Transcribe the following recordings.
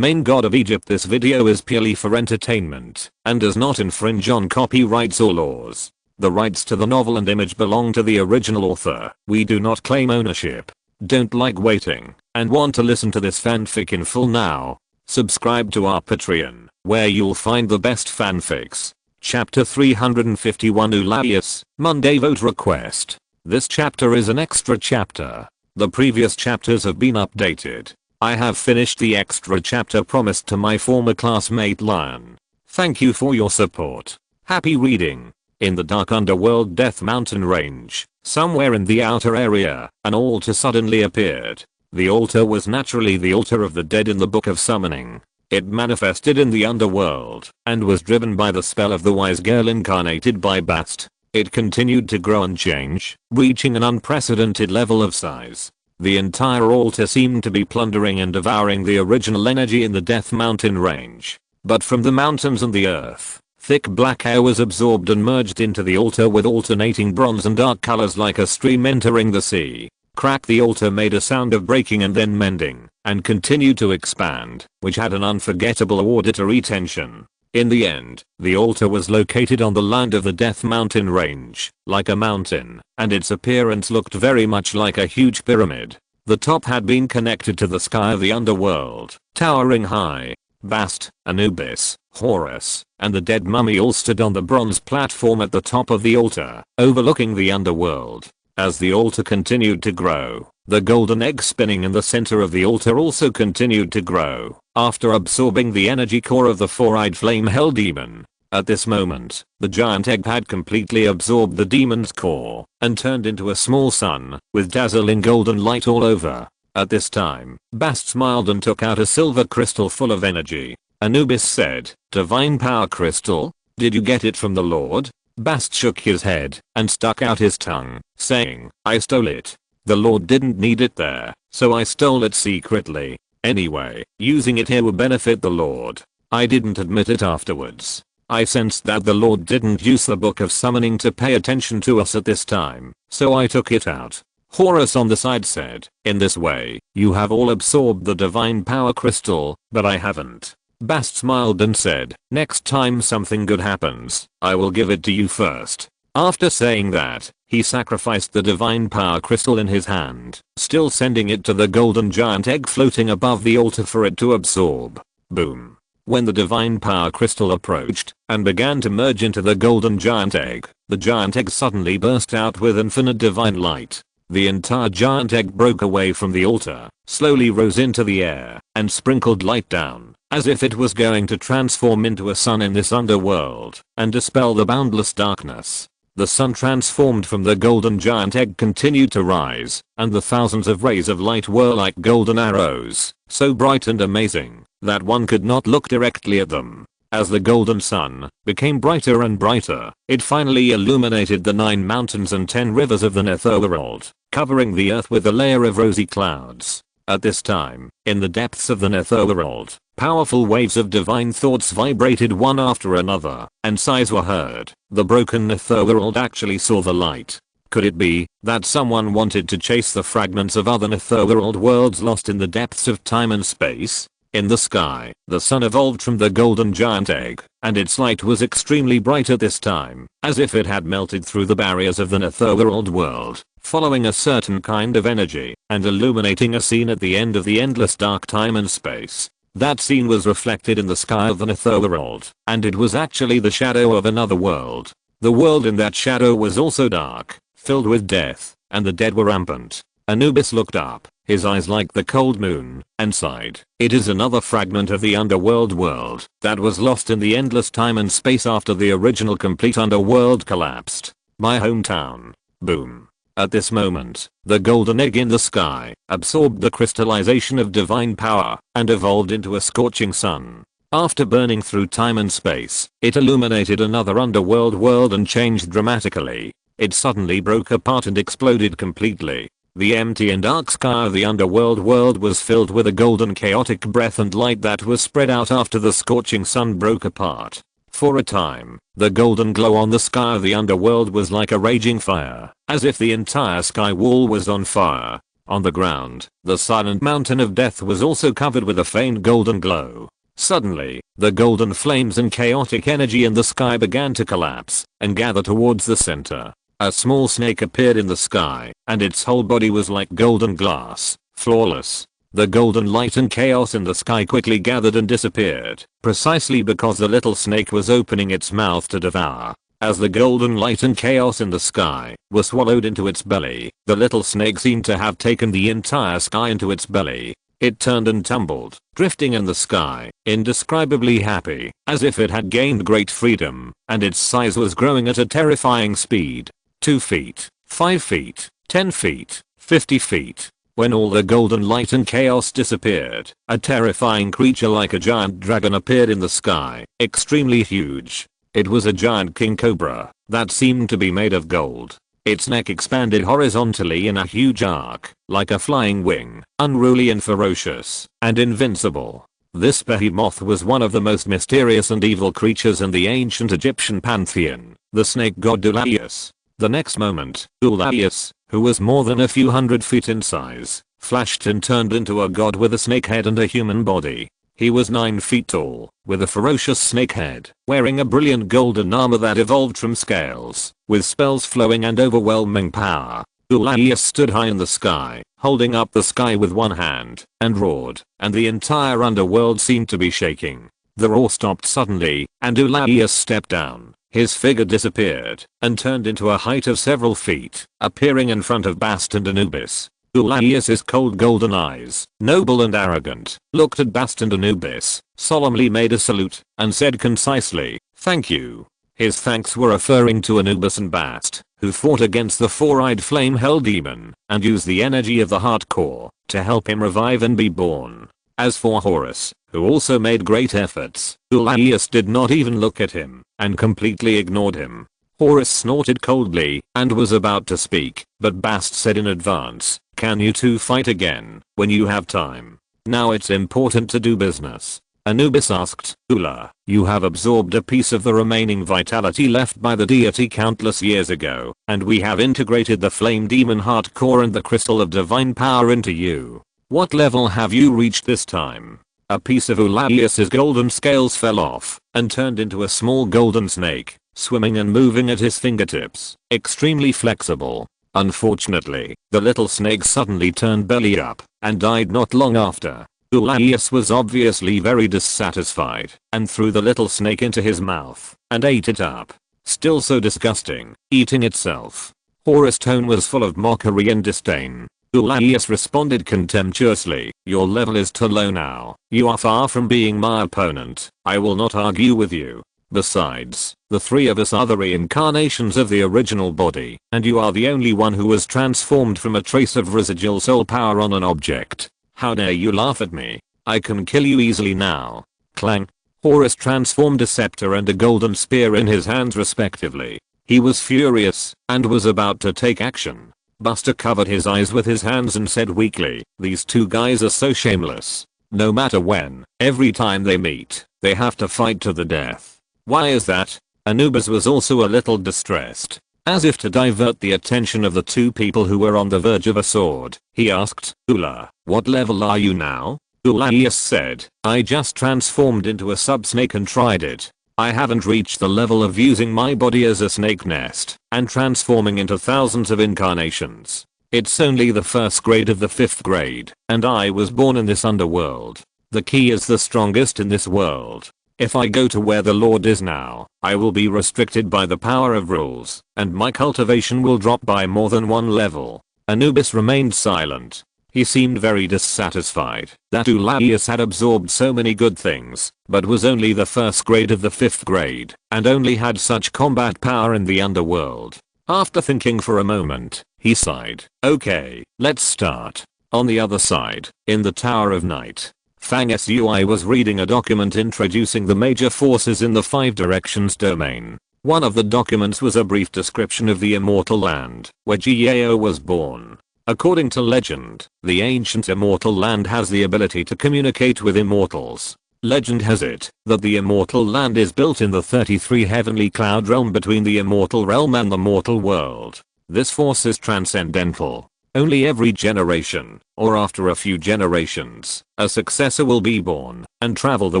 main god of Egypt. This video is purely for entertainment and does not infringe on copyrights or laws. The rights to the novel and image belong to the original author. We do not claim ownership. Don't like waiting and want to listen to this fanfic in full now? Subscribe to our Patreon, where you'll find the best fanfics. Chapter 351 Eulalius, Monday vote request. This chapter is an extra chapter. The previous chapters have been updated. I have finished the extra chapter promised to my former classmate Lion. Thank you for your support. Happy reading. In the dark underworld Death Mountain range, somewhere in the outer area, an altar suddenly appeared. The altar was naturally the altar of the dead in the Book of Summoning. It manifested in the underworld and was driven by the spell of the wise girl incarnated by Bast. It continued to grow and change, reaching an unprecedented level of size. The entire altar seemed to be plundering and devouring the original energy in the Death Mountain range. But from the mountains and the earth, thick black air was absorbed and merged into the altar with alternating bronze and dark colors like a stream entering the sea. Crack. The altar made a sound of breaking and then mending, and continued to expand, which had an unforgettable auditory tension. In the end, the altar was located on the land of the Death Mountain range, like a mountain, and its appearance looked very much like a huge pyramid. The top had been connected to the sky of the underworld, towering high. Bast, Anubis, Horus, and the dead mummy all stood on the bronze platform at the top of the altar, overlooking the underworld. As the altar continued to grow, the golden egg spinning in the center of the altar also continued to grow, after absorbing the energy core of the four-eyed flame hell demon. At this moment, the giant egg had completely absorbed the demon's core and turned into a small sun with dazzling golden light all over. At this time, Bast smiled and took out a silver crystal full of energy. Anubis said, "Divine power crystal? Did you get it from the Lord?" Bast shook his head and stuck out his tongue, saying, "I stole it. The Lord didn't need it there, so I stole it secretly. Anyway, using it here will benefit the Lord. I didn't admit it afterwards. I sensed that the Lord didn't use the Book of Summoning to pay attention to us at this time, so I took it out." Horus on the side said, "In this way, you have all absorbed the divine power crystal, but I haven't." Bast smiled and said, "Next time something good happens, I will give it to you first." After saying that, he sacrificed the divine power crystal in his hand, still sending it to the golden giant egg floating above the altar for it to absorb. Boom. When the divine power crystal approached and began to merge into the golden giant egg, the giant egg suddenly burst out with infinite divine light. The entire giant egg broke away from the altar, slowly rose into the air, and sprinkled light down, as if it was going to transform into a sun in this underworld and dispel the boundless darkness. The sun transformed from the golden giant egg continued to rise, and the thousands of rays of light were like golden arrows, so bright and amazing that one could not look directly at them. As the golden sun became brighter and brighter, it finally illuminated the 9 mountains and 10 rivers of the Netherworld, covering the earth with a layer of rosy clouds. At this time, in the depths of the Netherworld, powerful waves of divine thoughts vibrated one after another, and sighs were heard. The broken Netherworld actually saw the light. Could it be that someone wanted to chase the fragments of other Netherworld worlds lost in the depths of time and space? In the sky, the sun evolved from the golden giant egg, and its light was extremely bright at this time, as if it had melted through the barriers of the Netherworld world, following a certain kind of energy, and illuminating a scene at the end of the endless dark time and space. That scene was reflected in the sky of the Netherworld, and it was actually the shadow of another world. The world in that shadow was also dark, filled with death, and the dead were rampant. Anubis looked up, his eyes like the cold moon, and sighed. It is another fragment of the underworld world that was lost in the endless time and space after the original complete underworld collapsed. My hometown. Boom. At this moment, the golden egg in the sky absorbed the crystallization of divine power and evolved into a scorching sun. After burning through time and space, it illuminated another underworld world and changed dramatically. It suddenly broke apart and exploded completely. The empty and dark sky of the underworld world was filled with a golden chaotic breath and light that was spread out after the scorching sun broke apart. For a time, the golden glow on the sky of the underworld was like a raging fire, as if the entire sky wall was on fire. On the ground, the silent mountain of death was also covered with a faint golden glow. Suddenly, the golden flames and chaotic energy in the sky began to collapse and gather towards the center. A small snake appeared in the sky, and its whole body was like golden glass, flawless. The golden light and chaos in the sky quickly gathered and disappeared, precisely because the little snake was opening its mouth to devour. As the golden light and chaos in the sky were swallowed into its belly, the little snake seemed to have taken the entire sky into its belly. It turned and tumbled, drifting in the sky, indescribably happy, as if it had gained great freedom, and its size was growing at a terrifying speed. 2 feet, 5 feet, 10 feet, 50 feet. When all the golden light and chaos disappeared, a terrifying creature like a giant dragon appeared in the sky, extremely huge. It was a giant king cobra that seemed to be made of gold. Its neck expanded horizontally in a huge arc, like a flying wing, unruly and ferocious, and invincible. This behemoth was one of the most mysterious and evil creatures in the ancient Egyptian pantheon, the snake god Ulaius. The next moment, Ulaius, who was more than a few hundred feet in size, flashed and turned into a god with a snake head and a human body. He was 9 feet tall, with a ferocious snake head, wearing a brilliant golden armor that evolved from scales, with spells flowing and overwhelming power. Ulaius stood high in the sky, holding up the sky with one hand, and roared, and the entire underworld seemed to be shaking. The roar stopped suddenly, and Ulaius stepped down. His figure disappeared, and turned into a height of several feet, appearing in front of Bast and Anubis. Ulaius's cold golden eyes, noble and arrogant, looked at Bast and Anubis, solemnly made a salute, and said concisely, "Thank you." His thanks were referring to Anubis and Bast, who fought against the four-eyed flame hell demon, and used the energy of the heart core to help him revive and be born. As for Horus, who also made great efforts, Ulaius did not even look at him, and completely ignored him. Horus snorted coldly, and was about to speak, but Bast said in advance, "Can you two fight again, when you have time? Now it's important to do business." Anubis asked, "Ula, you have absorbed a piece of the remaining vitality left by the deity countless years ago, and we have integrated the flame demon heart core and the crystal of divine power into you. What level have you reached this time?" A piece of Ulaius's golden scales fell off, and turned into a small golden snake, swimming and moving at his fingertips, extremely flexible. Unfortunately, the little snake suddenly turned belly up, and died not long after. Ulaius was obviously very dissatisfied, and threw the little snake into his mouth, and ate it up. Still so disgusting, eating itself. Horus' tone was full of mockery and disdain. Ulaius responded contemptuously, "Your level is too low now. You are far from being my opponent. I will not argue with you. Besides, the three of us are the reincarnations of the original body, and you are the only one who was transformed from a trace of residual soul power on an object. How dare you laugh at me? I can kill you easily now." Clang. Horus transformed a scepter and a golden spear in his hands respectively. He was furious, and was about to take action. Buster covered his eyes with his hands and said weakly, "These two guys are so shameless. No matter when, every time they meet, they have to fight to the death. Why is that?" Anubis was also a little distressed. As if to divert the attention of the two people who were on the verge of a sword, he asked, "Ula, what level are you now?" Ulaius said, "I just transformed into a sub-snake and tried it. I haven't reached the level of using my body as a snake nest and transforming into thousands of incarnations. It's only the first grade of the 5th grade, and I was born in this underworld. The key is the strongest in this world. If I go to where the Lord is now, I will be restricted by the power of rules, and my cultivation will drop by more than one level." Anubis remained silent. He seemed very dissatisfied that Ulaius had absorbed so many good things, but was only the first grade of the 5th grade, and only had such combat power in the underworld. After thinking for a moment, he sighed, "Okay, let's start." On the other side, in the Tower of Night, Fang Sui was reading a document introducing the major forces in the 5 directions domain. One of the documents was a brief description of the Immortal Land, where Gao was born. According to legend, the ancient Immortal Land has the ability to communicate with immortals. Legend has it that the Immortal Land is built in the 33 heavenly cloud realm between the immortal realm and the mortal world. This force is transcendental. Only every generation, or after a few generations, a successor will be born and travel the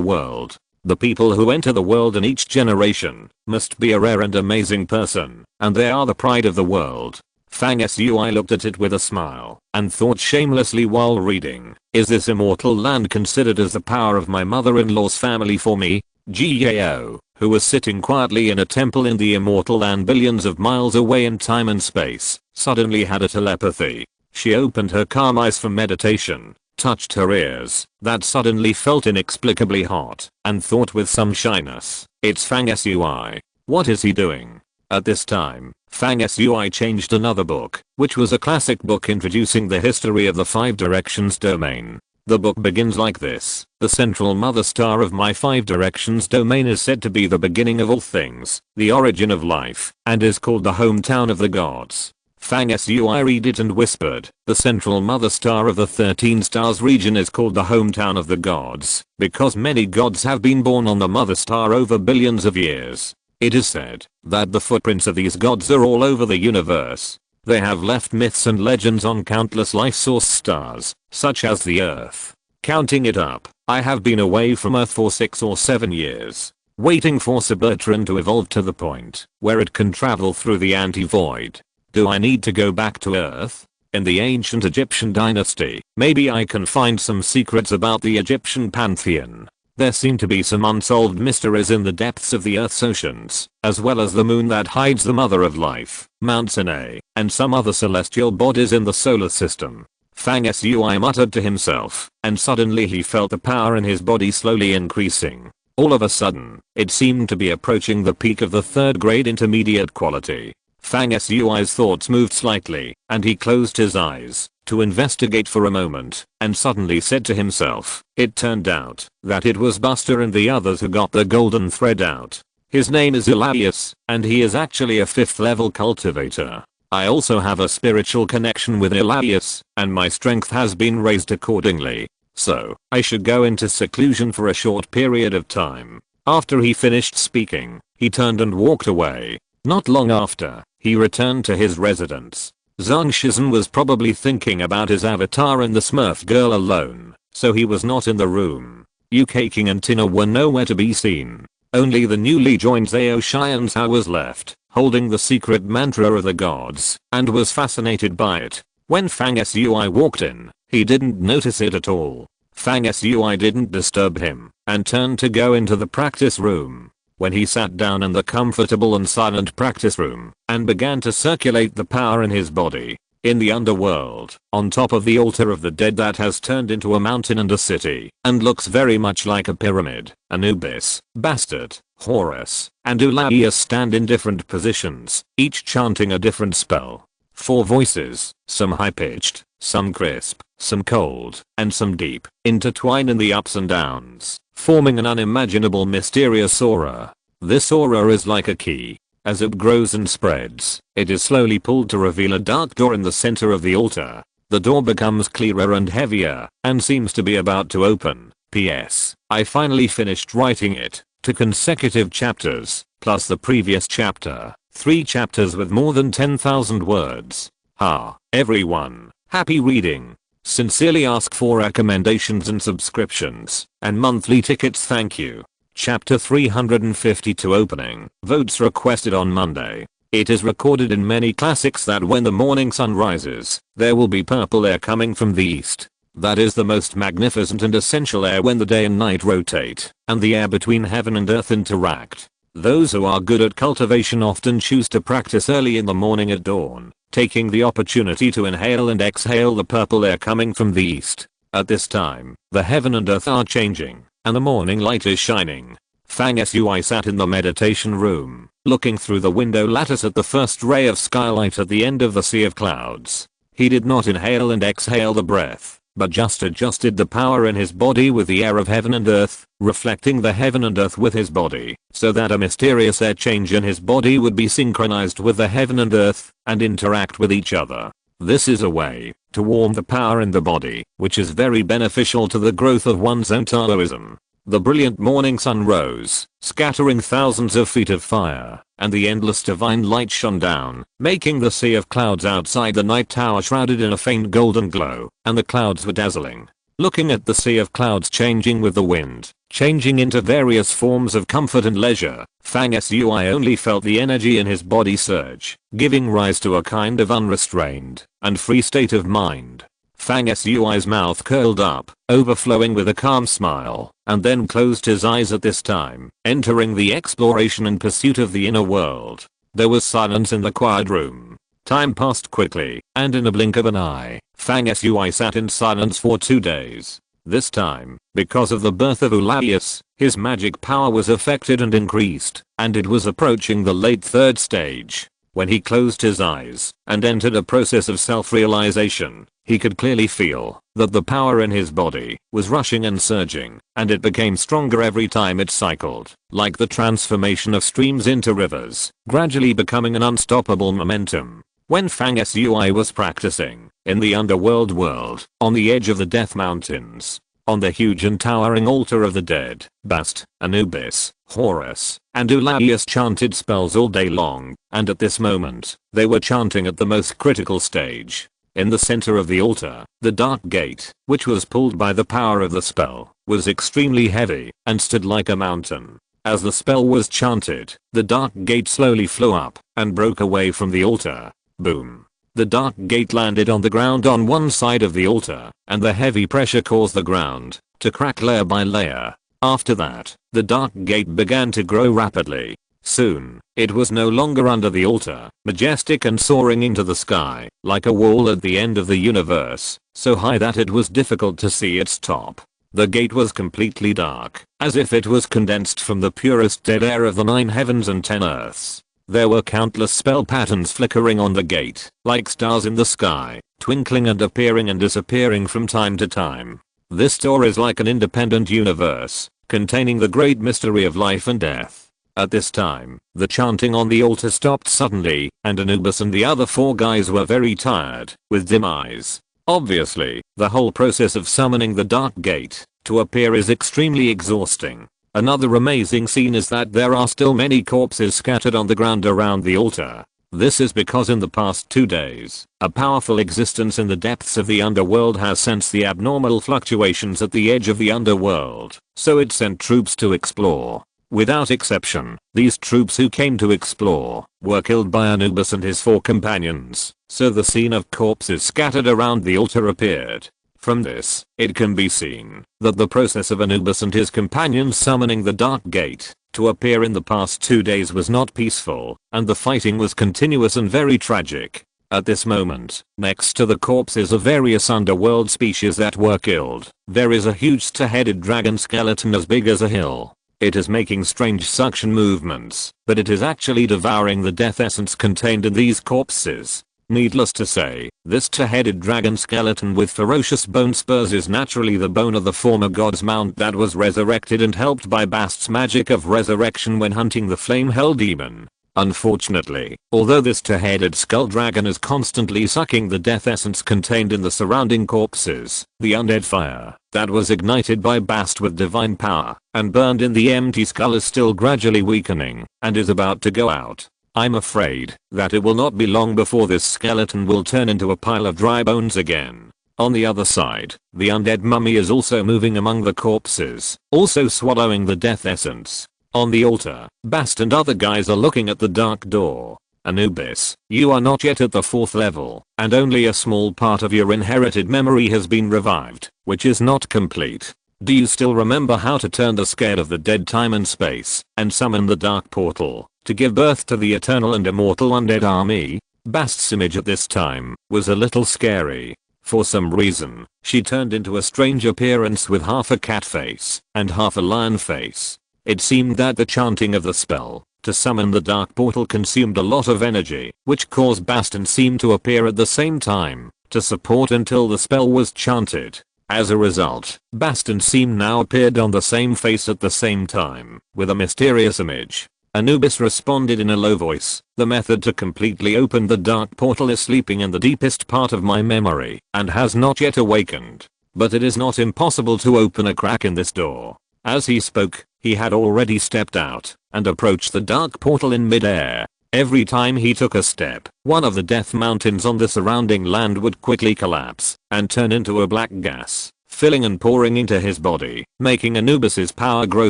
world. The people who enter the world in each generation must be a rare and amazing person, and they are the pride of the world. Fang Sui looked at it with a smile and thought shamelessly while reading, is this immortal land considered as the power of my mother-in-law's family for me? Gao, who was sitting quietly in a temple in the immortal land billions of miles away in time and space, suddenly had a telepathy. She opened her calm eyes for meditation, touched her ears that suddenly felt inexplicably hot, and thought with some shyness, it's Fang Sui. What is he doing? At this time, Fang Sui changed another book, which was a classic book introducing the history of the 5 directions domain. The book begins like this: the central mother star of my 5 directions domain is said to be the beginning of all things, the origin of life, and is called the hometown of the gods. Fang Sui read it and whispered, the central mother star of the 13 stars region is called the hometown of the gods, because many gods have been born on the mother star over billions of years. It is said that the footprints of these gods are all over the universe. They have left myths and legends on countless life source stars, such as the Earth. Counting it up, I have been away from Earth for 6 or 7 years, waiting for Cybertron to evolve to the point where it can travel through the anti-void. Do I need to go back to Earth? In the ancient Egyptian dynasty, maybe I can find some secrets about the Egyptian pantheon. There seem to be some unsolved mysteries in the depths of the Earth's oceans, as well as the moon that hides the mother of life, Mount Sinai, and some other celestial bodies in the solar system. Fang Sui muttered to himself, and suddenly he felt the power in his body slowly increasing. All of a sudden, it seemed to be approaching the peak of the 3rd grade intermediate quality. Fang Sui's thoughts moved slightly, and he closed his eyes to investigate for a moment, and suddenly said to himself, it turned out that it was Buster and the others who got the golden thread out. His name is Elias, and he is actually a 5th level cultivator. I also have a spiritual connection with Elias, and my strength has been raised accordingly. So, I should go into seclusion for a short period of time. After he finished speaking, he turned and walked away. Not long after, he returned to his residence. Zhang Shizhen was probably thinking about his avatar and the Smurf girl alone, so he was not in the room. UK King and Tina were nowhere to be seen. Only the newly joined Zhao Xianzhao was left, holding the secret mantra of the gods, and was fascinated by it. When Fang Sui walked in, he didn't notice it at all. Fang Sui didn't disturb him, and turned to go into the practice room. When he sat down in the comfortable and silent practice room, and began to circulate the power in his body, in the underworld, on top of the altar of the dead that has turned into a mountain and a city, and looks very much like a pyramid, Anubis, Bastard, Horus, and Elias stand in different positions, each chanting a different spell. 4 voices, some high-pitched, some crisp, some cold, and some deep, intertwine in the ups and downs, forming an unimaginable mysterious aura. This aura is like a key. As it grows and spreads, it is slowly pulled to reveal a dark door in the center of the altar. The door becomes clearer and heavier, and seems to be about to open. P.S. I finally finished writing it, 2 consecutive chapters, plus the previous chapter, 3 chapters with more than 10,000 words. Ha, everyone, happy reading. Sincerely ask for recommendations and subscriptions, and monthly tickets, thank you. Chapter 352 opening. Votes requested on Monday. It is recorded in many classics that when the morning sun rises, there will be purple air coming from the east. That is the most magnificent and essential air when the day and night rotate, and the air between heaven and earth interact. Those who are good at cultivation often choose to practice early in the morning at dawn, taking the opportunity to inhale and exhale the purple air coming from the east. At this time, the heaven and earth are changing, and the morning light is shining. Fang Sui sat in the meditation room, looking through the window lattice at the first ray of skylight at the end of the sea of clouds. He did not inhale and exhale the breath, but just adjusted the power in his body with the air of heaven and earth, reflecting the heaven and earth with his body, so that a mysterious air change in his body would be synchronized with the heaven and earth, and interact with each other. This is a way to warm the power in the body, which is very beneficial to the growth of one's own Taoism. The brilliant morning sun rose, scattering thousands of feet of fire, and the endless divine light shone down, making the sea of clouds outside the night tower shrouded in a faint golden glow, and the clouds were dazzling. Looking at the sea of clouds changing with the wind, changing into various forms of comfort and leisure, Fang Sui only felt the energy in his body surge, giving rise to a kind of unrestrained and free state of mind. Fang Sui's mouth curled up, overflowing with a calm smile, and then closed his eyes at this time, entering the exploration and pursuit of the inner world. There was silence in the quiet room. Time passed quickly, and in a blink of an eye, Fang Sui sat in silence for 2 days. This time, because of the birth of Eulalius, his magic power was affected and increased, and it was approaching the late 3rd stage. When he closed his eyes and entered a process of self-realization, he could clearly feel that the power in his body was rushing and surging, and it became stronger every time it cycled, like the transformation of streams into rivers, gradually becoming an unstoppable momentum. When Fang Sui was practicing in the underworld world, on the edge of the Death Mountains, on the huge and towering altar of the dead, Bast, Anubis, Horus, and Eulalius chanted spells all day long, and at this moment, they were chanting at the most critical stage. In the center of the altar, the dark gate, which was pulled by the power of the spell, was extremely heavy and stood like a mountain. As the spell was chanted, the dark gate slowly flew up and broke away from the altar. Boom. The dark gate landed on the ground on one side of the altar, and the heavy pressure caused the ground to crack layer by layer. After that, the dark gate began to grow rapidly. Soon, it was no longer under the altar, majestic and soaring into the sky, like a wall at the end of the universe, so high that it was difficult to see its top. The gate was completely dark, as if it was condensed from the purest dead air of the 9 heavens and 10 earths. There were countless spell patterns flickering on the gate, like stars in the sky, twinkling and appearing and disappearing from time to time. This door is like an independent universe, containing the great mystery of life and death. At this time, the chanting on the altar stopped suddenly, and Anubis and the other 4 guys were very tired, with dim eyes. Obviously, the whole process of summoning the dark gate to appear is extremely exhausting. Another amazing scene is that there are still many corpses scattered on the ground around the altar. This is because in the past 2 days, a powerful existence in the depths of the underworld has sensed the abnormal fluctuations at the edge of the underworld, so it sent troops to explore. Without exception, these troops who came to explore were killed by Anubis and his 4 companions, so the scene of corpses scattered around the altar appeared. From this, it can be seen that the process of Anubis and his companions summoning the Dark Gate to appear in the past 2 days was not peaceful, and the fighting was continuous and very tragic. At this moment, next to the corpses of various underworld species that were killed, there is a huge star-headed dragon skeleton as big as a hill. It is making strange suction movements, but it is actually devouring the death essence contained in these corpses. Needless to say, this two-headed dragon skeleton with ferocious bone spurs is naturally the bone of the former god's mount that was resurrected and helped by Bast's magic of resurrection when hunting the flame hell demon. Unfortunately, although this two-headed skull dragon is constantly sucking the death essence contained in the surrounding corpses, the undead fire that was ignited by Bast with divine power and burned in the empty skull is still gradually weakening and is about to go out. I'm afraid that it will not be long before this skeleton will turn into a pile of dry bones again. On the other side, the undead mummy is also moving among the corpses, also swallowing the death essence. On the altar, Bast and other guys are looking at the dark door. Anubis, you are not yet at the 4th level, and only a small part of your inherited memory has been revived, which is not complete. Do you still remember how to turn the scale of the dead time and space, and summon the dark portal, to give birth to the eternal and immortal undead army? Bast's image at this time was a little scary. For some reason, she turned into a strange appearance with half a cat face and half a lion face. It seemed that the chanting of the spell to summon the dark portal consumed a lot of energy, which caused Baston seem to appear at the same time to support until the spell was chanted. As a result, Baston seem now appeared on the same face at the same time, with a mysterious image. Anubis responded in a low voice, the method to completely open the dark portal is sleeping in the deepest part of my memory and has not yet awakened. But it is not impossible to open a crack in this door. As he spoke, he had already stepped out and approached the dark portal in midair. Every time he took a step, one of the death mountains on the surrounding land would quickly collapse and turn into a black gas, filling and pouring into his body, making Anubis's power grow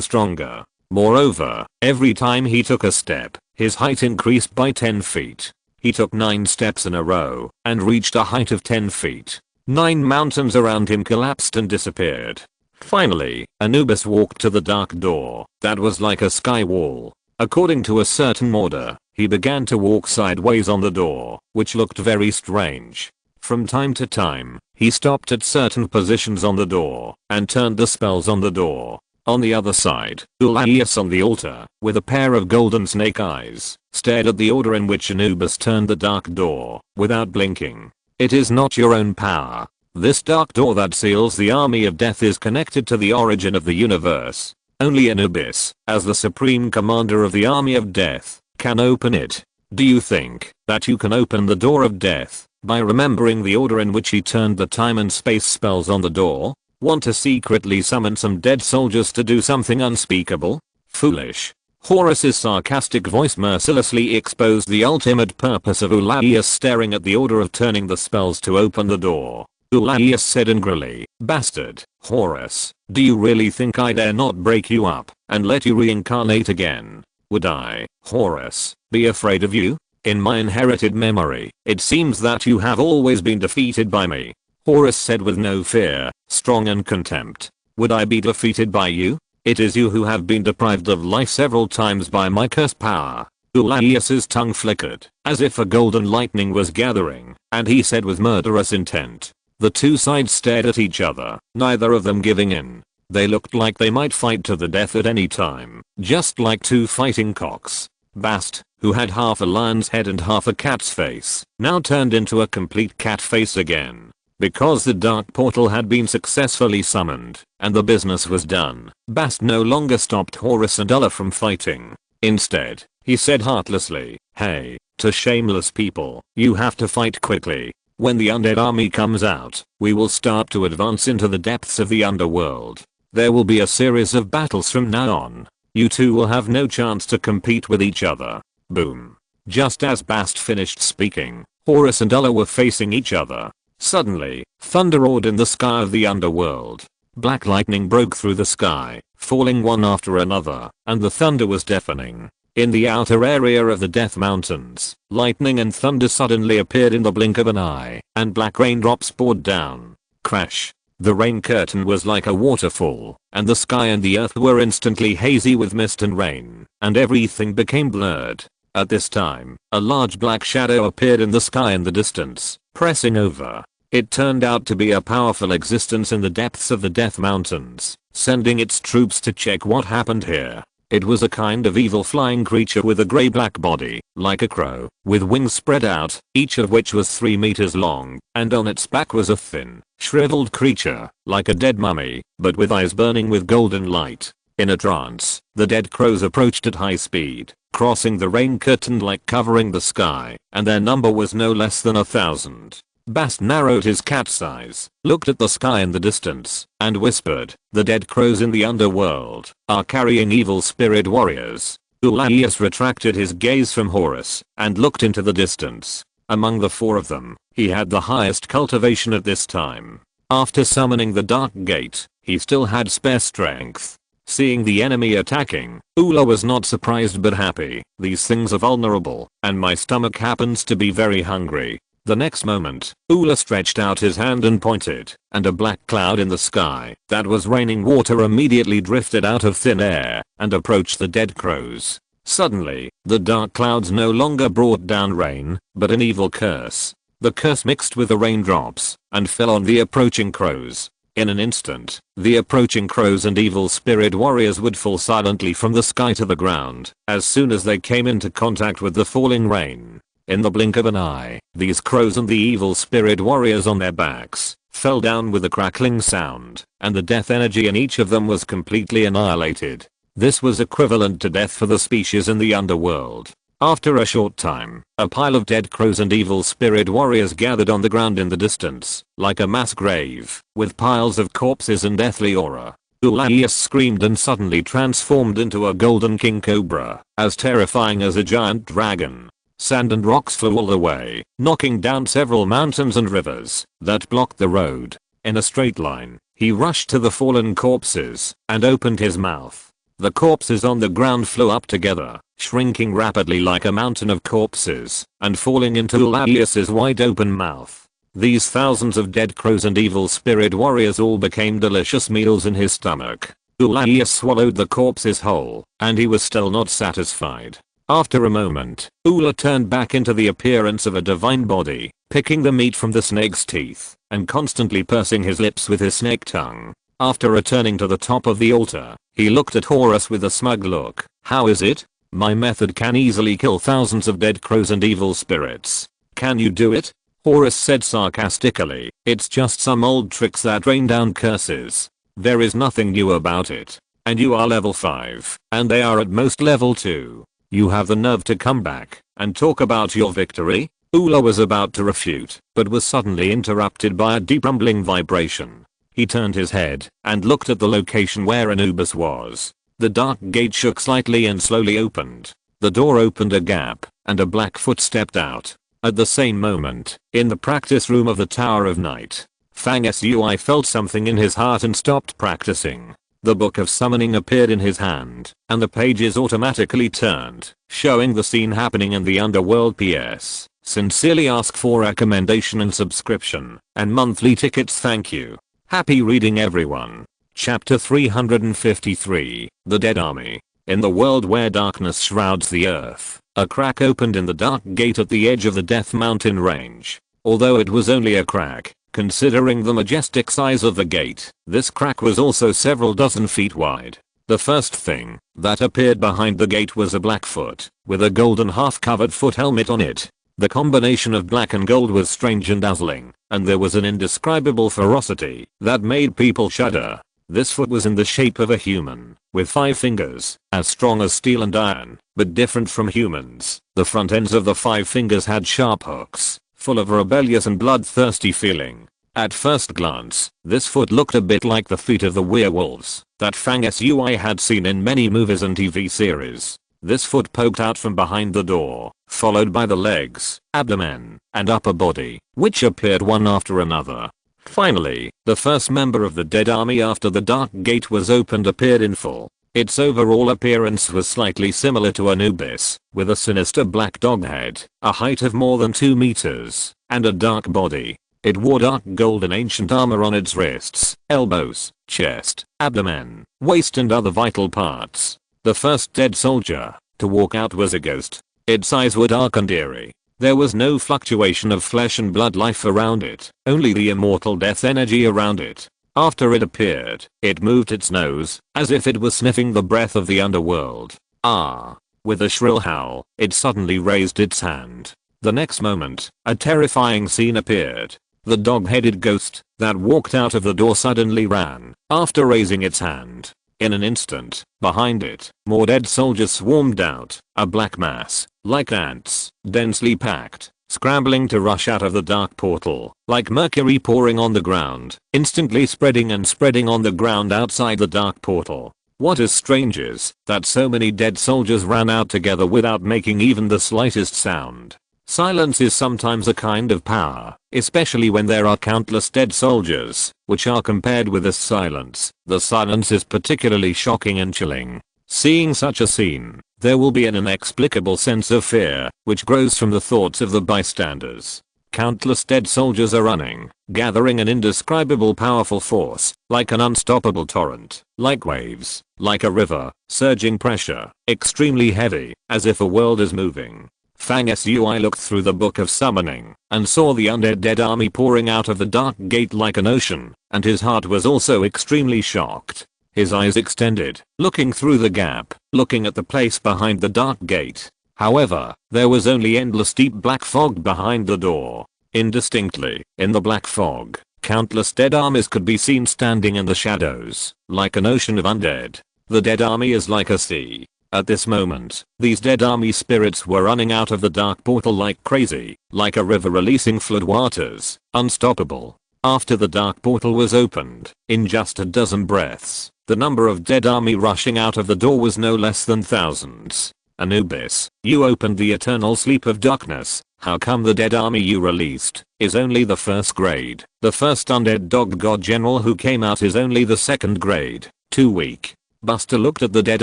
stronger. Moreover, every time he took a step, his height increased by 10 feet. He took 9 steps in a row and reached a height of 10 feet. 9 mountains around him collapsed and disappeared. Finally, Anubis walked to the dark door that was like a sky wall. According to a certain order, he began to walk sideways on the door, which looked very strange. From time to time, he stopped at certain positions on the door and turned the spells on the door. On the other side, Ulaius on the altar, with a pair of golden snake eyes, stared at the order in which Anubis turned the dark door, without blinking. It is not your own power. This dark door that seals the army of death is connected to the origin of the universe. Only Anubis, as the supreme commander of the army of death, can open it. Do you think that you can open the door of death by remembering the order in which he turned the time and space spells on the door? Want to secretly summon some dead soldiers to do something unspeakable? Foolish. Horus's sarcastic voice mercilessly exposed the ultimate purpose of Ulaius staring at the order of turning the spells to open the door. Ulaius said angrily, "Bastard, Horus, do you really think I dare not break you up and let you reincarnate again? Would I, Horus, be afraid of you? In my inherited memory, it seems that you have always been defeated by me." Horus said with no fear, strong and contempt. "Would I be defeated by you? It is you who have been deprived of life several times by my cursed power." Ulaius's tongue flickered, as if a golden lightning was gathering, and he said with murderous intent. The two sides stared at each other, neither of them giving in. They looked like they might fight to the death at any time, just like two fighting cocks. Bast, who had half a lion's head and half a cat's face, now turned into a complete cat face again. Because the dark portal had been successfully summoned, and the business was done, Bast no longer stopped Horus and Ulla from fighting. Instead, he said heartlessly, "Hey, to shameless people, you have to fight quickly. When the undead army comes out, we will start to advance into the depths of the underworld. There will be a series of battles from now on. You two will have no chance to compete with each other." Boom. Just as Bast finished speaking, Horus and Ulla were facing each other. Suddenly, thunder roared in the sky of the underworld. Black lightning broke through the sky, falling one after another, and the thunder was deafening. In the outer area of the Death Mountains, lightning and thunder suddenly appeared in the blink of an eye, and black raindrops poured down. Crash. The rain curtain was like a waterfall, and the sky and the earth were instantly hazy with mist and rain, and everything became blurred. At this time, a large black shadow appeared in the sky in the distance, pressing over. It turned out to be a powerful existence in the depths of the Death Mountains, sending its troops to check what happened here. It was a kind of evil flying creature with a grey-black body, like a crow, with wings spread out, each of which was 3 meters long, and on its back was a thin, shriveled creature, like a dead mummy, but with eyes burning with golden light. In a trance, the dead crows approached at high speed, crossing the rain curtain like covering the sky, and their number was no less than 1,000. Bast narrowed his cat's eyes, looked at the sky in the distance, and whispered, "The dead crows in the underworld are carrying evil spirit warriors." Ulaius retracted his gaze from Horus and looked into the distance. Among the 4 of them, he had the highest cultivation at this time. After summoning the Dark Gate, he still had spare strength. Seeing the enemy attacking, Ula was not surprised but happy. These things are vulnerable, and my stomach happens to be very hungry. The next moment, Ula stretched out his hand and pointed, and a black cloud in the sky that was raining water immediately drifted out of thin air and approached the dead crows. Suddenly, the dark clouds no longer brought down rain, but an evil curse. The curse mixed with the raindrops and fell on the approaching crows. In an instant, the approaching crows and evil spirit warriors would fall silently from the sky to the ground as soon as they came into contact with the falling rain. In the blink of an eye, these crows and the evil spirit warriors on their backs fell down with a crackling sound, and the death energy in each of them was completely annihilated. This was equivalent to death for the species in the underworld. After a short time, a pile of dead crows and evil spirit warriors gathered on the ground in the distance, like a mass grave, with piles of corpses and deathly aura. Ulaius screamed and suddenly transformed into a golden king cobra, as terrifying as a giant dragon. Sand and rocks flew all the way, knocking down several mountains and rivers that blocked the road. In a straight line, he rushed to the fallen corpses and opened his mouth. The corpses on the ground flew up together, shrinking rapidly like a mountain of corpses and falling into Ulaius's wide open mouth. These thousands of dead crows and evil spirit warriors all became delicious meals in his stomach. Ulaius swallowed the corpses whole, and he was still not satisfied. After a moment, Ula turned back into the appearance of a divine body, picking the meat from the snake's teeth, and constantly pursing his lips with his snake tongue. After returning to the top of the altar, he looked at Horus with a smug look. "How is it? My method can easily kill thousands of dead crows and evil spirits. Can you do it?" Horus said sarcastically. "It's just some old tricks that rain down curses. There is nothing new about it. And you are level 5, and they are at most level 2. You have the nerve to come back and talk about your victory?" Ula was about to refute, but was suddenly interrupted by a deep rumbling vibration. He turned his head and looked at the location where Anubis was. The dark gate shook slightly and slowly opened. The door opened a gap, and a Blackfoot stepped out. At the same moment, in the practice room of the Tower of Night, Fang Sui felt something in his heart and stopped practicing. The Book of Summoning appeared in his hand, and the pages automatically turned, showing the scene happening in the underworld. PS. Sincerely ask for recommendation and subscription, and monthly tickets, thank you. Happy reading everyone. Chapter 353, The Dead Army. In the world where darkness shrouds the earth, a crack opened in the dark gate at the edge of the Death Mountain range. Although it was only a crack, considering the majestic size of the gate, this crack was also several dozen feet wide. The first thing that appeared behind the gate was a Blackfoot, with a golden half-covered foot helmet on it. The combination of black and gold was strange and dazzling, and there was an indescribable ferocity that made people shudder. This foot was in the shape of a human, with 5 fingers, as strong as steel and iron, but different from humans. The front ends of the 5 fingers had sharp hooks, full of rebellious and bloodthirsty feeling. At first glance, this foot looked a bit like the feet of the werewolves that Fang Sui had seen in many movies and TV series. This foot poked out from behind the door, followed by the legs, abdomen, and upper body, which appeared one after another. Finally, the first member of the Dead Army after the Dark Gate was opened appeared in full. Its overall appearance was slightly similar to Anubis, with a sinister black dog head, a height of more than 2 meters, and a dark body. It wore dark gold and ancient armor on its wrists, elbows, chest, abdomen, waist and other vital parts. The first dead soldier to walk out was a ghost. Its eyes were dark and eerie. There was no fluctuation of flesh and blood life around it, only the immortal death energy around it. After it appeared, it moved its nose, as if it was sniffing the breath of the underworld. Ah! With a shrill howl, it suddenly raised its hand. The next moment, a terrifying scene appeared. The dog-headed ghost that walked out of the door suddenly ran, after raising its hand. In an instant, behind it, more dead soldiers swarmed out, a black mass, like ants, densely packed, scrambling to rush out of the dark portal, like mercury pouring on the ground, instantly spreading and spreading on the ground outside the dark portal. What is strange is that so many dead soldiers ran out together without making even the slightest sound. Silence is sometimes a kind of power, especially when there are countless dead soldiers, which are compared with this silence. The silence is particularly shocking and chilling. Seeing such a scene, there will be an inexplicable sense of fear, which grows from the thoughts of the bystanders. Countless dead soldiers are running, gathering an indescribable powerful force, like an unstoppable torrent, like waves, like a river, surging pressure, extremely heavy, as if a world is moving. Fang Sui looked through the Book of Summoning and saw the undead dead army pouring out of the dark gate like an ocean, and his heart was also extremely shocked. His eyes extended, looking through the gap, looking at the place behind the dark gate. However, there was only endless deep black fog behind the door. Indistinctly, in the black fog, countless dead armies could be seen standing in the shadows, like an ocean of undead. The dead army is like a sea. At this moment, these dead army spirits were running out of the dark portal like crazy, like a river releasing floodwaters, unstoppable. After the dark portal was opened, in just a dozen breaths, the number of dead army rushing out of the door was no less than thousands. Anubis, you opened the eternal sleep of darkness. How come the dead army you released is only the first grade? The first undead dog god general who came out is only the second grade. Too weak. Buster looked at the dead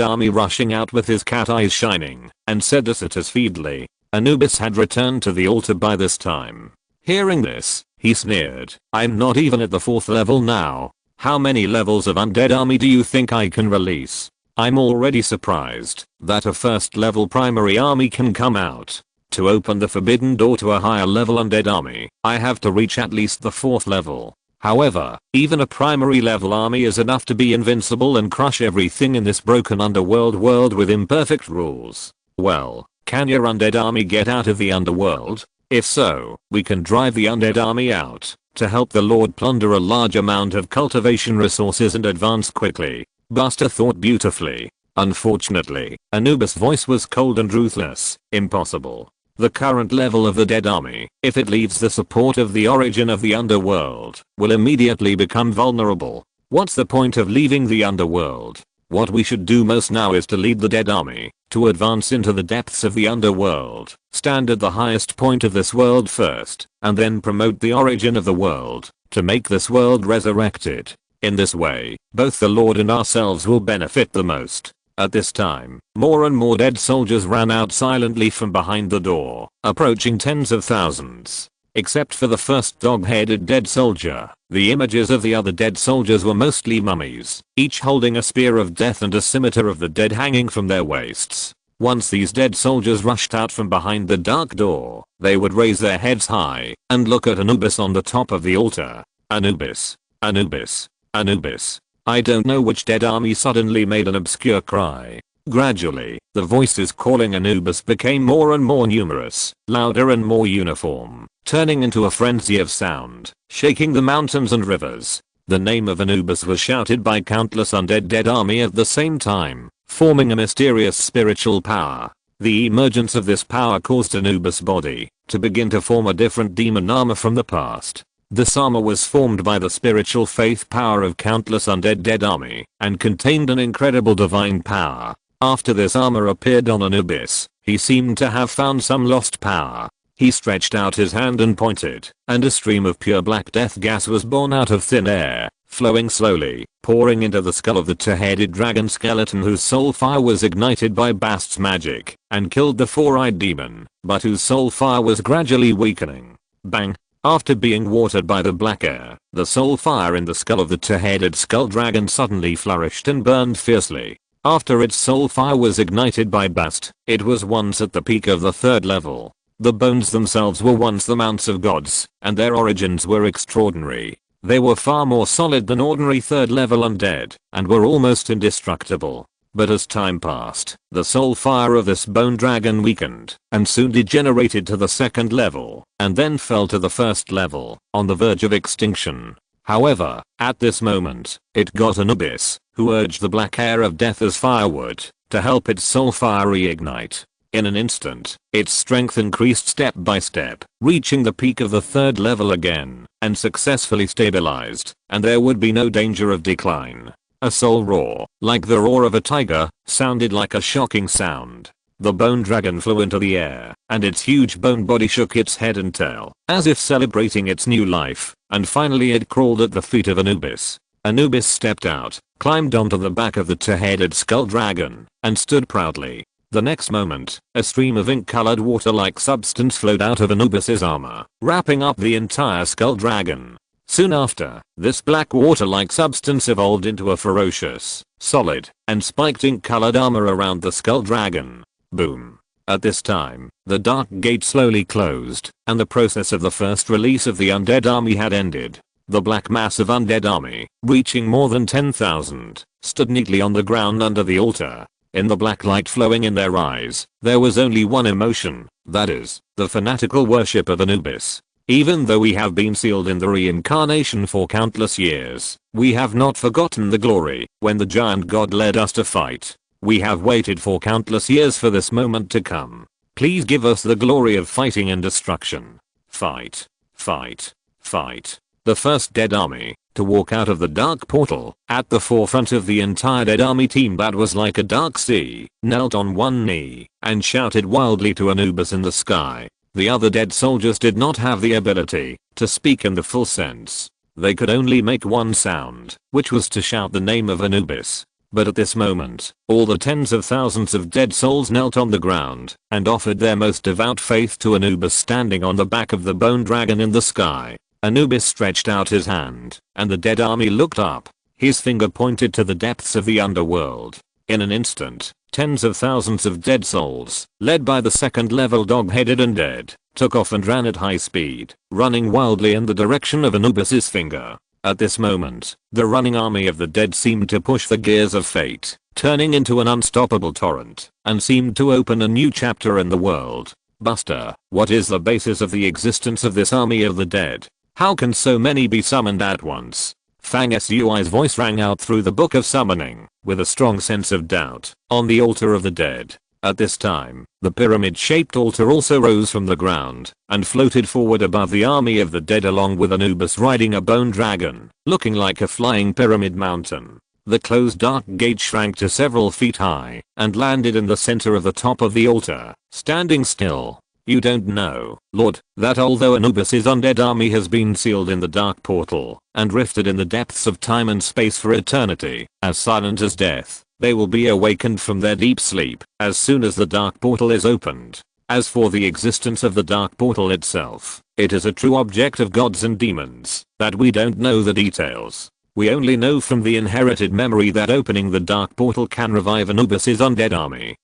army rushing out with his cat eyes shining, and said to satisfiedly. Anubis had returned to the altar by this time. Hearing this, he sneered. I'm not even at the 4th level now. How many levels of undead army do you think I can release? I'm already surprised that a 1st level primary army can come out. To open the forbidden door to a higher level undead army, I have to reach at least the 4th level. However, even a primary level army is enough to be invincible and crush everything in this broken underworld world with imperfect rules. Well, can your undead army get out of the underworld? If so, we can drive the undead army out to help the Lord plunder a large amount of cultivation resources and advance quickly. Buster thought beautifully. Unfortunately, Anubis' voice was cold and ruthless. Impossible. The current level of the dead army, if it leaves the support of the origin of the underworld, will immediately become vulnerable. What's the point of leaving the underworld? What we should do most now is to lead the dead army to advance into the depths of the underworld, stand at the highest point of this world first, and then promote the origin of the world to make this world resurrected. In this way, both the Lord and ourselves will benefit the most. At this time, more and more dead soldiers ran out silently from behind the door, approaching tens of thousands. Except for the first dog-headed dead soldier, the images of the other dead soldiers were mostly mummies, each holding a spear of death and a scimitar of the dead hanging from their waists. Once these dead soldiers rushed out from behind the dark door, they would raise their heads high and look at Anubis on the top of the altar. Anubis, Anubis, Anubis. I don't know which dead army suddenly made an obscure cry. Gradually, the voices calling Anubis became more and more numerous, louder and more uniform, turning into a frenzy of sound, shaking the mountains and rivers. The name of Anubis was shouted by countless undead dead army at the same time, forming a mysterious spiritual power. The emergence of this power caused Anubis' body to begin to form a different demon armor from the past. This armor was formed by the spiritual faith power of countless undead dead army and contained an incredible divine power. After this armor appeared on Anubis, he seemed to have found some lost power. He stretched out his hand and pointed, and a stream of pure black death gas was born out of thin air, flowing slowly, pouring into the skull of the two-headed dragon skeleton whose soul fire was ignited by Bast's magic, and killed the four-eyed demon, but whose soul fire was gradually weakening. Bang! After being watered by the black air, the soul fire in the skull of the two-headed skull dragon suddenly flourished and burned fiercely. After its soul fire was ignited by Bast, it was once at the peak of the 3rd level. The bones themselves were once the mounts of gods, and their origins were extraordinary. They were far more solid than ordinary 3rd level undead, and were almost indestructible. But as time passed, the soul fire of this bone dragon weakened, and soon degenerated to the 2nd level, and then fell to the 1st level, on the verge of extinction. However, at this moment, it got Anubis, who urged the black air of death as firewood, to help its soul fire reignite. In an instant, its strength increased step by step, reaching the peak of the 3rd level again, and successfully stabilized, and there would be no danger of decline. A soul roar, like the roar of a tiger, sounded like a shocking sound. The bone dragon flew into the air, and its huge bone body shook its head and tail, as if celebrating its new life, and finally it crawled at the feet of Anubis. Anubis stepped out, climbed onto the back of the two-headed skull dragon, and stood proudly. The next moment, a stream of ink-colored water-like substance flowed out of Anubis' armor, wrapping up the entire skull dragon. Soon after, this black water-like substance evolved into a ferocious, solid, and spiked ink-colored armor around the skull dragon. Boom. At this time, the dark gate slowly closed, and the process of the first release of the undead army had ended. The black mass of undead army, reaching more than 10,000, stood neatly on the ground under the altar. In the black light flowing in their eyes, there was only one emotion, that is, the fanatical worship of Anubis. Even though we have been sealed in the reincarnation for countless years, we have not forgotten the glory when the giant god led us to fight. We have waited for countless years for this moment to come. Please give us the glory of fighting and destruction. Fight. Fight. Fight. the first Dead Army to walk out of the dark portal. At the forefront of the entire Dead Army team that was like a dark sea, knelt on one knee and shouted wildly to Anubis in the sky. The other dead soldiers did not have the ability to speak in the full sense. They could only make one sound, which was to shout the name of Anubis. But at this moment, all the tens of thousands of dead souls knelt on the ground and offered their most devout faith to Anubis standing on the back of the bone dragon in the sky. Anubis stretched out his hand, and the Dead Army looked up. His finger pointed to the depths of the underworld. In an instant, tens of thousands of dead souls, led by the second level dog-headed undead, took off and ran at high speed, running wildly in the direction of Anubis's finger. At this moment, the running army of the dead seemed to push the gears of fate, turning into an unstoppable torrent, and seemed to open a new chapter in the world. Buster, what is the basis of the existence of this army of the dead? How can so many be summoned at once? Fang Sui's voice rang out through the Book of Summoning, with a strong sense of doubt. On the altar of the dead. At this time, the pyramid-shaped altar also rose from the ground and floated forward above the army of the dead along with Anubis riding a bone dragon, looking like a flying pyramid mountain. The closed dark gate shrank to several feet high and landed in the center of the top of the altar, standing still. You don't know, Lord, that although Anubis's undead army has been sealed in the dark portal and rifted in the depths of time and space for eternity, as silent as death, they will be awakened from their deep sleep as soon as the dark portal is opened. As for the existence of the dark portal itself, it is a true object of gods and demons that we don't know the details. We only know from the inherited memory that opening the dark portal can revive Anubis's undead army.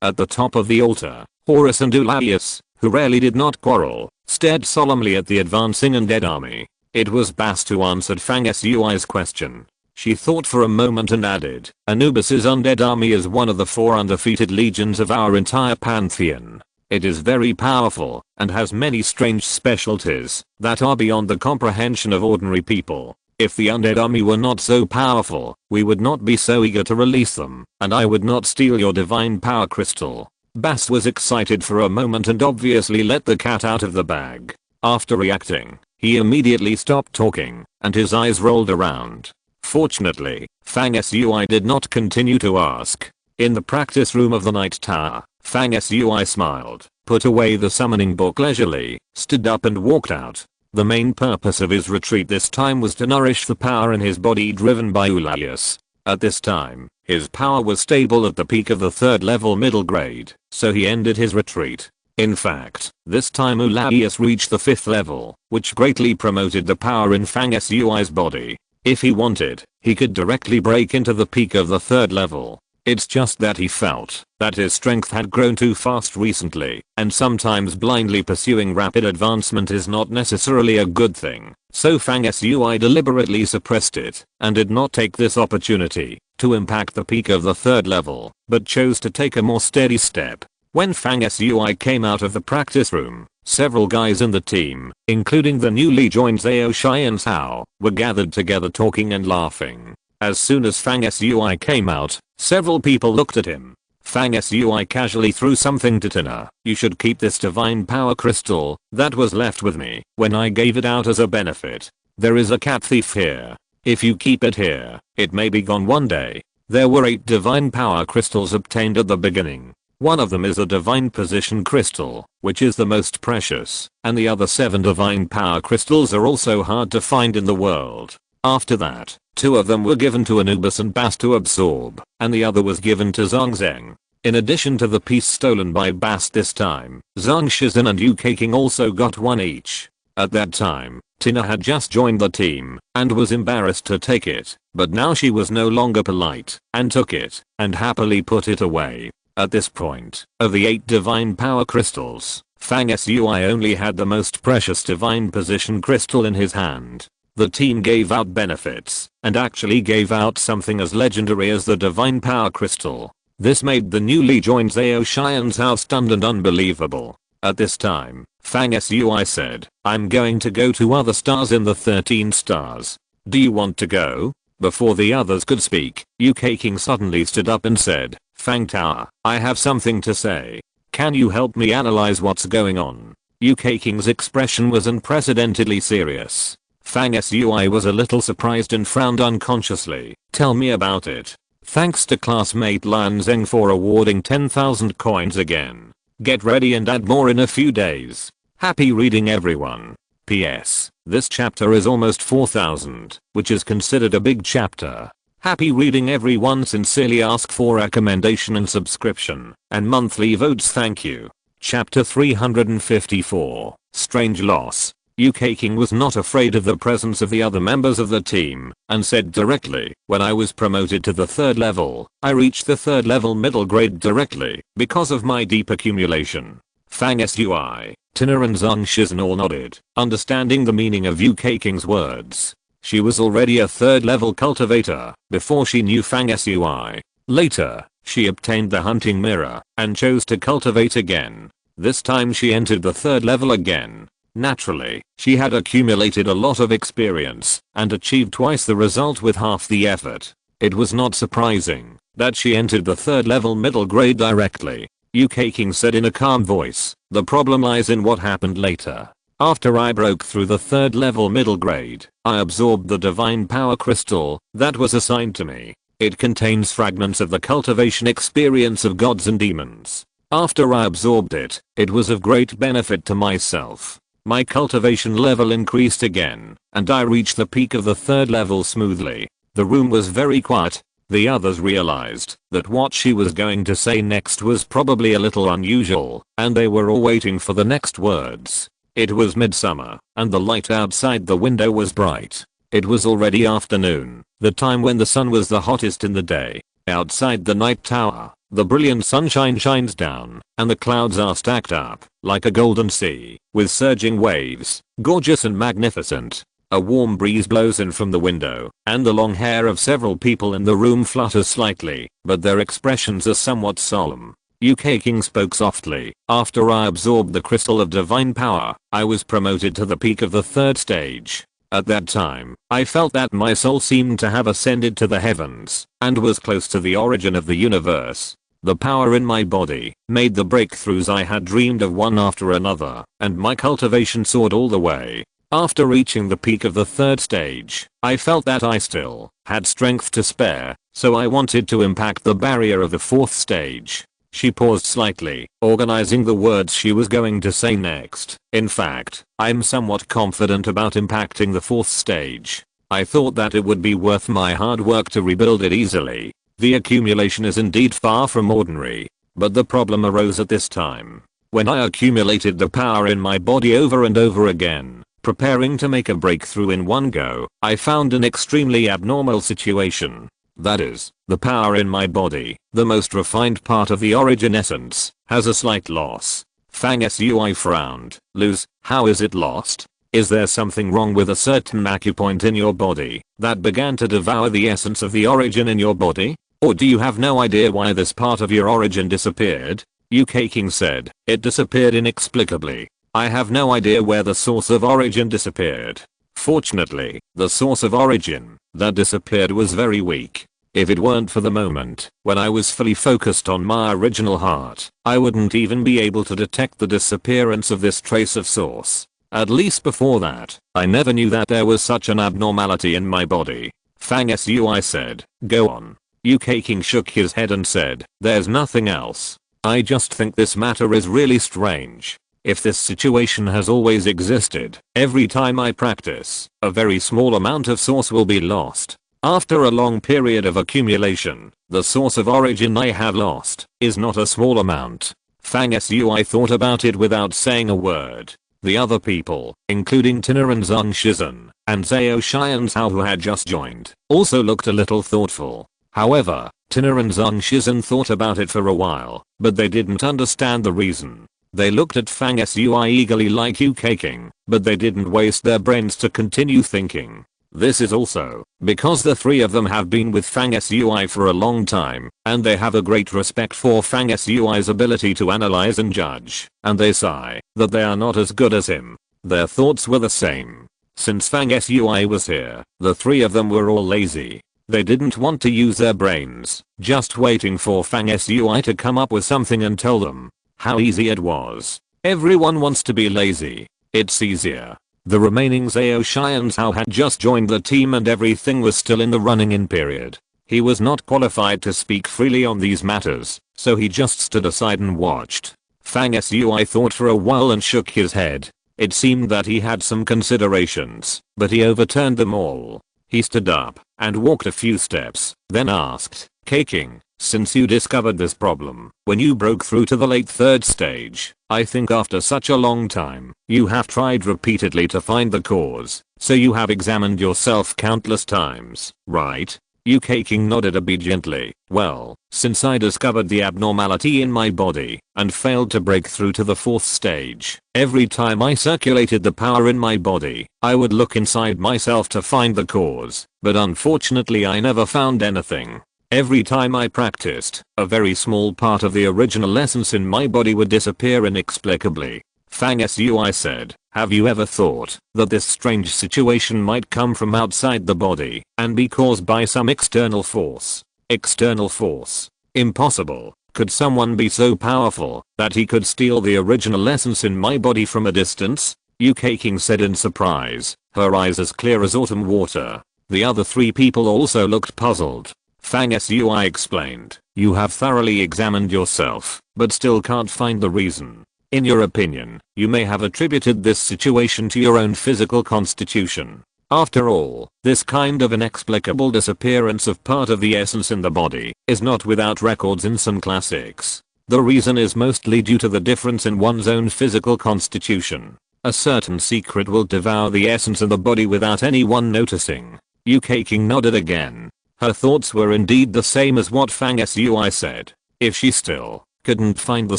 At the top of the altar, Horus and Eulalius, who rarely did not quarrel, stared solemnly at the advancing undead army. It was Bast who answered Fang Sui's question. She thought for a moment and added, Anubis's undead army is one of the 4 undefeated legions of our entire pantheon. It is very powerful and has many strange specialties that are beyond the comprehension of ordinary people. If the undead army were not so powerful, we would not be so eager to release them, and I would not steal your divine power crystal. Bast was excited for a moment and obviously let the cat out of the bag. After reacting, he immediately stopped talking, and his eyes rolled around. Fortunately, Fang Sui did not continue to ask. In the practice room of the Night Tower, Fang Sui smiled, put away the summoning book leisurely, stood up and walked out. The main purpose of his retreat this time was to nourish the power in his body driven by Eulalius. At this time, his power was stable at the peak of the 3rd level middle grade, so he ended his retreat. In fact, this time Eulalius reached the 5th level, which greatly promoted the power in Fang Sui's body. If he wanted, he could directly break into the peak of the 3rd level. It's just that he felt that his strength had grown too fast recently, and sometimes blindly pursuing rapid advancement is not necessarily a good thing. So Fang Sui deliberately suppressed it and did not take this opportunity to impact the peak of the 3rd level, but chose to take a more steady step. When Fang Sui came out of the practice room, several guys in the team, including the newly joined Zhao Shi and Cao, were gathered together talking and laughing. As soon as Fang Sui came out, several people looked at him. Fang Sui casually threw something to Tina. You should keep this divine power crystal that was left with me when I gave it out as a benefit. There is a cat thief here. If you keep it here, it may be gone one day. There were 8 divine power crystals obtained at the beginning. One of them is a divine position crystal, which is the most precious, and the other 7 divine power crystals are also hard to find in the world. After that, 2 of them were given to Anubis and Bast to absorb, and the other was given to Zhang Zheng. In addition to the piece stolen by Bast this time, Zhang Shizhen and Yu Keqing also got 1 each. At that time, Tina had just joined the team and was embarrassed to take it, but now she was no longer polite and took it and happily put it away. At this point, of the 8 divine power crystals, Fang Sui only had the most precious divine position crystal in his hand. The team gave out benefits and actually gave out something as legendary as the divine power crystal. This made the newly joined Zhao Shi and Cao stunned and unbelievable. At this time, Fang Sui said, I'm going to go to other stars in the 13 stars. Do you want to go? Before the others could speak, Yu Keqing suddenly stood up and said, Fang Tower, I have something to say. Can you help me analyze what's going on? Yu Keqing's expression was unprecedentedly serious. Fang Sui was a little surprised and frowned unconsciously. Tell me about it. Thanks to classmate Lian Zeng for awarding 10,000 coins again. Get ready and add more in a few days. Happy reading everyone. PS. This chapter is almost 4,000, which is considered a big chapter. Happy reading everyone, sincerely ask for recommendation and subscription, and monthly votes, thank you. Chapter 354, Strange Loss. UK King was not afraid of the presence of the other members of the team, and said directly, when I was promoted to the 3rd level, I reached the 3rd level middle grade directly, because of my deep accumulation. Fang Sui, Tina and Zhang Shizhen all nodded, understanding the meaning of UK King's words. She was already a 3rd level cultivator, before she knew Fang Sui. Later, she obtained the hunting mirror, and chose to cultivate again. This time she entered the 3rd level again. Naturally, she had accumulated a lot of experience, and achieved twice the result with half the effort. It was not surprising that she entered the 3rd level middle grade directly. UK King said in a calm voice, the problem lies in what happened later. After I broke through the 3rd level middle grade, I absorbed the divine power crystal that was assigned to me. It contains fragments of the cultivation experience of gods and demons. After I absorbed it, it was of great benefit to myself. My cultivation level increased again, and I reached the peak of the 3rd level smoothly. The room was very quiet. The others realized that what she was going to say next was probably a little unusual, and they were all waiting for the next words. It was midsummer, and the light outside the window was bright. It was already afternoon, the time when the sun was the hottest in the day. Outside the night tower, the brilliant sunshine shines down, and the clouds are stacked up, like a golden sea, with surging waves, gorgeous and magnificent. A warm breeze blows in from the window, and the long hair of several people in the room flutters slightly, but their expressions are somewhat solemn. UK King spoke softly. After I absorbed the crystal of divine power, I was promoted to the peak of the 3rd stage. At that time, I felt that my soul seemed to have ascended to the heavens, and was close to the origin of the universe. The power in my body made the breakthroughs I had dreamed of one after another, and my cultivation soared all the way. After reaching the peak of the 3rd stage, I felt that I still had strength to spare, so I wanted to impact the barrier of the 4th stage. She paused slightly, organizing the words she was going to say next. In fact, I'm somewhat confident about impacting the 4th stage. I thought that it would be worth my hard work to rebuild it easily. The accumulation is indeed far from ordinary. But the problem arose at this time. When I accumulated the power in my body over and over again, preparing to make a breakthrough in one go, I found an extremely abnormal situation. That is, the power in my body, the most refined part of the origin essence, has a slight loss. Fang Sui frowned. Lose? How is it lost? Is there something wrong with a certain acupoint in your body that began to devour the essence of the origin in your body? Or do you have no idea why this part of your origin disappeared? UK King said, it disappeared inexplicably. I have no idea where the source of origin disappeared. Fortunately, the source of origin that disappeared was very weak. If it weren't for the moment when I was fully focused on my original heart, I wouldn't even be able to detect the disappearance of this trace of source. At least before that, I never knew that there was such an abnormality in my body. Fang Sui said, go on. UK King shook his head and said, there's nothing else. I just think this matter is really strange. If this situation has always existed, every time I practice, a very small amount of source will be lost. After a long period of accumulation, the source of origin I have lost is not a small amount. Fang Sui thought about it without saying a word. The other people, including Tina and Zhang Shizhen, and Zhao Xianzhao who had just joined, also looked a little thoughtful. However, Tina and Zhang Shizhen thought about it for a while, but they didn't understand the reason. They looked at Fang Sui eagerly like UK King, but they didn't waste their brains to continue thinking. This is also because the three of them have been with Fang Sui for a long time, and they have a great respect for Fang Sui's ability to analyze and judge, and they sigh that they are not as good as him. Their thoughts were the same. Since Fang Sui was here, the three of them were all lazy. They didn't want to use their brains, just waiting for Fang Sui to come up with something and tell them how easy it was. Everyone wants to be lazy. It's easier. The remaining Zhao Xianzhao had just joined the team and everything was still in the running-in period. He was not qualified to speak freely on these matters, so he just stood aside and watched. Fang Sui thought for a while and shook his head. It seemed that he had some considerations, but he overturned them all. He stood up and walked a few steps, then asked, Keqing, since you discovered this problem when you broke through to the late third stage, I think after such a long time, you have tried repeatedly to find the cause, so you have examined yourself countless times, right? Yu Keqing nodded obediently. Well, since I discovered the abnormality in my body and failed to break through to the fourth stage, every time I circulated the power in my body, I would look inside myself to find the cause, but unfortunately I never found anything. Every time I practiced, a very small part of the original essence in my body would disappear inexplicably. Fang Sui said, have you ever thought that this strange situation might come from outside the body and be caused by some external force? External force? Impossible. Could someone be so powerful that he could steal the original essence in my body from a distance? Yu Keqing said in surprise, her eyes as clear as autumn water. The other three people also looked puzzled. Fang Sui explained, you have thoroughly examined yourself, but still can't find the reason. In your opinion, you may have attributed this situation to your own physical constitution. After all, this kind of inexplicable disappearance of part of the essence in the body is not without records in some classics. The reason is mostly due to the difference in one's own physical constitution. A certain secret will devour the essence of the body without anyone noticing. Yu Keqing nodded again. Her thoughts were indeed the same as what Fang Sui said. If she still couldn't find the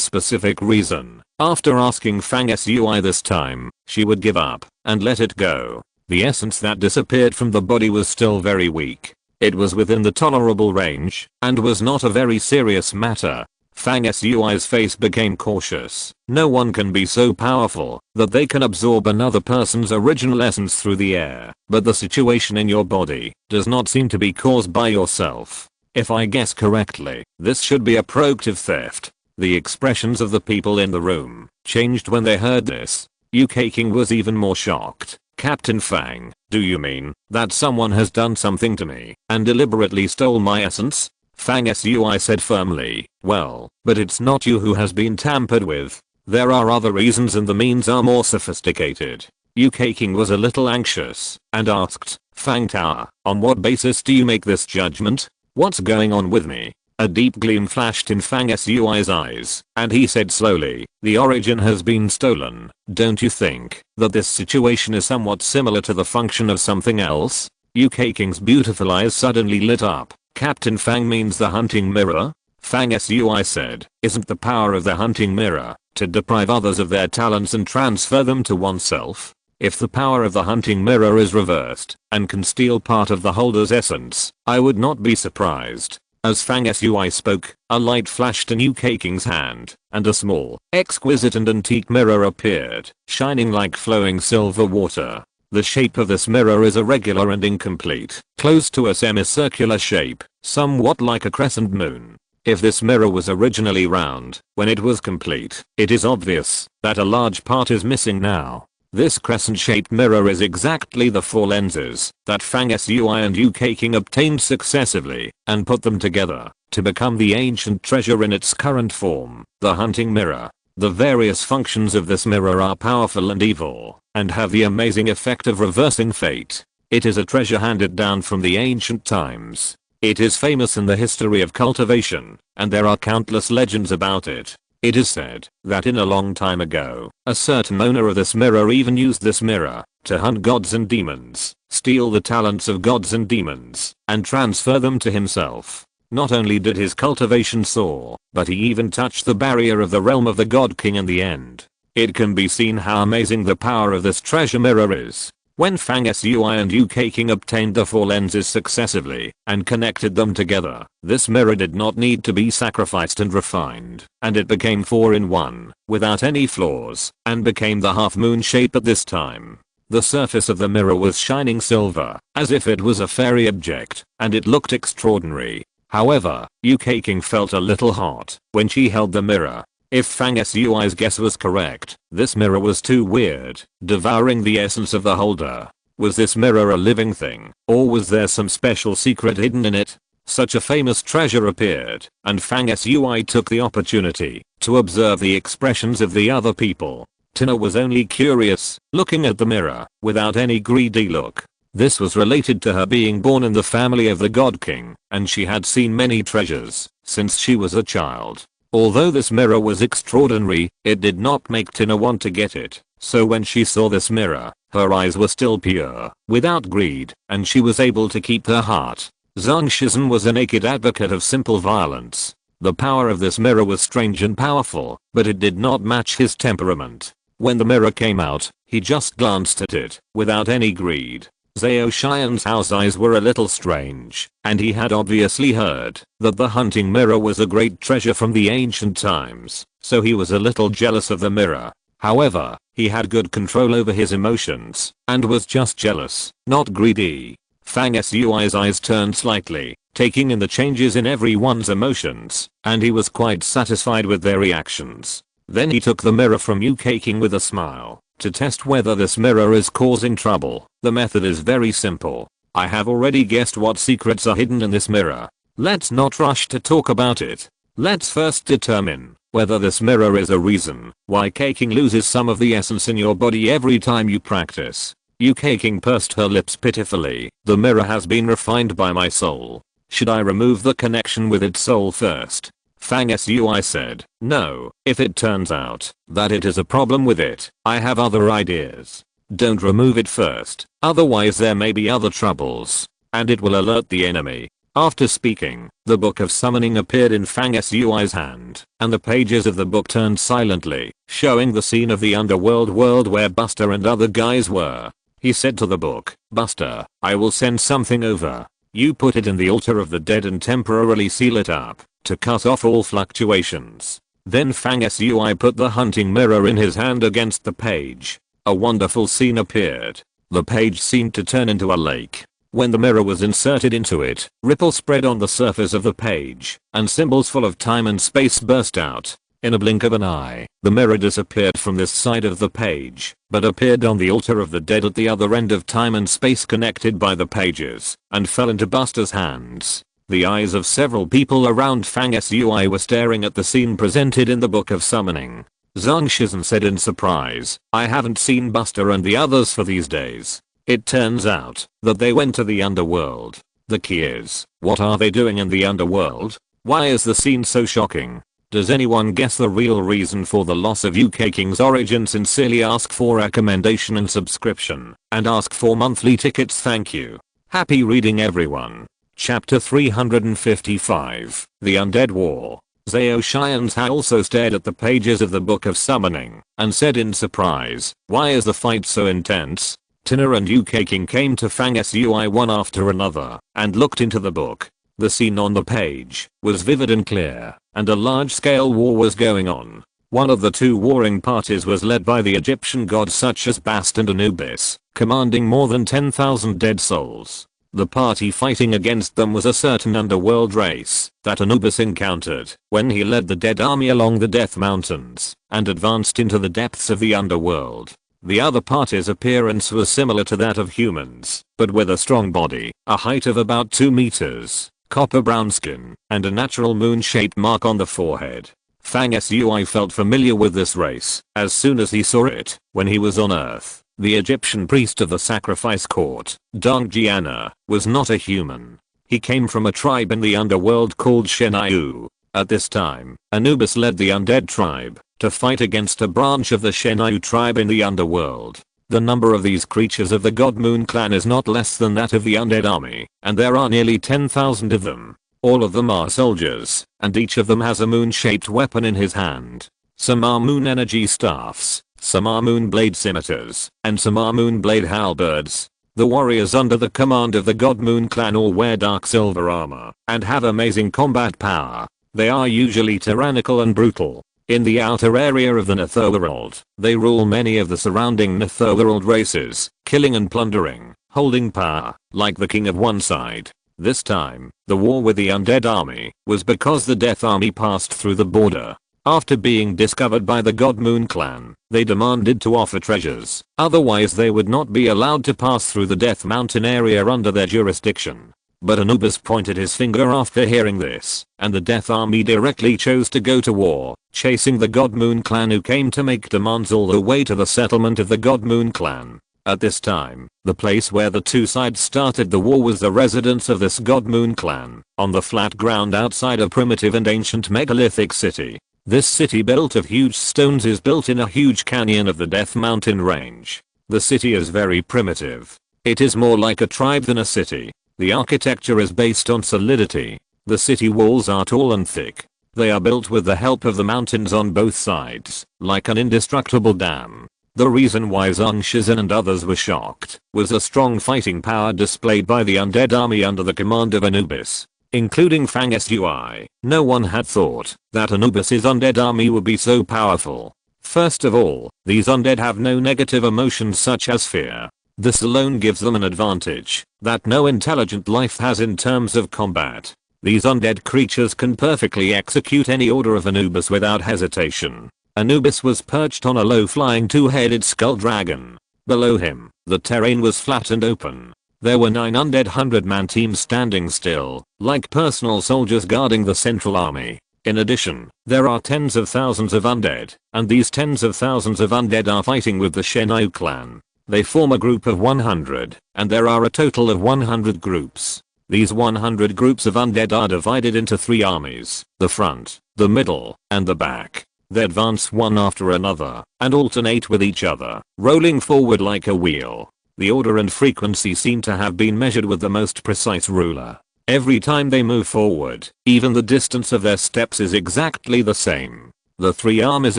specific reason, after asking Fang Sui this time, she would give up and let it go. The essence that disappeared from the body was still very weak. It was within the tolerable range and was not a very serious matter. Fang Sui's face became cautious. No one can be so powerful that they can absorb another person's original essence through the air, but the situation in your body does not seem to be caused by yourself. If I guess correctly, this should be a proactive theft. The expressions of the people in the room changed when they heard this. Yu Keqing was even more shocked. Captain Fang, do you mean that someone has done something to me and deliberately stole my essence? Fang Sui said firmly, well, but it's not you who has been tampered with. There are other reasons and the means are more sophisticated. Yu Keqing was a little anxious and asked, Fang Tao, on what basis do you make this judgment? What's going on with me? A deep gleam flashed in Fang Sui's eyes, and he said slowly, the origin has been stolen. Don't you think that this situation is somewhat similar to the function of something else? Yu Keqing's beautiful eyes suddenly lit up. Captain Fang means the hunting mirror? Fang Sui said, isn't the power of the hunting mirror to deprive others of their talents and transfer them to oneself? If the power of the hunting mirror is reversed and can steal part of the holder's essence, I would not be surprised. As Fang Sui spoke, a light flashed in Yu Keqing's hand, and a small, exquisite and antique mirror appeared, shining like flowing silver water. The shape of this mirror is irregular and incomplete, close to a semicircular shape, somewhat like a crescent moon. If this mirror was originally round, when it was complete, it is obvious that a large part is missing now. This crescent-shaped mirror is exactly the 4 lenses that Fang Sui and Yu Keqing obtained successively and put them together to become the ancient treasure in its current form, the hunting mirror. The various functions of this mirror are powerful and evil, and have the amazing effect of reversing fate. It is a treasure handed down from the ancient times. It is famous in the history of cultivation, and there are countless legends about it. It is said that in a long time ago, a certain owner of this mirror even used this mirror to hunt gods and demons, steal the talents of gods and demons, and transfer them to himself. Not only did his cultivation soar, but he even touched the barrier of the realm of the God King in the end. It can be seen how amazing the power of this treasure mirror is. When Fang Sui and Yu Keqing obtained the 4 lenses successively and connected them together, this mirror did not need to be sacrificed and refined, and it became 4 in 1, without any flaws, and became the half moon shape at this time. The surface of the mirror was shining silver, as if it was a fairy object, and it looked extraordinary. However, Yu Keqing felt a little hot when she held the mirror. If Fang Sui's guess was correct, this mirror was too weird, devouring the essence of the holder. Was this mirror a living thing, or was there some special secret hidden in it? Such a famous treasure appeared, and Fang Sui took the opportunity to observe the expressions of the other people. Tina was only curious, looking at the mirror, without any greedy look. This was related to her being born in the family of the God King, and she had seen many treasures since she was a child. Although this mirror was extraordinary, it did not make Tina want to get it. So when she saw this mirror, her eyes were still pure, without greed, and she was able to keep her heart. Zhang Shizhen was a naked advocate of simple violence. The power of this mirror was strange and powerful, but it did not match his temperament. When the mirror came out, he just glanced at it, without any greed. Zhao Xian's eyes were a little strange, and he had obviously heard that the hunting mirror was a great treasure from the ancient times, so he was a little jealous of the mirror. However, he had good control over his emotions, and was just jealous, not greedy. Fang Sui's eyes turned slightly, taking in the changes in everyone's emotions, and he was quite satisfied with their reactions. Then he took the mirror from Yu Keiking with a smile. To test whether this mirror is causing trouble, the method is very simple. I have already guessed what secrets are hidden in this mirror. Let's not rush to talk about it. Let's first determine whether this mirror is a reason why Keiking loses some of the essence in your body every time you practice. Yu Keiking pursed her lips pitifully. The mirror has been refined by my soul. Should I remove the connection with its soul first? Fang Sui said, no, if it turns out that it is a problem with it, I have other ideas. Don't remove it first, otherwise there may be other troubles, and it will alert the enemy. After speaking, the book of summoning appeared in Fang Sui's hand, and the pages of the book turned silently, showing the scene of the underworld world where Buster and other guys were. He said to the book, Buster, I will send something over. You put it in the altar of the dead and temporarily seal it up to cut off all fluctuations. Then Fang Sui put the hunting mirror in his hand against the page. A wonderful scene appeared. The page seemed to turn into a lake. When the mirror was inserted into it, ripples spread on the surface of the page, and symbols full of time and space burst out. In a blink of an eye, the mirror disappeared from this side of the page, but appeared on the altar of the dead at the other end of time and space connected by the pages, and fell into Buster's hands. The eyes of several people around Fang Sui were staring at the scene presented in the Book of Summoning. Zhang Shizhen said in surprise, I haven't seen Buster and the others for these days. It turns out that they went to the underworld. The key is, what are they doing in the underworld? Why is the scene so shocking? Does anyone guess the real reason for the loss of Yu Keiking's origin? Sincerely ask for recommendation and subscription, and ask for monthly tickets. Thank you. Happy reading everyone. Chapter 355, The Undead War. Zhao Xianzhao also stared at the pages of the Book of Summoning, and said in surprise, why is the fight so intense? Tina and Yu Keiking came to Fang Sui one after another, and looked into the book. The scene on the page was vivid and clear, and a large-scale war was going on. One of the two warring parties was led by the Egyptian gods such as Bast and Anubis, commanding more than 10,000 dead souls. The party fighting against them was a certain underworld race that Anubis encountered when he led the dead army along the Death Mountains and advanced into the depths of the underworld. The other party's appearance was similar to that of humans, but with a strong body, a height of about 2 meters, copper brown skin, and a natural moon-shaped mark on the forehead. Fang Sui felt familiar with this race as soon as he saw it when he was on Earth. The Egyptian priest of the sacrifice court, Dong Jiana, was not a human. He came from a tribe in the underworld called Shenayu. At this time, Anubis led the undead tribe to fight against a branch of the Shenayu tribe in the underworld. The number of these creatures of the God Moon clan is not less than that of the undead army, and there are nearly 10,000 of them. All of them are soldiers, and each of them has a moon-shaped weapon in his hand. Some are moon energy staffs, some are moon blade scimitars, and some are moon blade halberds. The warriors under the command of the God Moon clan all wear dark silver armor and have amazing combat power. They are usually tyrannical and brutal. In the outer area of the Netherworld, they rule many of the surrounding Netherworld races, killing and plundering, holding power, like the king of one side. This time, the war with the undead army was because the Death Army passed through the border. After being discovered by the God Moon clan, they demanded to offer treasures, otherwise they would not be allowed to pass through the Death Mountain area under their jurisdiction. But Anubis pointed his finger after hearing this, and the Death Army directly chose to go to war, chasing the God Moon clan who came to make demands all the way to the settlement of the God Moon clan. At this time, the place where the two sides started the war was the residence of this God Moon clan, on the flat ground outside a primitive and ancient megalithic city. This city built of huge stones is built in a huge canyon of the Death Mountain range. The city is very primitive. It is more like a tribe than a city. The architecture is based on solidity. The city walls are tall and thick. They are built with the help of the mountains on both sides, like an indestructible dam. The reason why Zhang Shizhen and others were shocked was the strong fighting power displayed by the undead army under the command of Anubis, including Fang Sui. No one had thought that Anubis's undead army would be so powerful. First of all, these undead have no negative emotions such as fear. This alone gives them an advantage that no intelligent life has in terms of combat. These undead creatures can perfectly execute any order of Anubis without hesitation. Anubis was perched on a low-flying two-headed skull dragon. Below him, the terrain was flat and open. There were 9 undead 100-man teams standing still, like personal soldiers guarding the central army. In addition, there are tens of thousands of undead, and these tens of thousands of undead are fighting with the Shenai clan. They form a group of 100, and there are a total of 100 groups. These 100 groups of undead are divided into 3 armies, the front, the middle, and the back. They advance one after another, and alternate with each other, rolling forward like a wheel. The order and frequency seem to have been measured with the most precise ruler. Every time they move forward, even the distance of their steps is exactly the same. The 3 armies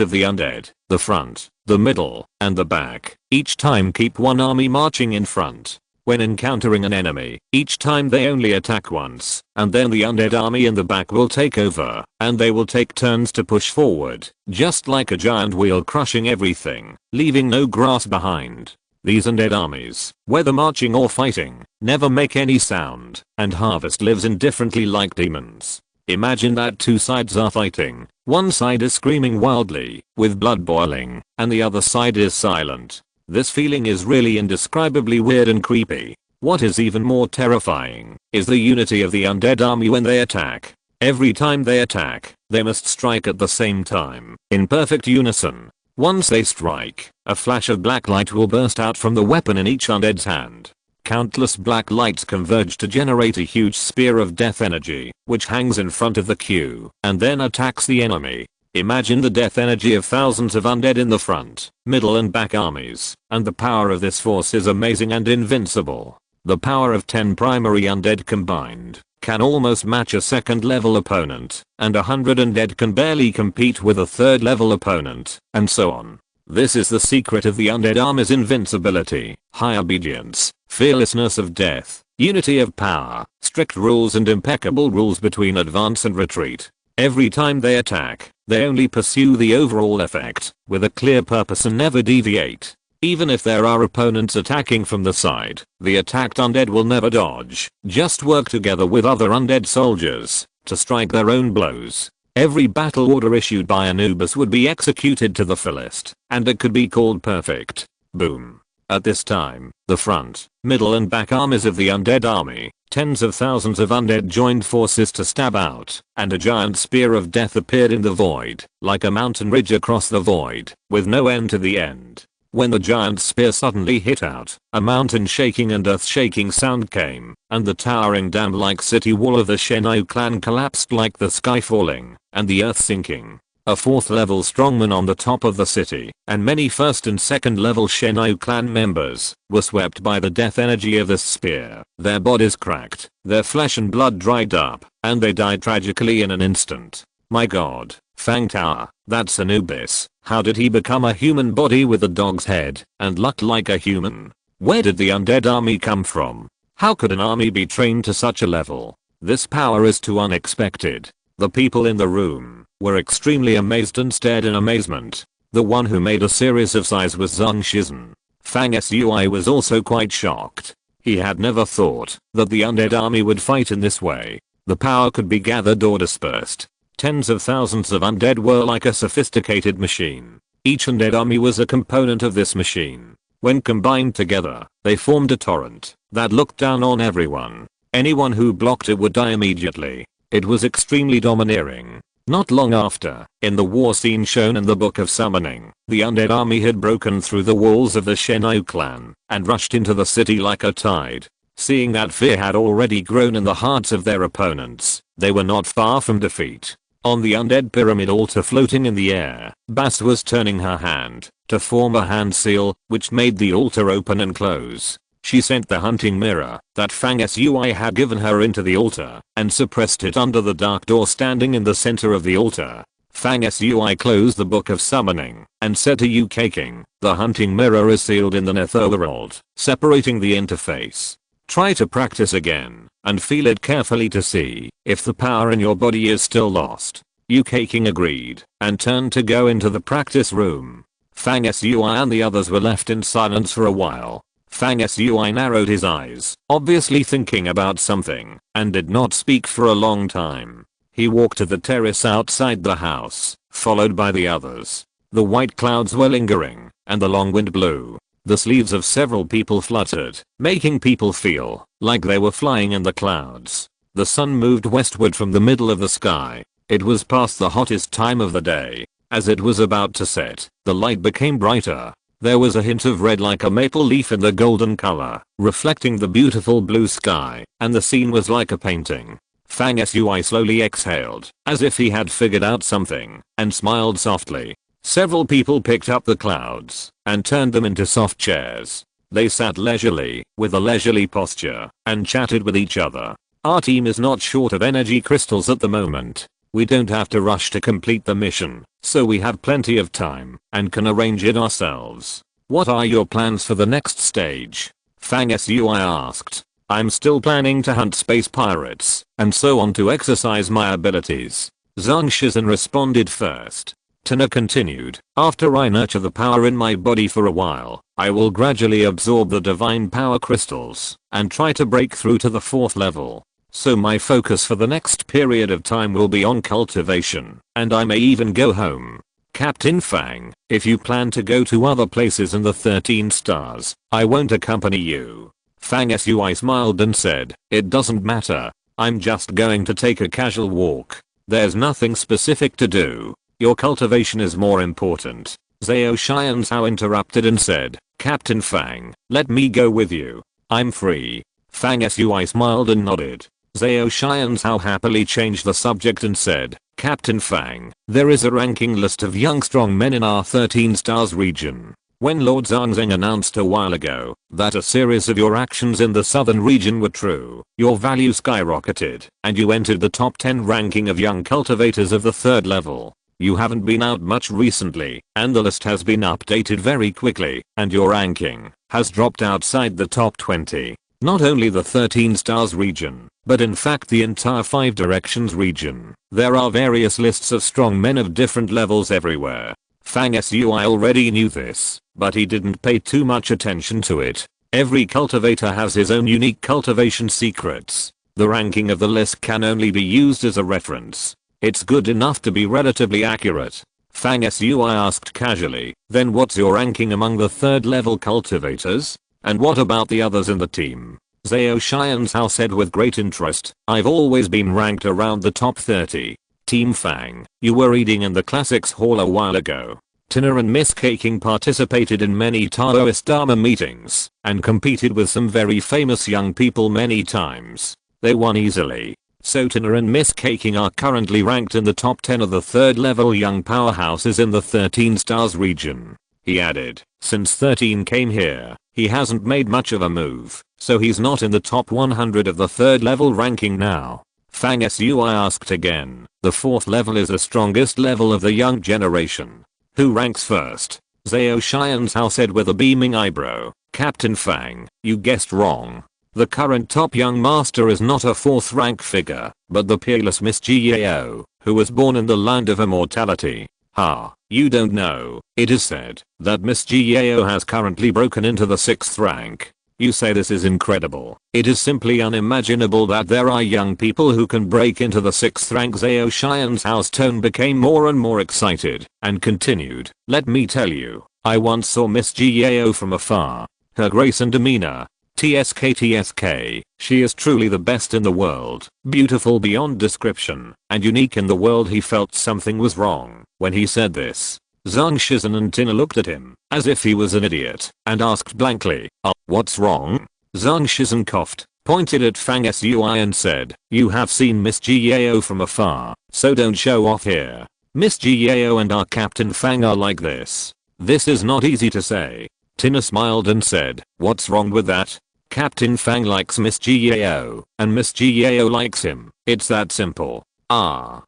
of the undead, the front, the middle, and the back, each time keep one army marching in front. When encountering an enemy, each time they only attack once, and then the undead army in the back will take over, and they will take turns to push forward, just like a giant wheel crushing everything, leaving no grass behind. These undead armies, whether marching or fighting, never make any sound, and Harvest lives indifferently like demons. Imagine that 2 sides are fighting. One side is screaming wildly, with blood boiling, and the other side is silent. This feeling is really indescribably weird and creepy. What is even more terrifying is the unity of the undead army when they attack. Every time they attack, they must strike at the same time, in perfect unison. Once they strike, a flash of black light will burst out from the weapon in each undead's hand. Countless black lights converge to generate a huge spear of death energy, which hangs in front of the queue, and then attacks the enemy. Imagine the death energy of thousands of undead in the front, middle and back armies, and the power of this force is amazing and invincible. The power of 10 primary undead combined can almost match a 2nd level opponent, and 100 undead can barely compete with a 3rd level opponent, and so on. This is the secret of the undead army's invincibility, high obedience, fearlessness of death, unity of power, strict rules and impeccable rules between advance and retreat. Every time they attack, they only pursue the overall effect, with a clear purpose and never deviate. Even if there are opponents attacking from the side, the attacked undead will never dodge, just work together with other undead soldiers, to strike their own blows. Every battle order issued by Anubis would be executed to the fullest, and it could be called perfect. Boom. At this time, the front, middle and back armies of the undead army, tens of thousands of undead joined forces to stab out, and a giant spear of death appeared in the void, like a mountain ridge across the void, with no end to the end. When the giant spear suddenly hit out, a mountain shaking and earth shaking sound came, and the towering dam-like city wall of the Shenai clan collapsed like the sky falling, and the earth sinking. A 4th level strongman on the top of the city, and many 1st and 2nd level Shenai clan members, were swept by the death energy of this spear. Their bodies cracked, their flesh and blood dried up, and they died tragically in an instant. My god, Fang Tower, that's Anubis. How did he become a human body with a dog's head, and look like a human? Where did the undead army come from? How could an army be trained to such a level? This power is too unexpected. The people in the room were extremely amazed and stared in amazement. The one who made a series of sighs was Zhang Shizhen. Fang Sui was also quite shocked. He had never thought that the undead army would fight in this way. The power could be gathered or dispersed. Tens of thousands of undead were like a sophisticated machine. Each undead army was a component of this machine. When combined together, they formed a torrent that looked down on everyone. Anyone who blocked it would die immediately. It was extremely domineering. Not long after, in the war scene shown in the Book of Summoning, the undead army had broken through the walls of the Shenai clan and rushed into the city like a tide. Seeing that fear had already grown in the hearts of their opponents, they were not far from defeat. On the undead pyramid altar floating in the air, Bass was turning her hand to form a hand seal, which made the altar open and close. She sent the hunting mirror that Fang Sui had given her into the altar and suppressed it under the dark door standing in the center of the altar. Fang Sui closed the Book of Summoning and said to UK King, the hunting mirror is sealed in the Netherworld, separating the interface. Try to practice again and feel it carefully to see if the power in your body is still lost. UK King agreed and turned to go into the practice room. Fang Sui and the others were left in silence for a while. Fang Sui narrowed his eyes, obviously thinking about something, and did not speak for a long time. He walked to the terrace outside the house, followed by the others. The white clouds were lingering, and the long wind blew. The sleeves of several people fluttered, making people feel like they were flying in the clouds. The sun moved westward from the middle of the sky. It was past the hottest time of the day. As it was about to set, the light became brighter. There was a hint of red like a maple leaf in the golden color, reflecting the beautiful blue sky, and the scene was like a painting. Fang Sui slowly exhaled, as if he had figured out something, and smiled softly. Several people picked up the clouds and turned them into soft chairs. They sat leisurely, with a leisurely posture, and chatted with each other. Our team is not short of energy crystals at the moment. We don't have to rush to complete the mission, so we have plenty of time and can arrange it ourselves. What are your plans for the next stage? Fang Sui asked. I'm still planning to hunt space pirates and so on to exercise my abilities. Zhang Shizhen responded first. Tina continued, after I nurture the power in my body for a while, I will gradually absorb the divine power crystals and try to break through to the 4th level. So my focus for the next period of time will be on cultivation, and I may even go home. Captain Fang, if you plan to go to other places in the 13 stars, I won't accompany you. Fang Sui smiled and said, it doesn't matter. I'm just going to take a casual walk. There's nothing specific to do. Your cultivation is more important. Zhao Xianzhao interrupted and said, Captain Fang, let me go with you. I'm free. Fang Sui smiled and nodded. Zhao Xianzhao happily changed the subject and said, Captain Fang, there is a ranking list of young strong men in our 13 stars region. When Lord Zhangzheng announced a while ago that a series of your actions in the southern region were true, your value skyrocketed, and you entered the top 10 ranking of young cultivators of the 3rd level. You haven't been out much recently, and the list has been updated very quickly, and your ranking has dropped outside the top 20. Not only the 13 stars region, but in fact the entire 5 directions region. There are various lists of strong men of different levels everywhere. Fang Sui already knew this, but he didn't pay too much attention to it. Every cultivator has his own unique cultivation secrets. The ranking of the list can only be used as a reference. It's good enough to be relatively accurate. Fang Sui asked casually, then what's your ranking among the 3rd level cultivators? And what about the others in the team? Zhao Xianzhao said with great interest, I've always been ranked around the top 30. Team Fang, you were reading in the classics hall a while ago. Tina and Miss King participated in many Taoist Dharma meetings and competed with some very famous young people many times. They won easily. So Tina and Miss King are currently ranked in the top 10 of the 3rd level young powerhouses in the 13 stars region. He added, since 13 came here, he hasn't made much of a move, so he's not in the top 100 of the 3rd level ranking now. Fang Sui asked again, the 4th level is the strongest level of the young generation. Who ranks first? Zhao Xianzhao said with a beaming eyebrow, Captain Fang, you guessed wrong. The current top young master is not a 4th rank figure, but the peerless Miss Jiao, who was born in the land of immortality. Ha, you don't know. It is said that Miss Jiao has currently broken into the 6th rank. You say this is incredible. It is simply unimaginable that there are young people who can break into the 6th rank Zhao Xian's house. Tone became more and more excited and continued. Let me tell you, I once saw Miss Ji Yao from afar. Her grace and demeanor. TSK. She is truly the best in the world. Beautiful beyond description and unique in the world. He felt something was wrong when he said this. Zhang Shizhen and Tina looked at him as if he was an idiot and asked blankly, what's wrong? Zhang Shizhen coughed, pointed at Fang Sui and said, you have seen Miss Ji Yao from afar, so don't show off here. Miss Ji Yao and our Captain Fang are like this. This is not easy to say. Tina smiled and said, what's wrong with that? Captain Fang likes Miss Ji Yao, and Miss Ji Yao likes him. It's that simple. Zhao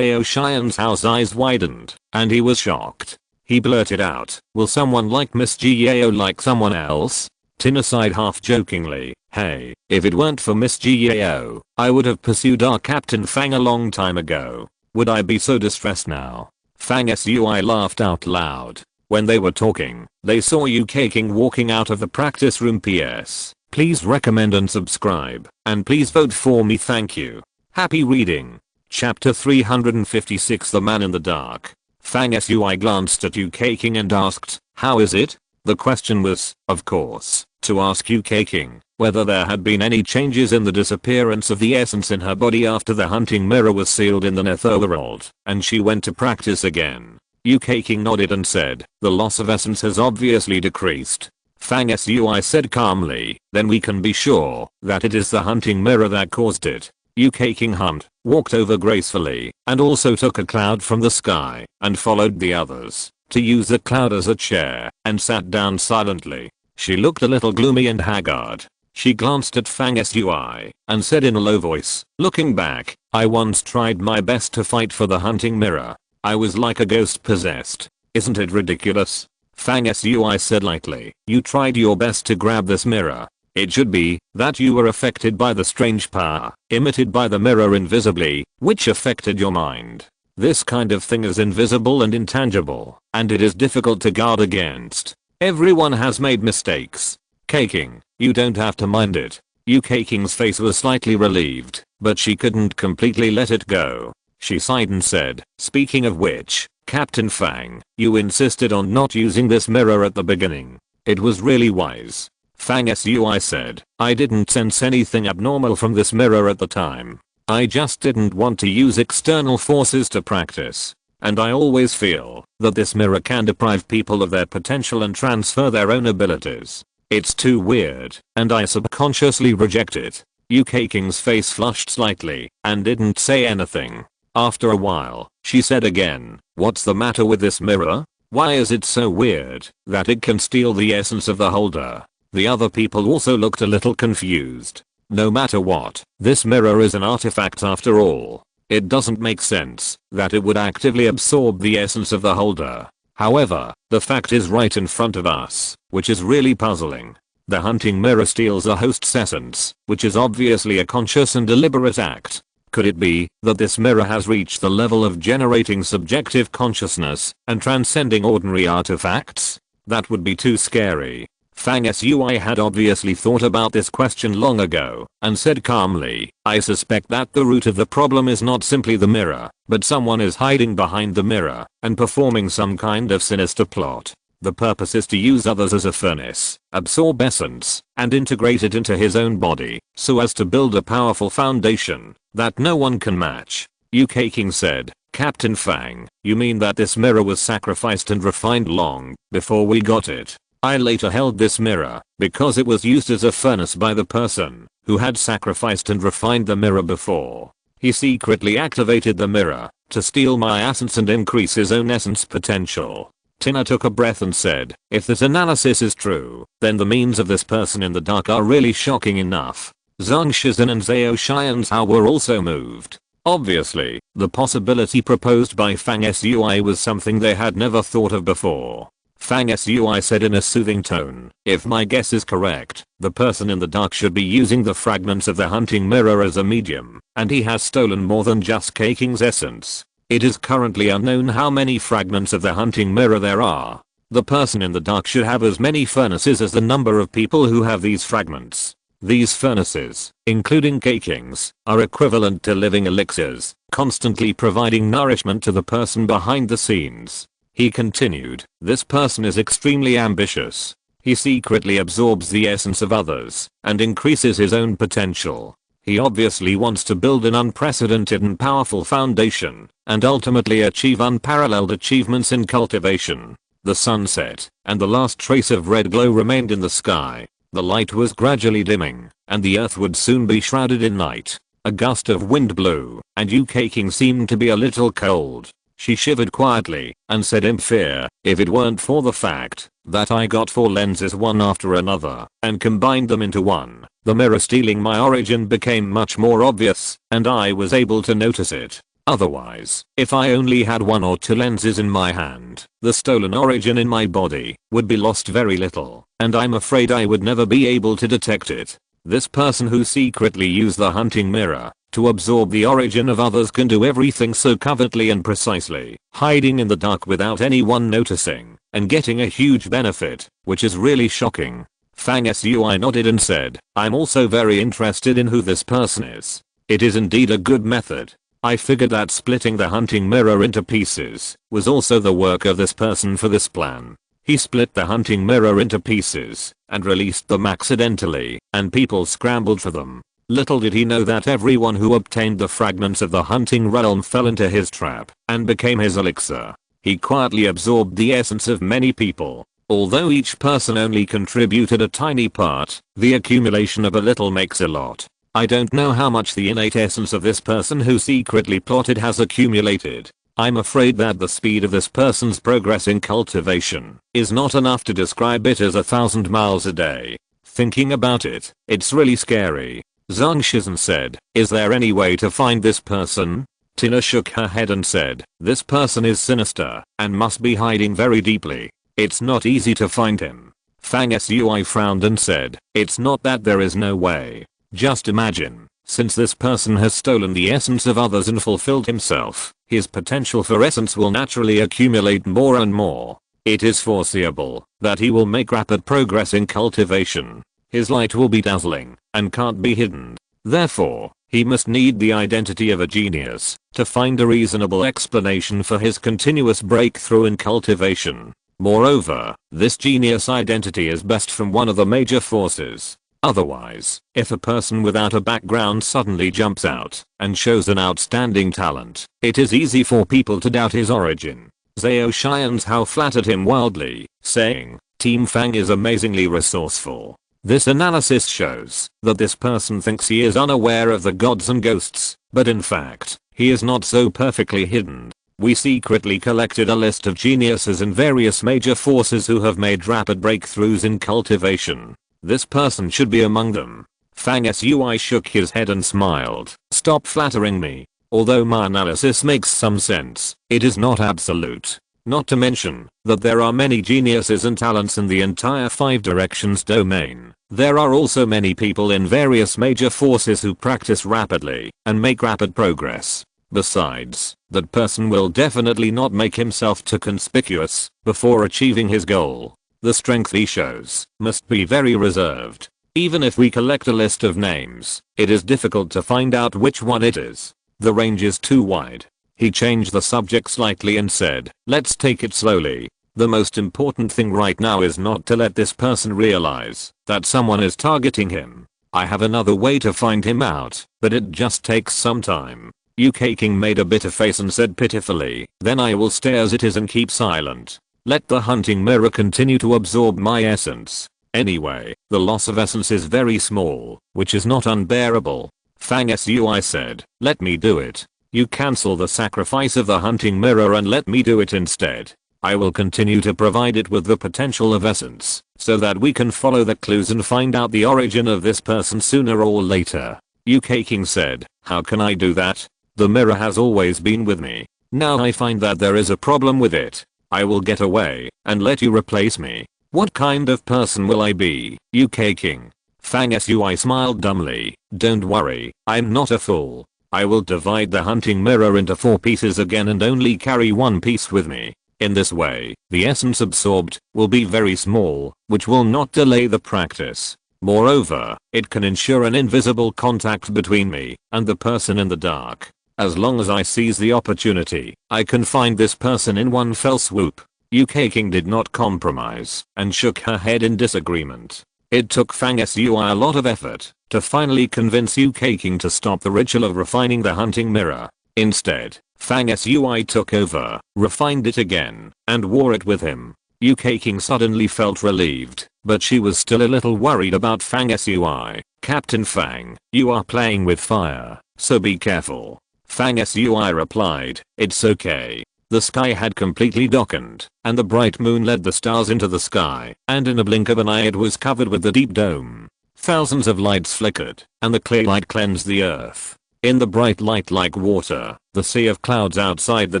Xian's house eyes widened, and he was shocked. He blurted out, will someone like Miss Ji Yao like someone else? Tina sighed half jokingly, hey, if it weren't for Miss Ji Yao, I would have pursued our Captain Fang a long time ago. Would I be so distressed now? Fang Sui laughed out loud. When they were talking, they saw UK King walking out of the practice room. PS. Please recommend and subscribe, and please vote for me, thank you. Happy reading. Chapter 356 The Man in the Dark. Fang Sui glanced at UK King and asked, how is it? The question was, of course, to ask UK King whether there had been any changes in the disappearance of the essence in her body after the hunting mirror was sealed in the netherworld, and she went to practice again. UK King nodded and said, the loss of essence has obviously decreased. Fang Sui said calmly, then we can be sure that it is the hunting mirror that caused it. UK King hummed, walked over gracefully, and also took a cloud from the sky, and followed the others, to use the cloud as a chair, and sat down silently. She looked a little gloomy and haggard. She glanced at Fang Sui, and said in a low voice, looking back, I once tried my best to fight for the hunting mirror. I was like a ghost possessed. Isn't it ridiculous? Fang Sui said lightly, you tried your best to grab this mirror. It should be that you were affected by the strange power emitted by the mirror invisibly, which affected your mind. This kind of thing is invisible and intangible, and it is difficult to guard against. Everyone has made mistakes. King, you don't have to mind it. UK King's face was slightly relieved, but she couldn't completely let it go. She sighed and said, speaking of which, Captain Fang, you insisted on not using this mirror at the beginning. It was really wise. Fang Sui said, I didn't sense anything abnormal from this mirror at the time. I just didn't want to use external forces to practice. And I always feel that this mirror can deprive people of their potential and transfer their own abilities. It's too weird, and I subconsciously reject it. UK King's face flushed slightly, and didn't say anything. After a while, she said again, what's the matter with this mirror? Why is it so weird that it can steal the essence of the holder? The other people also looked a little confused. No matter what, this mirror is an artifact after all. It doesn't make sense that it would actively absorb the essence of the holder. However, the fact is right in front of us, which is really puzzling. The hunting mirror steals a host's essence, which is obviously a conscious and deliberate act. Could it be that this mirror has reached the level of generating subjective consciousness and transcending ordinary artifacts? That would be too scary. Fang Sui had obviously thought about this question long ago, and said calmly, I suspect that the root of the problem is not simply the mirror, but someone is hiding behind the mirror and performing some kind of sinister plot. The purpose is to use others as a furnace, absorb essence, and integrate it into his own body, so as to build a powerful foundation that no one can match. UK King said, Captain Fang, you mean that this mirror was sacrificed and refined long before we got it? I later held this mirror because it was used as a furnace by the person who had sacrificed and refined the mirror before. He secretly activated the mirror to steal my essence and increase his own essence potential. Tina took a breath and said, if this analysis is true, then the means of this person in the dark are really shocking enough. Zhang Shizhen and Zhao Xianzhao were also moved. Obviously, the possibility proposed by Fang Sui was something they had never thought of before. Fang Sui said in a soothing tone, if my guess is correct, the person in the dark should be using the fragments of the hunting mirror as a medium, and he has stolen more than just King's essence. It is currently unknown how many fragments of the hunting mirror there are. The person in the dark should have as many furnaces as the number of people who have these fragments. These furnaces, including cakings, are equivalent to living elixirs, constantly providing nourishment to the person behind the scenes. He continued, this person is extremely ambitious. He secretly absorbs the essence of others and increases his own potential. He obviously wants to build an unprecedented and powerful foundation and ultimately achieve unparalleled achievements in cultivation. The sun set, and the last trace of red glow remained in the sky. The light was gradually dimming, and the earth would soon be shrouded in night. A gust of wind blew, and Yu King seemed to be a little cold. She shivered quietly and said in fear, if it weren't for the fact that I got 4 lenses one after another and combined them into one, the mirror stealing my origin became much more obvious and I was able to notice it. Otherwise, if I only had 1 or 2 lenses in my hand, the stolen origin in my body would be lost very little, and I'm afraid I would never be able to detect it. This person who secretly used the hunting mirror to absorb the origin of others can do everything so covertly and precisely, hiding in the dark without anyone noticing, and getting a huge benefit, which is really shocking. Fang Sui nodded and said, I'm also very interested in who this person is. It is indeed a good method. I figured that splitting the hunting mirror into pieces was also the work of this person for this plan. He split the hunting mirror into pieces and released them accidentally, and people scrambled for them. Little did he know that everyone who obtained the fragments of the hunting realm fell into his trap and became his elixir. He quietly absorbed the essence of many people. Although each person only contributed a tiny part, the accumulation of a little makes a lot. I don't know how much the innate essence of this person who secretly plotted has accumulated. I'm afraid that the speed of this person's progress in cultivation is not enough to describe it as 1,000 miles a day. Thinking about it, it's really scary. Zhang Shizhen said, is there any way to find this person? Tina shook her head and said, this person is sinister and must be hiding very deeply. It's not easy to find him. Fang Sui frowned and said, it's not that there is no way. Just imagine, since this person has stolen the essence of others and fulfilled himself, his potential for essence will naturally accumulate more and more. It is foreseeable that he will make rapid progress in cultivation. His light will be dazzling and can't be hidden. Therefore, he must need the identity of a genius to find a reasonable explanation for his continuous breakthrough in cultivation. Moreover, this genius identity is best from one of the major forces. Otherwise, if a person without a background suddenly jumps out and shows an outstanding talent, it is easy for people to doubt his origin. Zhao Xianzhao flattered him wildly, saying, Team Fang is amazingly resourceful. This analysis shows that this person thinks he is unaware of the gods and ghosts, but in fact, he is not so perfectly hidden. We secretly collected a list of geniuses in various major forces who have made rapid breakthroughs in cultivation. This person should be among them. Fang Sui shook his head and smiled. Stop flattering me. Although my analysis makes some sense, it is not absolute. Not to mention that there are many geniuses and talents in the entire 5 directions domain. There are also many people in various major forces who practice rapidly and make rapid progress. Besides, that person will definitely not make himself too conspicuous before achieving his goal. The strength he shows must be very reserved. Even if we collect a list of names, it is difficult to find out which one it is. The range is too wide. He changed the subject slightly and said, let's take it slowly. The most important thing right now is not to let this person realize that someone is targeting him. I have another way to find him out, but it just takes some time. UK King made a bitter face and said pitifully, then I will stay as it is and keep silent. Let the hunting mirror continue to absorb my essence. Anyway, the loss of essence is very small, which is not unbearable. Fang Sui said, let me do it. You cancel the sacrifice of the hunting mirror and let me do it instead. I will continue to provide it with the potential of essence, so that we can follow the clues and find out the origin of this person sooner or later. UK King said, how can I do that? The mirror has always been with me. Now I find that there is a problem with it. I will get away and let you replace me. What kind of person will I be, UK King? Fang Sui smiled dumbly. Don't worry, I'm not a fool. I will divide the hunting mirror into 4 pieces again and only carry one piece with me. In this way, the essence absorbed will be very small, which will not delay the practice. Moreover, it can ensure an invisible contact between me and the person in the dark. As long as I seize the opportunity, I can find this person in one fell swoop. UK King did not compromise and shook her head in disagreement. It took Fang Sui a lot of effort to finally convince UK King to stop the ritual of refining the hunting mirror. Instead, Fang Sui took over, refined it again, and wore it with him. UK King suddenly felt relieved, but she was still a little worried about Fang Sui. Captain Fang, you are playing with fire, so be careful. Fang Sui replied, it's okay. The sky had completely darkened, and the bright moon led the stars into the sky, and in a blink of an eye it was covered with the deep dome. Thousands of lights flickered, and the clear light cleansed the earth. In the bright light like water, the sea of clouds outside the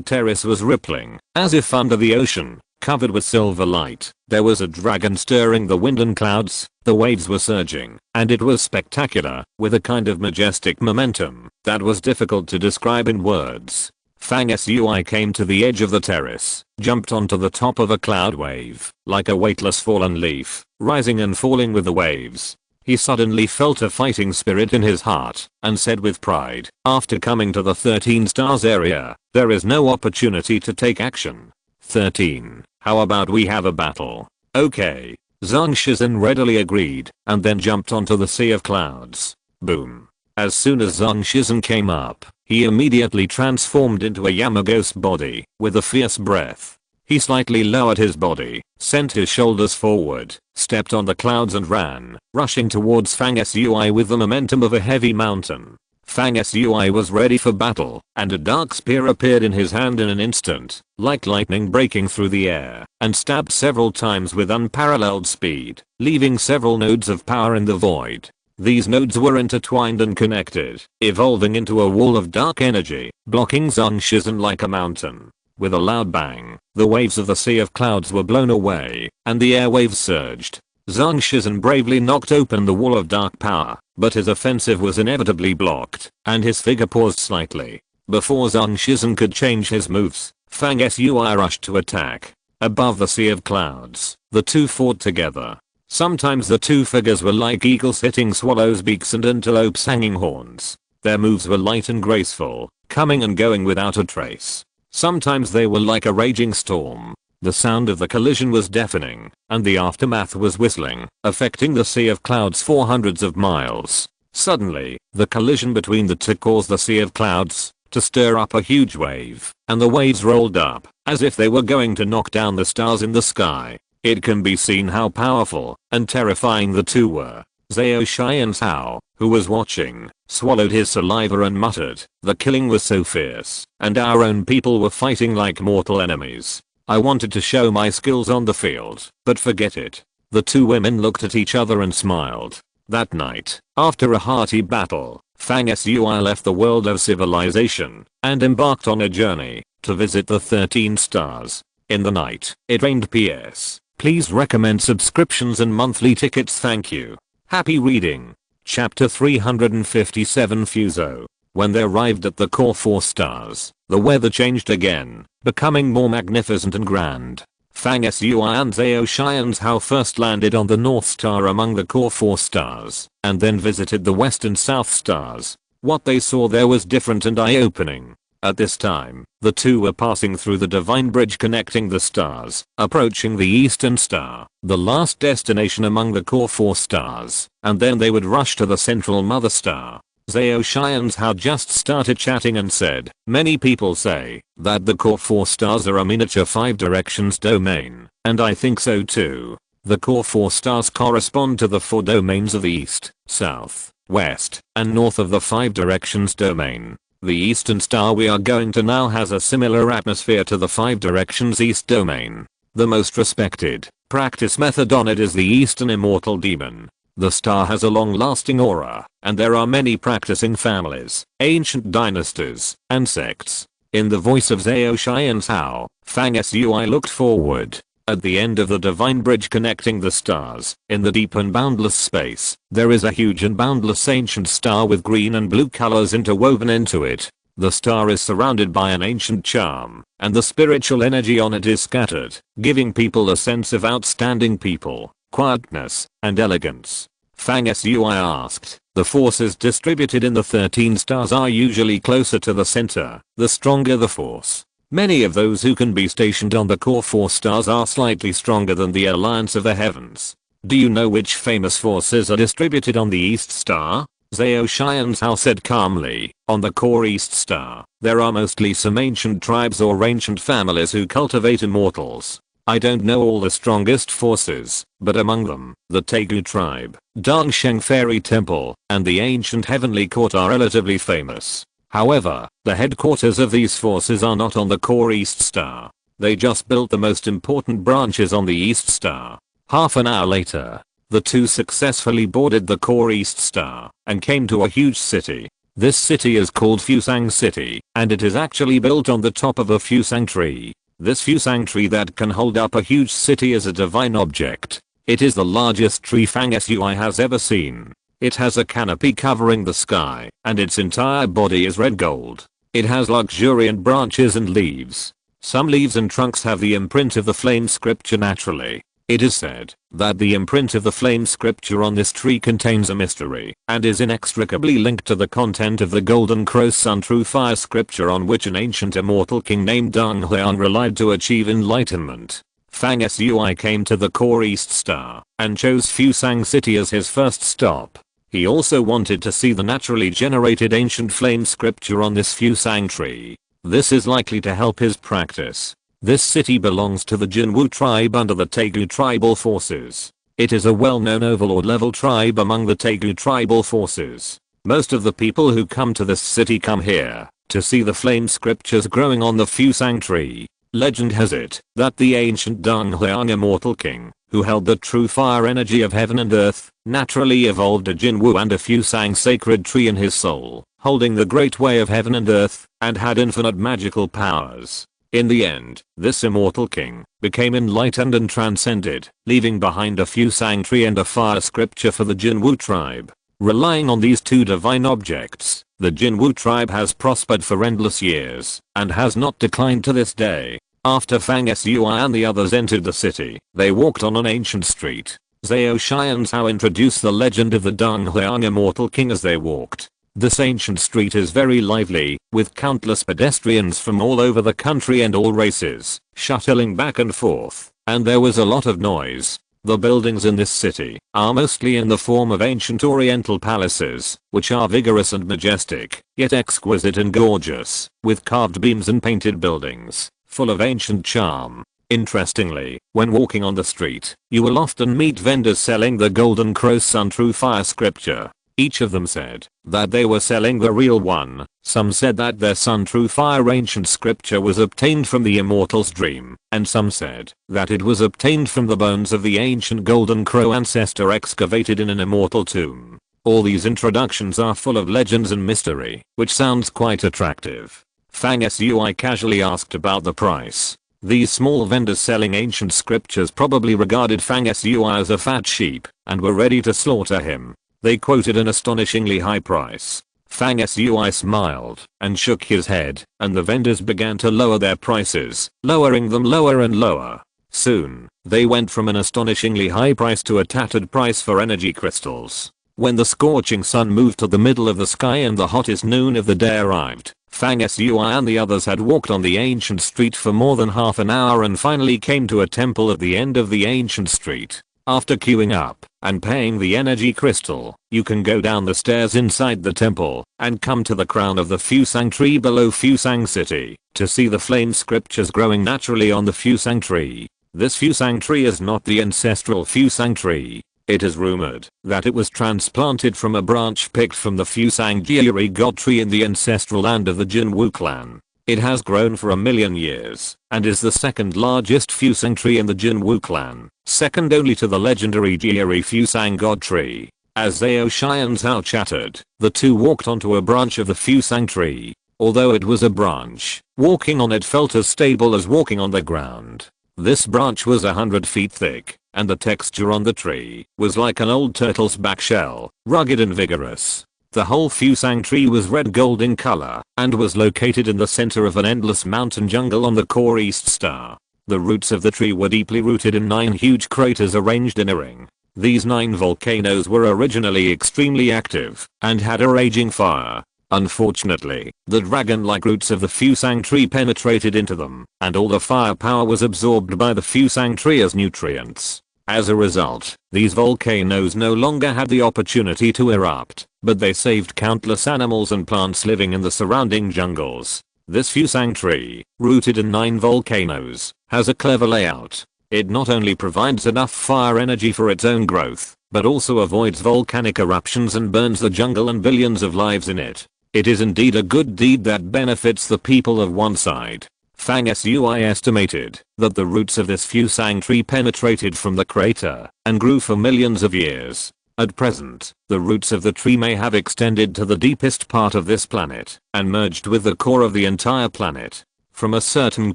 terrace was rippling, as if under the ocean, covered with silver light. There was a dragon stirring the wind and clouds, the waves were surging, and it was spectacular, with a kind of majestic momentum that was difficult to describe in words. Fang Sui came to the edge of the terrace, jumped onto the top of a cloud wave, like a weightless fallen leaf, rising and falling with the waves. He suddenly felt a fighting spirit in his heart, and said with pride, after coming to the 13 stars area, there is no opportunity to take action. 13. How about we have a battle? Okay. Zhang Shizhen readily agreed, and then jumped onto the sea of clouds. Boom. As soon as Zhang Shizhen came up, he immediately transformed into a Yamaghost body, with a fierce breath. He slightly lowered his body, sent his shoulders forward, stepped on the clouds and ran, rushing towards Fang Sui with the momentum of a heavy mountain. Fang Sui was ready for battle, and a dark spear appeared in his hand in an instant, like lightning breaking through the air, and stabbed several times with unparalleled speed, leaving several nodes of power in the void. These nodes were intertwined and connected, evolving into a wall of dark energy, blocking Zhang Shizhen like a mountain. With a loud bang, the waves of the sea of clouds were blown away, and the airwaves surged. Zhang Shizhen bravely knocked open the wall of dark power, but his offensive was inevitably blocked, and his figure paused slightly. Before Zhang Shizhen could change his moves, Fang Sui rushed to attack. Above the sea of clouds, the two fought together. Sometimes the two figures were like eagles hitting swallows' beaks and antelopes' hanging horns. Their moves were light and graceful, coming and going without a trace. Sometimes they were like a raging storm. The sound of the collision was deafening, and the aftermath was whistling, affecting the sea of clouds for hundreds of miles. Suddenly, the collision between the two caused the sea of clouds to stir up a huge wave, and the waves rolled up, as if they were going to knock down the stars in the sky. It can be seen how powerful and terrifying the two were. Zhao Xianzhao, who was watching, swallowed his saliva and muttered, the killing was so fierce, and our own people were fighting like mortal enemies. I wanted to show my skills on the field, but forget it. The two women looked at each other and smiled. That night, after a hearty battle, Fang Sui left the world of civilization and embarked on a journey to visit the 13 stars. In the night, it rained. PS. Please recommend subscriptions and monthly tickets, thank you. Happy reading. Chapter 357 Fuso. When they arrived at the core 4 stars, the weather changed again, becoming more magnificent and grand. Fang Sui and Zhao Xianzhao first landed on the North Star among the core 4 stars, and then visited the West and South stars. What they saw there was different and eye-opening. At this time, the two were passing through the divine bridge connecting the stars, approaching the Eastern Star, the last destination among the core 4 stars, and then they would rush to the central mother star. Zhao Xianzhao just started chatting and said, many people say that the core 4 stars are a miniature 5 directions domain, and I think so too. The core 4 stars correspond to the 4 domains of the East, South, West, and North of the 5 directions domain. The Eastern Star we are going to now has a similar atmosphere to the 5 directions East domain. The most respected practice method on it is the Eastern Immortal Demon. The star has a long-lasting aura, and there are many practicing families, ancient dynasties, and sects. In the voice of Zhao Xianzhao, Fang Sui looked forward. At the end of the divine bridge connecting the stars, in the deep and boundless space, there is a huge and boundless ancient star with green and blue colors interwoven into it. The star is surrounded by an ancient charm, and the spiritual energy on it is scattered, giving people a sense of outstanding people, quietness, and elegance. Fang Sui asked, the forces distributed in the 13 stars are usually closer to the center, the stronger the force. Many of those who can be stationed on the core 4 stars are slightly stronger than the Alliance of the Heavens. Do you know which famous forces are distributed on the East Star? Zhao Xianzhao said calmly, on the core East Star, there are mostly some ancient tribes or ancient families who cultivate immortals. I don't know all the strongest forces, but among them, the Tegu tribe, Dongsheng Fairy Temple, and the ancient Heavenly Court are relatively famous. However, the headquarters of these forces are not on the core East Star. They just built the most important branches on the East Star. Half an hour later, the two successfully boarded the core East Star and came to a huge city. This city is called Fusang City, and it is actually built on the top of a Fusang tree. This Fusang tree that can hold up a huge city is a divine object. It is the largest tree Fang Sui has ever seen. It has a canopy covering the sky, and its entire body is red gold. It has luxuriant branches and leaves. Some leaves and trunks have the imprint of the flame scripture naturally. It is said that the imprint of the flame scripture on this tree contains a mystery and is inextricably linked to the content of the Golden Crow Sun True Fire scripture on which an ancient immortal king named Deng Liang relied to achieve enlightenment. Fang Sui came to the core East Star and chose Fusang City as his first stop. He also wanted to see the naturally generated ancient flame scripture on this Fusang tree. This is likely to help his practice. This city belongs to the Jinwu tribe under the Tegu tribal forces. It is a well-known overlord level tribe among the Tegu tribal forces. Most of the people who come to this city come here to see the flame scriptures growing on the Fusang tree. Legend has it that the ancient Deng Liang immortal king, who held the true fire energy of heaven and earth, naturally evolved a Jinwu and a Fusang sacred tree in his soul, holding the great way of heaven and earth, and had infinite magical powers. In the end, this immortal king became enlightened and transcended, leaving behind a Fusang tree and a fire scripture for the Jinwu tribe. Relying on these two divine objects, the Jinwu tribe has prospered for endless years and has not declined to this day. After Fang Sui and the others entered the city, they walked on an ancient street. Zhao Xianzhao introduced the legend of the Deng Liang immortal king as they walked. This ancient street is very lively, with countless pedestrians from all over the country and all races, shuttling back and forth, and there was a lot of noise. The buildings in this city are mostly in the form of ancient oriental palaces, which are vigorous and majestic, yet exquisite and gorgeous, with carved beams and painted buildings, full of ancient charm. Interestingly, when walking on the street, you will often meet vendors selling the Golden Crow Sun True Fire scripture. Each of them said that they were selling the real one. Some said that their Sun True Fire ancient scripture was obtained from the immortal's dream, and some said that it was obtained from the bones of the ancient Golden Crow ancestor excavated in an immortal tomb. All these introductions are full of legends and mystery, which sounds quite attractive. Fang Sui casually asked about the price. These small vendors selling ancient scriptures probably regarded Fang Sui as a fat sheep and were ready to slaughter him. They quoted an astonishingly high price. Fang Sui smiled and shook his head, and the vendors began to lower their prices, lowering them lower and lower. Soon, they went from an astonishingly high price to a tattered price for energy crystals. When the scorching sun moved to the middle of the sky and the hottest noon of the day arrived, Fang Sui and the others had walked on the ancient street for more than half an hour and finally came to a temple at the end of the ancient street. After queuing up and paying the energy crystal, you can go down the stairs inside the temple and come to the crown of the Fusang tree below Fusang City to see the flame scriptures growing naturally on the Fusang tree. This Fusang tree is not the ancestral Fusang tree. It is rumored that it was transplanted from a branch picked from the Fusang Jieri god tree in the ancestral land of the Jinwu clan. It has grown for 1,000,000 years and is the second largest Fusang tree in the Jinwu clan, second only to the legendary Jieri Fusang god tree. As Zhao Xianzhao chattered, the two walked onto a branch of the Fusang tree. Although it was a branch, walking on it felt as stable as walking on the ground. This branch was 100 feet thick, and the texture on the tree was like an old turtle's back shell, rugged and vigorous. The whole Fusang tree was red gold in color and was located in the center of an endless mountain jungle on the core east star. The roots of the tree were deeply rooted in 9 huge craters arranged in a ring. These 9 volcanoes were originally extremely active and had a raging fire. Unfortunately, the dragon-like roots of the Fusang tree penetrated into them, and all the firepower was absorbed by the Fusang tree as nutrients. As a result, these volcanoes no longer had the opportunity to erupt, but they saved countless animals and plants living in the surrounding jungles. This Fusang tree, rooted in 9 volcanoes, has a clever layout. It not only provides enough fire energy for its own growth, but also avoids volcanic eruptions and burns the jungle and billions of lives in it. It is indeed a good deed that benefits the people of one side. Fang Sui estimated that the roots of this Fusang tree penetrated from the crater and grew for millions of years. At present, the roots of the tree may have extended to the deepest part of this planet and merged with the core of the entire planet. From a certain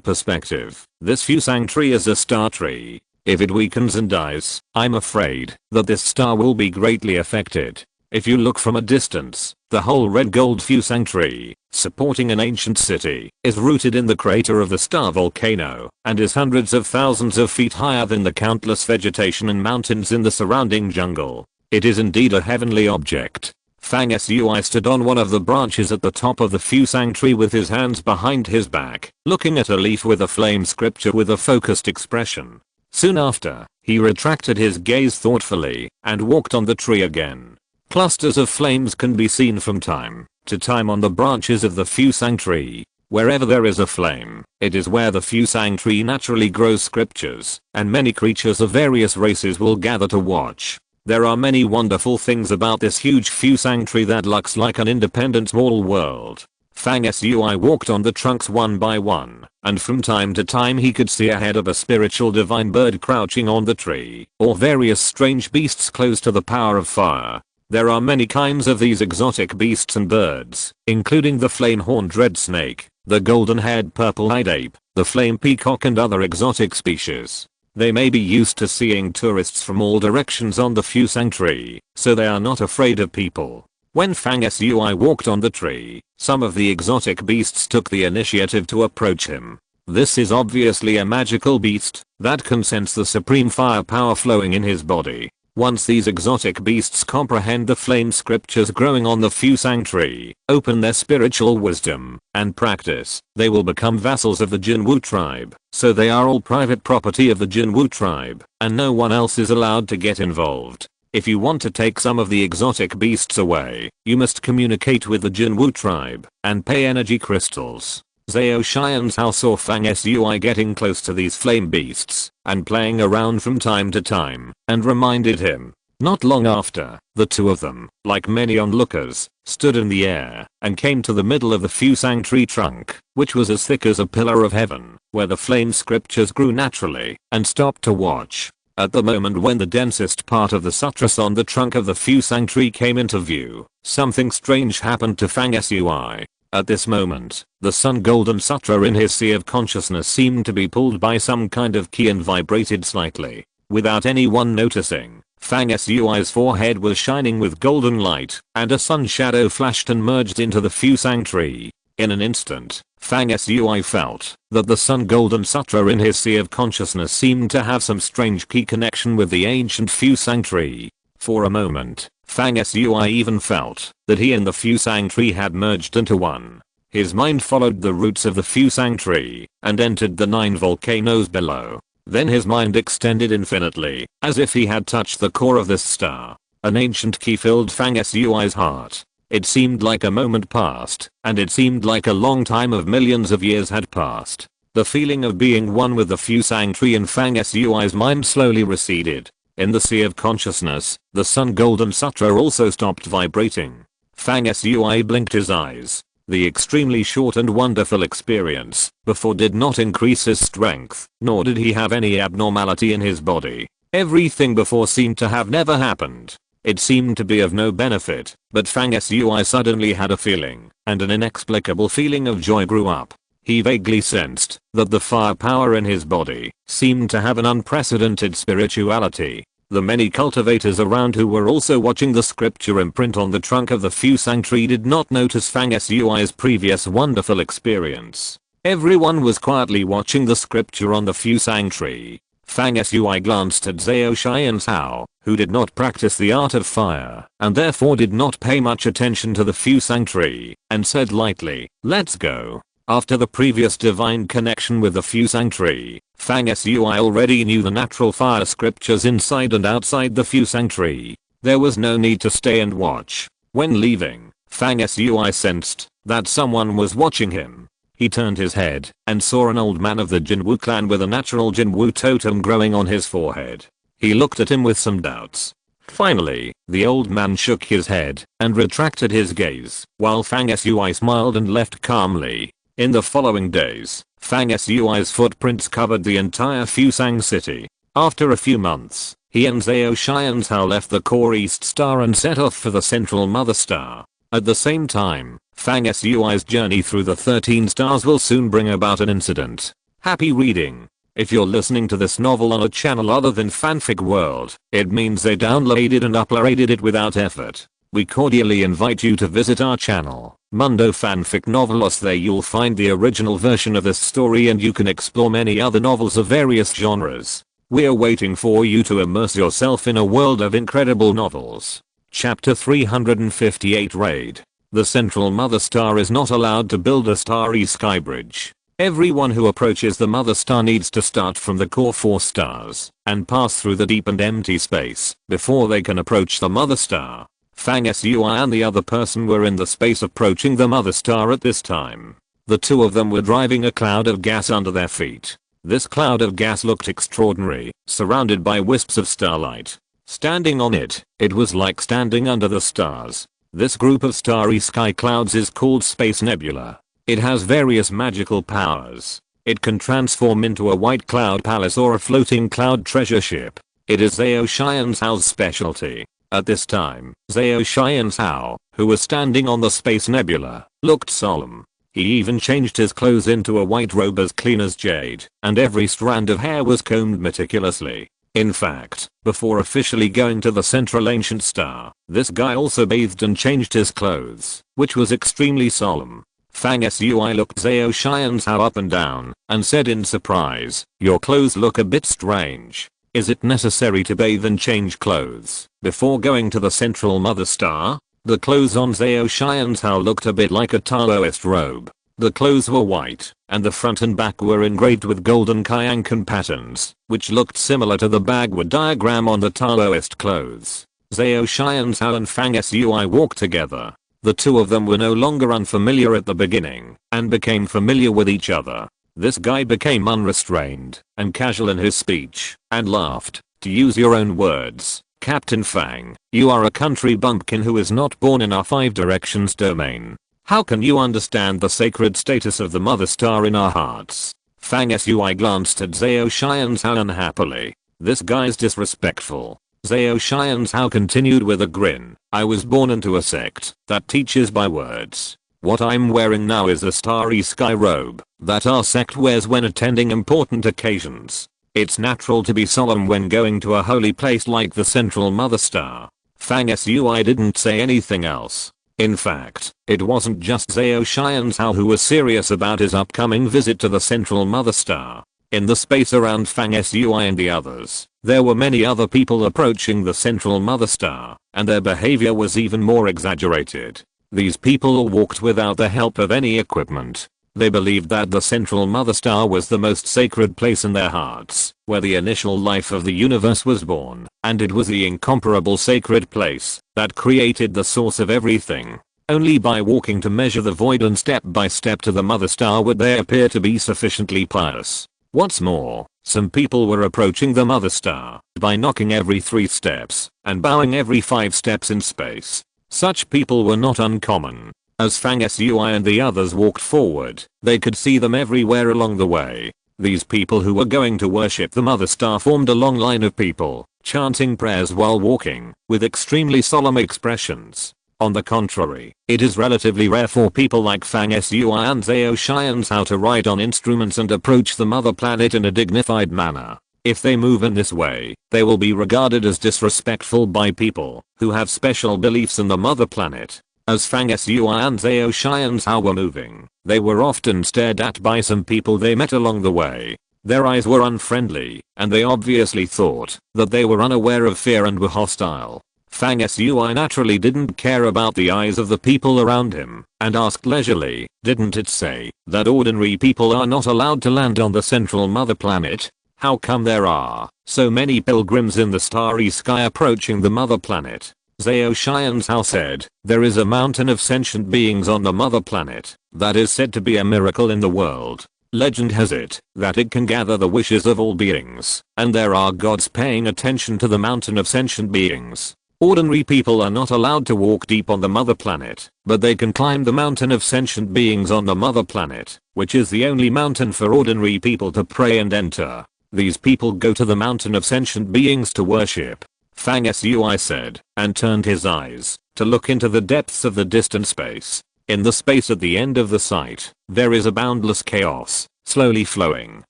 perspective, this Fusang tree is a star tree. If it weakens and dies, I'm afraid that this star will be greatly affected. If you look from a distance, the whole red gold Fusang tree, supporting an ancient city, is rooted in the crater of the star volcano and is hundreds of thousands of feet higher than the countless vegetation and mountains in the surrounding jungle. It is indeed a heavenly object. Fang Sui stood on one of the branches at the top of the Fusang tree with his hands behind his back, looking at a leaf with a flame scripture with a focused expression. Soon after, he retracted his gaze thoughtfully and walked on the tree again. Clusters of flames can be seen from time to time on the branches of the Fusang tree. Wherever there is a flame, it is where the Fusang tree naturally grows scriptures, and many creatures of various races will gather to watch. There are many wonderful things about this huge Fusang tree that looks like an independent small world. Fang Sui walked on the trunks one by one, and from time to time he could see a head of a spiritual divine bird crouching on the tree, or various strange beasts close to the power of fire. There are many kinds of these exotic beasts and birds, including the flame-horned red snake, the golden-haired purple-eyed ape, the flame peacock and other exotic species. They may be used to seeing tourists from all directions on the Fusang tree, so they are not afraid of people. When Fang Sui walked on the tree, some of the exotic beasts took the initiative to approach him. This is obviously a magical beast that can sense the supreme firepower flowing in his body. Once these exotic beasts comprehend the flame scriptures growing on the Fusang tree, open their spiritual wisdom, and practice, they will become vassals of the Jinwu tribe, so they are all private property of the Jinwu tribe, and no one else is allowed to get involved. If you want to take some of the exotic beasts away, you must communicate with the Jinwu tribe, and pay energy crystals. Zhao Xian's house saw Fang Sui getting close to these flame beasts and playing around from time to time, and reminded him. Not long after, the two of them, like many onlookers, stood in the air and came to the middle of the Fusang tree trunk, which was as thick as a pillar of heaven, where the flame scriptures grew naturally, and stopped to watch. At the moment when the densest part of the sutras on the trunk of the Fusang tree came into view, something strange happened to Fang Sui. At this moment, the Sun Golden Sutra in his sea of consciousness seemed to be pulled by some kind of key and vibrated slightly. Without anyone noticing, Fang Sui's forehead was shining with golden light, and a sun shadow flashed and merged into the Fusang tree. In an instant, Fang Sui felt that the Sun Golden Sutra in his sea of consciousness seemed to have some strange key connection with the ancient Fusang tree. For a moment, Fang Sui even felt that he and the Fusang tree had merged into one. His mind followed the roots of the Fusang tree and entered the 9 volcanoes below. Then his mind extended infinitely, as if he had touched the core of this star. An ancient key filled Fang Sui's heart. It seemed like a moment passed, and it seemed like a long time of millions of years had passed. The feeling of being one with the Fusang tree in Fang Sui's mind slowly receded. In the sea of consciousness, the Sun Golden Sutra also stopped vibrating. Fang Sui blinked his eyes. The extremely short and wonderful experience before did not increase his strength, nor did he have any abnormality in his body. Everything before seemed to have never happened. It seemed to be of no benefit, but Fang Sui suddenly had a feeling, and an inexplicable feeling of joy grew up. He vaguely sensed that the firepower in his body seemed to have an unprecedented spirituality. The many cultivators around who were also watching the scripture imprint on the trunk of the Fusang tree did not notice Fang Sui's previous wonderful experience. Everyone was quietly watching the scripture on the Fusang tree. Fang Sui glanced at Zhao Xian's Hao, who did not practice the art of fire and therefore did not pay much attention to the Fusang tree, and said lightly, "Let's go." After the previous divine connection with the Fusang tree, Fang Sui already knew the natural fire scriptures inside and outside the Fusang tree. There was no need to stay and watch. When leaving, Fang Sui sensed that someone was watching him. He turned his head and saw an old man of the Jinwu clan with a natural Jinwu totem growing on his forehead. He looked at him with some doubts. Finally, the old man shook his head and retracted his gaze, while Fang Sui smiled and left calmly. In the following days, Fang Sui's footprints covered the entire Fusang city. After a few months, he and Zhao Xian's Hao left the core East Star and set off for the Central Mother Star. At the same time, Fang Sui's journey through the 13 stars will soon bring about an incident. Happy reading! If you're listening to this novel on a channel other than Fanfic World, it means they downloaded and uploaded it without effort. We cordially invite you to visit our channel, Mundo Fanfic Novelos. There you'll find the original version of this story and you can explore many other novels of various genres. We're waiting for you to immerse yourself in a world of incredible novels. Chapter 358 Raid. The Central Mother Star is not allowed to build a starry sky bridge. Everyone who approaches the Mother Star needs to start from the core 4 stars and pass through the deep and empty space before they can approach the Mother Star. Fang Sui and the other person were in the space approaching the Mother Star at this time. The two of them were driving a cloud of gas under their feet. This cloud of gas looked extraordinary, surrounded by wisps of starlight. Standing on it, it was like standing under the stars. This group of starry sky clouds is called Space Nebula. It has various magical powers. It can transform into a white cloud palace or a floating cloud treasure ship. It is Zhao Xian's Hao's specialty. At this time, Zhao Xian's Hao, who was standing on the Space Nebula, looked solemn. He even changed his clothes into a white robe as clean as jade, and every strand of hair was combed meticulously. In fact, before officially going to the Central Ancient Star, this guy also bathed and changed his clothes, which was extremely solemn. Fang Sui looked Zhao Xian's Hao up and down, and said in surprise, "Your clothes look a bit strange. Is it necessary to bathe and change clothes before going to the Central Mother Star?" The clothes on Zhao Xian's Hao looked a bit like a Taoist robe. The clothes were white, and the front and back were engraved with golden Kyankan patterns, which looked similar to the Bagua diagram on the Taoist clothes. Zhao Xian's Hao and Fang Sui walked together. The two of them were no longer unfamiliar at the beginning, and became familiar with each other. This guy became unrestrained and casual in his speech, and laughed. "To use your own words, Captain Fang, you are a country bumpkin who is not born in our 5 directions domain. How can you understand the sacred status of the Mother Star in our hearts?" Fang Sui glanced at Zhao Xian's Hao unhappily. This guy's disrespectful. Zhao Xian's Hao continued with a grin. "I was born into a sect that teaches by words. What I'm wearing now is a starry sky robe that our sect wears when attending important occasions. It's natural to be solemn when going to a holy place like the Central Mother Star." Fang Sui didn't say anything else. In fact, it wasn't just Zhao Xian's Hao who was serious about his upcoming visit to the Central Mother Star. In the space around Fang Sui and the others, there were many other people approaching the Central Mother Star, and their behavior was even more exaggerated. These people walked without the help of any equipment. They believed that the Central Mother Star was the most sacred place in their hearts, where the initial life of the universe was born, and it was the incomparable sacred place that created the source of everything. Only by walking to measure the void and step by step to the Mother Star would they appear to be sufficiently pious. What's more, some people were approaching the Mother Star by knocking every 3 steps and bowing every 5 steps in space. Such people were not uncommon. As Fang Sui and the others walked forward, they could see them everywhere along the way. These people who were going to worship the Mother Star formed a long line of people, chanting prayers while walking, with extremely solemn expressions. On the contrary, it is relatively rare for people like Fang Sui and Zhao Xian's Hao to ride on instruments and approach the mother planet in a dignified manner. If they move in this way, they will be regarded as disrespectful by people who have special beliefs in the mother planet. As Fang Sui and Zhao Xianzhao were moving, they were often stared at by some people they met along the way. Their eyes were unfriendly, and they obviously thought that they were unaware of fear and were hostile. Fang Sui naturally didn't care about the eyes of the people around him, and asked leisurely, "Didn't it say that ordinary people are not allowed to land on the central mother planet? How come there are so many pilgrims in the starry sky approaching the mother planet?" Zhao Xianzhao said, "There is a mountain of sentient beings on the mother planet that is said to be a miracle in the world. Legend has it that it can gather the wishes of all beings, and there are gods paying attention to the mountain of sentient beings. Ordinary people are not allowed to walk deep on the mother planet, but they can climb the mountain of sentient beings on the mother planet, which is the only mountain for ordinary people to pray and enter. These people go to the mountain of sentient beings to worship." Fang Sui said, and turned his eyes to look into the depths of the distant space. In the space at the end of the sight, there is a boundless chaos, slowly flowing,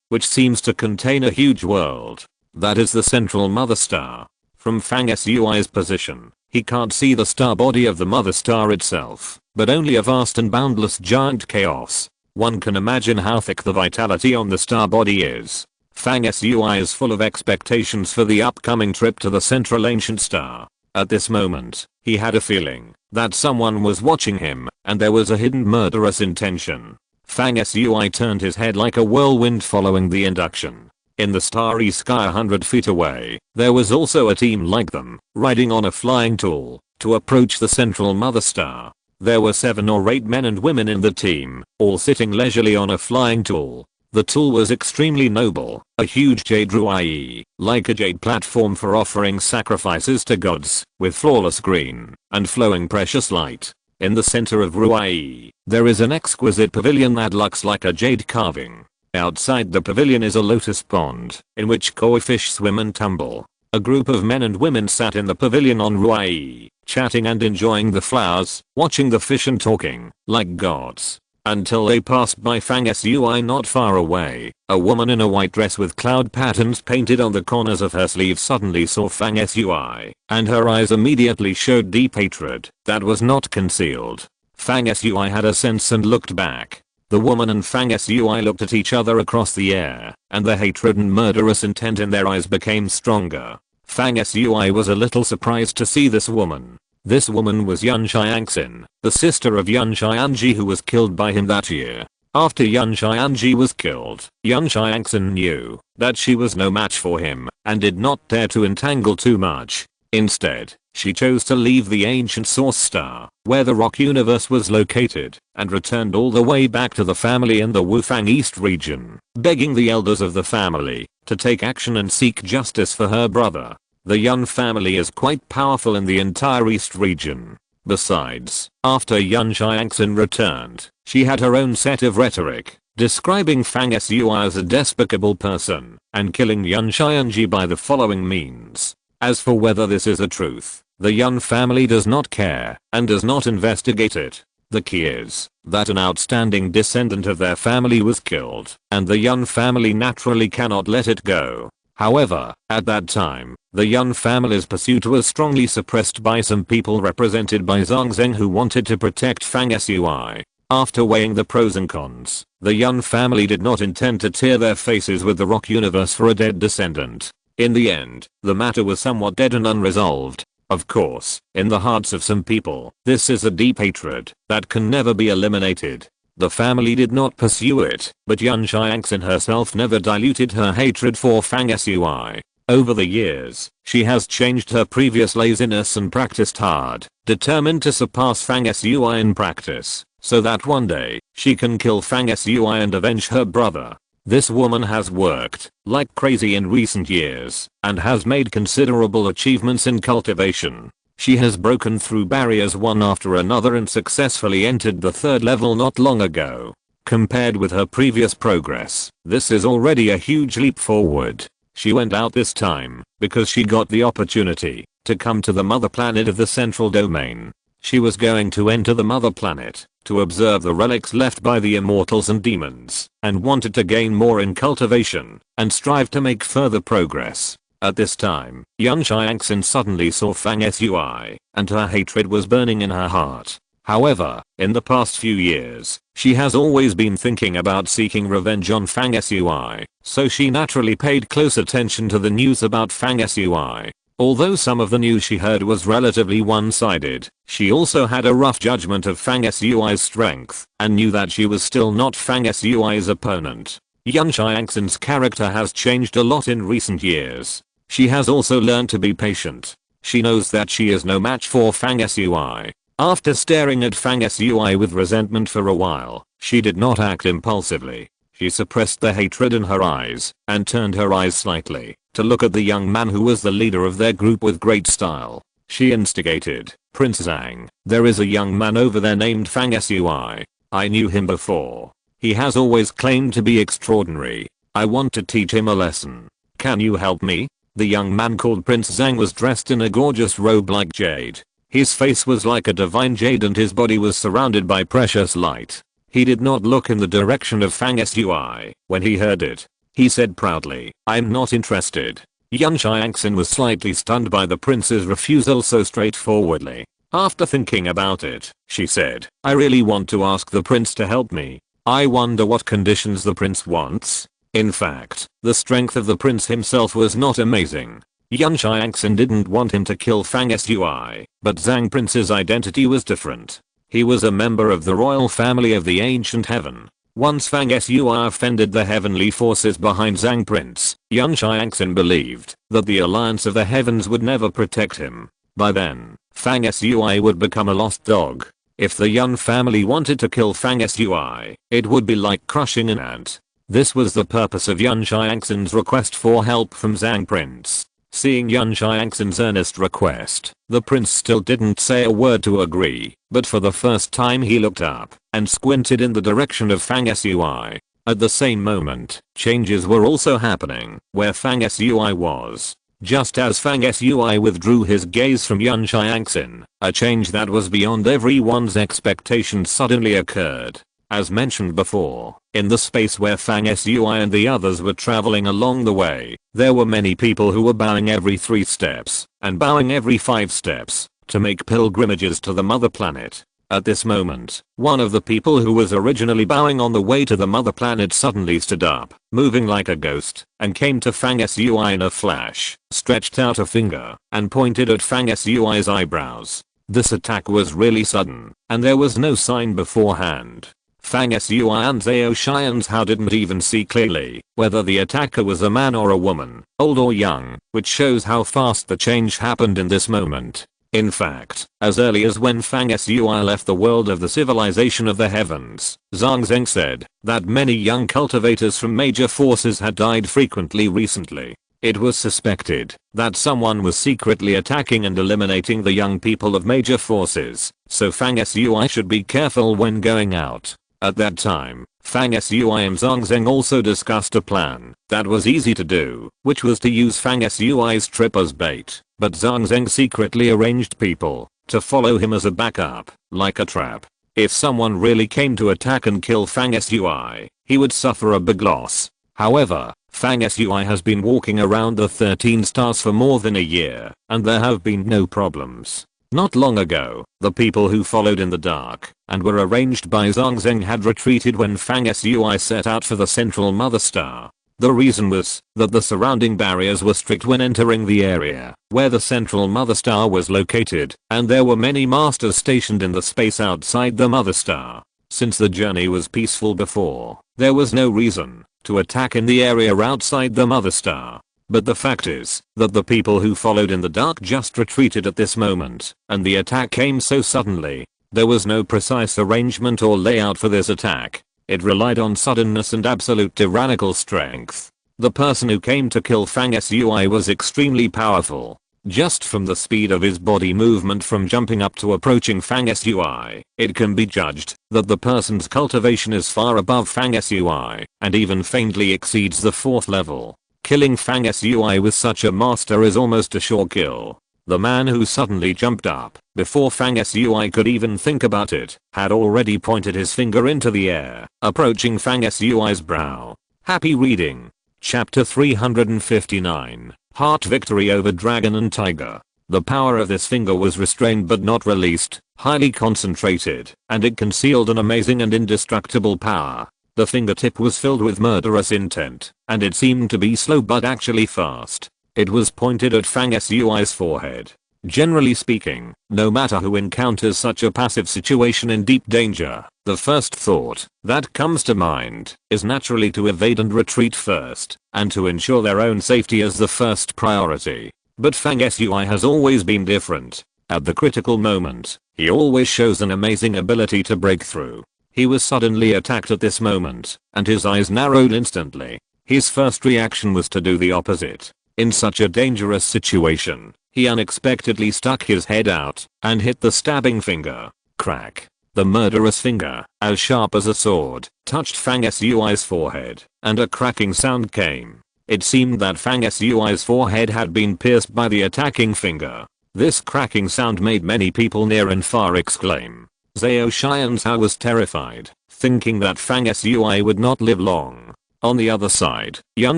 which seems to contain a huge world. That is the central mother star. From Fang Sui's position, he can't see the star body of the mother star itself, but only a vast and boundless giant chaos. One can imagine how thick the vitality on the star body is. Fang Sui is full of expectations for the upcoming trip to the central ancient star. At this moment, he had a feeling that someone was watching him, and there was a hidden murderous intention. Fang Sui turned his head like a whirlwind following the induction. In the starry sky 100 feet away, there was also a team like them, riding on a flying tool, to approach the central mother star. There were 7 or 8 men and women in the team, all sitting leisurely on a flying tool. The tool was extremely noble, a huge jade ruai, like a jade platform for offering sacrifices to gods, with flawless green and flowing precious light. In the center of ruai, there is an exquisite pavilion that looks like a jade carving. Outside the pavilion is a lotus pond, in which koi fish swim and tumble. A group of men and women sat in the pavilion on ruai, chatting and enjoying the flowers, watching the fish and talking like gods. Until they passed by Fang Sui not far away. A woman in a white dress with cloud patterns painted on the corners of her sleeves suddenly saw Fang Sui, and her eyes immediately showed deep hatred that was not concealed. Fang Sui had a sense and looked back. The woman and Fang Sui looked at each other across the air, and the hatred and murderous intent in their eyes became stronger. Fang Sui was a little surprised to see this woman. This woman was Yun Xiangxin, the sister of Yun Xianji, who was killed by him that year. After Yun Xianji was killed, Yun Xiangxin knew that she was no match for him and did not dare to entangle too much. Instead, she chose to leave the ancient source star, where the rock universe was located, and returned all the way back to the family in the Wufang East region, begging the elders of the family to take action and seek justice for her brother. The Yun family is quite powerful in the entire East region. Besides, after Yun Xiangxin returned, she had her own set of rhetoric, describing Fang Sui as a despicable person, and killing Yun Xianji by the following means. As for whether this is a truth, the Yun family does not care, and does not investigate it. The key is that an outstanding descendant of their family was killed, and the Yun family naturally cannot let it go. However, at that time, the Yun family's pursuit was strongly suppressed by some people represented by Zhang Zheng, who wanted to protect Fang Sui. After weighing the pros and cons, the Yun family did not intend to tear their faces with the rock universe for a dead descendant. In the end, the matter was somewhat dead and unresolved. Of course, in the hearts of some people, this is a deep hatred that can never be eliminated. The family did not pursue it, but Yun Xiangxin herself never diluted her hatred for Fang Sui. Over the years, she has changed her previous laziness and practiced hard, determined to surpass Fang Sui in practice, so that one day, she can kill Fang Sui and avenge her brother. This woman has worked like crazy in recent years, and has made considerable achievements in cultivation. She has broken through barriers one after another and successfully entered the 3rd level not long ago. Compared with her previous progress, this is already a huge leap forward. She went out this time because she got the opportunity to come to the mother planet of the central domain. She was going to enter the mother planet to observe the relics left by the immortals and demons, and wanted to gain more in cultivation and strive to make further progress. At this time, Yun Xiangxin suddenly saw Fang Sui, and her hatred was burning in her heart. However, in the past few years, she has always been thinking about seeking revenge on Fang Sui, so she naturally paid close attention to the news about Fang Sui. Although some of the news she heard was relatively one-sided, she also had a rough judgment of Fang Sui's strength and knew that she was still not Fang Sui's opponent. Yun Xiangxin's character has changed a lot in recent years. She has also learned to be patient. She knows that she is no match for Fang Sui. After staring at Fang Sui with resentment for a while, she did not act impulsively. She suppressed the hatred in her eyes and turned her eyes slightly to look at the young man who was the leader of their group with great style. She instigated, "Prince Zhang, there is a young man over there named Fang Sui. I knew him before. He has always claimed to be extraordinary. I want to teach him a lesson. Can you help me?" The young man called Prince Zhang was dressed in a gorgeous robe like jade. His face was like a divine jade and his body was surrounded by precious light. He did not look in the direction of Fang Sui when he heard it. He said proudly, "I'm not interested." Yun Xiangxin was slightly stunned by the prince's refusal so straightforwardly. After thinking about it, she said, "I really want to ask the prince to help me. I wonder what conditions the prince wants." In fact, the strength of the prince himself was not amazing. Yun Xiangxin didn't want him to kill Fang Sui, but Zhang Prince's identity was different. He was a member of the royal family of the ancient heaven. Once Fang Sui offended the heavenly forces behind Zhang Prince, Yun Xiangxin believed that the alliance of the heavens would never protect him. By then, Fang Sui would become a lost dog. If the Yun family wanted to kill Fang Sui, it would be like crushing an ant. This was the purpose of Yun Xiangxin's request for help from Zhang Prince. Seeing Yun Xiangxin's earnest request, the prince still didn't say a word to agree, but for the first time he looked up and squinted in the direction of Fang Sui. At the same moment, changes were also happening where Fang Sui was. Just as Fang Sui withdrew his gaze from Yun Xiangxin, a change that was beyond everyone's expectations suddenly occurred. As mentioned before, in the space where Fang Sui and the others were traveling along the way, there were many people who were bowing every 3 steps and bowing every 5 steps to make pilgrimages to the mother planet. At this moment, one of the people who was originally bowing on the way to the mother planet suddenly stood up, moving like a ghost, and came to Fang Sui in a flash, stretched out a finger, and pointed at Fang Sui's eyebrows. This attack was really sudden, and there was no sign beforehand. Fang Sui and Zhao Xianzhao didn't even see clearly whether the attacker was a man or a woman, old or young, which shows how fast the change happened in this moment. In fact, as early as when Fang Sui left the world of the civilization of the heavens, Zhang Zheng said that many young cultivators from major forces had died frequently recently. It was suspected that someone was secretly attacking and eliminating the young people of major forces, so Fang Sui should be careful when going out. At that time, Fang Sui and Zhang Zheng also discussed a plan that was easy to do, which was to use Fang Sui's trip as bait, but Zhang Zheng secretly arranged people to follow him as a backup, like a trap. If someone really came to attack and kill Fang Sui, he would suffer a big loss. However, Fang Sui has been walking around the 13 stars for more than a year, and there have been no problems. Not long ago, the people who followed in the dark and were arranged by Zhang Zheng had retreated when Fang Sui set out for the central mother star. The reason was that the surrounding barriers were strict when entering the area where the central mother star was located, and there were many masters stationed in the space outside the mother star. Since the journey was peaceful before, there was no reason to attack in the area outside the mother star. But the fact is that the people who followed in the dark just retreated at this moment, and the attack came so suddenly. There was no precise arrangement or layout for this attack. It relied on suddenness and absolute tyrannical strength. The person who came to kill Fang Sui was extremely powerful. Just from the speed of his body movement from jumping up to approaching Fang Sui, it can be judged that the person's cultivation is far above Fang Sui, and even faintly exceeds the 4th level. Killing Fang Sui with such a master is almost a sure kill. The man who suddenly jumped up, before Fang Sui could even think about it, had already pointed his finger into the air, approaching Fang Sui's brow. Happy reading. Chapter 359. Heart Victory over Dragon and Tiger. The power of this finger was restrained but not released, highly concentrated, and it concealed an amazing and indestructible power. The fingertip was filled with murderous intent, and it seemed to be slow but actually fast. It was pointed at Fang Sui's forehead. Generally speaking, no matter who encounters such a passive situation in deep danger, the first thought that comes to mind is naturally to evade and retreat first, and to ensure their own safety as the first priority. But Fang Sui has always been different. At the critical moment, he always shows an amazing ability to break through. He was suddenly attacked at this moment, and his eyes narrowed instantly. His first reaction was to do the opposite. In such a dangerous situation, he unexpectedly stuck his head out and hit the stabbing finger. Crack. The murderous finger, as sharp as a sword, touched Fang Sui's forehead, and a cracking sound came. It seemed that Fang Sui's forehead had been pierced by the attacking finger. This cracking sound made many people near and far exclaim. Zhao Xianzhao was terrified, thinking that Fang Sui would not live long. On the other side, Yan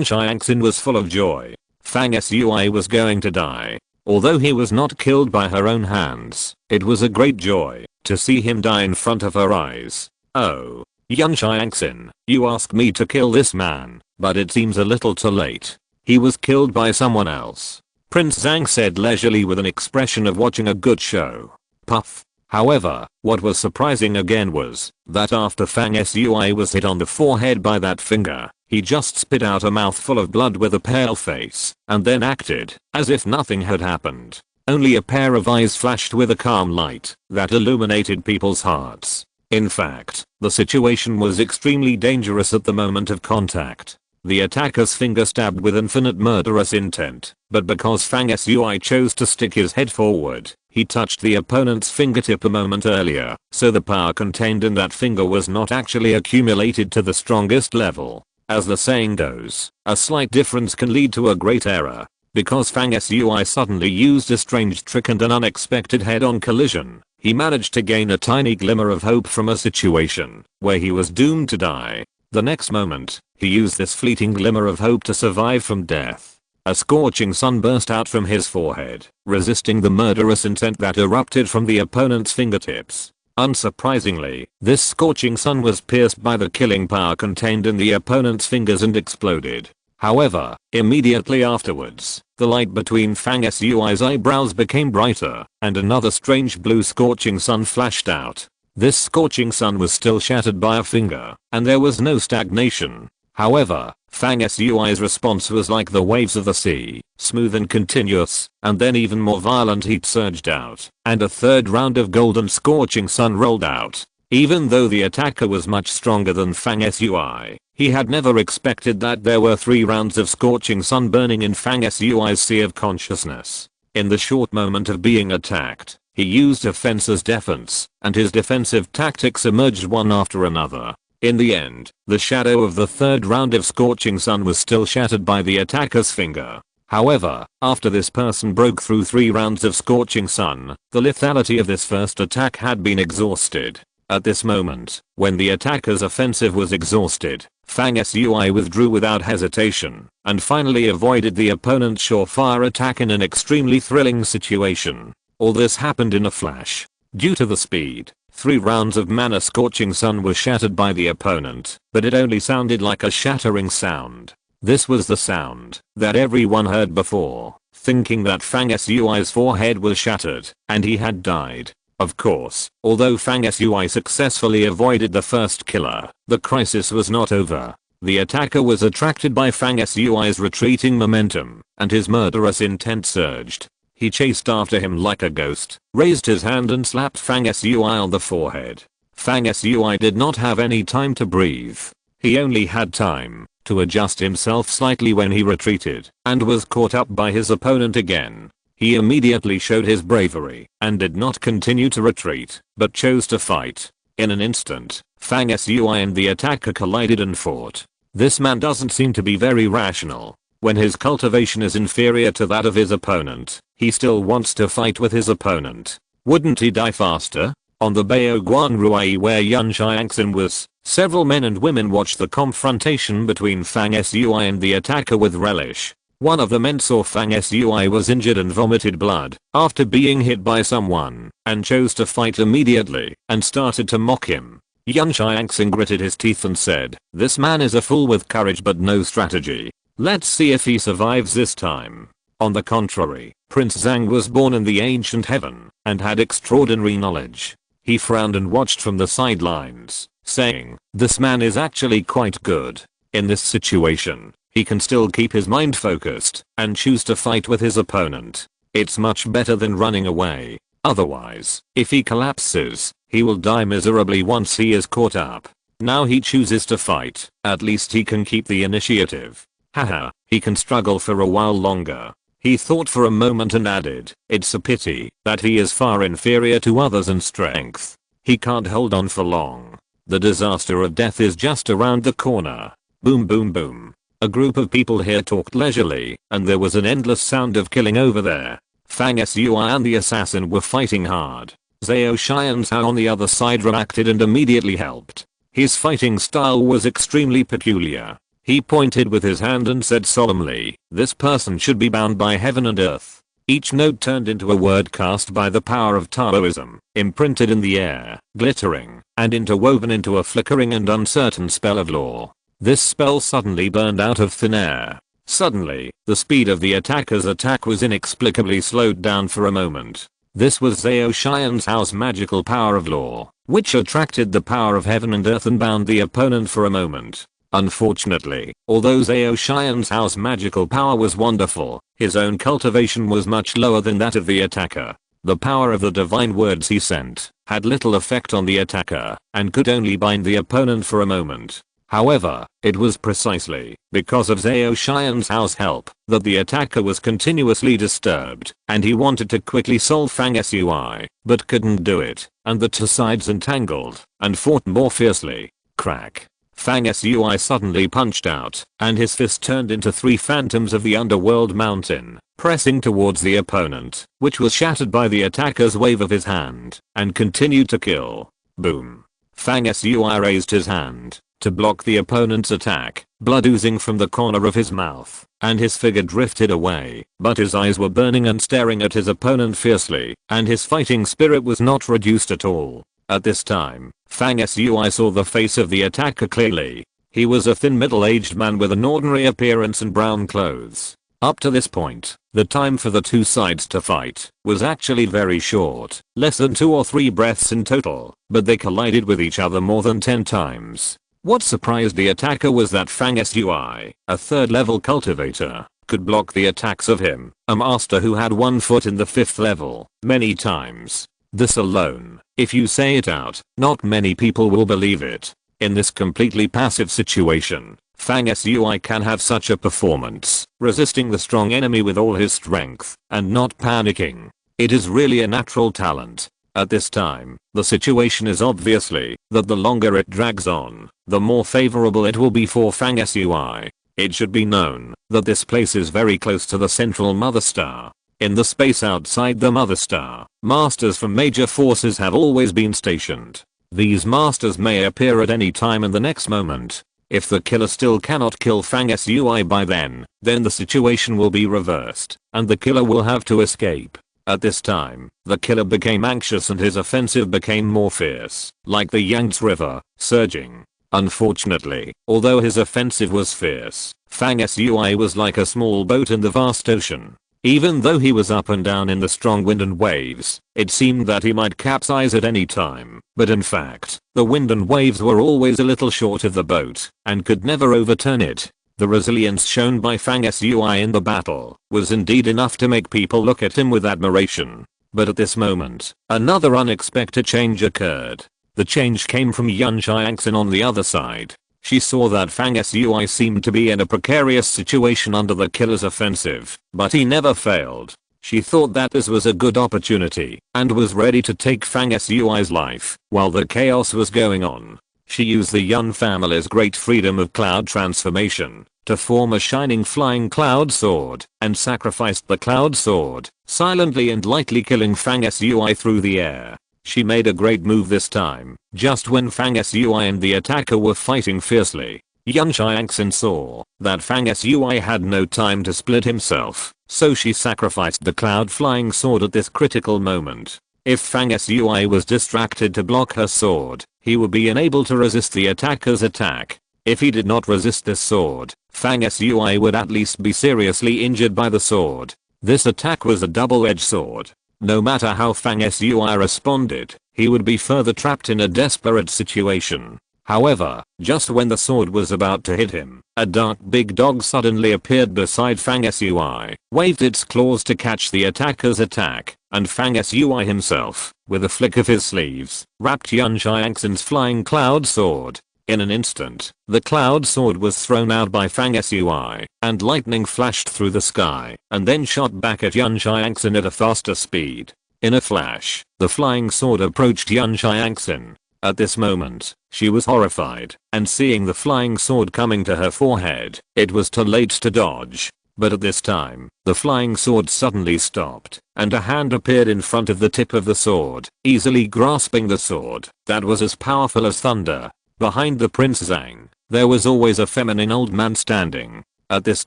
Xiangxin was full of joy. Fang Sui was going to die. Although he was not killed by her own hands, it was a great joy to see him die in front of her eyes. Oh, Yan Xiangxin, you asked me to kill this man, but it seems a little too late. He was killed by someone else. Prince Zhang said leisurely with an expression of watching a good show. Puff. However, what was surprising again was that after Fang Sui was hit on the forehead by that finger, he just spit out a mouthful of blood with a pale face, and then acted as if nothing had happened. Only a pair of eyes flashed with a calm light that illuminated people's hearts. In fact, the situation was extremely dangerous at the moment of contact. The attacker's finger stabbed with infinite murderous intent, but because Fang Sui chose to stick his head forward, he touched the opponent's fingertip a moment earlier, so the power contained in that finger was not actually accumulated to the strongest level. As the saying goes, a slight difference can lead to a great error. Because Fang Sui suddenly used a strange trick and an unexpected head-on collision, he managed to gain a tiny glimmer of hope from a situation where he was doomed to die. The next moment, he used this fleeting glimmer of hope to survive from death. A scorching sun burst out from his forehead, resisting the murderous intent that erupted from the opponent's fingertips. Unsurprisingly, this scorching sun was pierced by the killing power contained in the opponent's fingers and exploded. However, immediately afterwards, the light between Fang Sui's eyebrows became brighter, and another strange blue scorching sun flashed out. This scorching sun was still shattered by a finger, and there was no stagnation. However, Fang Sui's response was like the waves of the sea, smooth and continuous, and then even more violent heat surged out, and a third round of golden scorching sun rolled out. Even though the attacker was much stronger than Fang Sui, he had never expected that there were 3 rounds of scorching sun burning in Fang Sui's sea of consciousness. In the short moment of being attacked, he used offense as defense, and his defensive tactics emerged one after another. In the end, the shadow of the 3rd round of scorching sun was still shattered by the attacker's finger. However, after this person broke through 3 rounds of scorching sun, the lethality of this first attack had been exhausted. At this moment, when the attacker's offensive was exhausted, Fang Sui withdrew without hesitation, and finally avoided the opponent's surefire attack in an extremely thrilling situation. All this happened in a flash. Due to the speed, 3 rounds of mana scorching sun were shattered by the opponent, but it only sounded like a shattering sound. This was the sound that everyone heard before, thinking that Fang Sui's forehead was shattered, and he had died. Of course, although Fang Sui successfully avoided the first killer, the crisis was not over. The attacker was attracted by Fang Sui's retreating momentum, and his murderous intent surged. He chased after him like a ghost, raised his hand and slapped Fang Sui on the forehead. Fang Sui did not have any time to breathe. He only had time to adjust himself slightly when he retreated, and was caught up by his opponent again. He immediately showed his bravery, and did not continue to retreat, but chose to fight. In an instant, Fang Sui and the attacker collided and fought. This man doesn't seem to be very rational. When his cultivation is inferior to that of his opponent, he still wants to fight with his opponent. Wouldn't he die faster? On the Baoguan Ruai where Yun Xiangxin was, several men and women watched the confrontation between Fang Sui and the attacker with relish. One of the men saw Fang Sui was injured and vomited blood after being hit by someone, and chose to fight immediately and started to mock him. Yun Xiangxin gritted his teeth and said, "This man is a fool with courage but no strategy. Let's see if he survives this time." On the contrary, Prince Zhang was born in the ancient heaven and had extraordinary knowledge. He frowned and watched from the sidelines, saying, "This man is actually quite good. In this situation, he can still keep his mind focused and choose to fight with his opponent. It's much better than running away. Otherwise, if he collapses, he will die miserably once he is caught up. Now he chooses to fight, at least he can keep the initiative. Haha, he can struggle for a while longer." He thought for a moment and added, "It's a pity that he is far inferior to others in strength. He can't hold on for long. The disaster of death is just around the corner." Boom boom boom. A group of people here talked leisurely, and there was an endless sound of killing over there. Fang Sui and the assassin were fighting hard. Zhao Xianzhao on the other side reacted and immediately helped. His fighting style was extremely peculiar. He pointed with his hand and said solemnly, "This person should be bound by heaven and earth." Each note turned into a word cast by the power of Taoism, imprinted in the air, glittering, and interwoven into a flickering and uncertain spell of law. This spell suddenly burned out of thin air. Suddenly, the speed of the attacker's attack was inexplicably slowed down for a moment. This was Zhao Xianzhao's magical power of law, which attracted the power of heaven and earth and bound the opponent for a moment. Unfortunately, although Zhao Xianzhao's magical power was wonderful, his own cultivation was much lower than that of the attacker. The power of the divine words he sent had little effect on the attacker and could only bind the opponent for a moment. However, it was precisely because of Zhao Xianzhao's help that the attacker was continuously disturbed, and he wanted to quickly solve Fang Sui, but couldn't do it, and the two sides entangled and fought more fiercely. Crack. Fang Sui suddenly punched out, and his fist turned into 3 phantoms of the underworld mountain, pressing towards the opponent, which was shattered by the attacker's wave of his hand, and continued to kill. Boom. Fang Sui raised his hand to block the opponent's attack, blood oozing from the corner of his mouth, and his figure drifted away, but his eyes were burning and staring at his opponent fiercely, and his fighting spirit was not reduced at all. At this time, Fang Sui saw the face of the attacker clearly. He was a thin middle-aged man with an ordinary appearance and brown clothes. Up to this point, the time for the two sides to fight was actually very short, less than 2 or 3 breaths in total, but they collided with each other more than 10 times. What surprised the attacker was that Fang Sui, a 3rd level cultivator, could block the attacks of him, a master who had 1 foot in the 5th level, many times. This alone, if you say it out, not many people will believe it. In this completely passive situation, Fang Sui can have such a performance, resisting the strong enemy with all his strength, and not panicking. It is really a natural talent. At this time, the situation is obviously that the longer it drags on, the more favorable it will be for Fang Sui. It should be known that this place is very close to the central Mother Star. In the space outside the Mother Star, masters from major forces have always been stationed. These masters may appear at any time in the next moment. If the killer still cannot kill Fang Sui by then the situation will be reversed, and the killer will have to escape. At this time, the killer became anxious and his offensive became more fierce, like the Yangtze River, surging. Unfortunately, although his offensive was fierce, Fang Sui was like a small boat in the vast ocean. Even though he was up and down in the strong wind and waves, it seemed that he might capsize at any time, but in fact, the wind and waves were always a little short of the boat, and could never overturn it. The resilience shown by Fang Sui in the battle was indeed enough to make people look at him with admiration. But at this moment, another unexpected change occurred. The change came from Yun Xiangxin on the other side. She saw that Fang Sui seemed to be in a precarious situation under the killer's offensive, but he never failed. She thought that this was a good opportunity, and was ready to take Fang Sui's life while the chaos was going on. She used the Yun family's great freedom of cloud transformation to form a shining flying cloud sword and sacrificed the cloud sword, silently and lightly killing Fang Sui through the air. She made a great move this time, just when Fang Sui and the attacker were fighting fiercely. Yan Xiangxin saw that Fang Sui had no time to split himself, so she sacrificed the cloud flying sword at this critical moment. If Fang Sui was distracted to block her sword, he would be unable to resist the attacker's attack. If he did not resist this sword, Fang Sui would at least be seriously injured by the sword. This attack was a double-edged sword. No matter how Fang Sui responded, he would be further trapped in a desperate situation. However, just when the sword was about to hit him, a dark big dog suddenly appeared beside Fang Sui, waved its claws to catch the attacker's attack, and Fang Sui himself, with a flick of his sleeves, wrapped Yan Xiangxin's flying cloud sword. In an instant, the cloud sword was thrown out by Fang Sui, and lightning flashed through the sky, and then shot back at Yan Xiangxin at a faster speed. In a flash, the flying sword approached Yan Xiangxin. At this moment, she was horrified, and seeing the flying sword coming to her forehead, it was too late to dodge. But at this time, the flying sword suddenly stopped, and a hand appeared in front of the tip of the sword, easily grasping the sword that was as powerful as thunder. Behind the Prince Zhang, there was always a feminine old man standing. At this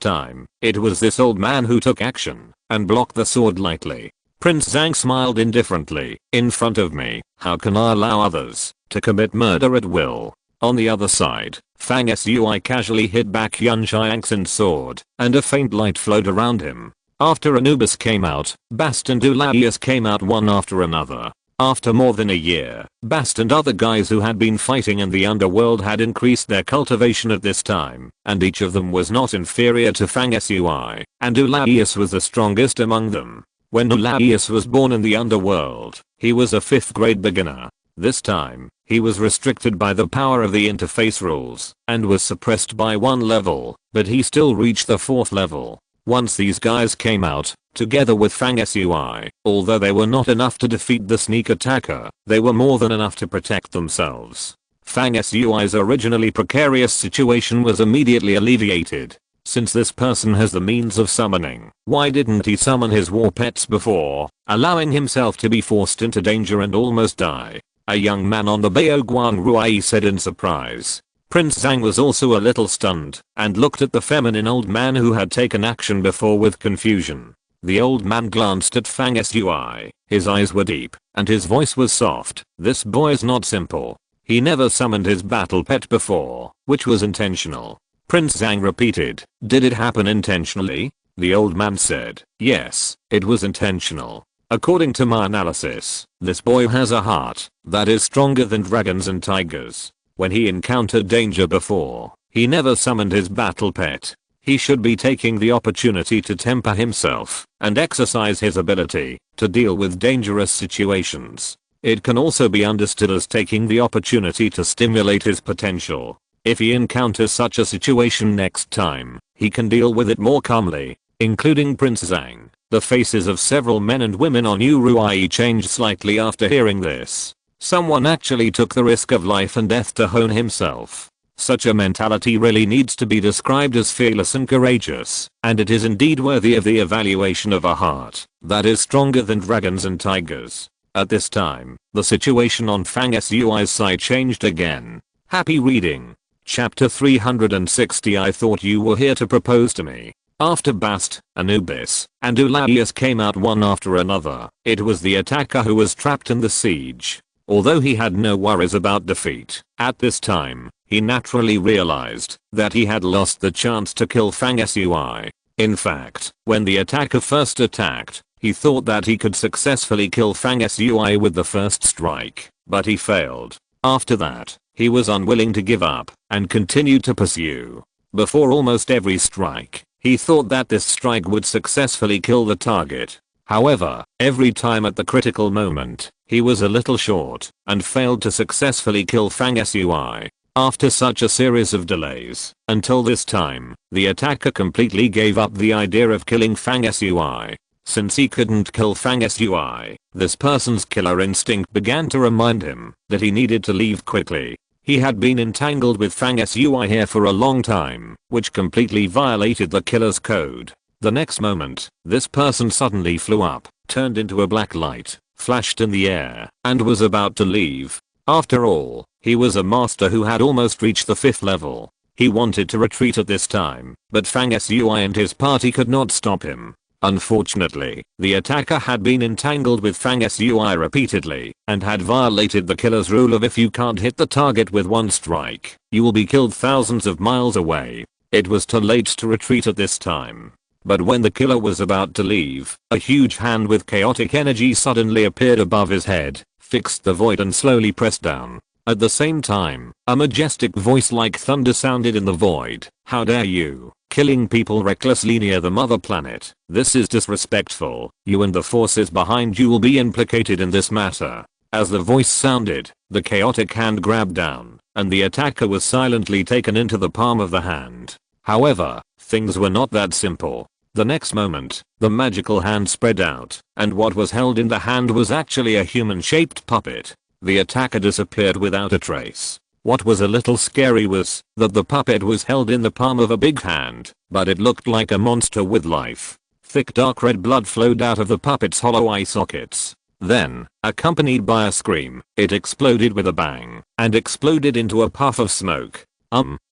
time, it was this old man who took action and blocked the sword lightly. Prince Zhang smiled indifferently. In front of me, how can I allow others to commit murder at will? On the other side, Fang Sui casually hit back Yan Xiangxin's sword, and a faint light flowed around him. After Anubis came out, Bast and Eulalius came out one after another. After more than a year, Bast and other guys who had been fighting in the underworld had increased their cultivation at this time, and each of them was not inferior to Fang Sui, and Eulalius was the strongest among them. When Eulalius was born in the underworld, he was a 5th grade beginner. This time, he was restricted by the power of the interface rules, and was suppressed by 1 level, but he still reached the 4th level. Once these guys came out, together with Fang Sui, although they were not enough to defeat the sneak attacker, they were more than enough to protect themselves. Fang Sui's originally precarious situation was immediately alleviated. Since this person has the means of summoning, why didn't he summon his war pets before, allowing himself to be forced into danger and almost die? A young man on the Baoguang Ruai said in surprise. Prince Zhang was also a little stunned, and looked at the feminine old man who had taken action before with confusion. The old man glanced at Fang Sui. His eyes were deep, and his voice was soft. This boy's not simple. He never summoned his battle pet before, which was intentional. Prince Zhang repeated, "Did it happen intentionally?" The old man said, "Yes, it was intentional. According to my analysis, this boy has a heart that is stronger than dragons and tigers. When he encountered danger before, he never summoned his battle pet. He should be taking the opportunity to temper himself and exercise his ability to deal with dangerous situations. It can also be understood as taking the opportunity to stimulate his potential. If he encounters such a situation next time, he can deal with it more calmly," including Prince Zhang. The faces of several men and women on Uruai changed slightly after hearing this. Someone actually took the risk of life and death to hone himself. Such a mentality really needs to be described as fearless and courageous, and it is indeed worthy of the evaluation of a heart that is stronger than dragons and tigers. At this time, the situation on Fang Sui's side changed again. Happy reading. Chapter 360. I thought you were here to propose to me. After Bast, Anubis, and Eulalius came out one after another, it was the attacker who was trapped in the siege. Although he had no worries about defeat, at this time, he naturally realized that he had lost the chance to kill Fang Sui. In fact, when the attacker first attacked, he thought that he could successfully kill Fang Sui with the first strike, but he failed. After that, he was unwilling to give up and continued to pursue. Before almost every strike, he thought that this strike would successfully kill the target. However, every time at the critical moment, he was a little short and failed to successfully kill Fang Sui. After such a series of delays, until this time, the attacker completely gave up the idea of killing Fang Sui. Since he couldn't kill Fang Sui, this person's killer instinct began to remind him that he needed to leave quickly. He had been entangled with Fang Sui here for a long time, which completely violated the killer's code. The next moment, this person suddenly flew up, turned into a black light, flashed in the air, and was about to leave. After all, he was a master who had almost reached the 5th level. He wanted to retreat at this time, but Fang Sui and his party could not stop him. Unfortunately, the attacker had been entangled with Fang Sui repeatedly, and had violated the killer's rule of if you can't hit the target with one strike, you will be killed thousands of miles away. It was too late to retreat at this time. But when the killer was about to leave, a huge hand with chaotic energy suddenly appeared above his head, fixed the void and slowly pressed down. At the same time, a majestic voice like thunder sounded in the void. How dare you, killing people recklessly near the mother planet. This is disrespectful. You and the forces behind you will be implicated in this matter. As the voice sounded, the chaotic hand grabbed down, and the attacker was silently taken into the palm of the hand. However, things were not that simple. The next moment, the magical hand spread out, and what was held in the hand was actually a human-shaped puppet. The attacker disappeared without a trace. What was a little scary was that the puppet was held in the palm of a big hand, but it looked like a monster with life. Thick dark red blood flowed out of the puppet's hollow eye sockets. Then, accompanied by a scream, it exploded with a bang, and exploded into a puff of smoke.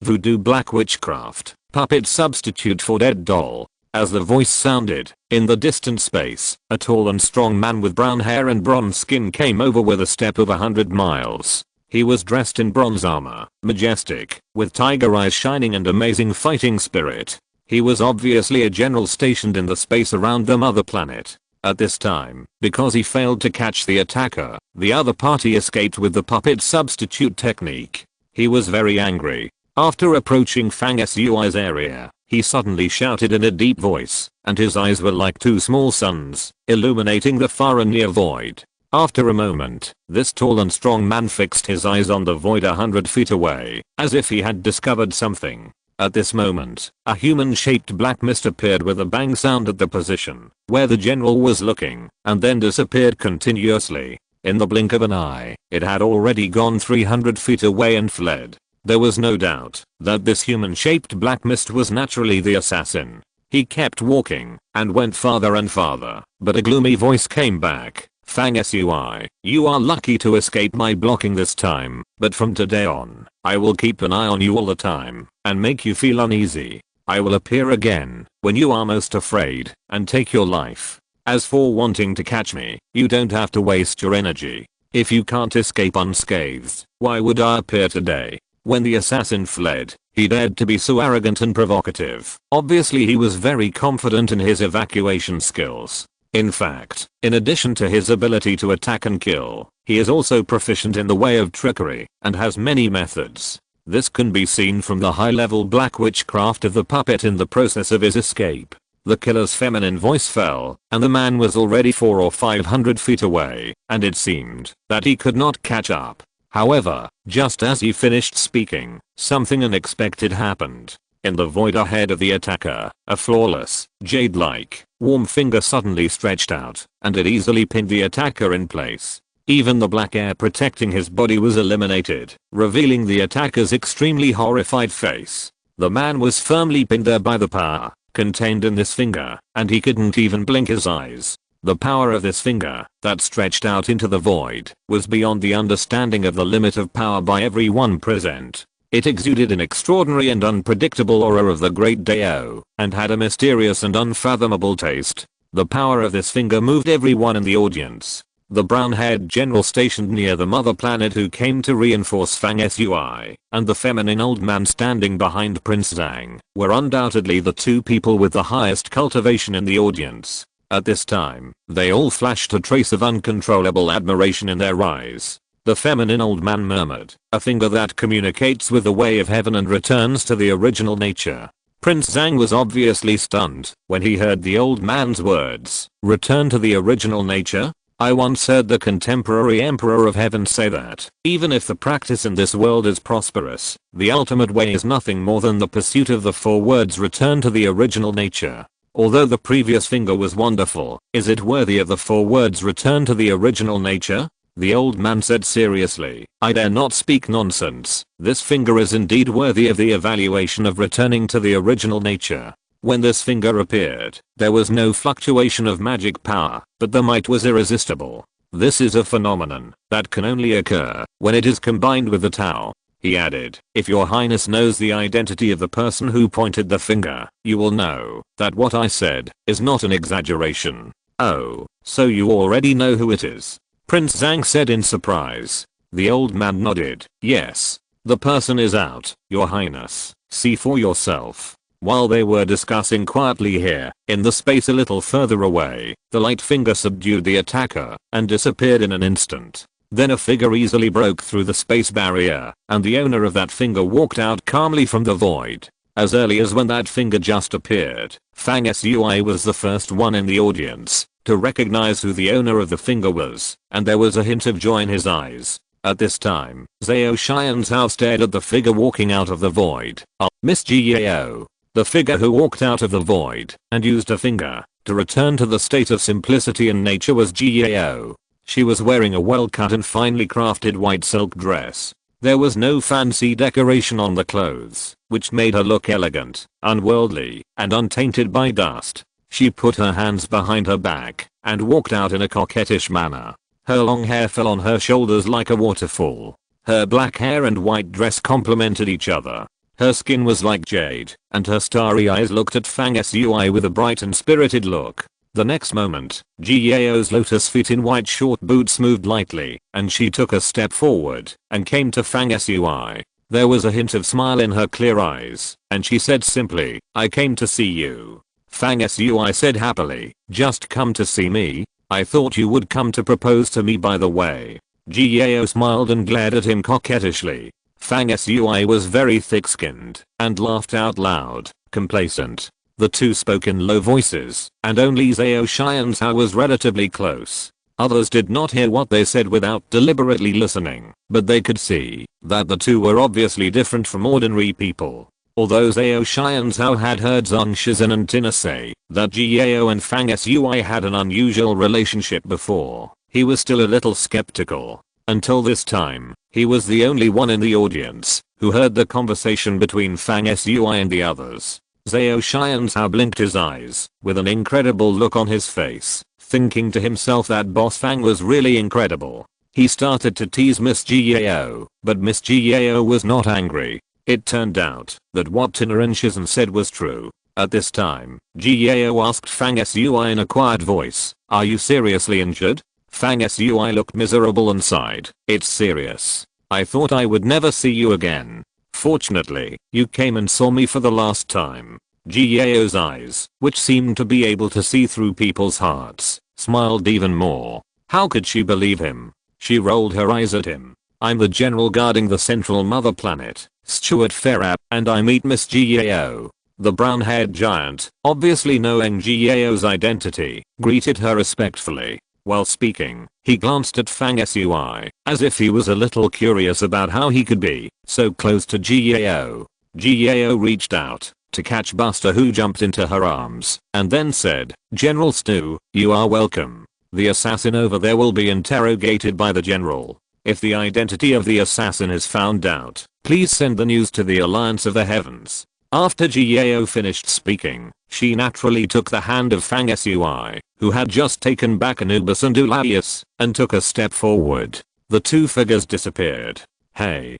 Voodoo black witchcraft, puppet substitute for dead doll. As the voice sounded, in the distant space, a tall and strong man with brown hair and bronze skin came over with a step of 100 miles. He was dressed in bronze armor, majestic, with tiger eyes shining and amazing fighting spirit. He was obviously a general stationed in the space around the mother planet. At this time, because he failed to catch the attacker, the other party escaped with the puppet substitute technique. He was very angry. After approaching Fang Sui's area, he suddenly shouted in a deep voice, and his eyes were like two small suns, illuminating the far and near void. After a moment, this tall and strong man fixed his eyes on the void 100 feet away, as if he had discovered something. At this moment, a human-shaped black mist appeared with a bang sound at the position where the general was looking, and then disappeared continuously. In the blink of an eye, it had already gone 300 feet away and fled. There was no doubt that this human-shaped black mist was naturally the assassin. He kept walking and went farther and farther, but a gloomy voice came back. Fang Sui, you are lucky to escape my blocking this time, but from today on, I will keep an eye on you all the time and make you feel uneasy. I will appear again when you are most afraid and take your life. As for wanting to catch me, you don't have to waste your energy. If you can't escape unscathed, why would I appear today? When the assassin fled, he dared to be so arrogant and provocative. Obviously he was very confident in his evacuation skills. In fact, in addition to his ability to attack and kill, he is also proficient in the way of trickery and has many methods. This can be seen from the high-level black witchcraft of the puppet in the process of his escape. The killer's feminine voice fell, and the man was already 400 or 500 feet away, and it seemed that he could not catch up. However, just as he finished speaking, something unexpected happened. In the void ahead of the attacker, a flawless, jade-like, warm finger suddenly stretched out, and it easily pinned the attacker in place. Even the black air protecting his body was eliminated, revealing the attacker's extremely horrified face. The man was firmly pinned there by the power contained in this finger, and he couldn't even blink his eyes. The power of this finger, that stretched out into the void, was beyond the understanding of the limit of power by everyone present. It exuded an extraordinary and unpredictable aura of the great Dao, and had a mysterious and unfathomable taste. The power of this finger moved everyone in the audience. The brown-haired general stationed near the mother planet who came to reinforce Fang Sui, and the feminine old man standing behind Prince Zhang, were undoubtedly the two people with the highest cultivation in the audience. At this time, they all flashed a trace of uncontrollable admiration in their eyes. The feminine old man murmured, "A finger that communicates with the way of heaven and returns to the original nature." Prince Zhang was obviously stunned when he heard the old man's words. Return to the original nature? I once heard the contemporary Emperor of Heaven say that, even if the practice in this world is prosperous, the ultimate way is nothing more than the pursuit of the four words return to the original nature. Although the previous finger was wonderful, is it worthy of the four words return to the original nature? The old man said seriously, I dare not speak nonsense. This finger is indeed worthy of the evaluation of returning to the original nature. When this finger appeared, there was no fluctuation of magic power, but the might was irresistible. This is a phenomenon that can only occur when it is combined with the Tao. He added, if your highness knows the identity of the person who pointed the finger, you will know that what I said is not an exaggeration. Oh, so you already know who it is? Prince Zhang said in surprise. The old man nodded, yes. The person is out, your highness. See for yourself. While they were discussing quietly here, in the space a little further away, the light finger subdued the attacker and disappeared in an instant. Then a figure easily broke through the space barrier, and the owner of that finger walked out calmly from the void. As early as when that finger just appeared, Fang Sui was the first one in the audience to recognize who the owner of the finger was, and there was a hint of joy in his eyes. At this time, Zhao Xianzhao stared at the figure walking out of the void. Miss Ji Yao. The figure who walked out of the void and used a finger to return to the state of simplicity and nature was Ji Yao. She was wearing a well-cut and finely crafted white silk dress. There was no fancy decoration on the clothes, which made her look elegant, unworldly, and untainted by dust. She put her hands behind her back and walked out in a coquettish manner. Her long hair fell on her shoulders like a waterfall. Her black hair and white dress complemented each other. Her skin was like jade, and her starry eyes looked at Fang Sui with a bright and spirited look. The next moment, Ji Yao's lotus feet in white short boots moved lightly, and she took a step forward and came to Fang Sui. There was a hint of smile in her clear eyes, and she said simply, I came to see you. Fang Sui said happily, just come to see me? I thought you would come to propose to me by the way. Ji Yao smiled and glared at him coquettishly. Fang Sui was very thick-skinned and laughed out loud, complacent. The two spoke in low voices, and only Zhao Xianzhao was relatively close. Others did not hear what they said without deliberately listening, but they could see that the two were obviously different from ordinary people. Although Zhao Xianzhao had heard Zhang Shizhen and Tina say that Ji Yao and Fang Sui had an unusual relationship before, he was still a little skeptical. Until this time, he was the only one in the audience who heard the conversation between Fang Sui and the others. Zhao Xianzhao blinked his eyes with an incredible look on his face, thinking to himself that Boss Fang was really incredible. He started to tease Miss Ji Yao, but Miss Ji Yao was not angry. It turned out that what Tina and Shizhen said was true. At this time, Ji Yao asked Fang Sui in a quiet voice, are you seriously injured? Fang Sui looked miserable and sighed, it's serious. I thought I would never see you again. Fortunately, you came and saw me for the last time. Ji Yao's eyes, which seemed to be able to see through people's hearts, smiled even more. How could she believe him? She rolled her eyes at him. I'm the general guarding the central mother planet, Stuart Ferrap, and I meet Miss Ji Yao. The brown-haired giant, obviously knowing Ji Yao's identity, greeted her respectfully. While speaking, he glanced at Fang Sui, as if he was a little curious about how he could be so close to Ji Yao. Ji Yao reached out to catch Buster, who jumped into her arms, and then said, General Stu, you are welcome. The assassin over there will be interrogated by the general. If the identity of the assassin is found out, please send the news to the Alliance of the Heavens. After Ji Yao finished speaking, she naturally took the hand of Fang Sui, who had just taken back Anubis and Ulaius, and took a step forward. The two figures disappeared. Hey,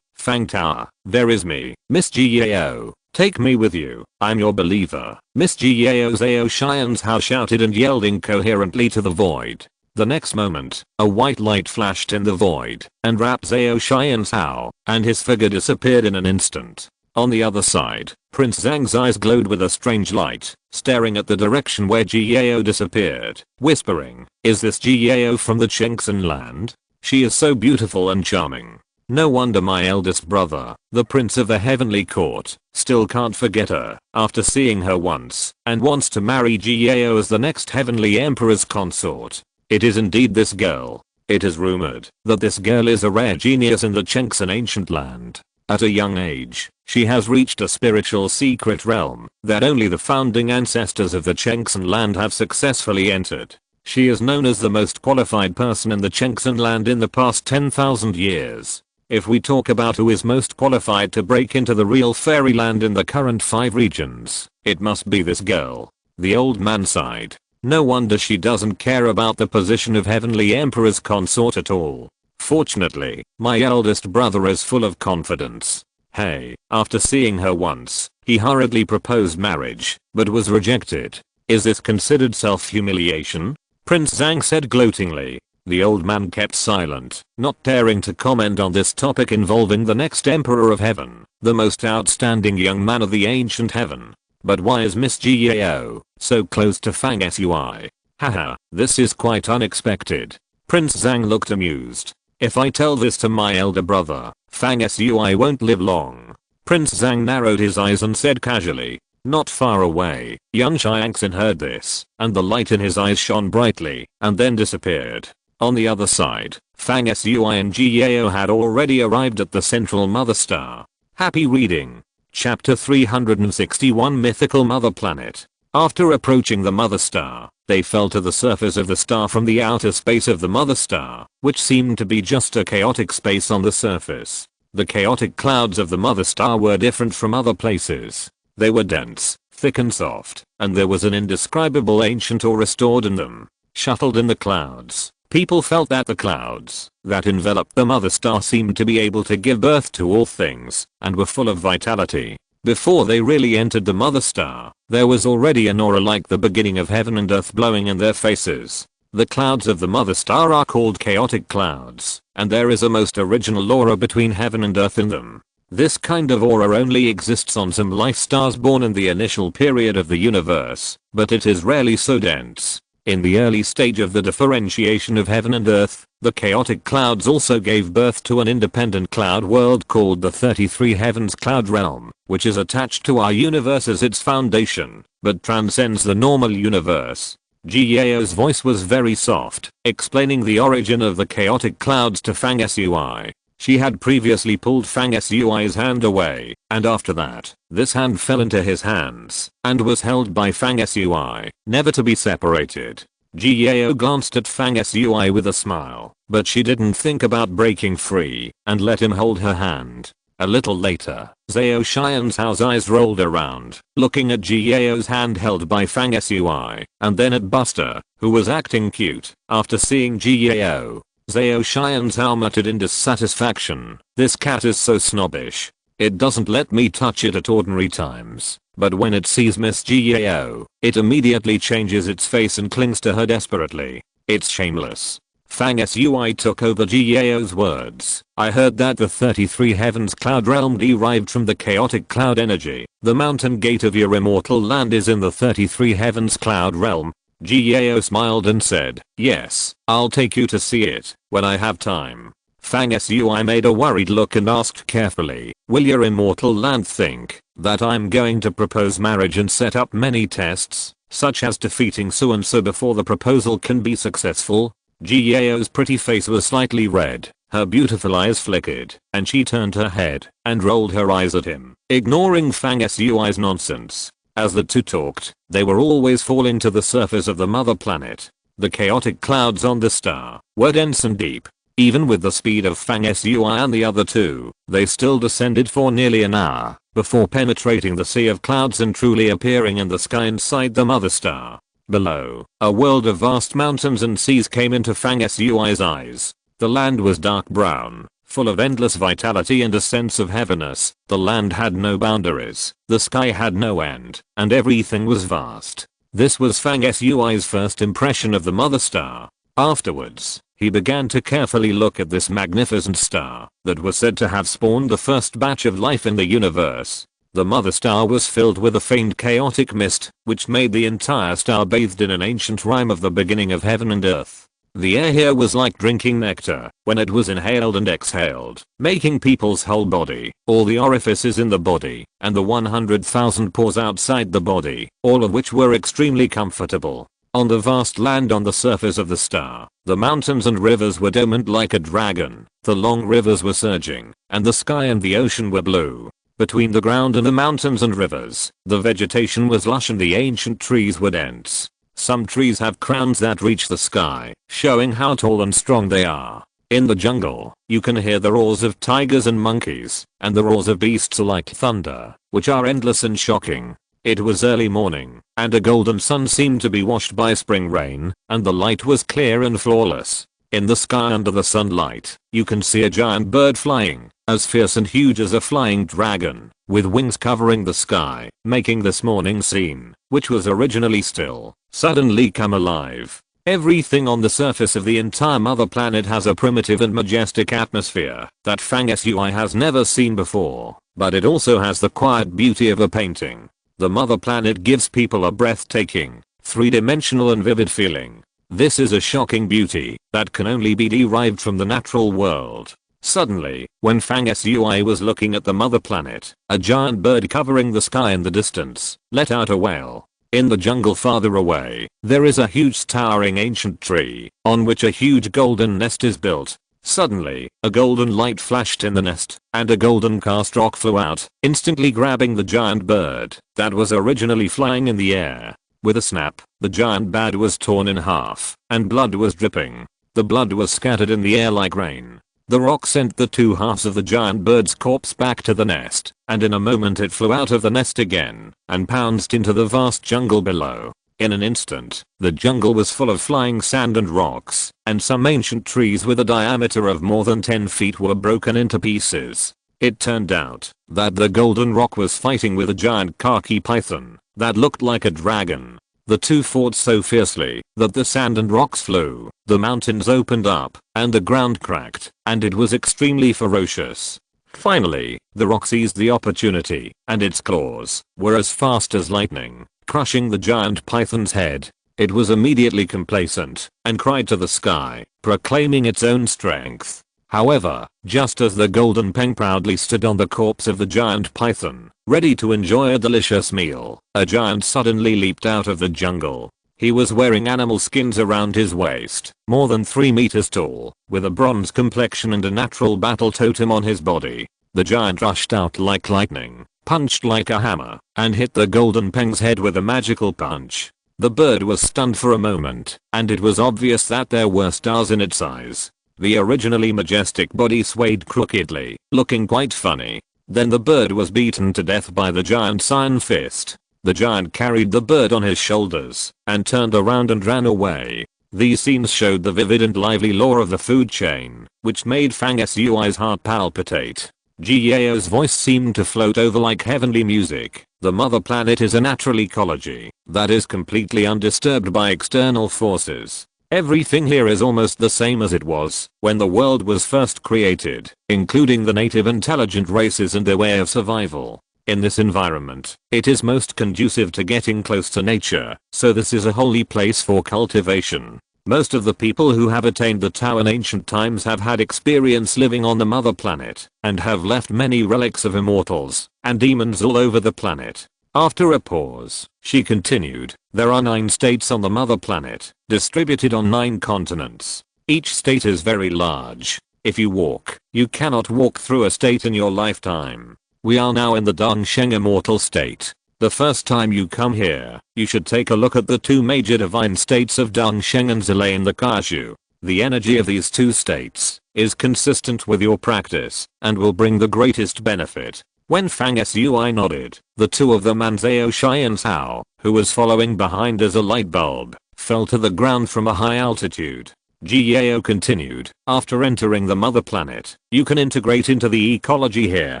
Fang Tower, there is me, Miss Ji Yao. Take me with you, I'm your believer. Miss Ji Yao Zhao Xianzhao shouted and yelled incoherently to the void. The next moment, a white light flashed in the void and wrapped Zhao Xianzhao, and his figure disappeared in an instant. On the other side, Prince Zhang's eyes glowed with a strange light, staring at the direction where Ji Yao disappeared, whispering, is this Ji Yao from the Chengxin land? She is so beautiful and charming. No wonder my eldest brother, the Prince of the Heavenly Court, still can't forget her after seeing her once, and wants to marry Ji Yao as the next Heavenly Emperor's consort. It is indeed this girl. It is rumored that this girl is a rare genius in the Chengxin ancient land. At a young age, she has reached a spiritual secret realm that only the founding ancestors of the Chengxin land have successfully entered. She is known as the most qualified person in the Chengxin land in the past 10,000 years. If we talk about who is most qualified to break into the real fairyland in the current 5 regions, it must be this girl. The old man sighed. No wonder she doesn't care about the position of Heavenly Emperor's consort at all. Fortunately, my eldest brother is full of confidence. Hey, after seeing her once, he hurriedly proposed marriage, but was rejected. Is this considered self-humiliation? Prince Zhang said gloatingly. The old man kept silent, not daring to comment on this topic involving the next Emperor of Heaven, the most outstanding young man of the ancient heaven. But why is Miss Jiao so close to Fang Sui? Haha, this is quite unexpected. Prince Zhang looked amused. If I tell this to my elder brother, Fang Sui won't live long. Prince Zhang narrowed his eyes and said casually. Not far away, young Xiangxin heard this, and the light in his eyes shone brightly, and then disappeared. On the other side, Fang Sui and Jiao had already arrived at the central mother star. Happy reading. Chapter 361 Mythical Mother Planet. After approaching the mother star, they fell to the surface of the star from the outer space of the mother star, which seemed to be just a chaotic space on the surface. The chaotic clouds of the mother star were different from other places. They were dense, thick and soft, and there was an indescribable ancient aura stored in them. Shuttled in the clouds, people felt that the clouds that enveloped the mother star seemed to be able to give birth to all things, and were full of vitality. Before they really entered the mother star, there was already an aura like the beginning of heaven and earth blowing in their faces. The clouds of the mother star are called chaotic clouds, and there is a most original aura between heaven and earth in them. This kind of aura only exists on some life stars born in the initial period of the universe, but it is rarely so dense. In the early stage of the differentiation of heaven and earth, the chaotic clouds also gave birth to an independent cloud world called the 33 Heavens Cloud Realm, which is attached to our universe as its foundation, but transcends the normal universe. Jiao's voice was very soft, explaining the origin of the chaotic clouds to Fang Sui. She had previously pulled Fang Sui's hand away, and after that, this hand fell into his hands, and was held by Fang Sui, never to be separated. Jiao glanced at Fang Sui with a smile, but she didn't think about breaking free, and let him hold her hand. A little later, Zhao Xianzhao's eyes rolled around, looking at Jiao's hand held by Fang Sui, and then at Buster, who was acting cute, after seeing Jiao. Zhao Xianzhao muttered in dissatisfaction, this cat is so snobbish. It doesn't let me touch it at ordinary times, but when it sees Miss Jiao, it immediately changes its face and clings to her desperately. It's shameless. Fang Sui took over Jiao's words. I heard that the 33 Heavens Cloud Realm derived from the chaotic cloud energy. The mountain gate of your immortal land is in the 33 Heavens Cloud Realm. Jiao smiled and said, yes, I'll take you to see it, when I have time. Fang Sui made a worried look and asked carefully, will your immortal land think that I'm going to propose marriage and set up many tests, such as defeating so and so before the proposal can be successful? Jiao's pretty face was slightly red, her beautiful eyes flickered, and she turned her head and rolled her eyes at him, ignoring Fang Sui's nonsense. As the two talked, they were always falling to the surface of the mother planet. The chaotic clouds on the star were dense and deep. Even with the speed of Fang Sui and the other two, they still descended for nearly an hour before penetrating the sea of clouds and truly appearing in the sky inside the mother star. Below, a world of vast mountains and seas came into Fang Sui's eyes. The land was dark brown, full of endless vitality and a sense of heaviness. The land had no boundaries, the sky had no end, and everything was vast. This was Fang Sui's first impression of the mother star. Afterwards, he began to carefully look at this magnificent star that was said to have spawned the first batch of life in the universe. The mother star was filled with a faint chaotic mist, which made the entire star bathed in an ancient rhyme of the beginning of heaven and earth. The air here was like drinking nectar when it was inhaled and exhaled, making people's whole body, all the orifices in the body, and the 100,000 pores outside the body, all of which were extremely comfortable. On the vast land on the surface of the star, the mountains and rivers were dormant like a dragon, the long rivers were surging, and the sky and the ocean were blue. Between the ground and the mountains and rivers, the vegetation was lush and the ancient trees were dense. Some trees have crowns that reach the sky, showing how tall and strong they are. In the jungle, you can hear the roars of tigers and monkeys, and the roars of beasts like thunder, which are endless and shocking. It was early morning, and a golden sun seemed to be washed by spring rain, and the light was clear and flawless. In the sky under the sunlight, you can see a giant bird flying, as fierce and huge as a flying dragon, with wings covering the sky, making this morning scene, which was originally still, suddenly come alive. Everything on the surface of the entire mother planet has a primitive and majestic atmosphere that Fang Sui has never seen before, but it also has the quiet beauty of a painting. The mother planet gives people a breathtaking, three-dimensional and vivid feeling. This is a shocking beauty that can only be derived from the natural world. Suddenly, when Fang Sui was looking at the mother planet, a giant bird covering the sky in the distance let out a wail. In the jungle farther away, there is a huge towering ancient tree, on which a huge golden nest is built. Suddenly, a golden light flashed in the nest, and a golden cast rock flew out, instantly grabbing the giant bird that was originally flying in the air. With a snap, the giant bird was torn in half, and blood was dripping. The blood was scattered in the air like rain. The rock sent the two halves of the giant bird's corpse back to the nest, and in a moment it flew out of the nest again, and pounced into the vast jungle below. In an instant, the jungle was full of flying sand and rocks, and some ancient trees with a diameter of more than 10 feet were broken into pieces. It turned out that the golden rock was fighting with a giant khaki python that looked like a dragon. The two fought so fiercely that the sand and rocks flew, the mountains opened up, and the ground cracked, and it was extremely ferocious. Finally, the rock seized the opportunity, and its claws were as fast as lightning, crushing the giant python's head. It was immediately complacent, and cried to the sky, proclaiming its own strength. However, just as the golden peng proudly stood on the corpse of the giant python, ready to enjoy a delicious meal, a giant suddenly leaped out of the jungle. He was wearing animal skins around his waist, more than 3 meters tall, with a bronze complexion and a natural battle totem on his body. The giant rushed out like lightning, punched like a hammer, and hit the golden peng's head with a magical punch. The bird was stunned for a moment, and it was obvious that there were stars in its eyes. The originally majestic body swayed crookedly, looking quite funny. Then the bird was beaten to death by the giant's iron fist. The giant carried the bird on his shoulders, and turned around and ran away. These scenes showed the vivid and lively lore of the food chain, which made Fang Sui's heart palpitate. Jiao's voice seemed to float over like heavenly music. The mother planet is a natural ecology that is completely undisturbed by external forces. Everything here is almost the same as it was when the world was first created, including the native intelligent races and their way of survival. In this environment, it is most conducive to getting close to nature, so this is a holy place for cultivation. Most of the people who have attained the Tao in ancient times have had experience living on the mother planet, and have left many relics of immortals and demons all over the planet. After a pause, she continued, there are 9 states on the mother planet, distributed on 9 continents. Each state is very large. If you walk, you cannot walk through a state in your lifetime. We are now in the Dongsheng immortal state. The first time you come here, you should take a look at the 2 major divine states of Dongsheng and Zilei in the Kashu. The energy of these 2 states is consistent with your practice and will bring the greatest benefit. When Fang Sui nodded, the 2 of them and Zhao Xianzhao, who was following behind as a light bulb, fell to the ground from a high altitude. Jiao continued, after entering the mother planet, you can integrate into the ecology here,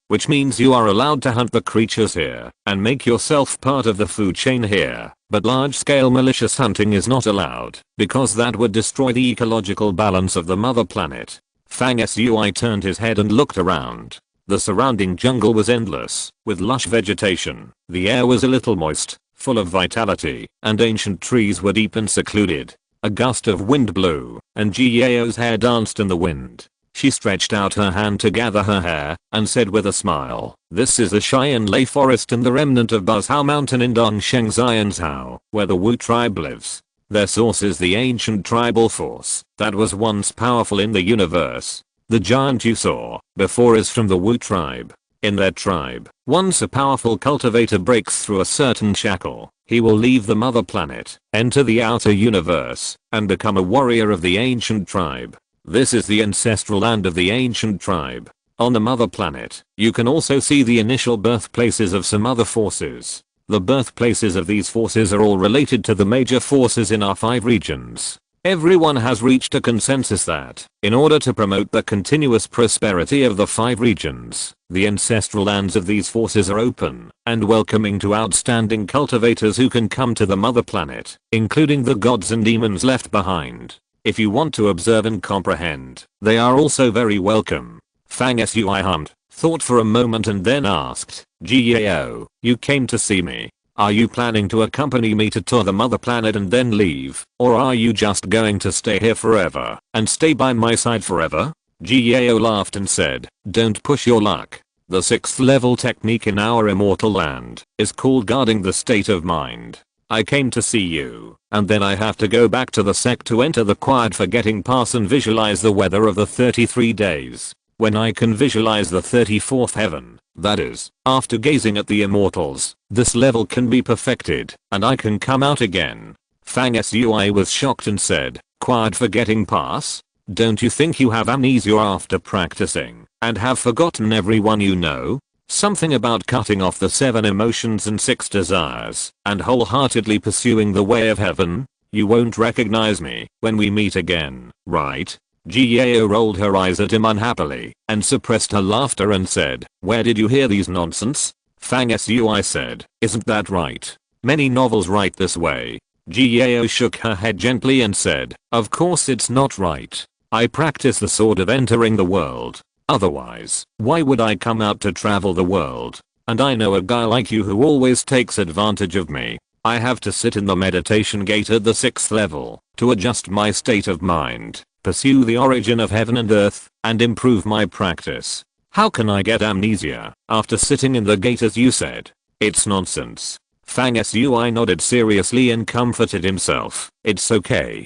which means you are allowed to hunt the creatures here, and make yourself part of the food chain here, but large-scale malicious hunting is not allowed, because that would destroy the ecological balance of the mother planet. Fang Sui turned his head and looked around. The surrounding jungle was endless, with lush vegetation. The air was a little moist, full of vitality, and ancient trees were deep and secluded. A gust of wind blew, and Jiao's hair danced in the wind. She stretched out her hand to gather her hair, and said with a smile, this is the Xianlei forest and the remnant of Buzhao mountain in Dongsheng Xianzhao, where the Wu tribe lives. Their source is the ancient tribal force that was once powerful in the universe. The giant you saw before is from the Wu tribe. in their tribe. Once a powerful cultivator breaks through a certain shackle, he will leave the mother planet, enter the outer universe, and become a warrior of the ancient tribe. This is the ancestral land of the ancient tribe. On the mother planet, you can also see the initial birthplaces of some other forces. The birthplaces of these forces are all related to the major forces in our 5 regions. Everyone has reached a consensus that, in order to promote the continuous prosperity of the 5 regions, the ancestral lands of these forces are open and welcoming to outstanding cultivators who can come to the mother planet, including the gods and demons left behind. If you want to observe and comprehend, they are also very welcome. Fang Sui hummed, thought for a moment and then asked, "Gao, you came to see me. Are you planning to accompany me to tour the mother planet and then leave, or are you just going to stay here forever and stay by my side forever?" Gao laughed and said, "Don't push your luck. The 6th level technique in our immortal land is called guarding the state of mind. I came to see you, and then I have to go back to the sect to enter the quiet forgetting pass and visualize the weather of the 33 days. When I can visualize the 34th heaven, that is, after gazing at the immortals, this level can be perfected, and I can come out again." Fang Sui was shocked and said, "Quiet forgetting pass? Don't you think you have amnesia after practicing, and have forgotten everyone you know? Something about cutting off the 7 emotions and 6 desires, and wholeheartedly pursuing the way of heaven? You won't recognize me when we meet again, right?" Gao rolled her eyes at him unhappily and suppressed her laughter and said, "Where did you hear these nonsense?" Fang Sui said, "Isn't that right? Many novels write this way." Gao shook her head gently and said, "Of course it's not right. I practice the sword of entering the world. Otherwise, why would I come out to travel the world? And I know a guy like you who always takes advantage of me. I have to sit in the meditation gate at the 6th level to adjust my state of mind, pursue the origin of heaven and earth, and improve my practice. How can I get amnesia after sitting in the gate as you said? It's nonsense." Fang Sui nodded seriously and comforted himself. "It's okay,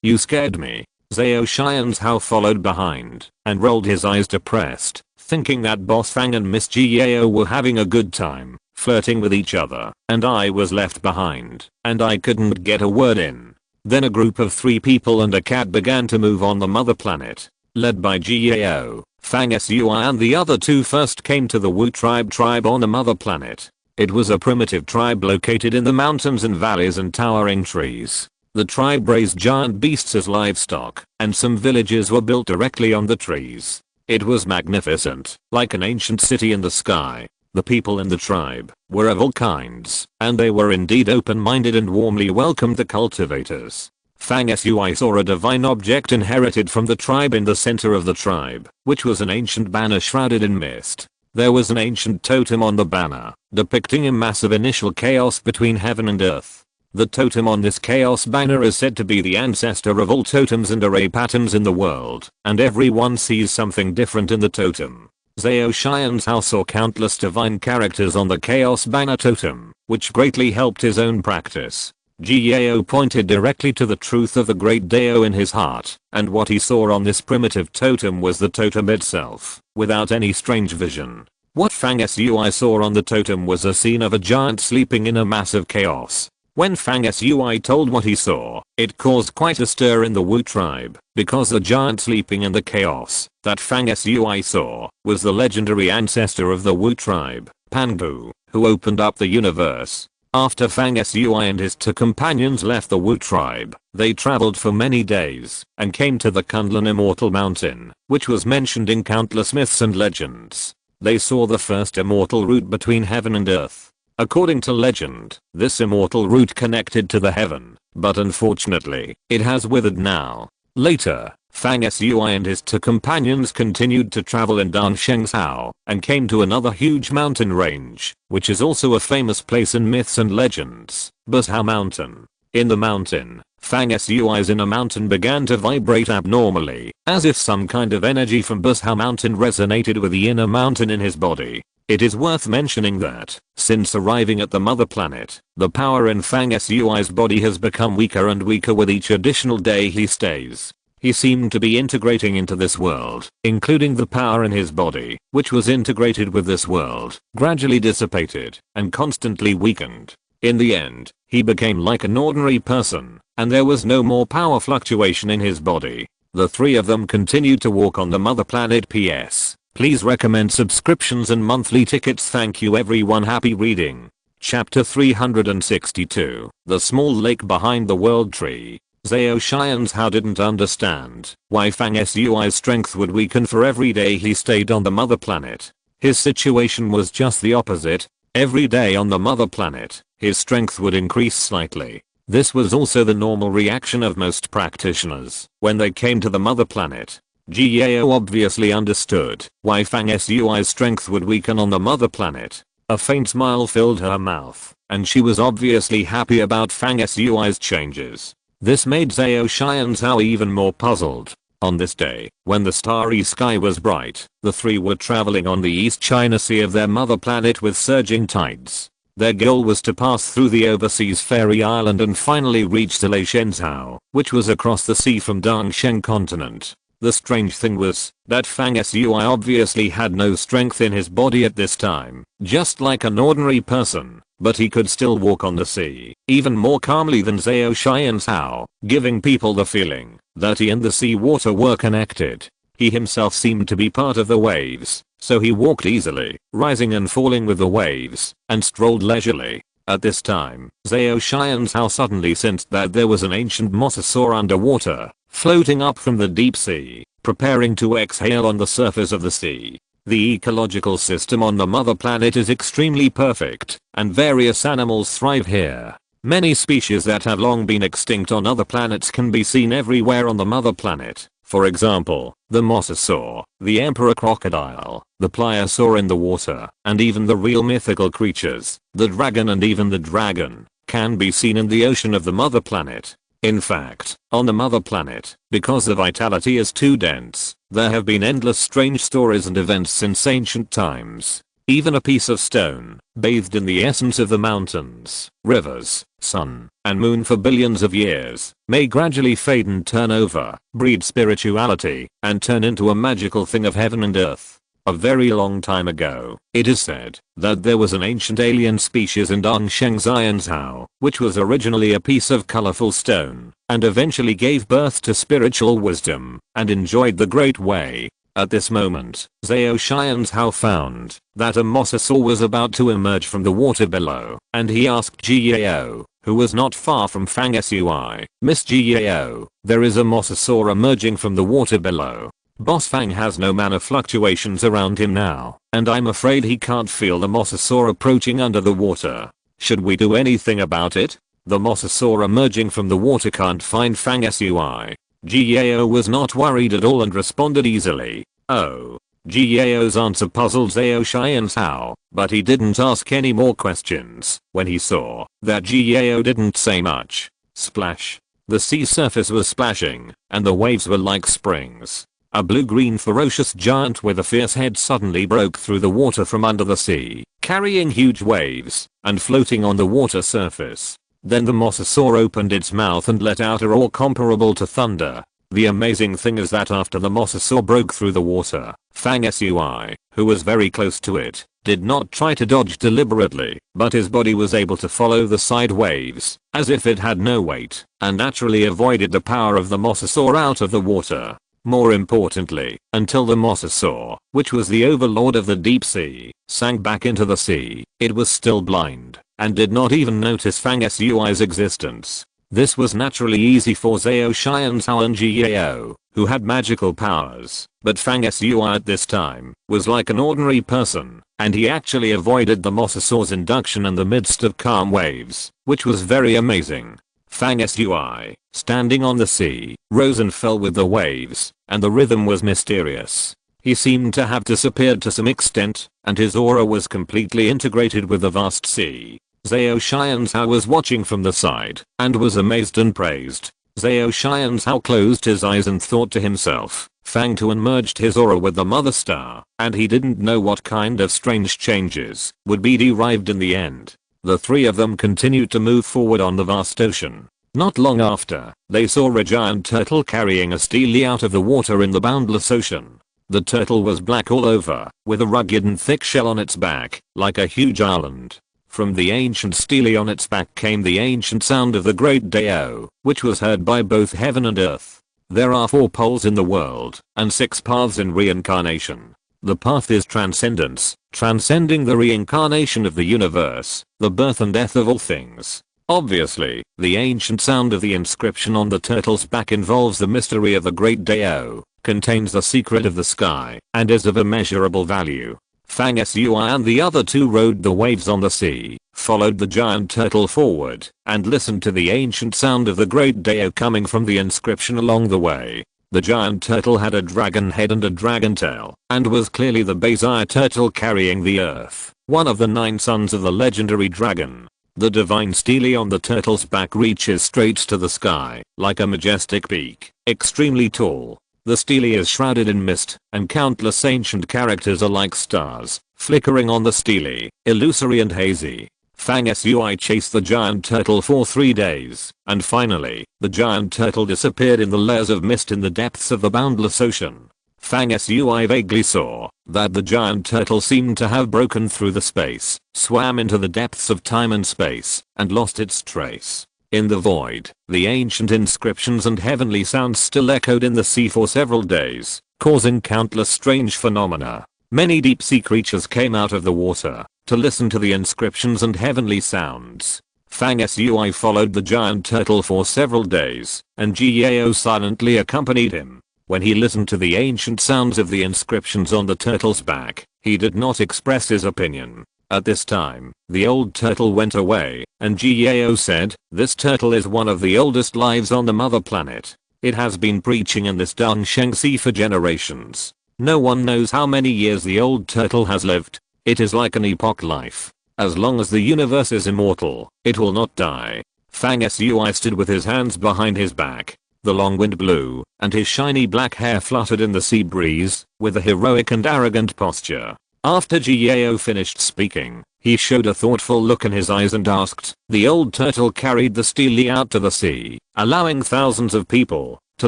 you scared me." Zhao Xian's Hao followed behind and rolled his eyes depressed, thinking that Boss Fang and Miss Gao were having a good time, flirting with each other, and I was left behind, and I couldn't get a word in. Then a group of 3 people and a cat began to move on the mother planet. Led by Gao, Fang Sui and the other 2 first came to the Wu tribe on the mother planet. It was a primitive tribe located in the mountains and valleys and towering trees. The tribe raised giant beasts as livestock, and some villages were built directly on the trees. It was magnificent, like an ancient city in the sky. The people in the tribe were of all kinds, and they were indeed open-minded and warmly welcomed the cultivators. Fang Sui saw a divine object inherited from the tribe in the center of the tribe, which was an ancient banner shrouded in mist. There was an ancient totem on the banner, depicting a massive initial chaos between heaven and earth. The totem on this chaos banner is said to be the ancestor of all totems and array patterns in the world, and everyone sees something different in the totem. Zhao Xian's Hao saw countless divine characters on the chaos banner totem, which greatly helped his own practice. Gao pointed directly to the truth of the great Dao in his heart, and what he saw on this primitive totem was the totem itself, without any strange vision. What Fang Sui saw on the totem was a scene of a giant sleeping in a massive chaos. When Fang Sui told what he saw, it caused quite a stir in the Wu tribe, because the giant sleeping in the chaos that Fang Sui saw was the legendary ancestor of the Wu tribe, Pangu, who opened up the universe. After Fang Sui and his 2 companions left the Wu tribe, they traveled for many days and came to the Kunlun Immortal Mountain, which was mentioned in countless myths and legends. They saw the first immortal route between heaven and earth. According to legend, this immortal route connected to the heaven, but unfortunately, it has withered now. Later, Fang Sui and his 2 companions continued to travel in Dansheng's Hao and came to another huge mountain range, which is also a famous place in myths and legends, Bushao Mountain. In the mountain, Fang Sui's inner mountain began to vibrate abnormally, as if some kind of energy from Bushao Mountain resonated with the inner mountain in his body. It is worth mentioning that, since arriving at the mother planet, the power in Fang Sui's body has become weaker and weaker with each additional day he stays. He seemed to be integrating into this world, including the power in his body, which was integrated with this world, gradually dissipated, and constantly weakened. In the end, he became like an ordinary person, and there was no more power fluctuation in his body. The three of them continued to walk on the mother planet. PS. Please recommend subscriptions and monthly tickets. Thank you everyone. Happy reading. Chapter 362. The small lake behind the world tree. Zhao Xianzhao didn't understand why Fang Sui's strength would weaken for every day he stayed on the mother planet. His situation was just the opposite. Every day on the mother planet, his strength would increase slightly. This was also the normal reaction of most practitioners when they came to the mother planet. Ji Yao obviously understood why Fang Sui's strength would weaken on the mother planet. A faint smile filled her mouth, and she was obviously happy about Fang Sui's changes. This made Zhao Xianzhao even more puzzled. On this day, when the starry sky was bright, the three were traveling on the East China Sea of their mother planet with surging tides. Their goal was to pass through the overseas fairy island and finally reach to Lei Shenzhou, which was across the sea from Dongsheng continent. The strange thing was that Fang Sui obviously had no strength in his body at this time, just like an ordinary person, but he could still walk on the sea, even more calmly than Zhao Xianzhao, giving people the feeling that he and the sea water were connected. He himself seemed to be part of the waves, so he walked easily, rising and falling with the waves, and strolled leisurely. At this time, Zhao Xianzhao suddenly sensed that there was an ancient mosasaur underwater, floating up from the deep sea, preparing to exhale on the surface of the sea. The ecological system on the mother planet is extremely perfect, and various animals thrive here. Many species that have long been extinct on other planets can be seen everywhere on the mother planet. For example, the mosasaur, the emperor crocodile, the pliosaur in the water, and even the real mythical creatures, the dragon and even the dragon, can be seen in the ocean of the mother planet. In fact, on the mother planet, because the vitality is too dense, there have been endless strange stories and events since ancient times. Even a piece of stone, bathed in the essence of the mountains, rivers, sun, and moon for billions of years, may gradually fade and turn over, breed spirituality, and turn into a magical thing of heaven and earth. A very long time ago, it is said that there was an ancient alien species in Dongsheng Xianzhou, which was originally a piece of colorful stone, and eventually gave birth to spiritual wisdom, and enjoyed the great way. At this moment, Zhao Xianzhao found that a mosasaur was about to emerge from the water below, and he asked Ji Yao, who was not far from Fang Sui, "Miss Ji Yao, there is a mosasaur emerging from the water below. Boss Fang has no mana fluctuations around him now, and I'm afraid he can't feel the mosasaur approaching under the water. Should we do anything about it? The mosasaur emerging from the water can't find Fang Sui." Ji Yao was not worried at all and responded easily. Oh. Ji Yao's answer puzzled Zhao Xianzhao, but he didn't ask any more questions when he saw that Ji Yao didn't say much. Splash. The sea surface was splashing, and the waves were like springs. A blue-green ferocious giant with a fierce head suddenly broke through the water from under the sea, carrying huge waves, and floating on the water surface. Then the mosasaur opened its mouth and let out a roar comparable to thunder. The amazing thing is that after the mosasaur broke through the water, Fang Sui, who was very close to it, did not try to dodge deliberately, but his body was able to follow the side waves, as if it had no weight, and naturally avoided the power of the mosasaur out of the water. More importantly, until the mosasaur, which was the overlord of the deep sea, sank back into the sea, it was still blind, and did not even notice Fang Sui's existence. This was naturally easy for Zhao Xianzhao and Ji Yao, who had magical powers, but Fang Sui at this time was like an ordinary person, and he actually avoided the mosasaur's induction in the midst of calm waves, which was very amazing. Fang Sui, standing on the sea, rose and fell with the waves, and the rhythm was mysterious. He seemed to have disappeared to some extent, and his aura was completely integrated with the vast sea. Zhao Xianzhao was watching from the side, and was amazed and praised. Zhao Xianzhao closed his eyes and thought to himself, Fang Tuan merged his aura with the mother star, and he didn't know what kind of strange changes would be derived in the end. The three of them continued to move forward on the vast ocean. Not long after, they saw a giant turtle carrying a stele out of the water in the boundless ocean. The turtle was black all over, with a rugged and thick shell on its back, like a huge island. From the ancient stele on its back came the ancient sound of the great Dao, which was heard by both heaven and earth. There are 4 poles in the world, and 6 paths in reincarnation. The path is transcendence, transcending the reincarnation of the universe, the birth and death of all things. Obviously, the ancient sound of the inscription on the turtle's back involves the mystery of the great Dao, contains the secret of the sky, and is of immeasurable value. Fang Sui and the other 2 rode the waves on the sea, followed the giant turtle forward, and listened to the ancient sound of the great Dao coming from the inscription along the way. The giant turtle had a dragon head and a dragon tail, and was clearly the Basai turtle carrying the earth, one of the 9 sons of the legendary dragon. The divine stele on the turtle's back reaches straight to the sky, like a majestic peak, extremely tall. The stele is shrouded in mist, and countless ancient characters are like stars, flickering on the stele, illusory and hazy. Fang Sui chased the giant turtle for 3 days, and finally, the giant turtle disappeared in the layers of mist in the depths of the boundless ocean. Fang Sui vaguely saw that the giant turtle seemed to have broken through the space, swam into the depths of time and space, and lost its trace. In the void, the ancient inscriptions and heavenly sounds still echoed in the sea for several days, causing countless strange phenomena. Many deep sea creatures came out of the water to listen to the inscriptions and heavenly sounds. Fang Sui followed the giant turtle for several days, and Jiao silently accompanied him. When he listened to the ancient sounds of the inscriptions on the turtle's back, he did not express his opinion. At this time, the old turtle went away, and Jiao said, "This turtle is one of the oldest lives on the mother planet. It has been preaching in this Dongsheng Sea for generations. No one knows how many years the old turtle has lived. It is like an epoch life. As long as the universe is immortal, it will not die." Fang Sui stood with his hands behind his back. The long wind blew, and his shiny black hair fluttered in the sea breeze, with a heroic and arrogant posture. After Jiao finished speaking, he showed a thoughtful look in his eyes and asked, "The old turtle carried the stele out to the sea, allowing thousands of people to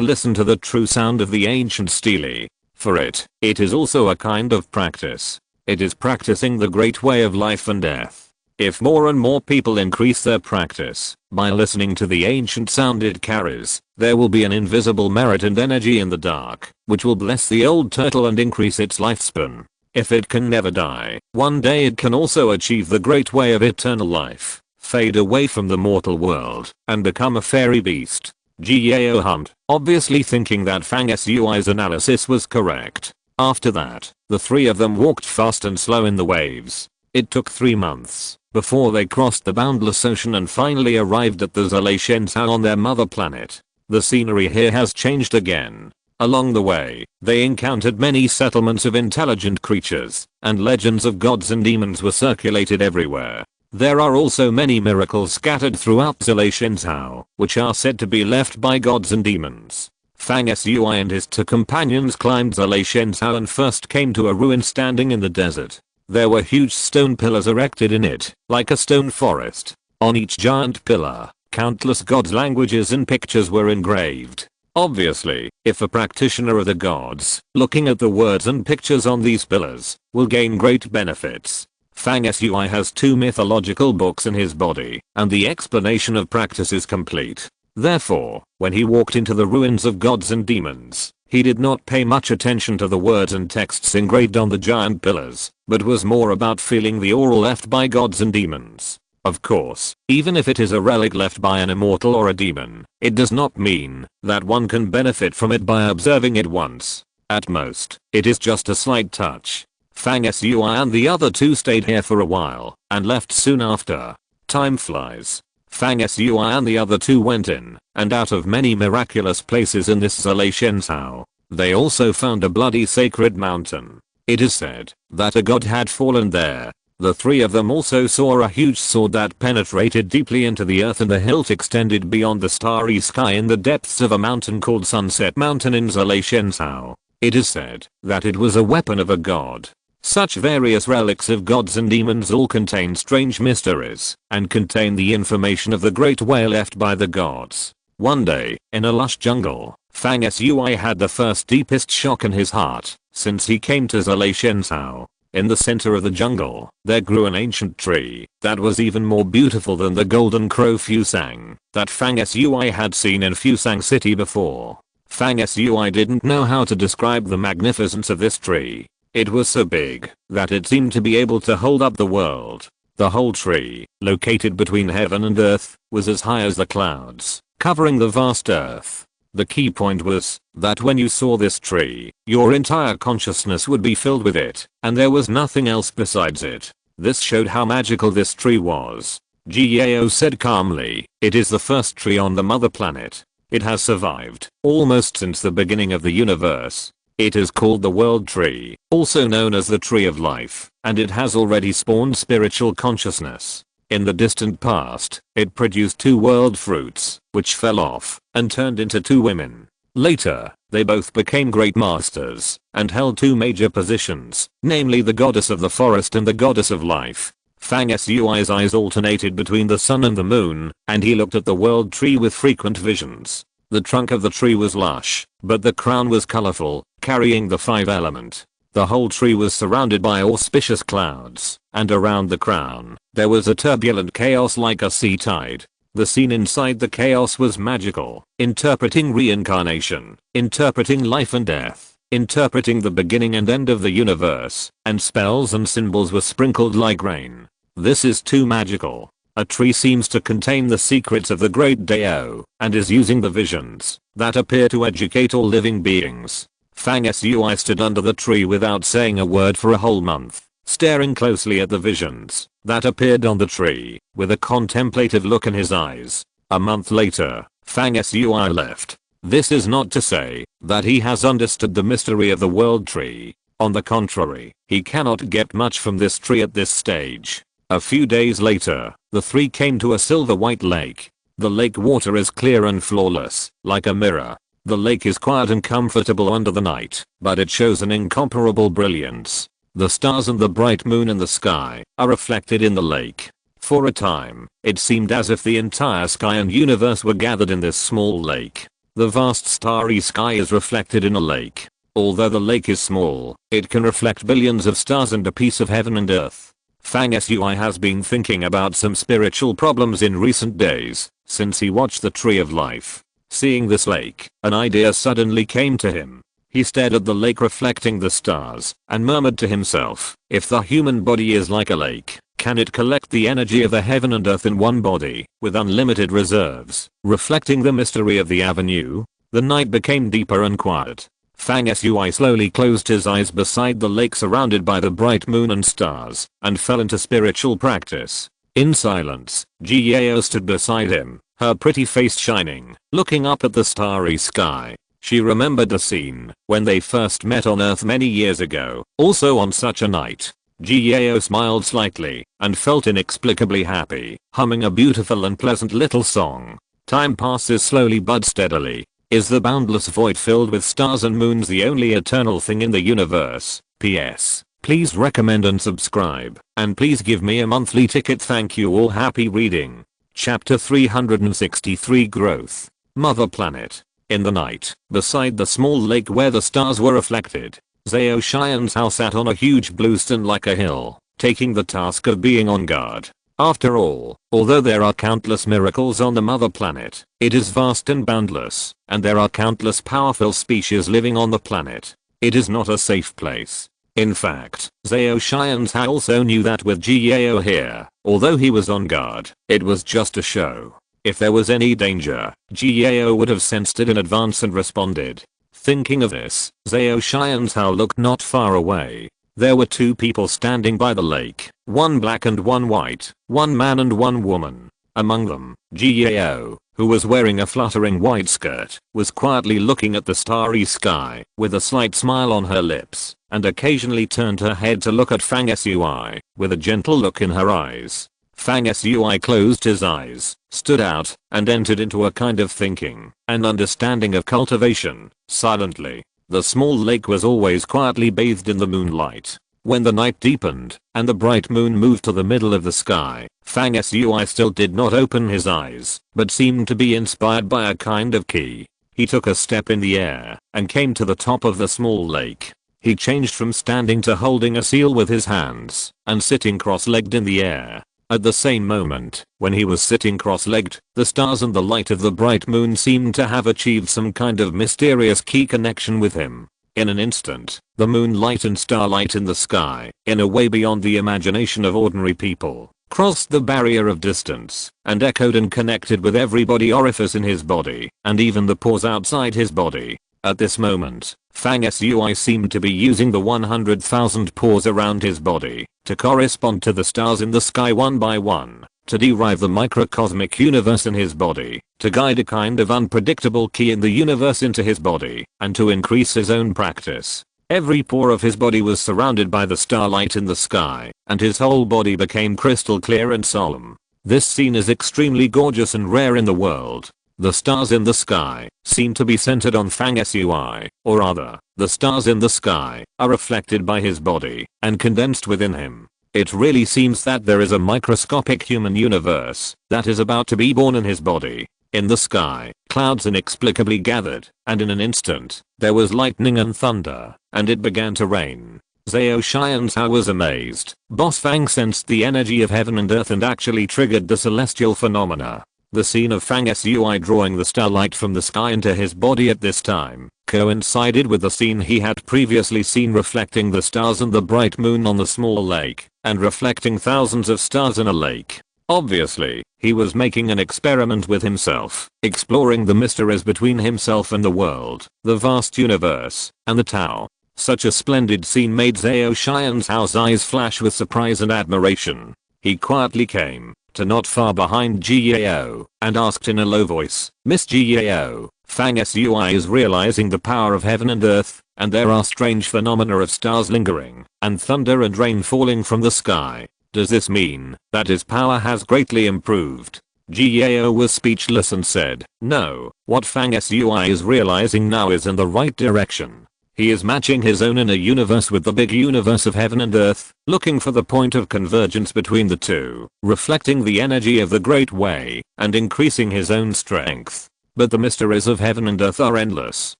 listen to the true sound of the ancient stele. For it is also a kind of practice. It is practicing the great way of life and death. If more and more people increase their practice by listening to the ancient sound it carries, there will be an invisible merit and energy in the dark, which will bless the old turtle and increase its lifespan. If it can never die, one day it can also achieve the great way of eternal life, fade away from the mortal world, and become a fairy beast." Jiao hummed, obviously thinking that Fang Sui's analysis was correct. After that, the 3 of them walked fast and slow in the waves. It took 3 months before they crossed the boundless ocean and finally arrived at the Zalatiansao on their mother planet. The scenery here has changed again. Along the way, they encountered many settlements of intelligent creatures, and legends of gods and demons were circulated everywhere. There are also many miracles scattered throughout Zalatiansao, which are said to be left by gods and demons. Fang Sui and his 2 companions climbed Zalatiansao and first came to a ruin standing in the desert. There were huge stone pillars erected in it, like a stone forest. On each giant pillar, countless gods' languages and pictures were engraved. Obviously, if a practitioner of the gods, looking at the words and pictures on these pillars, will gain great benefits. Fang Sui has 2 mythological books in his body, and the explanation of practice is complete. Therefore, when he walked into the ruins of gods and demons, he did not pay much attention to the words and texts engraved on the giant pillars, but was more about feeling the aura left by gods and demons. Of course, even if it is a relic left by an immortal or a demon, it does not mean that one can benefit from it by observing it once. At most, it is just a slight touch. Fang Sui and the other 2 stayed here for a while, and left soon after. Time flies. Fang Sui and the other 2 went in and out of many miraculous places in this Zalatiansao. They also found a bloody sacred mountain. It is said that a god had fallen there. The 3 of them also saw a huge sword that penetrated deeply into the earth, and the hilt extended beyond the starry sky in the depths of a mountain called Sunset Mountain in Zalatiansao. It is said that it was a weapon of a god. Such various relics of gods and demons all contain strange mysteries, and contain the information of the great way left by the gods. One day, in a lush jungle, Fang Sui had the first deepest shock in his heart, since he came to Zalei Shenzhou. In the center of the jungle, there grew an ancient tree that was even more beautiful than the golden crow Fusang that Fang Sui had seen in Fusang City before. Fang Sui didn't know how to describe the magnificence of this tree. It was so big that it seemed to be able to hold up the world. The whole tree, located between heaven and earth, was as high as the clouds, covering the vast earth. The key point was that when you saw this tree, your entire consciousness would be filled with it, and there was nothing else besides it. This showed how magical this tree was. Jiao said calmly, "It is the first tree on the mother planet. It has survived almost since the beginning of the universe. It is called the World Tree, also known as the Tree of Life, and it has already spawned spiritual consciousness. In the distant past, it produced 2 world fruits, which fell off and turned into 2 women. Later, they both became great masters and held 2 major positions, namely the goddess of the forest and the goddess of life." Fang Sui's eyes alternated between the sun and the moon, and he looked at the world tree with frequent visions. The trunk of the tree was lush, but the crown was colorful, carrying the 5 element. The whole tree was surrounded by auspicious clouds, and around the crown, there was a turbulent chaos like a sea tide. The scene inside the chaos was magical, interpreting reincarnation, interpreting life and death, interpreting the beginning and end of the universe, and spells and symbols were sprinkled like rain. This is too magical. A tree seems to contain the secrets of the great Dao, and is using the visions that appear to educate all living beings. Fang Sui stood under the tree without saying a word for a whole month, staring closely at the visions that appeared on the tree, with a contemplative look in his eyes. A month later, Fang Sui left. This is not to say that he has understood the mystery of the world tree. On the contrary, he cannot get much from this tree at this stage. A few days later, the 3 came to a silver white lake. The lake water is clear and flawless, like a mirror. The lake is quiet and comfortable under the night, but it shows an incomparable brilliance. The stars and the bright moon in the sky are reflected in the lake. For a time, it seemed as if the entire sky and universe were gathered in this small lake. The vast starry sky is reflected in a lake. Although the lake is small, it can reflect billions of stars and a piece of heaven and earth. Fang Sui has been thinking about some spiritual problems in recent days, since he watched the Tree of Life. Seeing this lake, an idea suddenly came to him. He stared at the lake reflecting the stars, and murmured to himself, if the human body is like a lake, can it collect the energy of the heaven and earth in one body, with unlimited reserves, reflecting the mystery of the avenue? The night became deeper and quiet. Fang Sui slowly closed his eyes beside the lake surrounded by the bright moon and stars, and fell into spiritual practice. In silence, Jiao stood beside him, her pretty face shining, looking up at the starry sky. She remembered the scene when they first met on Earth many years ago, also on such a night. Jiao smiled slightly, and felt inexplicably happy, humming a beautiful and pleasant little song. Time passes slowly but steadily. Is the boundless void filled with stars and moons the only eternal thing in the universe? PS. Please recommend and subscribe, and please give me a monthly ticket. Thank you all. Happy reading. Chapter 363 Growth. Mother Planet. In the night, beside the small lake where the stars were reflected, Zhao Xianzhao sat on a huge blue stone like a hill, taking the task of being on guard. After all, although there are countless miracles on the mother planet, it is vast and boundless, and there are countless powerful species living on the planet. It is not a safe place. In fact, Zhao Xianzhao also knew that with Jiao here, although he was on guard, it was just a show. If there was any danger, Jiao would have sensed it in advance and responded. Thinking of this, Zhao Xianzhao looked not far away. There were 2 people standing by the lake, one black and one white, one man and one woman. Among them, Jiao, who was wearing a fluttering white skirt, was quietly looking at the starry sky, with a slight smile on her lips, and occasionally turned her head to look at Fang Sui, with a gentle look in her eyes. Fang Sui closed his eyes, stood out, and entered into a kind of thinking and understanding of cultivation, silently. The small lake was always quietly bathed in the moonlight. When the night deepened and the bright moon moved to the middle of the sky, Fang Sui still did not open his eyes, but seemed to be inspired by a kind of ki. He took a step in the air and came to the top of the small lake. He changed from standing to holding a seal with his hands and sitting cross-legged in the air. At the same moment, when he was sitting cross-legged, the stars and the light of the bright moon seemed to have achieved some kind of mysterious ki connection with him. In an instant, the moonlight and starlight in the sky, in a way beyond the imagination of ordinary people, crossed the barrier of distance and echoed and connected with every body orifice in his body and even the pores outside his body. At this moment, Fang Sui seemed to be using the 100,000 pores around his body to correspond to the stars in the sky one by one, to derive the microcosmic universe in his body, to guide a kind of unpredictable ki in the universe into his body, and to increase his own practice. Every pore of his body was surrounded by the starlight in the sky, and his whole body became crystal clear and solemn. This scene is extremely gorgeous and rare in the world. The stars in the sky seem to be centered on Fang Sui, or rather, the stars in the sky are reflected by his body and condensed within him. It really seems that there is a microscopic human universe that is about to be born in his body. In the sky, clouds inexplicably gathered, and in an instant, there was lightning and thunder, and it began to rain. Zhao Xianzhao was amazed. Boss Fang sensed the energy of heaven and earth and actually triggered the celestial phenomena. The scene of Fang Sui drawing the starlight from the sky into his body at this time coincided with the scene he had previously seen reflecting the stars and the bright moon on the small lake, and reflecting thousands of stars in a lake. Obviously, he was making an experiment with himself, exploring the mysteries between himself and the world, the vast universe, and the Tao. Such a splendid scene made Zhao Xianzhao's eyes flash with surprise and admiration. He quietly came to not far behind Jiao and asked in a low voice, "Miss Jiao, Fang Sui is realizing the power of heaven and earth, and there are strange phenomena of stars lingering, and thunder and rain falling from the sky. Does this mean that his power has greatly improved?" Jiao was speechless and said, "No, what Fang Sui is realizing now is in the right direction. He is matching his own inner universe with the big universe of heaven and earth, looking for the point of convergence between the two, reflecting the energy of the great way, and increasing his own strength. But the mysteries of heaven and earth are endless.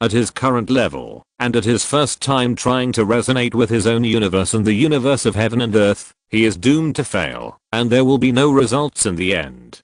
At his current level, and at his first time trying to resonate with his own universe and the universe of heaven and earth, he is doomed to fail, and there will be no results in the end."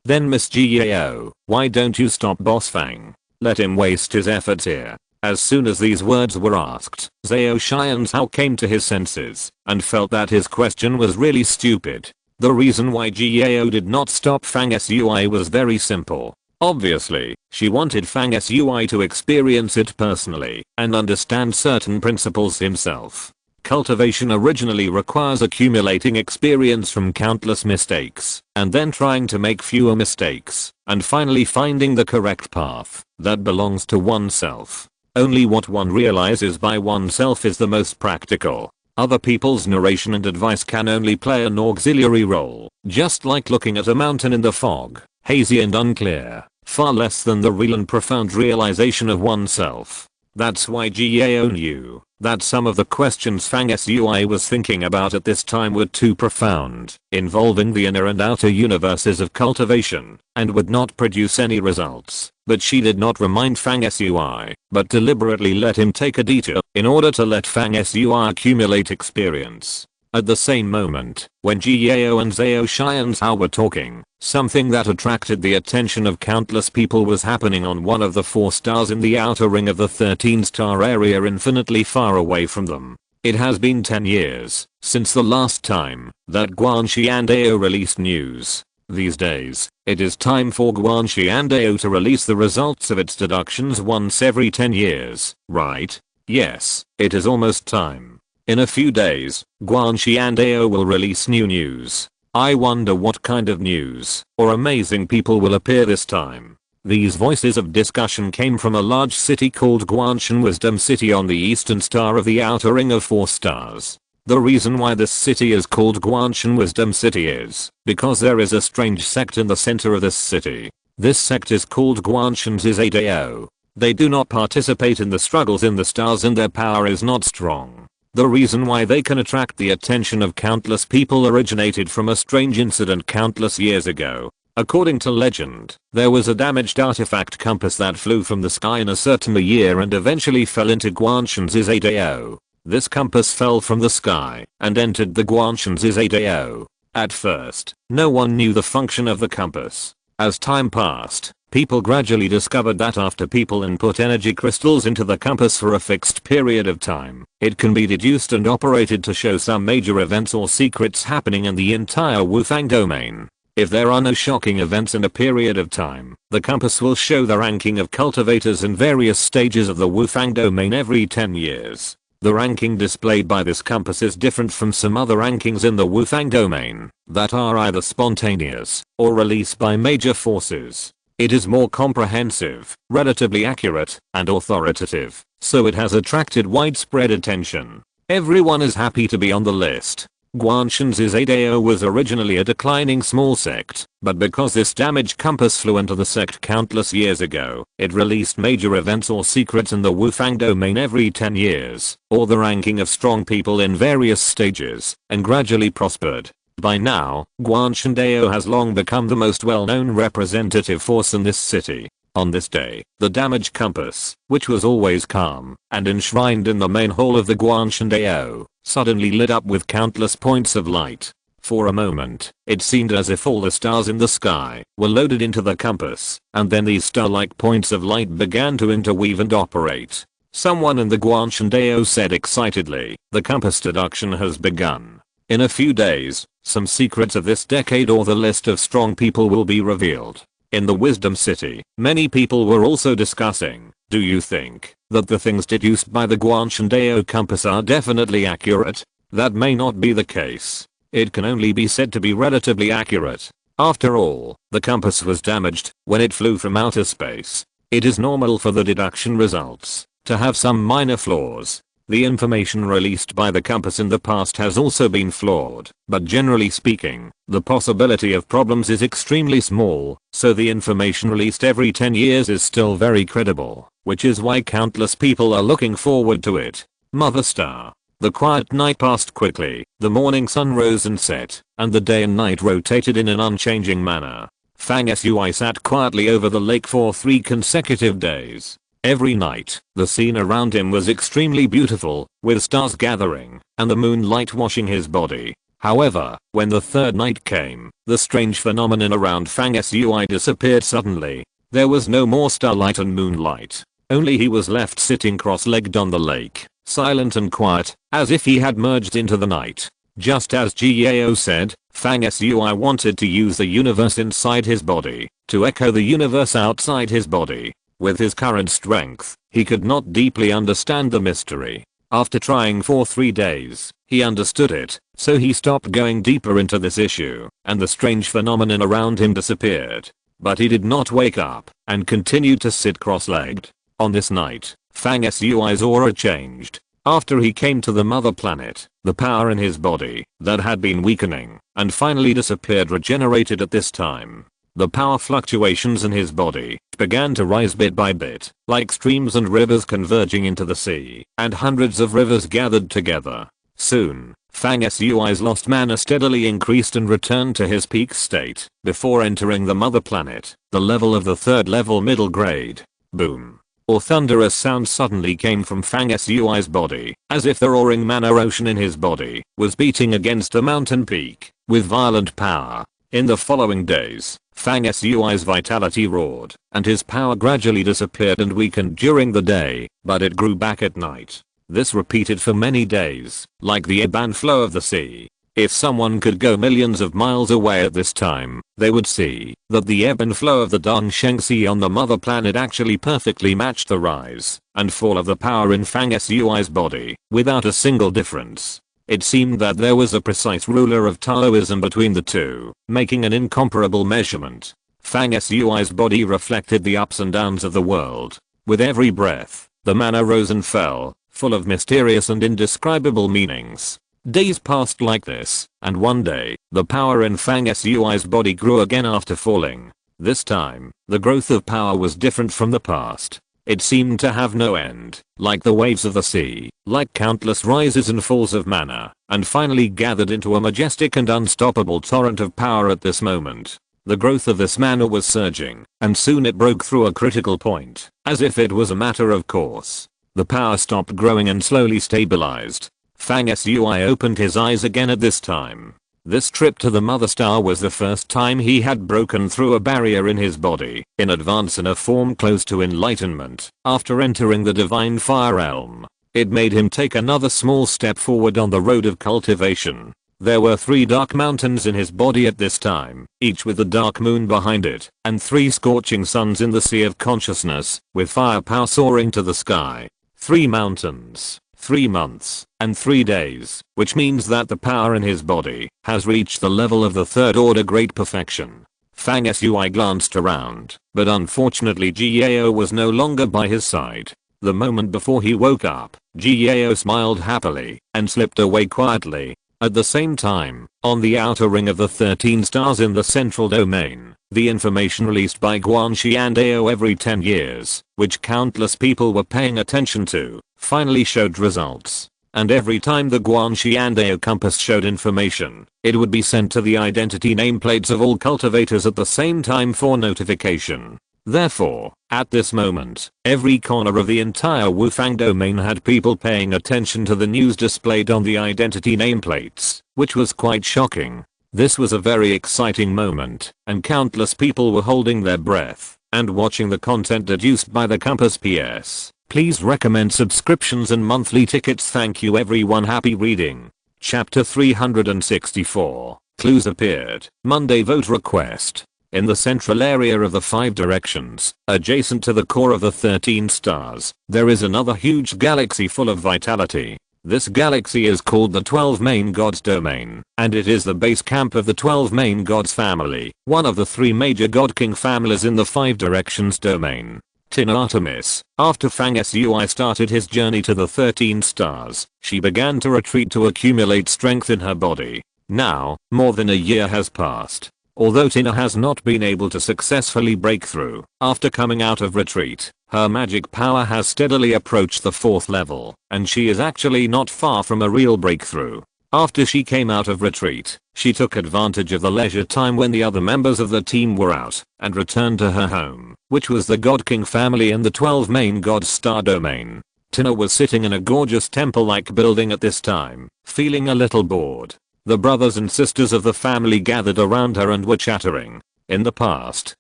Then Miss Jiao, why don't you stop Boss Fang? Let him waste his efforts here. As soon as these words were asked, Zhao Xianzhao came to his senses and felt that his question was really stupid. The reason why Jiao did not stop Fang Sui was very simple. Obviously, she wanted Fang Sui to experience it personally and understand certain principles himself. Cultivation originally requires accumulating experience from countless mistakes, and then trying to make fewer mistakes, and finally finding the correct path that belongs to oneself. Only what one realizes by oneself is the most practical. Other people's narration and advice can only play an auxiliary role, just like looking at a mountain in the fog, hazy and unclear, far less than the real and profound realization of oneself. That's why Jiao knew that some of the questions Fang Sui was thinking about at this time were too profound, involving the inner and outer universes of cultivation, and would not produce any results. But she did not remind Fang Sui, but deliberately let him take a detour in order to let Fang Sui accumulate experience. At the same moment, when Jiao and Zhao Xianzhao were talking, something that attracted the attention of countless people was happening on one of the 4 stars in the outer ring of the 13-star area infinitely far away from them. It has been 10 years since the last time that Guanxi and Ao released news. These days, it is time for Guanxi and Ao to release the results of its deductions once every 10 years, right? Yes, it is almost time. In a few days, Guanxi and Ao will release new news. I wonder what kind of news or amazing people will appear this time. These voices of discussion came from a large city called Guanshan Wisdom City on the eastern star of the outer ring of 4 stars. The reason why this city is called Guanshan Wisdom City is because there is a strange sect in the center of this city. This sect is called Guanshan Zizadao. They do not participate in the struggles in the stars and their power is not strong. The reason why they can attract the attention of countless people originated from a strange incident countless years ago. According to legend, there was a damaged artifact compass that flew from the sky in a certain year and eventually fell into Guanshan's Adao. This compass fell from the sky and entered the Guanshan's Adao. At first, no one knew the function of the compass. As time passed, people gradually discovered that after people input energy crystals into the compass for a fixed period of time, it can be deduced and operated to show some major events or secrets happening in the entire Wufang domain. If there are no shocking events in a period of time, the compass will show the ranking of cultivators in various stages of the Wufang domain every 10 years. The ranking displayed by this compass is different from some other rankings in the Wufang domain that are either spontaneous or released by major forces. It is more comprehensive, relatively accurate, and authoritative, so it has attracted widespread attention. Everyone is happy to be on the list. Guanshan's Adao was originally a declining small sect, but because this damaged compass flew into the sect countless years ago, it released major events or secrets in the Wufang domain every 10 years, or the ranking of strong people in various stages, and gradually prospered. By now, Guanshan Dao has long become the most well-known representative force in this city. On this day, the damaged compass, which was always calm and enshrined in the main hall of the Guanshan Dao, suddenly lit up with countless points of light. For a moment, it seemed as if all the stars in the sky were loaded into the compass, and then these star-like points of light began to interweave and operate. Someone in the Guanshan Dao said excitedly, "The compass deduction has begun. In a few days, some secrets of this decade or the list of strong people will be revealed." In the Wisdom City, many people were also discussing, do you think that the things deduced by the Guanshan Dao compass are definitely accurate? That may not be the case. It can only be said to be relatively accurate. After all, the compass was damaged when it flew from outer space. It is normal for the deduction results to have some minor flaws. The information released by the compass in the past has also been flawed, but generally speaking, the possibility of problems is extremely small, so the information released every 10 years is still very credible, which is why countless people are looking forward to it. Mother Star. The quiet night passed quickly, the morning sun rose and set, and the day and night rotated in an unchanging manner. Fang Sui sat quietly over the lake for 3 consecutive days. Every night, the scene around him was extremely beautiful, with stars gathering, and the moonlight washing his body. However, when the third night came, the strange phenomenon around Fang Sui disappeared suddenly. There was no more starlight and moonlight. Only he was left sitting cross-legged on the lake, silent and quiet, as if he had merged into the night. Just as Gao said, Fang Sui wanted to use the universe inside his body to echo the universe outside his body. With his current strength, he could not deeply understand the mystery. After trying for 3 days, he understood it, so he stopped going deeper into this issue, and the strange phenomenon around him disappeared. But he did not wake up, and continued to sit cross-legged. On this night, Fang Sui's aura changed. After he came to the mother planet, the power in his body that had been weakening and finally disappeared regenerated at this time. The power fluctuations in his body began to rise bit by bit, like streams and rivers converging into the sea, and hundreds of rivers gathered together. Soon, Fang Sui's lost mana steadily increased and returned to his peak state, before entering the mother planet, the level of the 3rd level middle grade. Boom. A thunderous sound suddenly came from Fang Sui's body, as if the roaring mana ocean in his body was beating against a mountain peak, with violent power. In the following days, Fang Sui's vitality roared, and his power gradually disappeared and weakened during the day, but it grew back at night. This repeated for many days, like the ebb and flow of the sea. If someone could go millions of miles away at this time, they would see that the ebb and flow of the Dongsheng Sea on the mother planet actually perfectly matched the rise and fall of the power in Fang Sui's body, without a single difference. It seemed that there was a precise ruler of Taoism between the two, making an incomparable measurement. Fang Sui's body reflected the ups and downs of the world. With every breath, the mana rose and fell, full of mysterious and indescribable meanings. Days passed like this, and one day, the power in Fang Sui's body grew again after falling. This time, the growth of power was different from the past. It seemed to have no end, like the waves of the sea, like countless rises and falls of mana, and finally gathered into a majestic and unstoppable torrent of power at this moment. The growth of this mana was surging, and soon it broke through a critical point, as if it was a matter of course. The power stopped growing and slowly stabilized. Fang Sui opened his eyes again at this time. This trip to the Mother Star was the first time he had broken through a barrier in his body, in advance in a form close to enlightenment. After entering the Divine Fire Realm, it made him take another small step forward on the road of cultivation. There were 3 dark mountains in his body at this time, each with the dark moon behind it, and 3 scorching suns in the sea of consciousness, with firepower soaring to the sky. 3 mountains, 3 months, and 3 days, which means that the power in his body has reached the level of the 3rd order great perfection. Fang Sui glanced around, but unfortunately Gao was no longer by his side. The moment before he woke up, Gao smiled happily and slipped away quietly. At the same time, on the outer ring of the 13 stars in the central domain, the information released by Guanxi and Ao every 10 years, which countless people were paying attention to, finally showed results. And every time the Guanxi and Ao compass showed information, it would be sent to the identity nameplates of all cultivators at the same time for notification. Therefore, at this moment, every corner of the entire Wufang domain had people paying attention to the news displayed on the identity nameplates, which was quite shocking. This was a very exciting moment, and countless people were holding their breath and watching the content deduced by the compass. PS. Please recommend subscriptions and monthly tickets. Thank you everyone. Happy reading. Chapter 364. Clues appeared. Monday vote request. In the central area of the 5 directions, adjacent to the core of the 13 stars, there is another huge galaxy full of vitality. This galaxy is called the 12 Main Gods Domain, and it is the base camp of the 12 Main Gods family, one of the 3 major God King families in the 5 directions domain. Tina Artemis, after Fang Sui started his journey to the 13 stars, she began to retreat to accumulate strength in her body. Now, more than a year has passed. Although Tina has not been able to successfully break through, after coming out of retreat, her magic power has steadily approached the 4th level, and she is actually not far from a real breakthrough. After she came out of retreat, she took advantage of the leisure time when the other members of the team were out, and returned to her home, which was the God King family in the 12 Main Gods star domain. Tina was sitting in a gorgeous temple-like building at this time, feeling a little bored. The brothers and sisters of the family gathered around her and were chattering. In the past,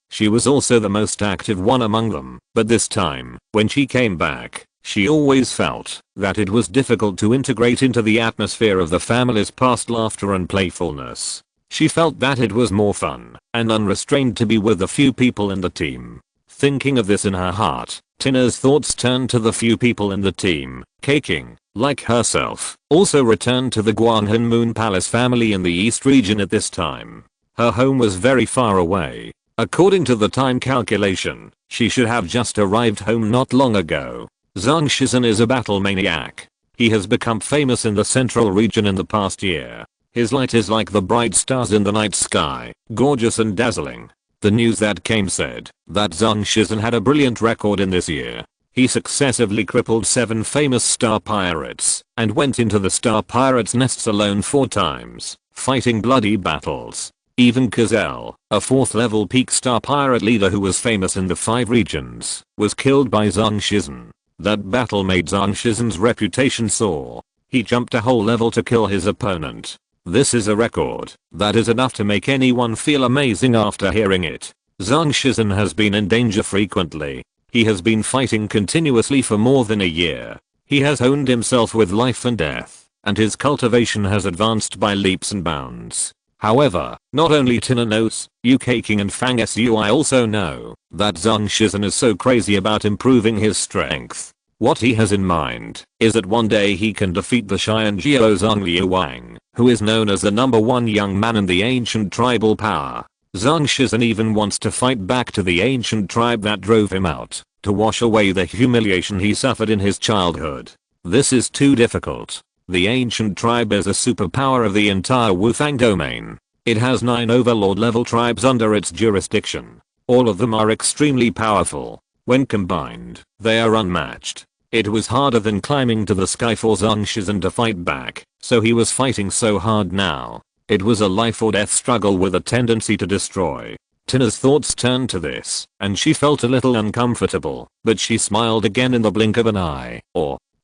she was also the most active one among them, but this time, when she came back, she always felt that it was difficult to integrate into the atmosphere of the family's past laughter and playfulness. She felt that it was more fun and unrestrained to be with the few people in the team. Thinking of this in her heart, Tina's thoughts turned to the few people in the team. Kaking, like herself, also returned to the Guanghan Moon Palace family in the East region at this time. Her home was very far away. According to the time calculation, she should have just arrived home not long ago. Zhang Shizhen is a battle maniac. He has become famous in the central region in the past year. His light is like the bright stars in the night sky, gorgeous and dazzling. The news that came said that Zhang Shizhen had a brilliant record in this year. He successively crippled 7 famous star pirates and went into the star pirates' nests alone 4 times, fighting bloody battles. Even Kazel, a 4th level peak star pirate leader who was famous in the 5 regions, was killed by Zhang Shizhen. That battle made Zhang Shizhen's reputation soar. He jumped a whole level to kill his opponent. This is a record that is enough to make anyone feel amazing after hearing it. Zhang Shizhen has been in danger frequently. He has been fighting continuously for more than a year. He has honed himself with life and death, and his cultivation has advanced by leaps and bounds. However, not only Tina knows, UK King and Fang Sui also know that Zhang Shizhen is so crazy about improving his strength. What he has in mind is that one day he can defeat the Xianjiao Zhang Liuwang, who is known as the #1 young man in the ancient tribal power. Zhang Shizhen even wants to fight back to the ancient tribe that drove him out, to wash away the humiliation he suffered in his childhood. This is too difficult. The ancient tribe is a superpower of the entire Wufang domain. It has 9 overlord level tribes under its jurisdiction. All of them are extremely powerful. When combined, they are unmatched. It was harder than climbing to the sky for Zhang Shizhen to fight back, so he was fighting so hard now. It was a life or death struggle with a tendency to destroy. Tina's thoughts turned to this, and she felt a little uncomfortable, but she smiled again in the blink of an eye.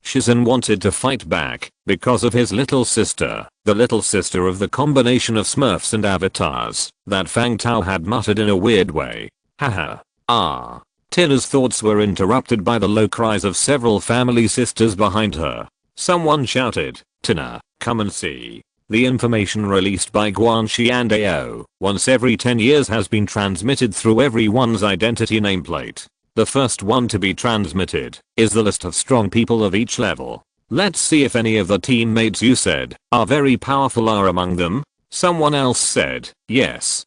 Shizhen wanted to fight back, because of his little sister, the little sister of the combination of Smurfs and avatars, that Fang Tao had muttered in a weird way. Haha. Tina's thoughts were interrupted by the low cries of several family sisters behind her. Someone shouted, "Tina, come and see." The information released by Guanxi and AO once every 10 years has been transmitted through everyone's identity nameplate. The first one to be transmitted is the list of strong people of each level. Let's see if any of the teammates you said are very powerful are among them. Someone else said, yes,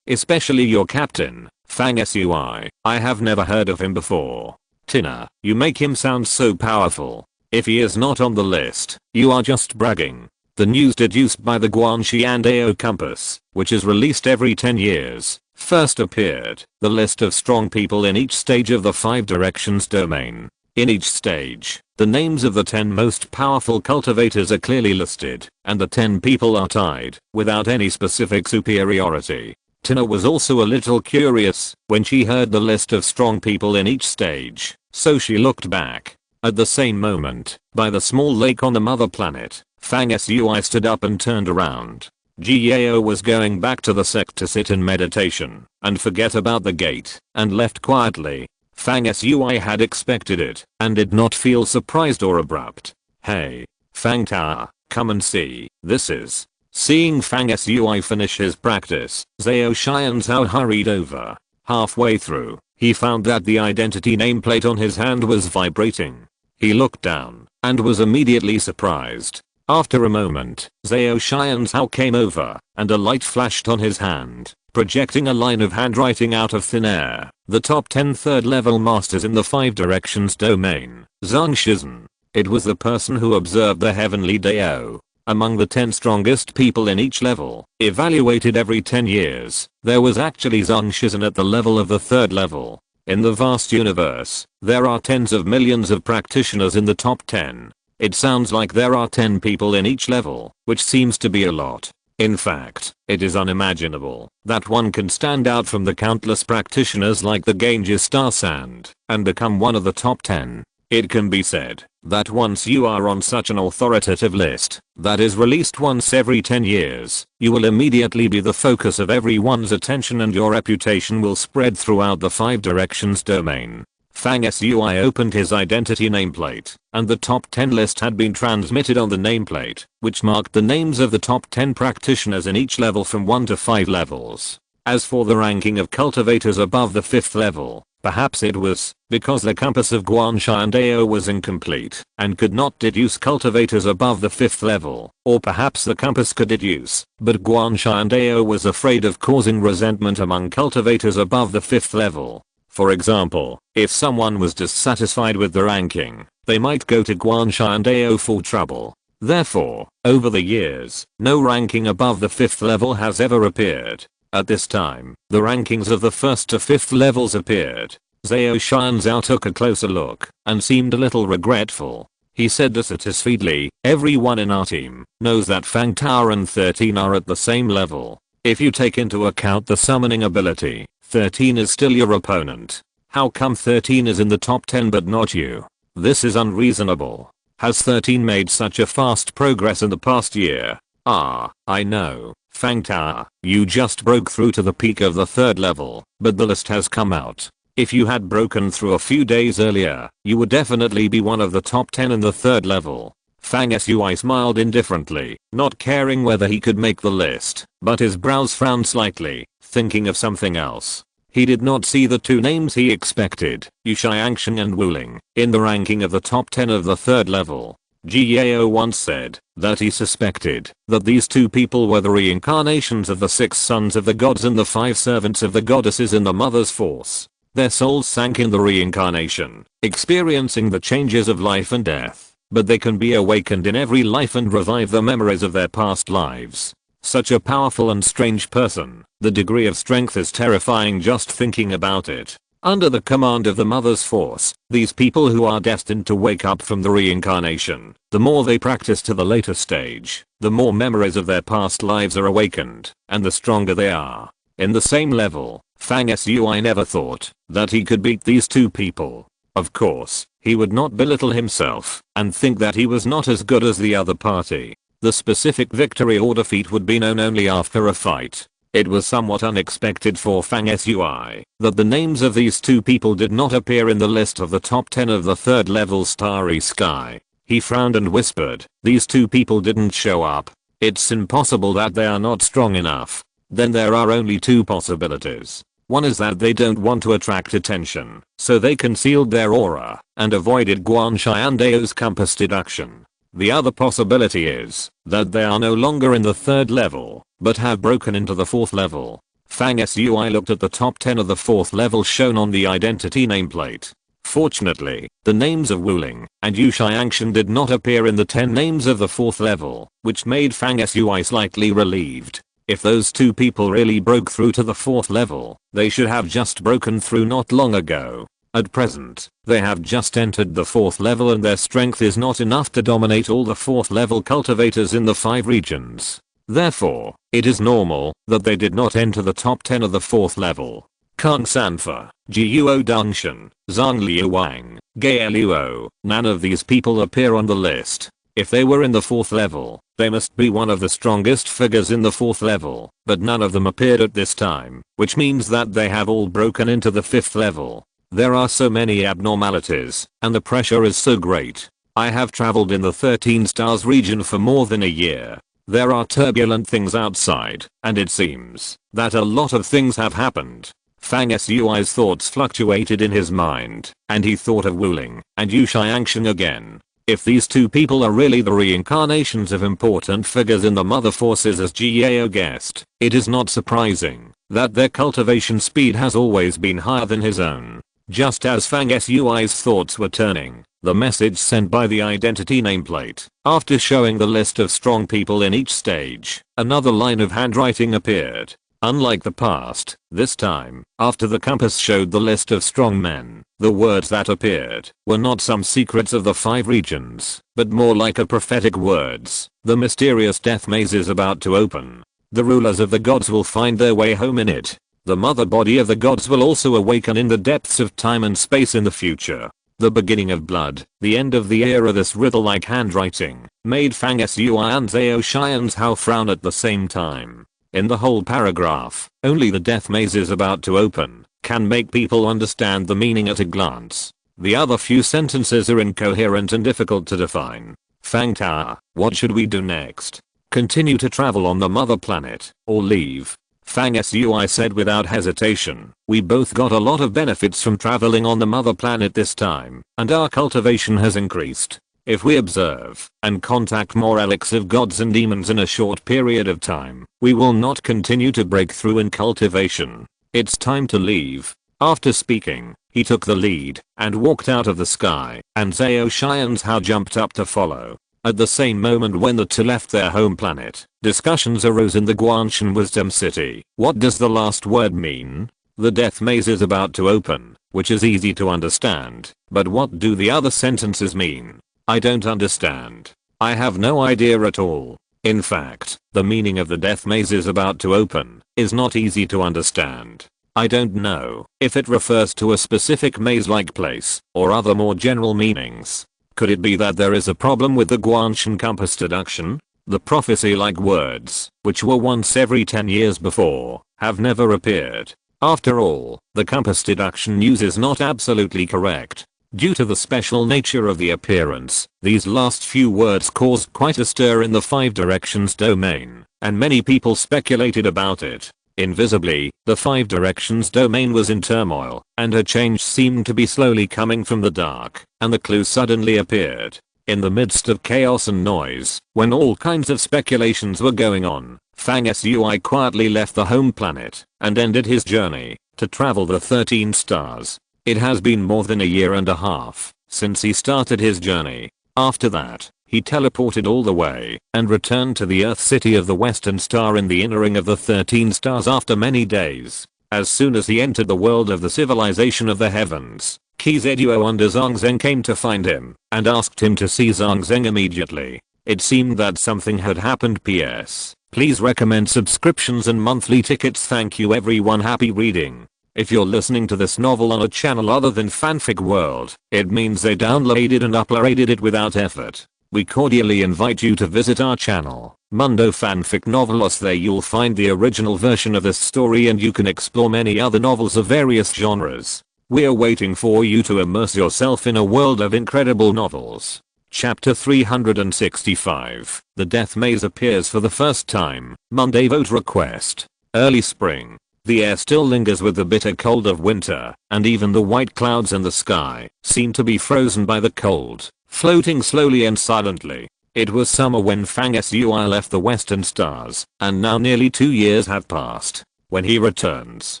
especially your captain, Fang Sui. I have never heard of him before. Tina, you make him sound so powerful. If he is not on the list, you are just bragging. The news deduced by the Guanxi and AO Compass, which is released every 10 years, first appeared the list of strong people in each stage of the 5 directions domain. In each stage, the names of the 10 most powerful cultivators are clearly listed, and the 10 people are tied, without any specific superiority. Tina was also a little curious when she heard the list of strong people in each stage, so she looked back. At the same moment, by the small lake on the mother planet, Fang Sui stood up and turned around. Gao was going back to the sect to sit in meditation and forget about the gate, and left quietly. Fang Sui had expected it and did not feel surprised or abrupt. Hey, Fang Tao, come and see, this is. Seeing Fang Sui finish his practice, Zhao Xianzhao hurried over. Halfway through, he found that the identity nameplate on his hand was vibrating. He looked down and was immediately surprised. After a moment, Zhao Xianzhao came over and a light flashed on his hand, projecting a line of handwriting out of thin air. The top 10 third level masters in the 5 directions domain, Zhang Shizhen. It was the person who observed the heavenly Dao. Among the 10 strongest people in each level, evaluated every 10 years, there was actually Zhang Shizhen at the level of the 3rd level. In the vast universe, there are tens of millions of practitioners in the top 10. It sounds like there are 10 people in each level, which seems to be a lot. In fact, it is unimaginable that one can stand out from the countless practitioners like the Genghis Star Sand and become one of the top 10. It can be said that once you are on such an authoritative list that is released once every 10 years, you will immediately be the focus of everyone's attention and your reputation will spread throughout the 5 directions domain. Fang Sui opened his identity nameplate, and the top 10 list had been transmitted on the nameplate, which marked the names of the top 10 practitioners in each level from 1 to 5 levels. As for the ranking of cultivators above the 5th level, perhaps it was because the compass of Guanxi and AO was incomplete and could not deduce cultivators above the 5th level, or perhaps the compass could deduce, but Guanxi and AO was afraid of causing resentment among cultivators above the 5th level. For example, if someone was dissatisfied with the ranking, they might go to Guanxi and AO for trouble. Therefore, over the years, no ranking above the 5th level has ever appeared. At this time, the rankings of the 1st to 5th levels appeared. Zhao Xianzhao took a closer look and seemed a little regretful. He said dissatisfiedly, everyone in our team knows that Fang Tao and 13 are at the same level. If you take into account the summoning ability, 13 is still your opponent. How come 13 is in the top 10 but not you? This is unreasonable. Has 13 made such a fast progress in the past year? I know, Fang Tao, you just broke through to the peak of the 3rd level, but the list has come out. If you had broken through a few days earlier, you would definitely be one of the top 10 in the 3rd level. Fang Sui smiled indifferently, not caring whether he could make the list, but his brows frowned slightly, thinking of something else. He did not see the 2 names he expected, Yu Xiangsheng and Wu Ling, in the ranking of the top 10 of the 3rd level. Gao once said that he suspected that these 2 people were the reincarnations of the 6 sons of the gods and the 5 servants of the goddesses in the mother's force. Their souls sank in the reincarnation, experiencing the changes of life and death, but they can be awakened in every life and revive the memories of their past lives. Such a powerful and strange person, the degree of strength is terrifying just thinking about it. Under the command of the Mother's Force, these people who are destined to wake up from the reincarnation, the more they practice to the later stage, the more memories of their past lives are awakened, and the stronger they are. In the same level, Fang Sui never thought that he could beat these two people. Of course, he would not belittle himself and think that he was not as good as the other party. The specific victory or defeat would be known only after a fight. It was somewhat unexpected for Fang Sui that the names of these two people did not appear in the list of the top 10 of the third level Starry Sky. He frowned and whispered, "These two people didn't show up. It's impossible that they are not strong enough." Then there are only two possibilities. One is that they don't want to attract attention, so they concealed their aura and avoided Guanxi and Dao's compass deduction. The other possibility is that they are no longer in the third level, but have broken into the fourth level. Fang Sui looked at the top 10 of the fourth level shown on the identity nameplate. Fortunately, the names of Wuling and Yu Xiangshan did not appear in the 10 names of the fourth level, which made Fang Sui slightly relieved. If those two people really broke through to the fourth level, they should have just broken through not long ago. At present, they have just entered the fourth level and their strength is not enough to dominate all the fourth level cultivators in the 5 regions. Therefore, it is normal that they did not enter the top 10 of the fourth level. Kang Sanfa, Jiuo Dongshan, Zhang Liu Wang, Gai Luo, none of these people appear on the list. If they were in the fourth level, they must be one of the strongest figures in the fourth level, but none of them appeared at this time, which means that they have all broken into the fifth level. There are so many abnormalities, and the pressure is so great. I have traveled in the 13 stars region for more than a year. There are turbulent things outside, and it seems that a lot of things have happened. Fang Sui's thoughts fluctuated in his mind, and he thought of Wuling and Yu Xiangshan again. If these two people are really the reincarnations of important figures in the mother forces as Gao guessed, it is not surprising that their cultivation speed has always been higher than his own. Just as Fang Sui's thoughts were turning, the message sent by the identity nameplate, after showing the list of strong people in each stage, another line of handwriting appeared. Unlike the past, this time, after the compass showed the list of strong men, the words that appeared were not some secrets of the 5 regions, but more like a prophetic words. The mysterious death maze is about to open. The rulers of the gods will find their way home in it. The mother body of the gods will also awaken in the depths of time and space in the future. The beginning of blood, the end of the era. This riddle-like handwriting made Fang Sui and Zhao Xianzhao frown at the same time. In the whole paragraph, only the death maze is about to open can make people understand the meaning at a glance. The other few sentences are incoherent and difficult to define. Fang Ta, what should we do next? Continue to travel on the mother planet, or leave? Fang Sui said without hesitation. We both got a lot of benefits from traveling on the mother planet this time, and our cultivation has increased. If we observe and contact more relics of gods and demons in a short period of time, we will not continue to break through in cultivation. It's time to leave. After speaking, he took the lead and walked out of the sky, and Zhao Xianzhao jumped up to follow. At the same moment when the two left their home planet, discussions arose in the Guanshan Wisdom City. What does the last word mean? The death maze is about to open, which is easy to understand, but what do the other sentences mean? I don't understand. I have no idea at all. In fact, the meaning of the death maze is about to open is not easy to understand. I don't know if it refers to a specific maze-like place or other more general meanings. Could it be that there is a problem with the Guanshan compass deduction? The prophecy-like words, which were once every 10 years before, have never appeared. After all, the compass deduction news is not absolutely correct. Due to the special nature of the appearance, these last few words caused quite a stir in the 5 directions domain, and many people speculated about it. Invisibly, the 5 directions domain was in turmoil, and a change seemed to be slowly coming from the dark, and the clue suddenly appeared. In the midst of chaos and noise, when all kinds of speculations were going on, Fang Sui quietly left the home planet and ended his journey to travel the 13 stars. It has been more than a year and a half since he started his journey. After that, he teleported all the way and returned to the Earth city of the Western Star in the inner ring of the 13 stars after many days. As soon as he entered the world of the civilization of the heavens, Kizetsuo under Zhang Zheng came to find him and asked him to see Zhang Zheng immediately. It seemed that something had happened. PS. Please recommend subscriptions and monthly tickets. Thank you everyone. Happy reading. If you're listening to this novel on a channel other than Fanfic World, it means they downloaded and uploaded it without effort. We cordially invite you to visit our channel, Mundo Fanfic Novelos. There you'll find the original version of this story and you can explore many other novels of various genres. We're waiting for you to immerse yourself in a world of incredible novels. Chapter 365. The Death Maze appears for the first time. Monday vote request. Early spring. The air still lingers with the bitter cold of winter, and even the white clouds in the sky seem to be frozen by the cold, floating slowly and silently. It was summer when Fang Sui left the Western Stars, and now nearly 2 years have passed. When he returns,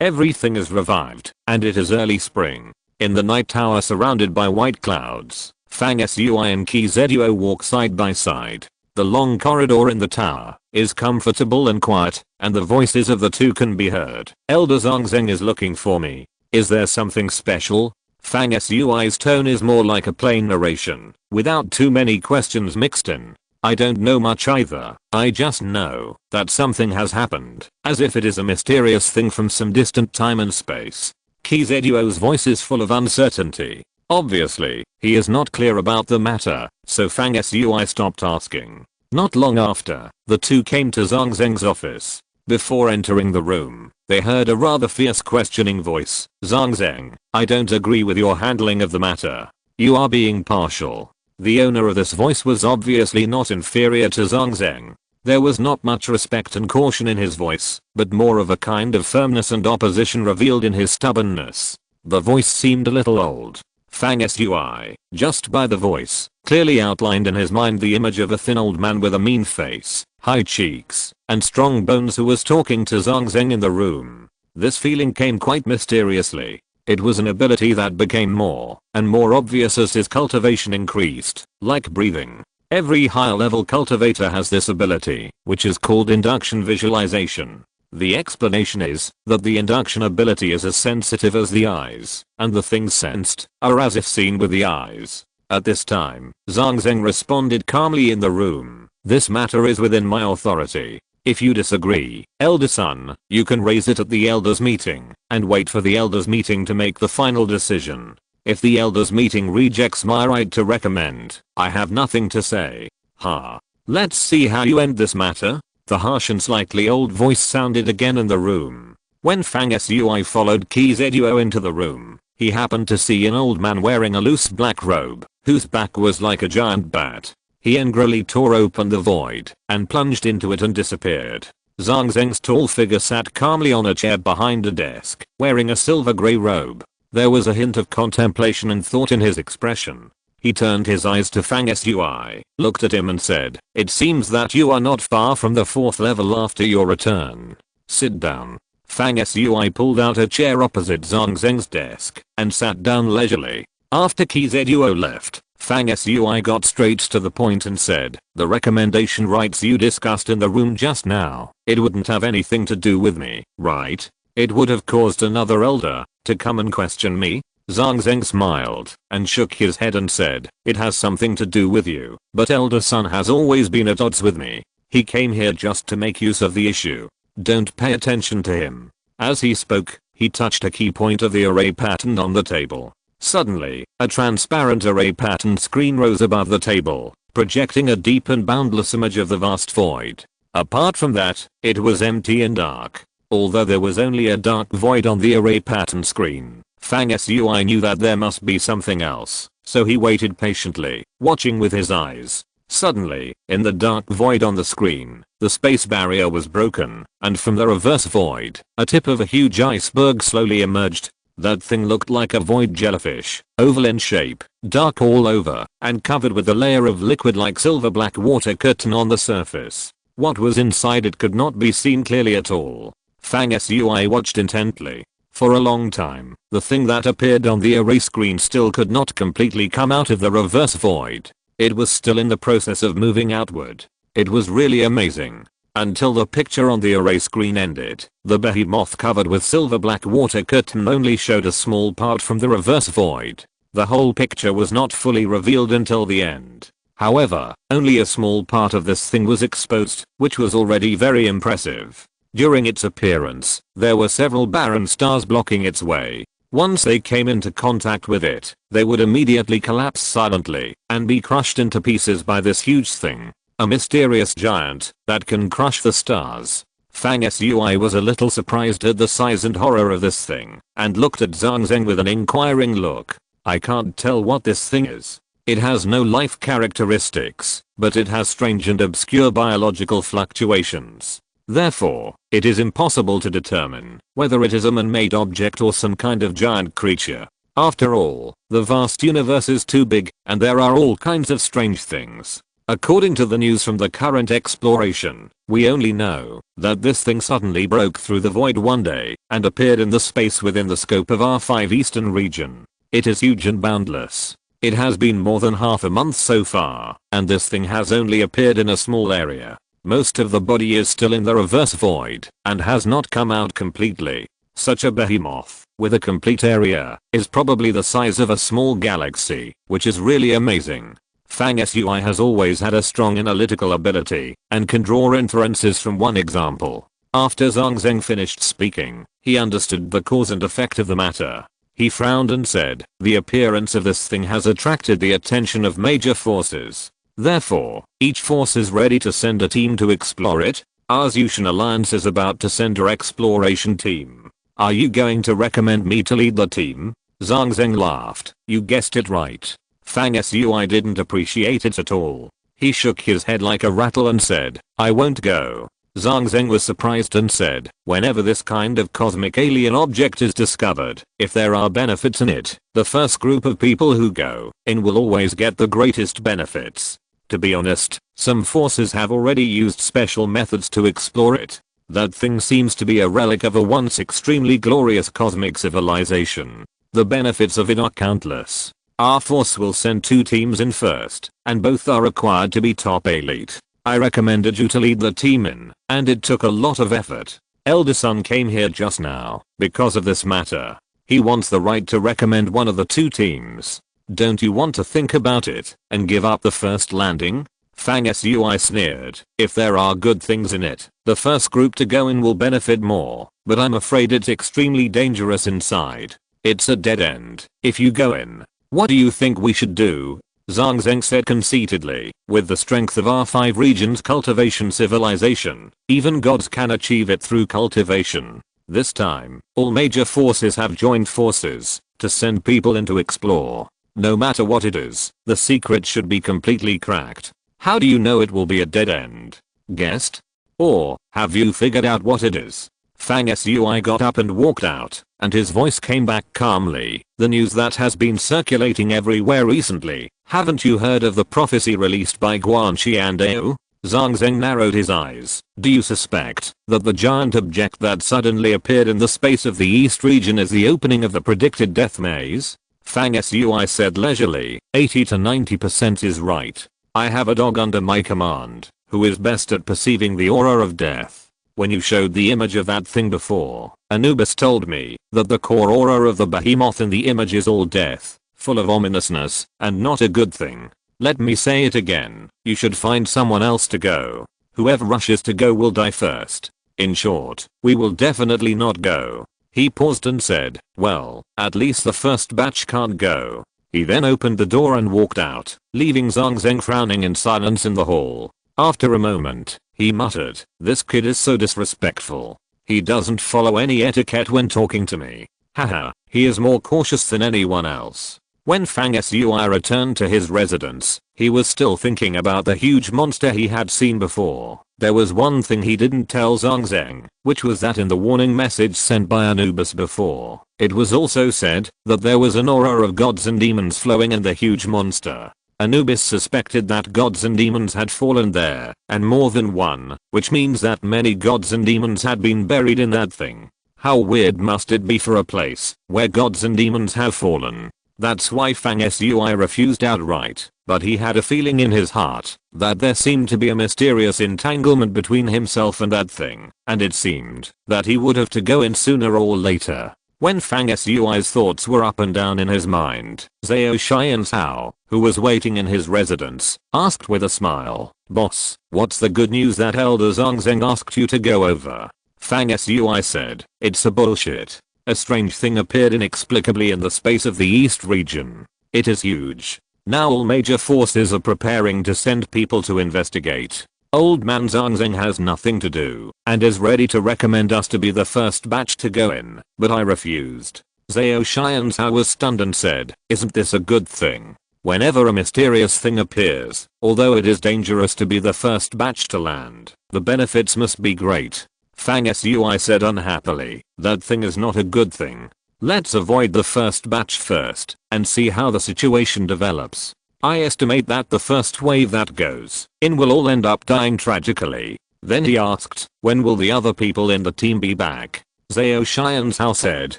everything is revived, and it is early spring. In the night tower surrounded by white clouds, Fang Sui and Kizetsuo walk side by side. The long corridor in the tower is comfortable and quiet, and the voices of the two can be heard. Elder Zhang Zheng is looking for me. Is there something special? Fang Sui's tone is more like a plain narration, without too many questions mixed in. I don't know much either. I just know that something has happened, as if it is a mysterious thing from some distant time and space. Kizetsuo's voice is full of uncertainty. Obviously, he is not clear about the matter, so Fang Sui stopped asking. Not long after, the two came to Zhang Zheng's office. Before entering the room, they heard a rather fierce questioning voice. Zhang Zheng, I don't agree with your handling of the matter. You are being partial. The owner of this voice was obviously not inferior to Zhang Zheng. There was not much respect and caution in his voice, but more of a kind of firmness and opposition revealed in his stubbornness. The voice seemed a little old. Fang Sui, just by the voice, clearly outlined in his mind the image of a thin old man with a mean face, high cheeks, and strong bones who was talking to Zhang Zheng in the room. This feeling came quite mysteriously. It was an ability that became more and more obvious as his cultivation increased, like breathing. Every higher level cultivator has this ability, which is called induction visualization. The explanation is that the induction ability is as sensitive as the eyes, and the things sensed are as if seen with the eyes. At this time, Zhang Zheng responded calmly in the room. This matter is within my authority. If you disagree, elder son, you can raise it at the elders meeting, and wait for the elders meeting to make the final decision. If the elders meeting rejects my right to recommend, I have nothing to say. Ha. Let's see how you end this matter. The harsh and slightly old voice sounded again in the room. When Fang Sui followed Kizetsuo into the room, he happened to see an old man wearing a loose black robe, whose back was like a giant bat. He angrily tore open the void and plunged into it and disappeared. Zhang Zheng's tall figure sat calmly on a chair behind a desk, wearing a silver grey robe. There was a hint of contemplation and thought in his expression. He turned his eyes to Fang Sui, looked at him and said, "It seems that you are not far from the 4th level after your return. Sit down." Fang Sui pulled out a chair opposite Zhang Zheng's desk and sat down leisurely. After Kizetsuo left, Fang Sui got straight to the point and said, "The recommendation rights you discussed in the room just now, it wouldn't have anything to do with me, right? It would have caused another elder to come and question me?" Zhang Zheng smiled and shook his head and said, "It has something to do with you, but elder son has always been at odds with me. He came here just to make use of the issue. Don't pay attention to him." As he spoke, he touched a key point of the array pattern on the table. Suddenly, a transparent array pattern screen rose above the table, projecting a deep and boundless image of the vast void. Apart from that, it was empty and dark. Although there was only a dark void on the array pattern screen, Fang Sui knew that there must be something else, so he waited patiently, watching with his eyes. Suddenly, in the dark void on the screen, the space barrier was broken, and from the reverse void, a tip of a huge iceberg slowly emerged. That thing looked like a void jellyfish, oval in shape, dark all over, and covered with a layer of liquid-like silver-black water curtain on the surface. What was inside it could not be seen clearly at all. Fang Sui watched intently. For a long time, the thing that appeared on the array screen still could not completely come out of the reverse void. It was still in the process of moving outward. It was really amazing. until the picture on the array screen ended. The behemoth covered with silver black water curtain only showed a small part from the reverse void. The whole picture was not fully revealed until the end. However, only a small part of this thing was exposed, which was already very impressive. During its appearance, there were several barren stars blocking its way. Once they came into contact with it, they would immediately collapse silently and be crushed into pieces by this huge thing. A mysterious giant that can crush the stars. Fang Sui was a little surprised at the size and horror of this thing and looked at Zhang Zheng with an inquiring look. I can't tell what this thing is. It has no life characteristics, but it has strange and obscure biological fluctuations. Therefore, it is impossible to determine whether it is a man-made object or some kind of giant creature. After all, the vast universe is too big, and there are all kinds of strange things. According to the news from the current exploration, we only know that this thing suddenly broke through the void one day and appeared in the space within the scope of R5 Eastern region. It is huge and boundless. It has been more than half a month so far, and this thing has only appeared in a small area. Most of the body is still in the reverse void and has not come out completely. Such a behemoth, with a complete area, is probably the size of a small galaxy, which is really amazing. Fang Sui has always had a strong analytical ability and can draw inferences from one example. After Zhang Zheng finished speaking, he understood the cause and effect of the matter. He frowned and said, the appearance of this thing has attracted the attention of major forces. Therefore, each force is ready to send a team to explore it. Our Zushan Alliance is about to send our exploration team. Are you going to recommend me to lead the team? Zhang Zheng laughed. You guessed it right. Fang Sui didn't appreciate it at all. He shook his head like a rattle and said, I won't go. Zhang Zheng was surprised and said, whenever this kind of cosmic alien object is discovered, if there are benefits in it, the first group of people who go in will always get the greatest benefits. To be honest, some forces have already used special methods to explore it. That thing seems to be a relic of a once extremely glorious cosmic civilization. The benefits of it are countless. Our force will send 2 teams in first, and both are required to be top elite. I recommended you to lead the team in, and it took a lot of effort. Elder Son came here just now because of this matter. He wants the right to recommend one of the 2 teams. Don't you want to think about it and give up the first landing? Fang Sui sneered. If there are good things in it, the first group to go in will benefit more, but I'm afraid it's extremely dangerous inside. It's a dead end if you go in. What do you think we should do? Zhang Zheng said conceitedly. With the strength of R5 region's cultivation civilization, even gods can achieve it through cultivation. This time, all major forces have joined forces to send people in to explore. No matter what it is, the secret should be completely cracked. How do you know it will be a dead end? Guessed? Or have you figured out what it is? Fang Sui got up and walked out, and his voice came back calmly. The news that has been circulating everywhere recently. Haven't you heard of the prophecy released by Guanxi and Ao? Zhang Zheng narrowed his eyes. Do you suspect that the giant object that suddenly appeared in the space of the East region is the opening of the predicted death maze? Fang Sui said leisurely, 80 to 90% is right. I have a dog under my command, who is best at perceiving the aura of death. When you showed the image of that thing before, Anubis told me that the core aura of the behemoth in the image is all death, full of ominousness, and not a good thing. Let me say it again, you should find someone else to go. Whoever rushes to go will die first. In short, we will definitely not go. He paused and said, well, at least the first batch can't go. He then opened the door and walked out, leaving Zhang Zheng frowning in silence in the hall. After a moment, he muttered, this kid is so disrespectful. He doesn't follow any etiquette when talking to me. Haha, he is more cautious than anyone else. When Fang Sui returned to his residence, he was still thinking about the huge monster he had seen before. There was one thing he didn't tell Zhang Zheng, which was that in the warning message sent by Anubis before, it was also said that there was an aura of gods and demons flowing in the huge monster. Anubis suspected that gods and demons had fallen there, and more than one, which means that many gods and demons had been buried in that thing. How weird must it be for a place where gods and demons have fallen? That's why Fang Sui refused outright. but he had a feeling in his heart that there seemed to be a mysterious entanglement between himself and that thing, and it seemed that he would have to go in sooner or later. When Fang Sui's thoughts were up and down in his mind, Zhao Xiancao, who was waiting in his residence, asked with a smile, "Boss, what's the good news that Elder Zhongzheng asked you to go over?" Fang Sui said, "It's a bullshit. A strange thing appeared inexplicably in the space of the East region. It is huge. Now all major forces are preparing to send people to investigate. Old man Zhongzheng has nothing to do and is ready to recommend us to be the first batch to go in, but I refused." Zhao Xiancao was stunned and said, "Isn't this a good thing? Whenever a mysterious thing appears, although it is dangerous to be the first batch to land, the benefits must be great." Fang Sui said unhappily, "That thing is not a good thing. Let's avoid the first batch first and see how the situation develops. I estimate that the first wave that goes in will all end up dying tragically." Then he asked, "When will the other people in the team be back?" Zhao Xiancao said,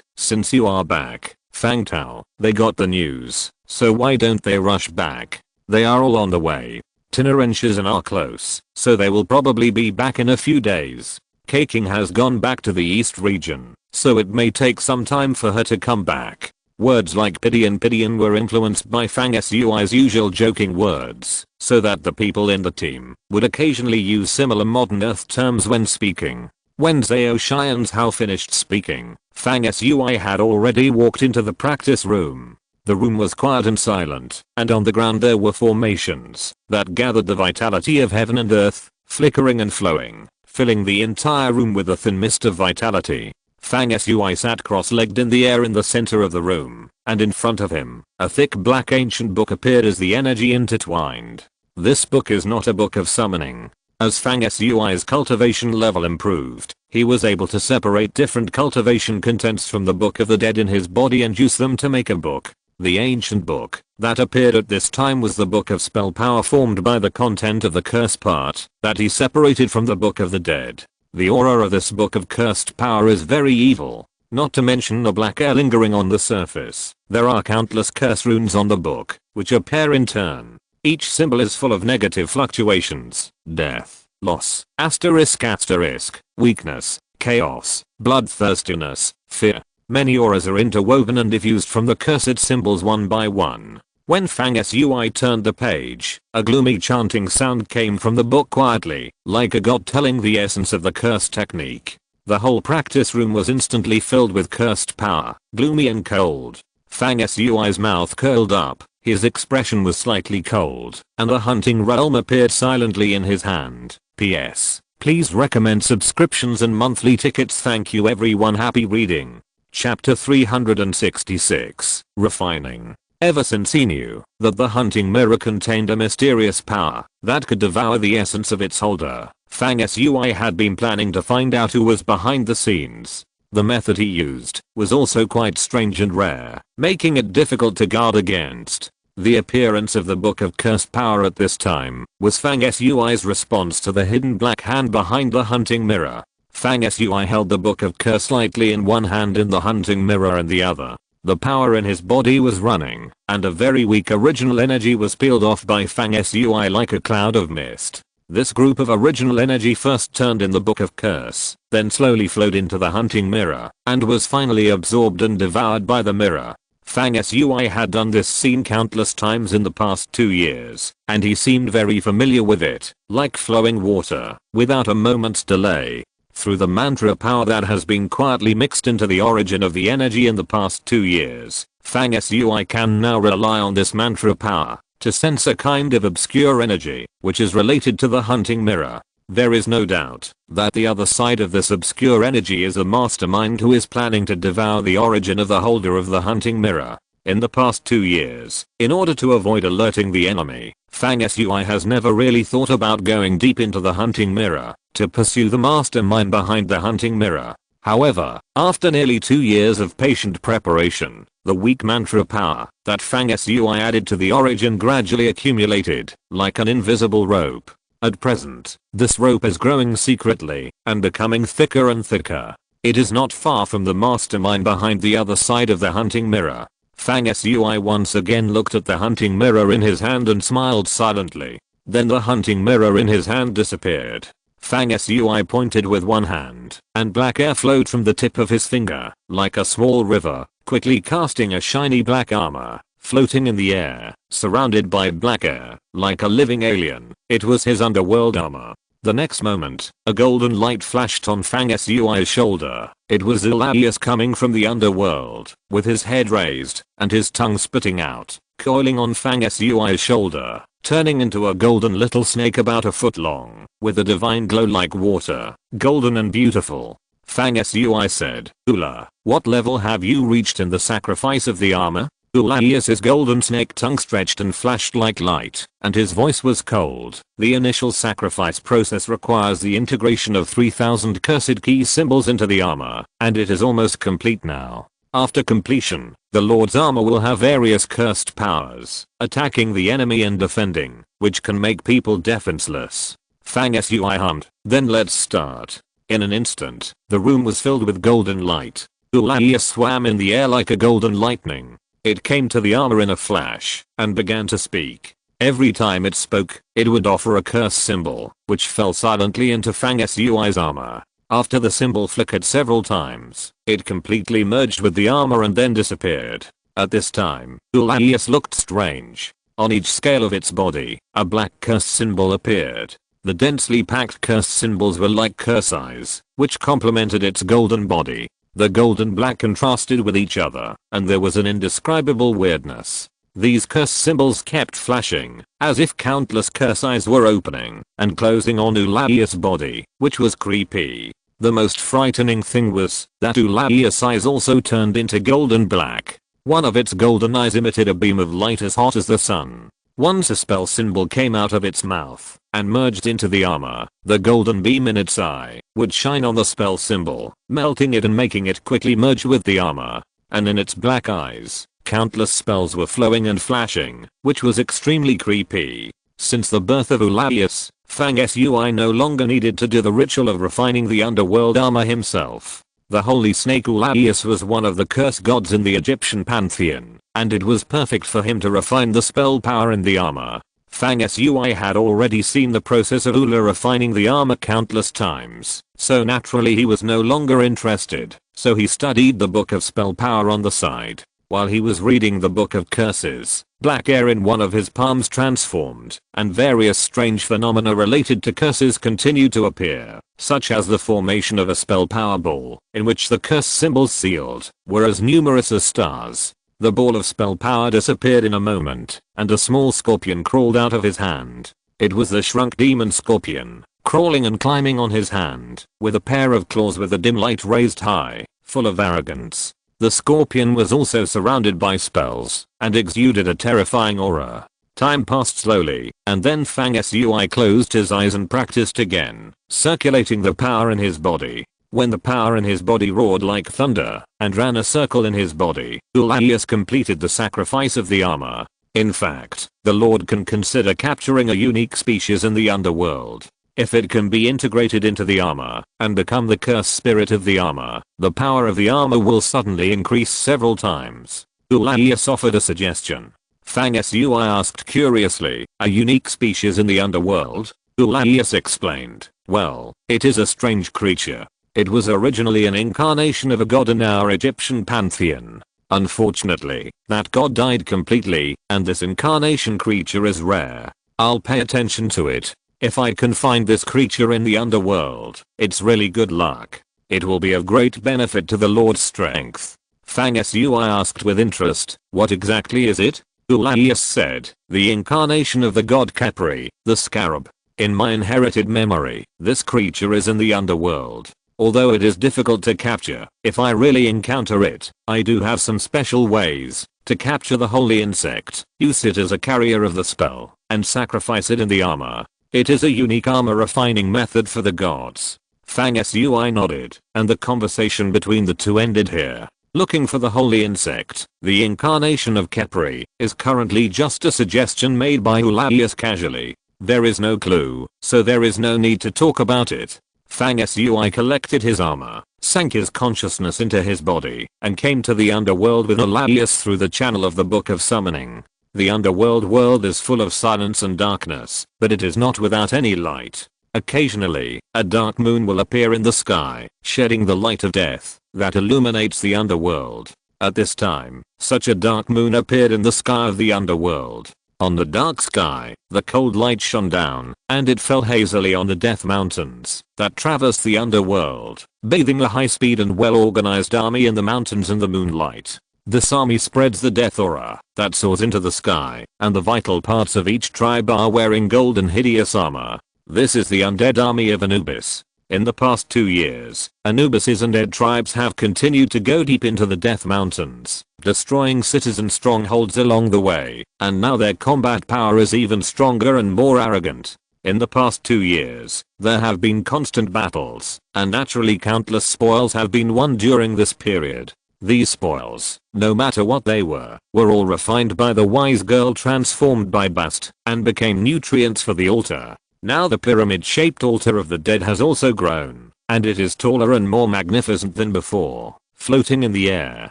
"Since you are back, Fang Tao, they got the news, so why don't they rush back? They are all on the way. Tina and Shizan are close, so they will probably be back in a few days. Kaking has gone back to the East region, so it may take some time for her to come back." Words like pity and pidian were influenced by Fang Sui's usual joking words, so that the people in the team would occasionally use similar modern Earth terms when speaking. When Zhao Xiancao finished speaking, Fang Sui had already walked into the practice room. The room was quiet and silent, and on the ground there were formations that gathered the vitality of heaven and earth, flickering and flowing, filling the entire room with a thin mist of vitality. Fang Sui sat cross-legged in the air in the center of the room, and in front of him, a thick black ancient book appeared as the energy intertwined. This book is not a book of summoning. As Fang Sui's cultivation level improved, he was able to separate different cultivation contents from the Book of the Dead in his body and use them to make a book. The ancient book that appeared at this time was the Book of Spell Power, formed by the content of the curse part that he separated from the Book of the Dead. The aura of this book of cursed power is very evil, not to mention the black air lingering on the surface. There are countless curse runes on the book, which appear in turn. Each symbol is full of negative fluctuations: death, loss, asterisk asterisk, weakness, chaos, bloodthirstiness, fear. Many auras are interwoven and diffused from the cursed symbols one by one. When Fang Sui turned the page, a gloomy chanting sound came from the book quietly, like a god telling the essence of the curse technique. The whole practice room was instantly filled with cursed power, gloomy and cold. Fang Sui's mouth curled up, his expression was slightly cold, and the hunting realm appeared silently in his hand. P.S. Please recommend subscriptions and monthly tickets. Thank you everyone. Happy reading. Chapter 366, Refining. Ever since he knew that the hunting mirror contained a mysterious power that could devour the essence of its holder, Fang Sui had been planning to find out who was behind the scenes. The method he used was also quite strange and rare, making it difficult to guard against. The appearance of the Book of Cursed Power at this time was Fang Sui's response to the hidden black hand behind the hunting mirror. Fang Sui held the Book of Curse lightly in one hand, in the hunting mirror in the other. The power in his body was running, and a very weak original energy was peeled off by Fang Sui like a cloud of mist. This group of original energy first turned in the Book of Curse, then slowly flowed into the hunting mirror, and was finally absorbed and devoured by the mirror. Fang Sui had done this scene countless times in the past 2 years, and he seemed very familiar with it, like flowing water, without a moment's delay. Through the mantra power that has been quietly mixed into the origin of the energy in the past 2 years, Fang Sui can now rely on this mantra power to sense a kind of obscure energy which is related to the hunting mirror. There is no doubt that the other side of this obscure energy is a mastermind who is planning to devour the origin of the holder of the hunting mirror. In the past 2 years, in order to avoid alerting the enemy, Fang Sui has never really thought about going deep into the hunting mirror to pursue the mastermind behind the hunting mirror. However, after nearly 2 years of patient preparation, the weak mantra power that Fang Sui added to the origin gradually accumulated, like an invisible rope. At present, this rope is growing secretly and becoming thicker and thicker. It is not far from the mastermind behind the other side of the hunting mirror. Fang Sui once again looked at the hunting mirror in his hand and smiled silently. Then the hunting mirror in his hand disappeared. Fang Sui pointed with one hand, and black air flowed from the tip of his finger, like a small river, quickly casting a shiny black armor, floating in the air, surrounded by black air, like a living alien. It was his underworld armor. The next moment, a golden light flashed on Fang Sui's shoulder. It was Ulaius coming from the underworld, with his head raised, and his tongue spitting out, coiling on Fang Sui's shoulder, turning into a golden little snake about a foot long, with a divine glow like water, golden and beautiful. Fang Sui said, Ula, what level have you reached in the sacrifice of the armor? Ulaius' golden snake tongue stretched and flashed like light, and his voice was cold. The initial sacrifice process requires the integration of 3000 cursed key symbols into the armor, and it is almost complete now. After completion, the Lord's armor will have various cursed powers, attacking the enemy and defending, which can make people defenseless. Fang Sui hummed, then let's start. In an instant, the room was filled with golden light. Ulaius swam in the air like a golden lightning. It came to the armor in a flash, and began to speak. Every time it spoke, it would offer a curse symbol, which fell silently into Fang Sui's armor. After the symbol flickered several times, it completely merged with the armor and then disappeared. At this time, Ulaius looked strange. On each scale of its body, a black curse symbol appeared. The densely packed curse symbols were like curse eyes, which complemented its golden body. The gold and black contrasted with each other, and there was an indescribable weirdness. These curse symbols kept flashing, as if countless curse eyes were opening and closing on Ulaius' body, which was creepy. The most frightening thing was that Ulaius' eyes also turned into golden black. One of its golden eyes emitted a beam of light as hot as the sun. Once a spell symbol came out of its mouth and merged into the armor, the golden beam in its eye would shine on the spell symbol, melting it and making it quickly merge with the armor. And in its black eyes, countless spells were flowing and flashing, which was extremely creepy. Since the birth of Ulaius, Fang Sui no longer needed to do the ritual of refining the underworld armor himself. The holy snake Ulaius was one of the curse gods in the Egyptian pantheon, and it was perfect for him to refine the spell power in the armor. Fang Sui had already seen the process of Ula refining the armor countless times, so naturally he was no longer interested, so he studied the book of spell power on the side. While he was reading the book of curses, black air in one of his palms transformed, and various strange phenomena related to curses continued to appear, such as the formation of a spell power ball, in which the curse symbols sealed were as numerous as stars. The ball of spell power disappeared in a moment, and a small scorpion crawled out of his hand. It was the shrunk demon scorpion, crawling and climbing on his hand, with a pair of claws with a dim light raised high, full of arrogance. The scorpion was also surrounded by spells, and exuded a terrifying aura. Time passed slowly, and then Fang Sui closed his eyes and practiced again, circulating the power in his body. When the power in his body roared like thunder, and ran a circle in his body, Ulaius completed the sacrifice of the armor. In fact, the Lord can consider capturing a unique species in the underworld. If it can be integrated into the armor, and become the curse spirit of the armor, the power of the armor will suddenly increase several times. Ulaius offered a suggestion. Fang Sui asked curiously, a unique species in the underworld? Ulaius explained, well, it is a strange creature. It was originally an incarnation of a god in our Egyptian pantheon. Unfortunately, that god died completely, and this incarnation creature is rare. I'll pay attention to it. If I can find this creature in the underworld, it's really good luck. It will be of great benefit to the Lord's strength. Fang Sui asked with interest, what exactly is it? Ulaius said, the incarnation of the god Khepri, the scarab. In my inherited memory, this creature is in the underworld. Although it is difficult to capture, if I really encounter it, I do have some special ways to capture the holy insect, use it as a carrier of the spell, and sacrifice it in the armor. It is a unique armor refining method for the gods. Fang Sui nodded, and the conversation between the two ended here. Looking for the holy insect, the incarnation of Khepri, is currently just a suggestion made by Ulaius casually. There is no clue, so there is no need to talk about it. Fang Sui collected his armor, sank his consciousness into his body, and came to the underworld with Allius through the channel of the Book of Summoning. The underworld world is full of silence and darkness, but it is not without any light. Occasionally, a dark moon will appear in the sky, shedding the light of death that illuminates the underworld. At this time, such a dark moon appeared in the sky of the underworld. On the dark sky, the cold light shone down, and it fell hazily on the Death Mountains that traversed the underworld, bathing a high-speed and well-organized army in the mountains and the moonlight. This army spreads the death aura that soars into the sky, and the vital parts of each tribe are wearing gold and hideous armor. This is the undead army of Anubis. In the past 2 years, Anubis's undead tribes have continued to go deep into the Death Mountains, destroying cities and strongholds along the way, and now their combat power is even stronger and more arrogant. In the past 2 years, there have been constant battles, and naturally countless spoils have been won during this period. These spoils, no matter what they were all refined by the wise girl transformed by Bast, and became nutrients for the altar. Now the pyramid-shaped altar of the dead has also grown, and it is taller and more magnificent than before, floating in the air,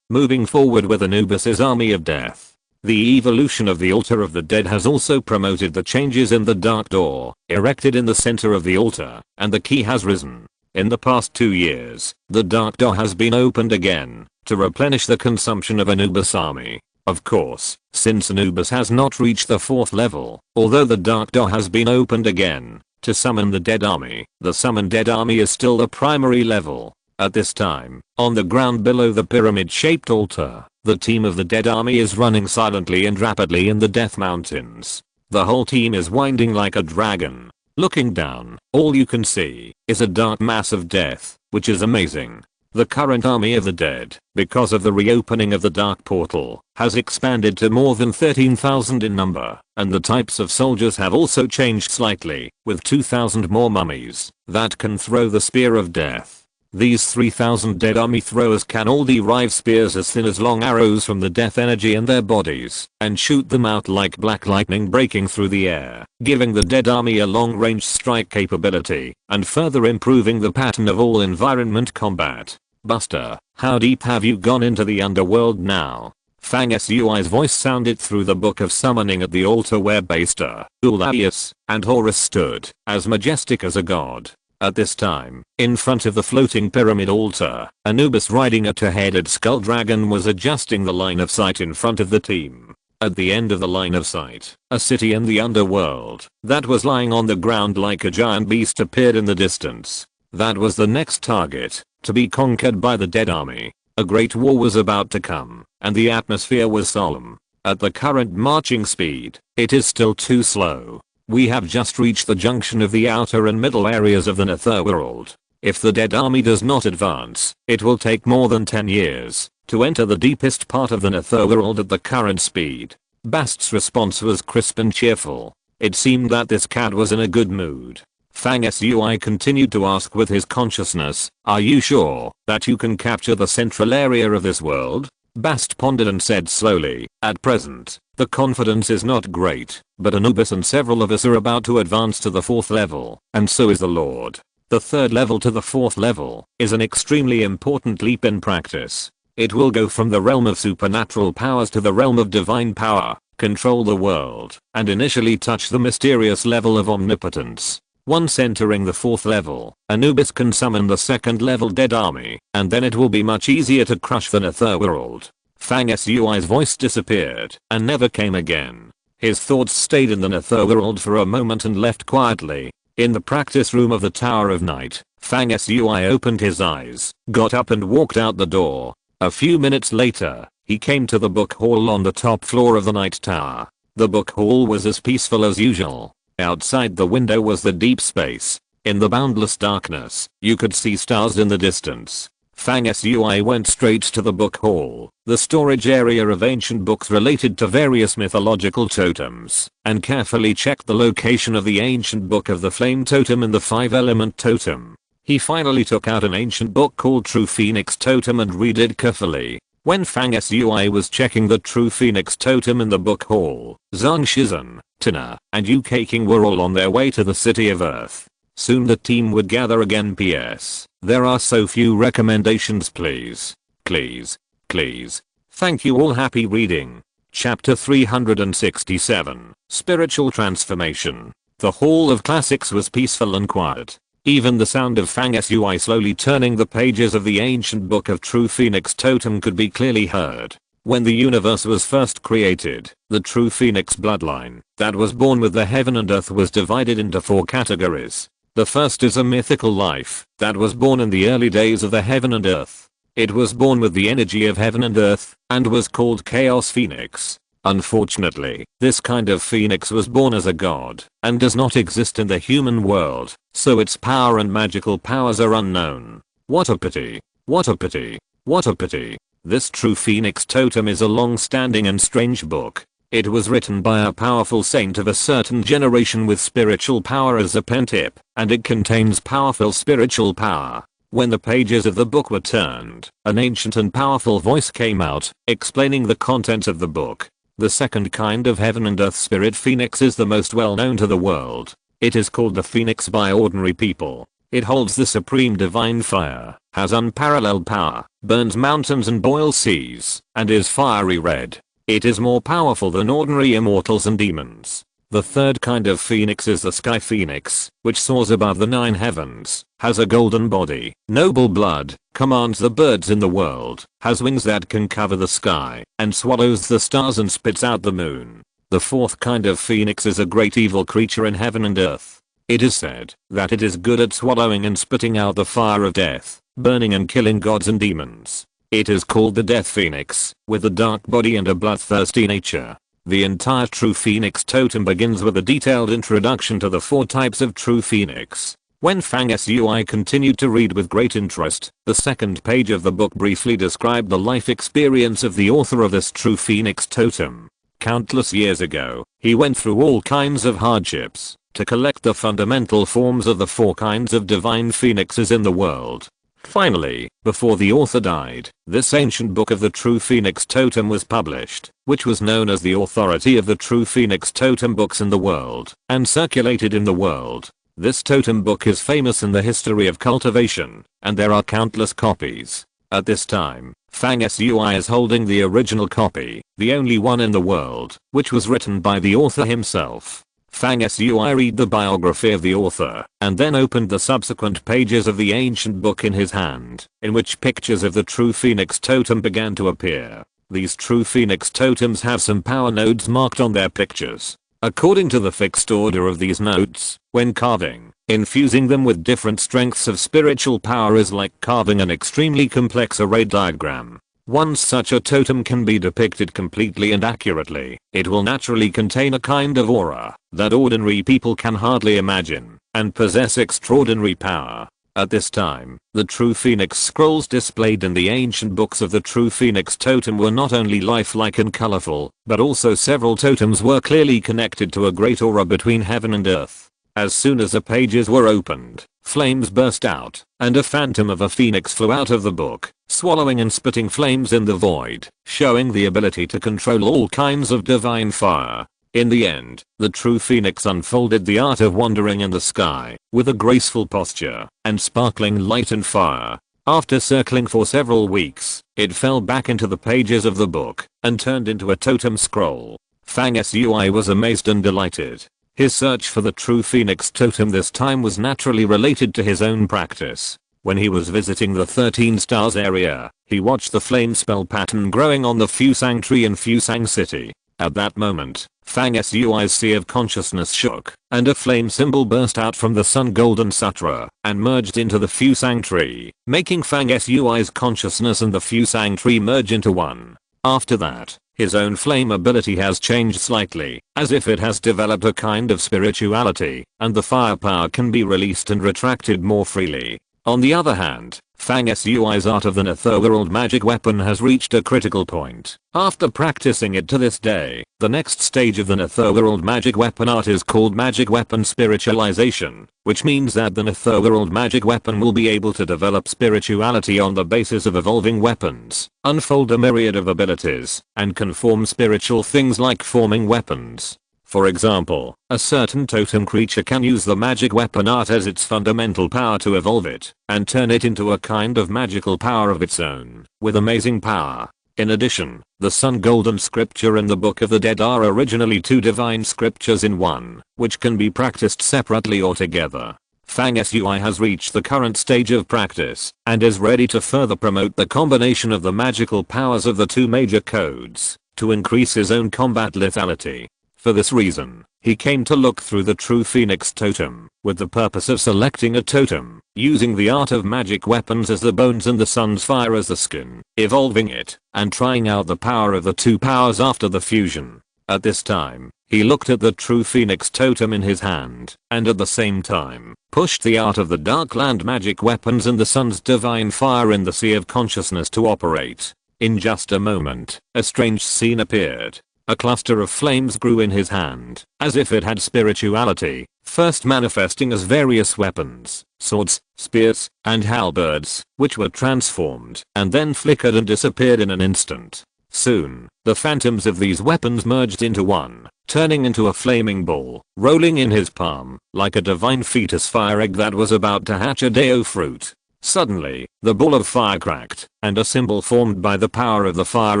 moving forward with Anubis's army of death. The evolution of the altar of the dead has also promoted the changes in the dark door, erected in the center of the altar, and the key has risen. In the past 2 years, the dark door has been opened again, to replenish the consumption of Anubis' army. Of course, since Anubis has not reached the 4th level, although the dark door has been opened again, to summon the dead army, the summoned dead army is still the primary level. At this time, on the ground below the pyramid-shaped altar, the team of the dead army is running silently and rapidly in the Death Mountains. The whole team is winding like a dragon. Looking down, all you can see is a dark mass of death, which is amazing. The current army of the dead, because of the reopening of the dark portal, has expanded to more than 13,000 in number, and the types of soldiers have also changed slightly, with 2,000 more mummies that can throw the spear of death. These 3,000 dead army throwers can all derive spears as thin as long arrows from the death energy in their bodies, and shoot them out like black lightning breaking through the air, giving the dead army a long-range strike capability, and further improving the pattern of all environment combat. Buster, how deep have you gone into the underworld now? Fang Sui's voice sounded through the Book of Summoning at the altar where Basta, Ulaius, and Horus stood, as majestic as a god. At this time, in front of the floating pyramid altar, Anubis riding a two-headed skull dragon was adjusting the line of sight in front of the team. At the end of the line of sight, a city in the underworld that was lying on the ground like a giant beast appeared in the distance. That was the next target, to be conquered by the dead army. A great war was about to come, and the atmosphere was solemn. At the current marching speed, it is still too slow. We have just reached the junction of the outer and middle areas of the Netherworld. If the dead army does not advance, it will take more than 10 years to enter the deepest part of the Netherworld at the current speed. Bast's response was crisp and cheerful. It seemed that this cat was in a good mood. Fang Sui continued to ask with his consciousness, "Are you sure that you can capture the central area of this world?" Bast pondered and said slowly, "At present, the confidence is not great, but Anubis and several of us are about to advance to the 4th level, and so is the Lord. The 3rd level to the 4th level is an extremely important leap in practice. It will go from the realm of supernatural powers to the realm of divine power, control the world, and initially touch the mysterious level of omnipotence. Once entering the 4th level, Anubis can summon the 2nd level dead army, and then it will be much easier to crush the Netherworld." Fang Sui's voice disappeared and never came again. His thoughts stayed in the Netherworld for a moment and left quietly. In the practice room of the Tower of Night, Fang Sui opened his eyes, got up and walked out the door. A few minutes later, he came to the book hall on the top floor of the Night Tower. The book hall was as peaceful as usual. Outside the window was the deep space. In the boundless darkness, you could see stars in the distance. Fang Sui went straight to the book hall, the storage area of ancient books related to various mythological totems, and carefully checked the location of the ancient book of the flame totem and the 5-element totem. He finally took out an ancient book called True Phoenix Totem and read it carefully. When Fang Sui was checking the True Phoenix Totem in the book hall, Zhang Shizhen, Tina, and UK King were all on their way to the City of Earth. Soon the team would gather again. PS. There are so few recommendations, please. Please. Please. Thank you all. Happy reading. Chapter 367. Spiritual Transformation. The Hall of Classics was peaceful and quiet. Even the sound of Fang Sui slowly turning the pages of the ancient book of True Phoenix Totem could be clearly heard. When the universe was first created, the True Phoenix bloodline that was born with the heaven and earth was divided into 4 categories. The first is a mythical life that was born in the early days of the heaven and earth. It was born with the energy of heaven and earth and was called Chaos Phoenix. Unfortunately, this kind of phoenix was born as a god and does not exist in the human world, so its power and magical powers are unknown. What a pity. What a pity. What a pity. This True Phoenix Totem is a long-standing and strange book. It was written by a powerful saint of a certain generation with spiritual power as a pen tip, and it contains powerful spiritual power. When the pages of the book were turned, an ancient and powerful voice came out, explaining the content of the book. The second kind of heaven and earth spirit phoenix is the most well known to the world. It is called the phoenix by ordinary people. It holds the supreme divine fire, has unparalleled power, burns mountains and boils seas, and is fiery red. It is more powerful than ordinary immortals and demons. The third kind of phoenix is the sky phoenix, which soars above the 9 heavens, has a golden body, noble blood, commands the birds in the world, has wings that can cover the sky, and swallows the stars and spits out the moon. The fourth kind of phoenix is a great evil creature in heaven and earth. It is said that it is good at swallowing and spitting out the fire of death, burning and killing gods and demons. It is called the Death Phoenix, with a dark body and a bloodthirsty nature. The entire True Phoenix Totem begins with a detailed introduction to the 4 types of True Phoenix. When Fang Sui continued to read with great interest, the second page of the book briefly described the life experience of the author of this True Phoenix Totem. Countless years ago, he went through all kinds of hardships to collect the fundamental forms of the 4 kinds of divine phoenixes in the world. Finally, before the author died, this ancient book of the True Phoenix Totem was published, which was known as the authority of the True Phoenix Totem books in the world, and circulated in the world. This totem book is famous in the history of cultivation, and there are countless copies. At this time, Fang Sui is holding the original copy, the only one in the world, which was written by the author himself. Fang Sui read the biography of the author, and then opened the subsequent pages of the ancient book in his hand, in which pictures of the True Phoenix Totem began to appear. These True Phoenix Totems have some power nodes marked on their pictures. According to the fixed order of these nodes, when carving, infusing them with different strengths of spiritual power is like carving an extremely complex array diagram. Once such a totem can be depicted completely and accurately, it will naturally contain a kind of aura that ordinary people can hardly imagine, and possess extraordinary power. At this time, the True Phoenix scrolls displayed in the ancient books of the True Phoenix Totem were not only lifelike and colorful, but also several totems were clearly connected to a great aura between heaven and earth. As soon as the pages were opened, flames burst out, and a phantom of a phoenix flew out of the book, swallowing and spitting flames in the void, showing the ability to control all kinds of divine fire. In the end, the True Phoenix unfolded the art of wandering in the sky, with a graceful posture, and sparkling light and fire. After circling for several weeks, it fell back into the pages of the book, and turned into a totem scroll. Fang Sui was amazed and delighted. His search for the True Phoenix Totem this time was naturally related to his own practice. When he was visiting the 13 Stars area, he watched the flame spell pattern growing on the Fusang tree in Fusang City. At that moment, Fang Sui's sea of consciousness shook, and a flame symbol burst out from the Sun Golden Sutra, and merged into the Fusang tree, making Fang Sui's consciousness and the Fusang tree merge into one. After that, his own flame ability has changed slightly, as if it has developed a kind of spirituality, and the firepower can be released and retracted more freely. On the other hand, Fang Sui's art of the Netherworld magic weapon has reached a critical point. After practicing it to this day, the next stage of the Netherworld magic weapon art is called magic weapon spiritualization, which means that the Netherworld magic weapon will be able to develop spirituality on the basis of evolving weapons, unfold a myriad of abilities, and can form spiritual things like forming weapons. For example, a certain totem creature can use the magic weapon art as its fundamental power to evolve it and turn it into a kind of magical power of its own with amazing power. In addition, the Sun Golden Scripture and the Book of the Dead are originally two divine scriptures in one, which can be practiced separately or together. Fang Sui has reached the current stage of practice and is ready to further promote the combination of the magical powers of the two major codes to increase his own combat lethality. For this reason, he came to look through the True Phoenix totem with the purpose of selecting a totem, using the art of magic weapons as the bones and the sun's fire as the skin, evolving it, and trying out the power of the two powers after the fusion. At this time, he looked at the True Phoenix totem in his hand, and at the same time, pushed the art of the Darkland magic weapons and the sun's divine fire in the sea of consciousness to operate. In just a moment, a strange scene appeared. A cluster of flames grew in his hand, as if it had spirituality, first manifesting as various weapons, swords, spears, and halberds, which were transformed and then flickered and disappeared in an instant. Soon, the phantoms of these weapons merged into one, turning into a flaming ball, rolling in his palm, like a divine fetus fire egg that was about to hatch a Deo fruit. Suddenly, the ball of fire cracked, and a symbol formed by the power of the fire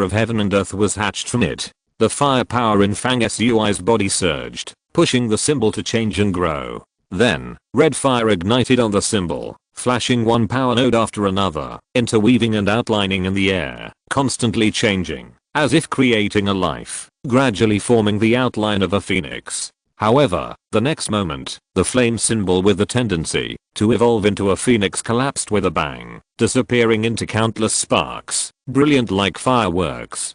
of heaven and earth was hatched from it. The fire power in Fang Sui's body surged, pushing the symbol to change and grow. Then, red fire ignited on the symbol, flashing one power node after another, interweaving and outlining in the air, constantly changing, as if creating a life, gradually forming the outline of a phoenix. However, the next moment, the flame symbol with the tendency to evolve into a phoenix collapsed with a bang, disappearing into countless sparks, brilliant like fireworks.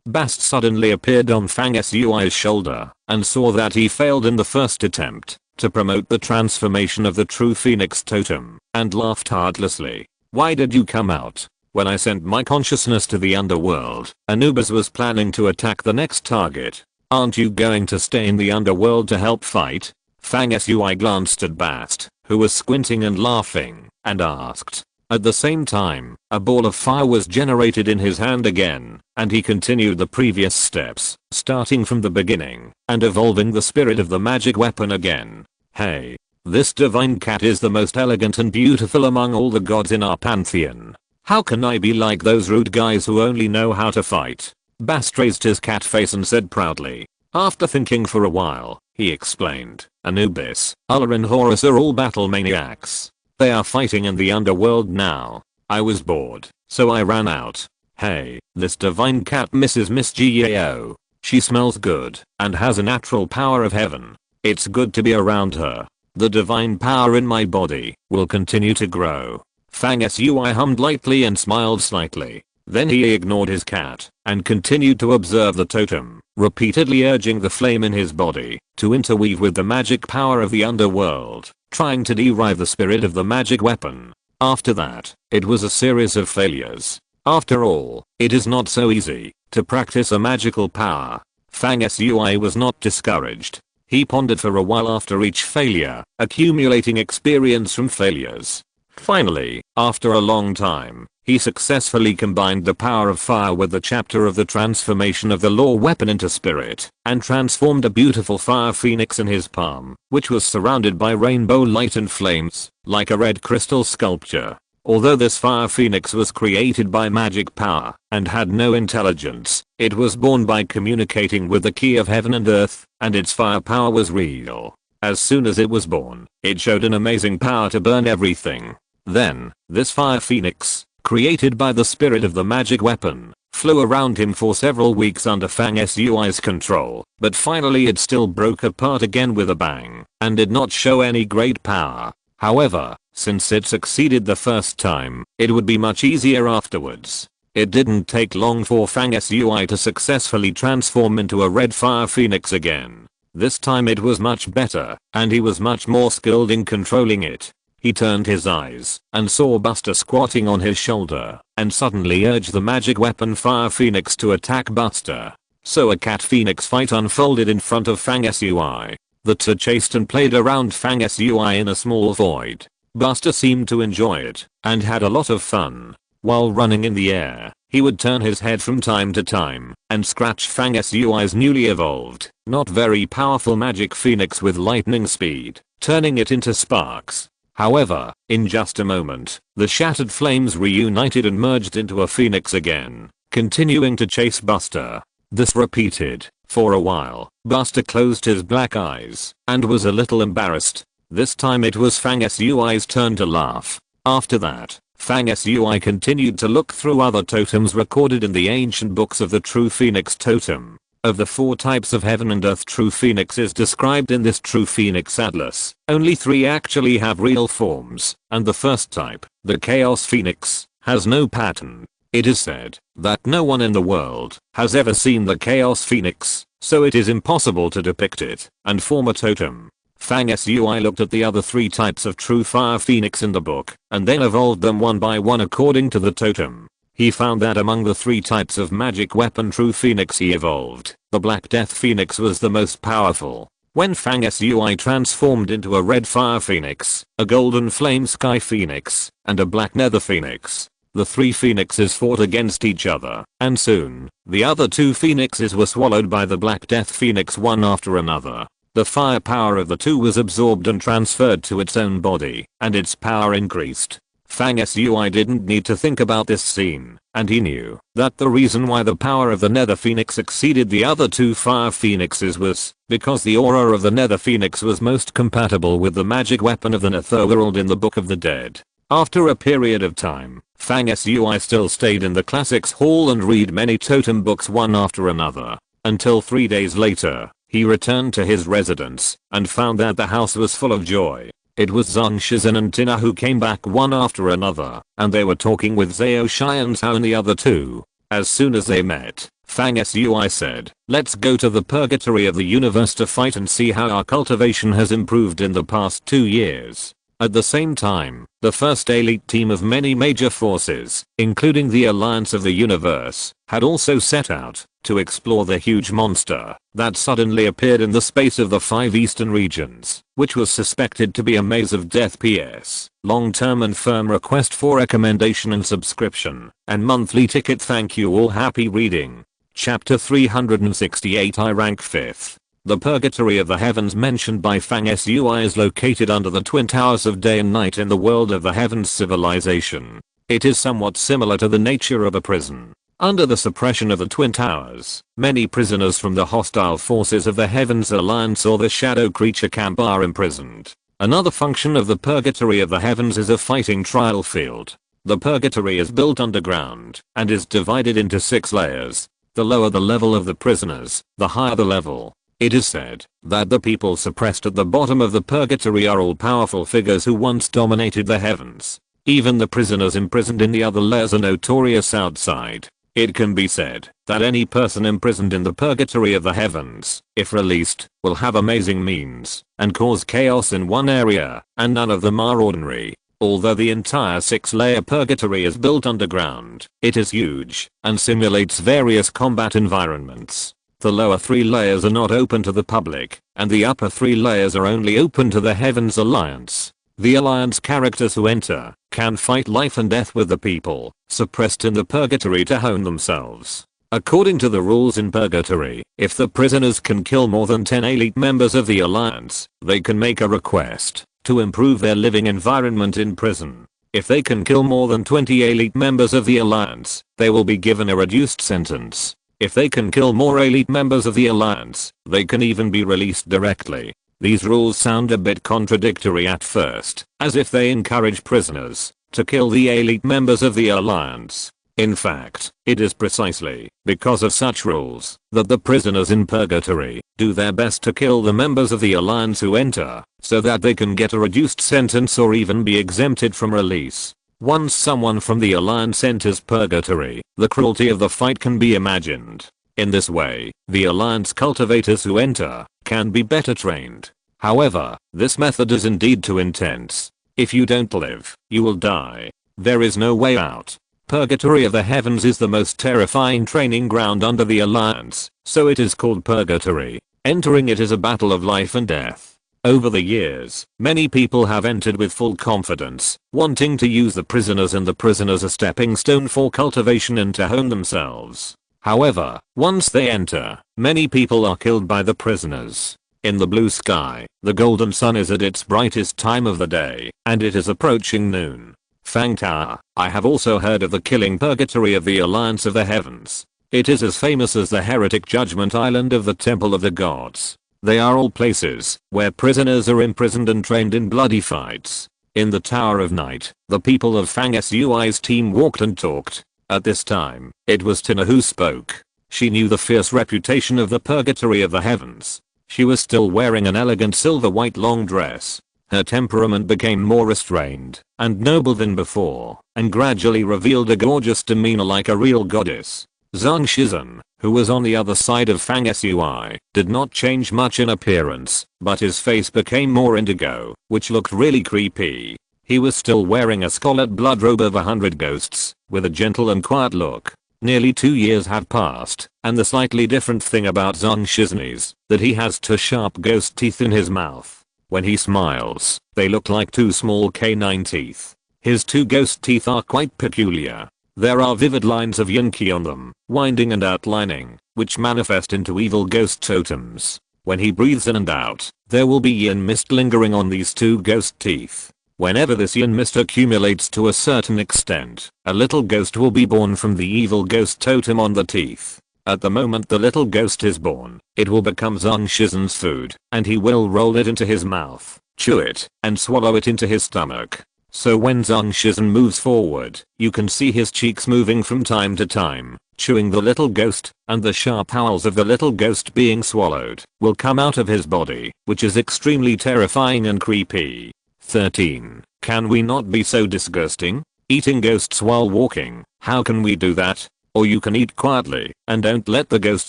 Bast suddenly appeared on Fang Sui's shoulder and saw that he failed in the first attempt to promote the transformation of the True Phoenix totem, and laughed heartlessly. "Why did you come out? When I sent my consciousness to the underworld, Anubis was planning to attack the next target. Aren't you going to stay in the underworld to help fight?" Fang Sui glanced at Bast, who was squinting and laughing, and asked. At the same time, a ball of fire was generated in his hand again, and he continued the previous steps, starting from the beginning, and evolving the spirit of the magic weapon again. "Hey, this divine cat is the most elegant and beautiful among all the gods in our pantheon. How can I be like those rude guys who only know how to fight?" Bast raised his cat face and said proudly. After thinking for a while, he explained, "Anubis, Allah and Horus are all battle maniacs. They are fighting in the underworld now. I was bored, so I ran out. Hey, this divine cat Mrs. Miss Gao. She smells good and has a natural power of heaven. It's good to be around her. The divine power in my body will continue to grow." Fang Sui hummed lightly and smiled slightly. Then he ignored his cat and continued to observe the totem, repeatedly urging the flame in his body to interweave with the magic power of the underworld, trying to derive the spirit of the magic weapon. After that, it was a series of failures. After all, it is not so easy to practice a magical power. Fang Sui was not discouraged. He pondered for a while after each failure, accumulating experience from failures. Finally, after a long time, he successfully combined the power of fire with the chapter of the transformation of the law weapon into spirit, and transformed a beautiful fire phoenix in his palm, which was surrounded by rainbow light and flames, like a red crystal sculpture. Although this fire phoenix was created by magic power and had no intelligence, it was born by communicating with the key of heaven and earth, and its firepower was real. As soon as it was born, it showed an amazing power to burn everything. Then, this fire phoenix, created by the spirit of the magic weapon, flew around him for several weeks under Fang Sui's control, but finally it still broke apart again with a bang, and did not show any great power. However, since it succeeded the first time, it would be much easier afterwards. It didn't take long for Fang Sui to successfully transform into a red fire phoenix again. This time it was much better, and he was much more skilled in controlling it. He turned his eyes and saw Buster squatting on his shoulder, and suddenly urged the magic weapon Fire Phoenix to attack Buster. So a cat phoenix fight unfolded in front of Fang Sui. The two chased and played around Fang Sui in a small void. Buster seemed to enjoy it and had a lot of fun. While running in the air, he would turn his head from time to time and scratch Fang Sui's newly evolved, not very powerful magic phoenix with lightning speed, turning it into sparks. However, in just a moment, the shattered flames reunited and merged into a phoenix again, continuing to chase Buster. This repeated. For a while, Buster closed his black eyes and was a little embarrassed. This time it was Fang Sui's turn to laugh. After that, Fang Sui continued to look through other totems recorded in the ancient books of the True Phoenix Totem. Of the 4 types of heaven and earth true phoenixes described in this True Phoenix Atlas, only 3 actually have real forms, and the first type, the Chaos Phoenix, has no pattern. It is said that no one in the world has ever seen the Chaos Phoenix, so it is impossible to depict it and form a totem. Fang Sui looked at the other 3 types of true fire phoenix in the book and then evolved them one by one according to the totem. He found that among the 3 types of magic weapon true phoenix he evolved, the Black Death Phoenix was the most powerful. When Fang Sui transformed into a red fire phoenix, a golden flame sky phoenix, and a black nether phoenix, the 3 phoenixes fought against each other, and soon, the other 2 phoenixes were swallowed by the Black Death Phoenix one after another. The firepower of the 2 was absorbed and transferred to its own body, and its power increased. Fang Sui didn't need to think about this scene, and he knew that the reason why the power of the Nether Phoenix exceeded the other 2 fire phoenixes was because the aura of the Nether Phoenix was most compatible with the magic weapon of the Netherworld in the Book of the Dead. After a period of time, Fang Sui still stayed in the Classics Hall and read many totem books one after another, until 3 days later, he returned to his residence and found that the house was full of joy. It was Zhang Shizhen and Tina who came back one after another, and they were talking with Zhao Shai and Zhao and the other 2. As soon as they met, Fang Sui said, "Let's go to the purgatory of the universe to fight and see how our cultivation has improved in the past 2 years." At the same time, the first elite team of many major forces, including the Alliance of the Universe, had also set out to explore the huge monster that suddenly appeared in the space of the 5 eastern regions, which was suspected to be a maze of death. PS. Long-term and firm request for recommendation and subscription, and monthly ticket. Thank you all. Happy reading. Chapter 368. I rank 5th. The Purgatory of the Heavens mentioned by Fang Sui is located under the Twin Towers of Day and Night in the World of the Heavens civilization. It is somewhat similar to the nature of a prison. Under the suppression of the Twin Towers, many prisoners from the hostile forces of the Heavens Alliance or the Shadow Creature Camp are imprisoned. Another function of the Purgatory of the Heavens is a fighting trial field. The Purgatory is built underground and is divided into 6 layers. The lower the level of the prisoners, the higher the level. It is said that the people suppressed at the bottom of the purgatory are all powerful figures who once dominated the heavens. Even the prisoners imprisoned in the other layers are notorious outside. It can be said that any person imprisoned in the purgatory of the heavens, if released, will have amazing means and cause chaos in one area, and none of them are ordinary. Although the entire 6-layer purgatory is built underground, it is huge and simulates various combat environments. The lower 3 layers are not open to the public, and the upper 3 layers are only open to the Heavens Alliance. The Alliance characters who enter can fight life and death with the people suppressed in the purgatory to hone themselves. According to the rules in purgatory, if the prisoners can kill more than 10 elite members of the Alliance, they can make a request to improve their living environment in prison. If they can kill more than 20 elite members of the Alliance, they will be given a reduced sentence. If they can kill more elite members of the Alliance, they can even be released directly. These rules sound a bit contradictory at first, as if they encourage prisoners to kill the elite members of the Alliance. In fact, it is precisely because of such rules that the prisoners in purgatory do their best to kill the members of the Alliance who enter, so that they can get a reduced sentence or even be exempted from release. Once someone from the Alliance enters purgatory, the cruelty of the fight can be imagined. In this way, the Alliance cultivators who enter can be better trained. However, this method is indeed too intense. If you don't live, you will die. There is no way out. Purgatory of the Heavens is the most terrifying training ground under the Alliance, so it is called Purgatory. Entering it is a battle of life and death. Over the years, many people have entered with full confidence, wanting to use the prisoners and the prisoners a stepping stone for cultivation and to hone themselves. However, once they enter, many people are killed by the prisoners. In the blue sky, the golden sun is at its brightest time of the day, and it is approaching noon. Fang Tower. I have also heard of the killing purgatory of the Alliance of the Heavens. It is as famous as the heretic Judgment Island of the Temple of the Gods. They are all places where prisoners are imprisoned and trained in bloody fights. In the Tower of Night, the people of Fang Sui's team walked and talked. At this time, it was Tina who spoke. She knew the fierce reputation of the Purgatory of the Heavens. She was still wearing an elegant silver white long dress. Her temperament became more restrained and noble than before, and gradually revealed a gorgeous demeanor like a real goddess. Zhang Shizhen, who was on the other side of Fang Sui, did not change much in appearance, but his face became more indigo, which looked really creepy. He was still wearing a scarlet blood robe of 100 ghosts, with a gentle and quiet look. Nearly 2 years have passed, and the slightly different thing about Zhang Shizhen is that he has 2 sharp ghost teeth in his mouth. When he smiles, they look like 2 small canine teeth. His 2 ghost teeth are quite peculiar. There are vivid lines of yin-ki on them, winding and outlining, which manifest into evil ghost totems. When he breathes in and out, there will be yin mist lingering on these 2 ghost teeth. Whenever this yin mist accumulates to a certain extent, a little ghost will be born from the evil ghost totem on the teeth. At the moment the little ghost is born, it will become Zhang Shizhen's food, and he will roll it into his mouth, chew it, and swallow it into his stomach. So when Zhang Shizhen moves forward, you can see his cheeks moving from time to time, chewing the little ghost, and the sharp howls of the little ghost being swallowed will come out of his body, which is extremely terrifying and creepy. 13. Can we not be so disgusting? Eating ghosts while walking, how can we do that? Or you can eat quietly, and don't let the ghost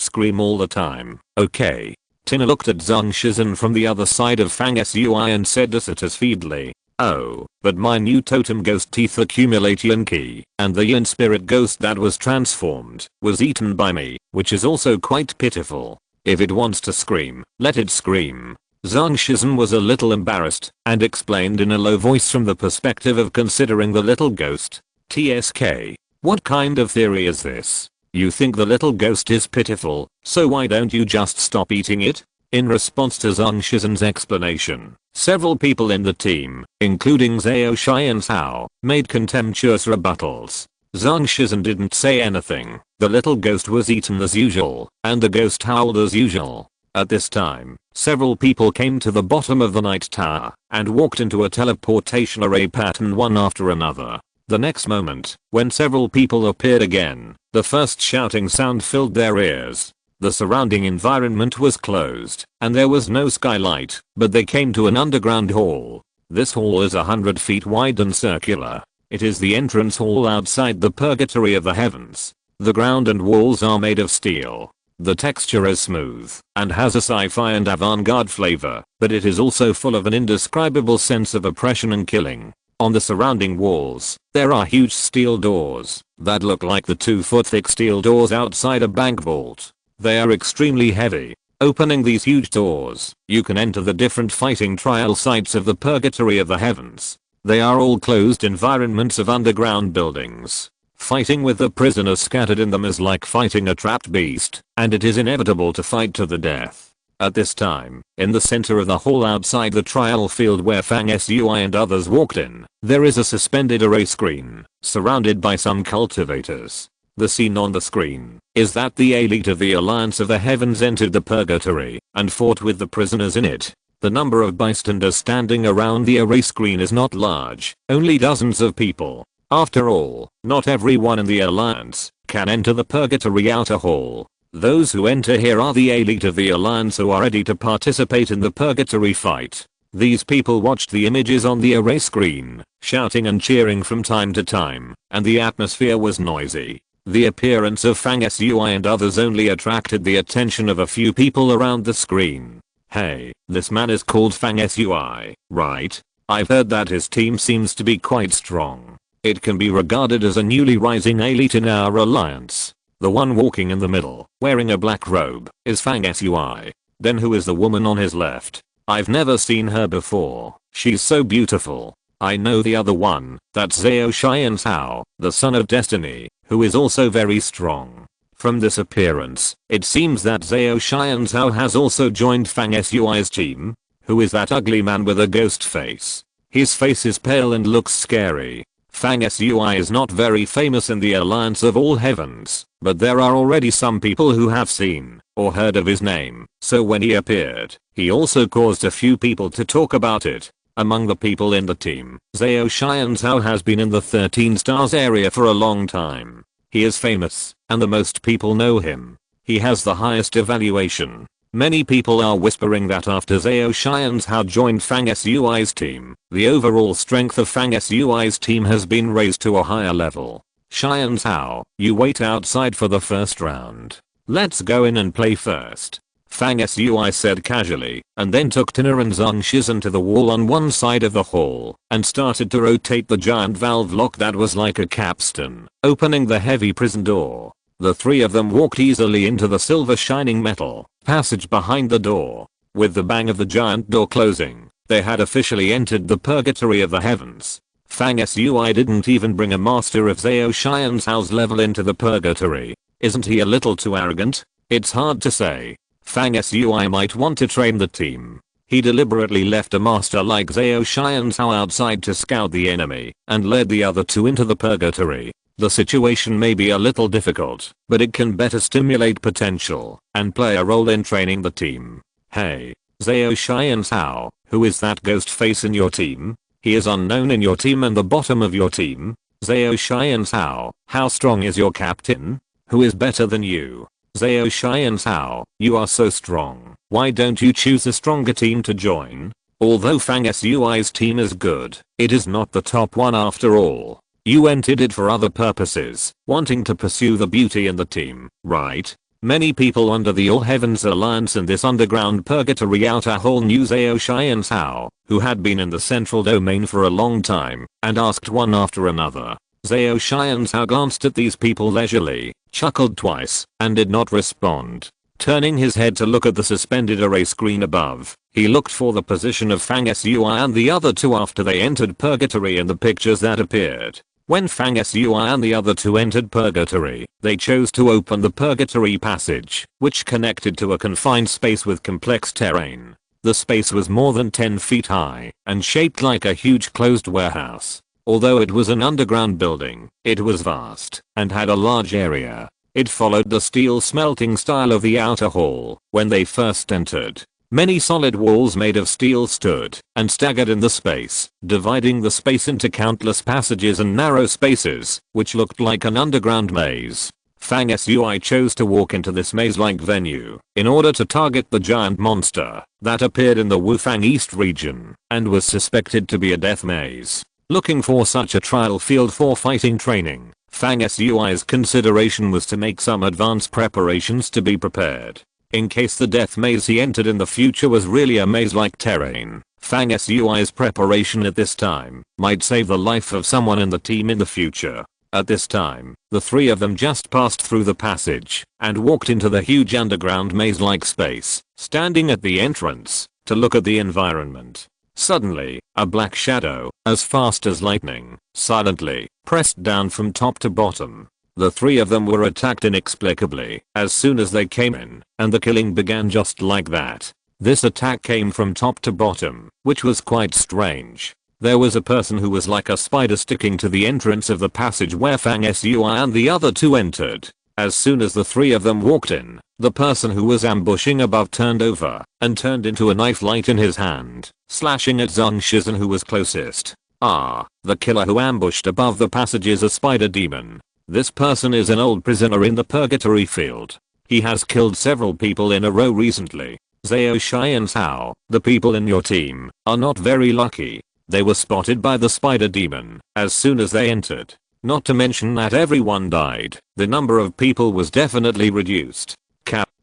scream all the time, okay? Tina looked at Zhang Shizhen from the other side of Fang Sui and said dissatisfiedly, oh, but my new totem ghost teeth accumulate yin-ki, and the yin spirit ghost that was transformed was eaten by me, which is also quite pitiful. If it wants to scream, let it scream. Zhang Shizhen was a little embarrassed, and explained in a low voice from the perspective of considering the little ghost. TSK. What kind of theory is this? You think the little ghost is pitiful, so why don't you just stop eating it? In response to Zhang Shizhen's explanation, several people in the team, including Zhao Shai and Cao, made contemptuous rebuttals. Zhang Shizhen didn't say anything. The little ghost was eaten as usual, and the ghost howled as usual. At this time, several people came to the bottom of the night tower and walked into a teleportation array pattern one after another. The next moment, when several people appeared again, the first shouting sound filled their ears. The surrounding environment was closed, and there was no skylight, but they came to an underground hall. This hall is 100 feet wide and circular. It is the entrance hall outside the Purgatory of the Heavens. The ground and walls are made of steel. The texture is smooth, and has a sci-fi and avant-garde flavor, but it is also full of an indescribable sense of oppression and killing. On the surrounding walls, there are huge steel doors that look like the 2-foot thick steel doors outside a bank vault. They are extremely heavy. Opening these huge doors, you can enter the different fighting trial sites of the Purgatory of the Heavens. They are all closed environments of underground buildings. Fighting with the prisoners scattered in them is like fighting a trapped beast, and it is inevitable to fight to the death. At this time, in the center of the hall outside the trial field where Fang Sui and others walked in, there is a suspended array screen, surrounded by some cultivators. The scene on the screen is that the elite of the Alliance of the Heavens entered the Purgatory and fought with the prisoners in it. The number of bystanders standing around the array screen is not large, only dozens of people. After all, not everyone in the Alliance can enter the Purgatory outer hall. Those who enter here are the elite of the Alliance who are ready to participate in the Purgatory fight. These people watched the images on the array screen, shouting and cheering from time to time, and the atmosphere was noisy. The appearance of Fang Sui and others only attracted the attention of a few people around the screen. Hey, this man is called Fang Sui, right? I've heard that his team seems to be quite strong. It can be regarded as a newly rising elite in our alliance. The one walking in the middle, wearing a black robe, is Fang Sui. Then who is the woman on his left? I've never seen her before. She's so beautiful. I know the other one, that's Zhao Xianzhao, the son of Destiny, who is also very strong. From this appearance, it seems that Zhao Xianzhao has also joined Fang Sui's team. Who is that ugly man with a ghost face? His face is pale and looks scary. Fang Sui is not very famous in the Alliance of All Heavens, but there are already some people who have seen or heard of his name, so when he appeared, he also caused a few people to talk about it. Among the people in the team, Zhao Xianzhao has been in the 13 stars area for a long time. He is famous, and the most people know him. He has the highest evaluation. Many people are whispering that after Zhao Xianzhao joined Fang Sui's team, the overall strength of Fang Sui's team has been raised to a higher level. Xianzhao, you wait outside for the first round. Let's go in and play first. Fang Sui said casually, and then took Tina and Zhang Shizhen to the wall on one side of the hall, and started to rotate the giant valve lock that was like a capstan, opening the heavy prison door. The three of them walked easily into the silver shining metal passage behind the door. With the bang of the giant door closing, they had officially entered the purgatory of the heavens. Fang Sui didn't even bring a master of Zhao Xianzhao's level into the purgatory. Isn't he a little too arrogant? It's hard to say. Fang Sui might want to train the team. He deliberately left a master like Zhao Xianzhao outside to scout the enemy, and led the other two into the purgatory. The situation may be a little difficult, but it can better stimulate potential, and play a role in training the team. Hey, Zhao Xianzhao, who is that ghost face in your team? He is unknown in your team and the bottom of your team. Zhao Xianzhao, how strong is your captain? Who is better than you? Zhao Xianzhao, you are so strong. Why don't you choose a stronger team to join? Although Fang Sui's team is good, it is not the top one after all. You entered it for other purposes, wanting to pursue the beauty in the team, right? Many people under the All Heavens Alliance in this underground purgatory outer hall knew Zhao Xianzhao, who had been in the central domain for a long time, and asked one after another. Zhao Xianzhao glanced at these people leisurely, chuckled twice, and did not respond. Turning his head to look at the suspended array screen above, he looked for the position of Fang Sui and the other two after they entered purgatory in the pictures that appeared. When Fang Sui and the other two entered purgatory, they chose to open the purgatory passage, which connected to a confined space with complex terrain. The space was more than 10 feet high, and shaped like a huge closed warehouse. Although it was an underground building, it was vast, and had a large area. It followed the steel smelting style of the outer hall. When they first entered, many solid walls made of steel stood and staggered in the space, dividing the space into countless passages and narrow spaces, which looked like an underground maze. Fang Sui chose to walk into this maze-like venue in order to target the giant monster that appeared in the Wufang East region and was suspected to be a death maze. Looking for such a trial field for fighting training, Fang Sui's consideration was to make some advanced preparations to be prepared. In case the death maze he entered in the future was really a maze-like terrain, Fang Sui's preparation at this time might save the life of someone in the team in the future. At this time, the three of them just passed through the passage and walked into the huge underground maze-like space, standing at the entrance to look at the environment. Suddenly, a black shadow, as fast as lightning, silently pressed down from top to bottom. The three of them were attacked inexplicably as soon as they came in, and the killing began just like that. This attack came from top to bottom, which was quite strange. There was a person who was like a spider sticking to the entrance of the passage where Fang Sui and the other two entered. As soon as the three of them walked in, the person who was ambushing above turned over and turned into a knife light in his hand, slashing at Zhang Shizhen who was closest. The killer who ambushed above the passage is a spider demon. This person is an old prisoner in the purgatory field. He has killed several people in a row recently. Zhao Xianzhao, the people in your team are not very lucky. They were spotted by the spider demon as soon as they entered. Not to mention that everyone died. The number of people was definitely reduced.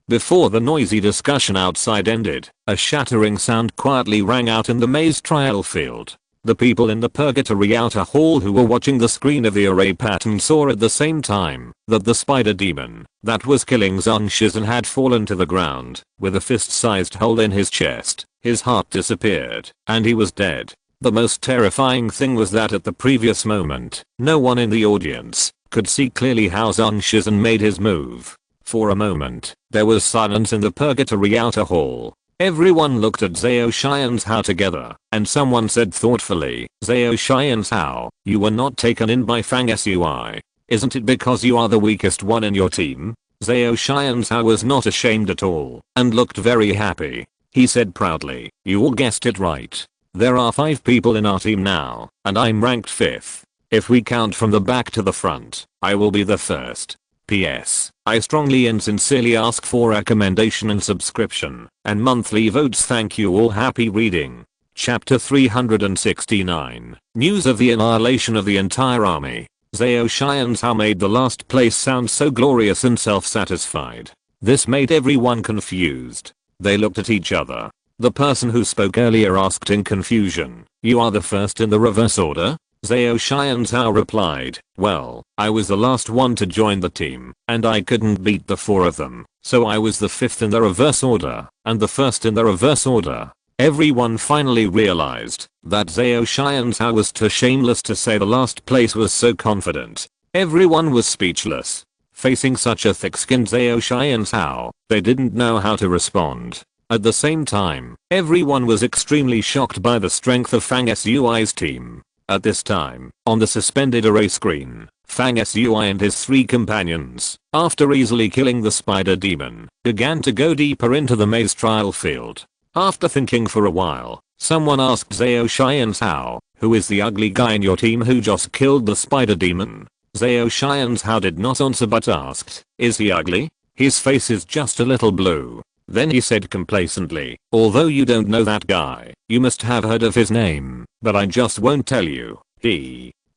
Before the noisy discussion outside ended, a shattering sound quietly rang out in the maze trial field. The people in the purgatory outer hall who were watching the screen of the array pattern saw at the same time that the spider demon that was killing Zhang Shizhen had fallen to the ground with a fist-sized hole in his chest. His heart disappeared and he was dead. The most terrifying thing was that at the previous moment, no one in the audience could see clearly how Zhang Shizhen made his move. For a moment, there was silence in the purgatory outer hall. Everyone looked at Zhao Xianzhao together, and someone said thoughtfully, "Zhao Xianzhao, you were not taken in by Fang Sui. Isn't it because you are the weakest one in your team?" Zhao Xianzhao was not ashamed at all, and looked very happy. He said proudly, "You all guessed it right. There are 5 people in our team now, and I'm ranked 5th. If we count from the back to the front, I will be the first. PS. I strongly and sincerely ask for recommendation and subscription, and monthly votes. Thank you all. Happy reading." Chapter 369. News of the annihilation of the entire army. Zhao Xianzhao made the last place sound so glorious and self-satisfied. This made everyone confused. They looked at each other. The person who spoke earlier asked in confusion, "You are the first in the reverse order?" Zhao Xianzhao replied, "Well, I was the last one to join the team, and I couldn't beat the 4 of them, so I was the 5th in the reverse order, and the 1st in the reverse order." Everyone finally realized that Zhao Xianzhao was too shameless to say the last place was so confident. Everyone was speechless. Facing such a thick-skinned Zhao Xianzhao, they didn't know how to respond. At the same time, everyone was extremely shocked by the strength of Fang Sui's team. At this time, on the suspended array screen, Fang Sui and his 3 companions, after easily killing the spider demon, began to go deeper into the maze trial field. After thinking for a while, someone asked Zhao Xianzhao, "Who is the ugly guy in your team who just killed the spider demon?" Zhao Xianzhao did not answer but asked, "Is he ugly? His face is just a little blue." Then he said complacently, "Although you don't know that guy, you must have heard of his name, but I just won't tell you."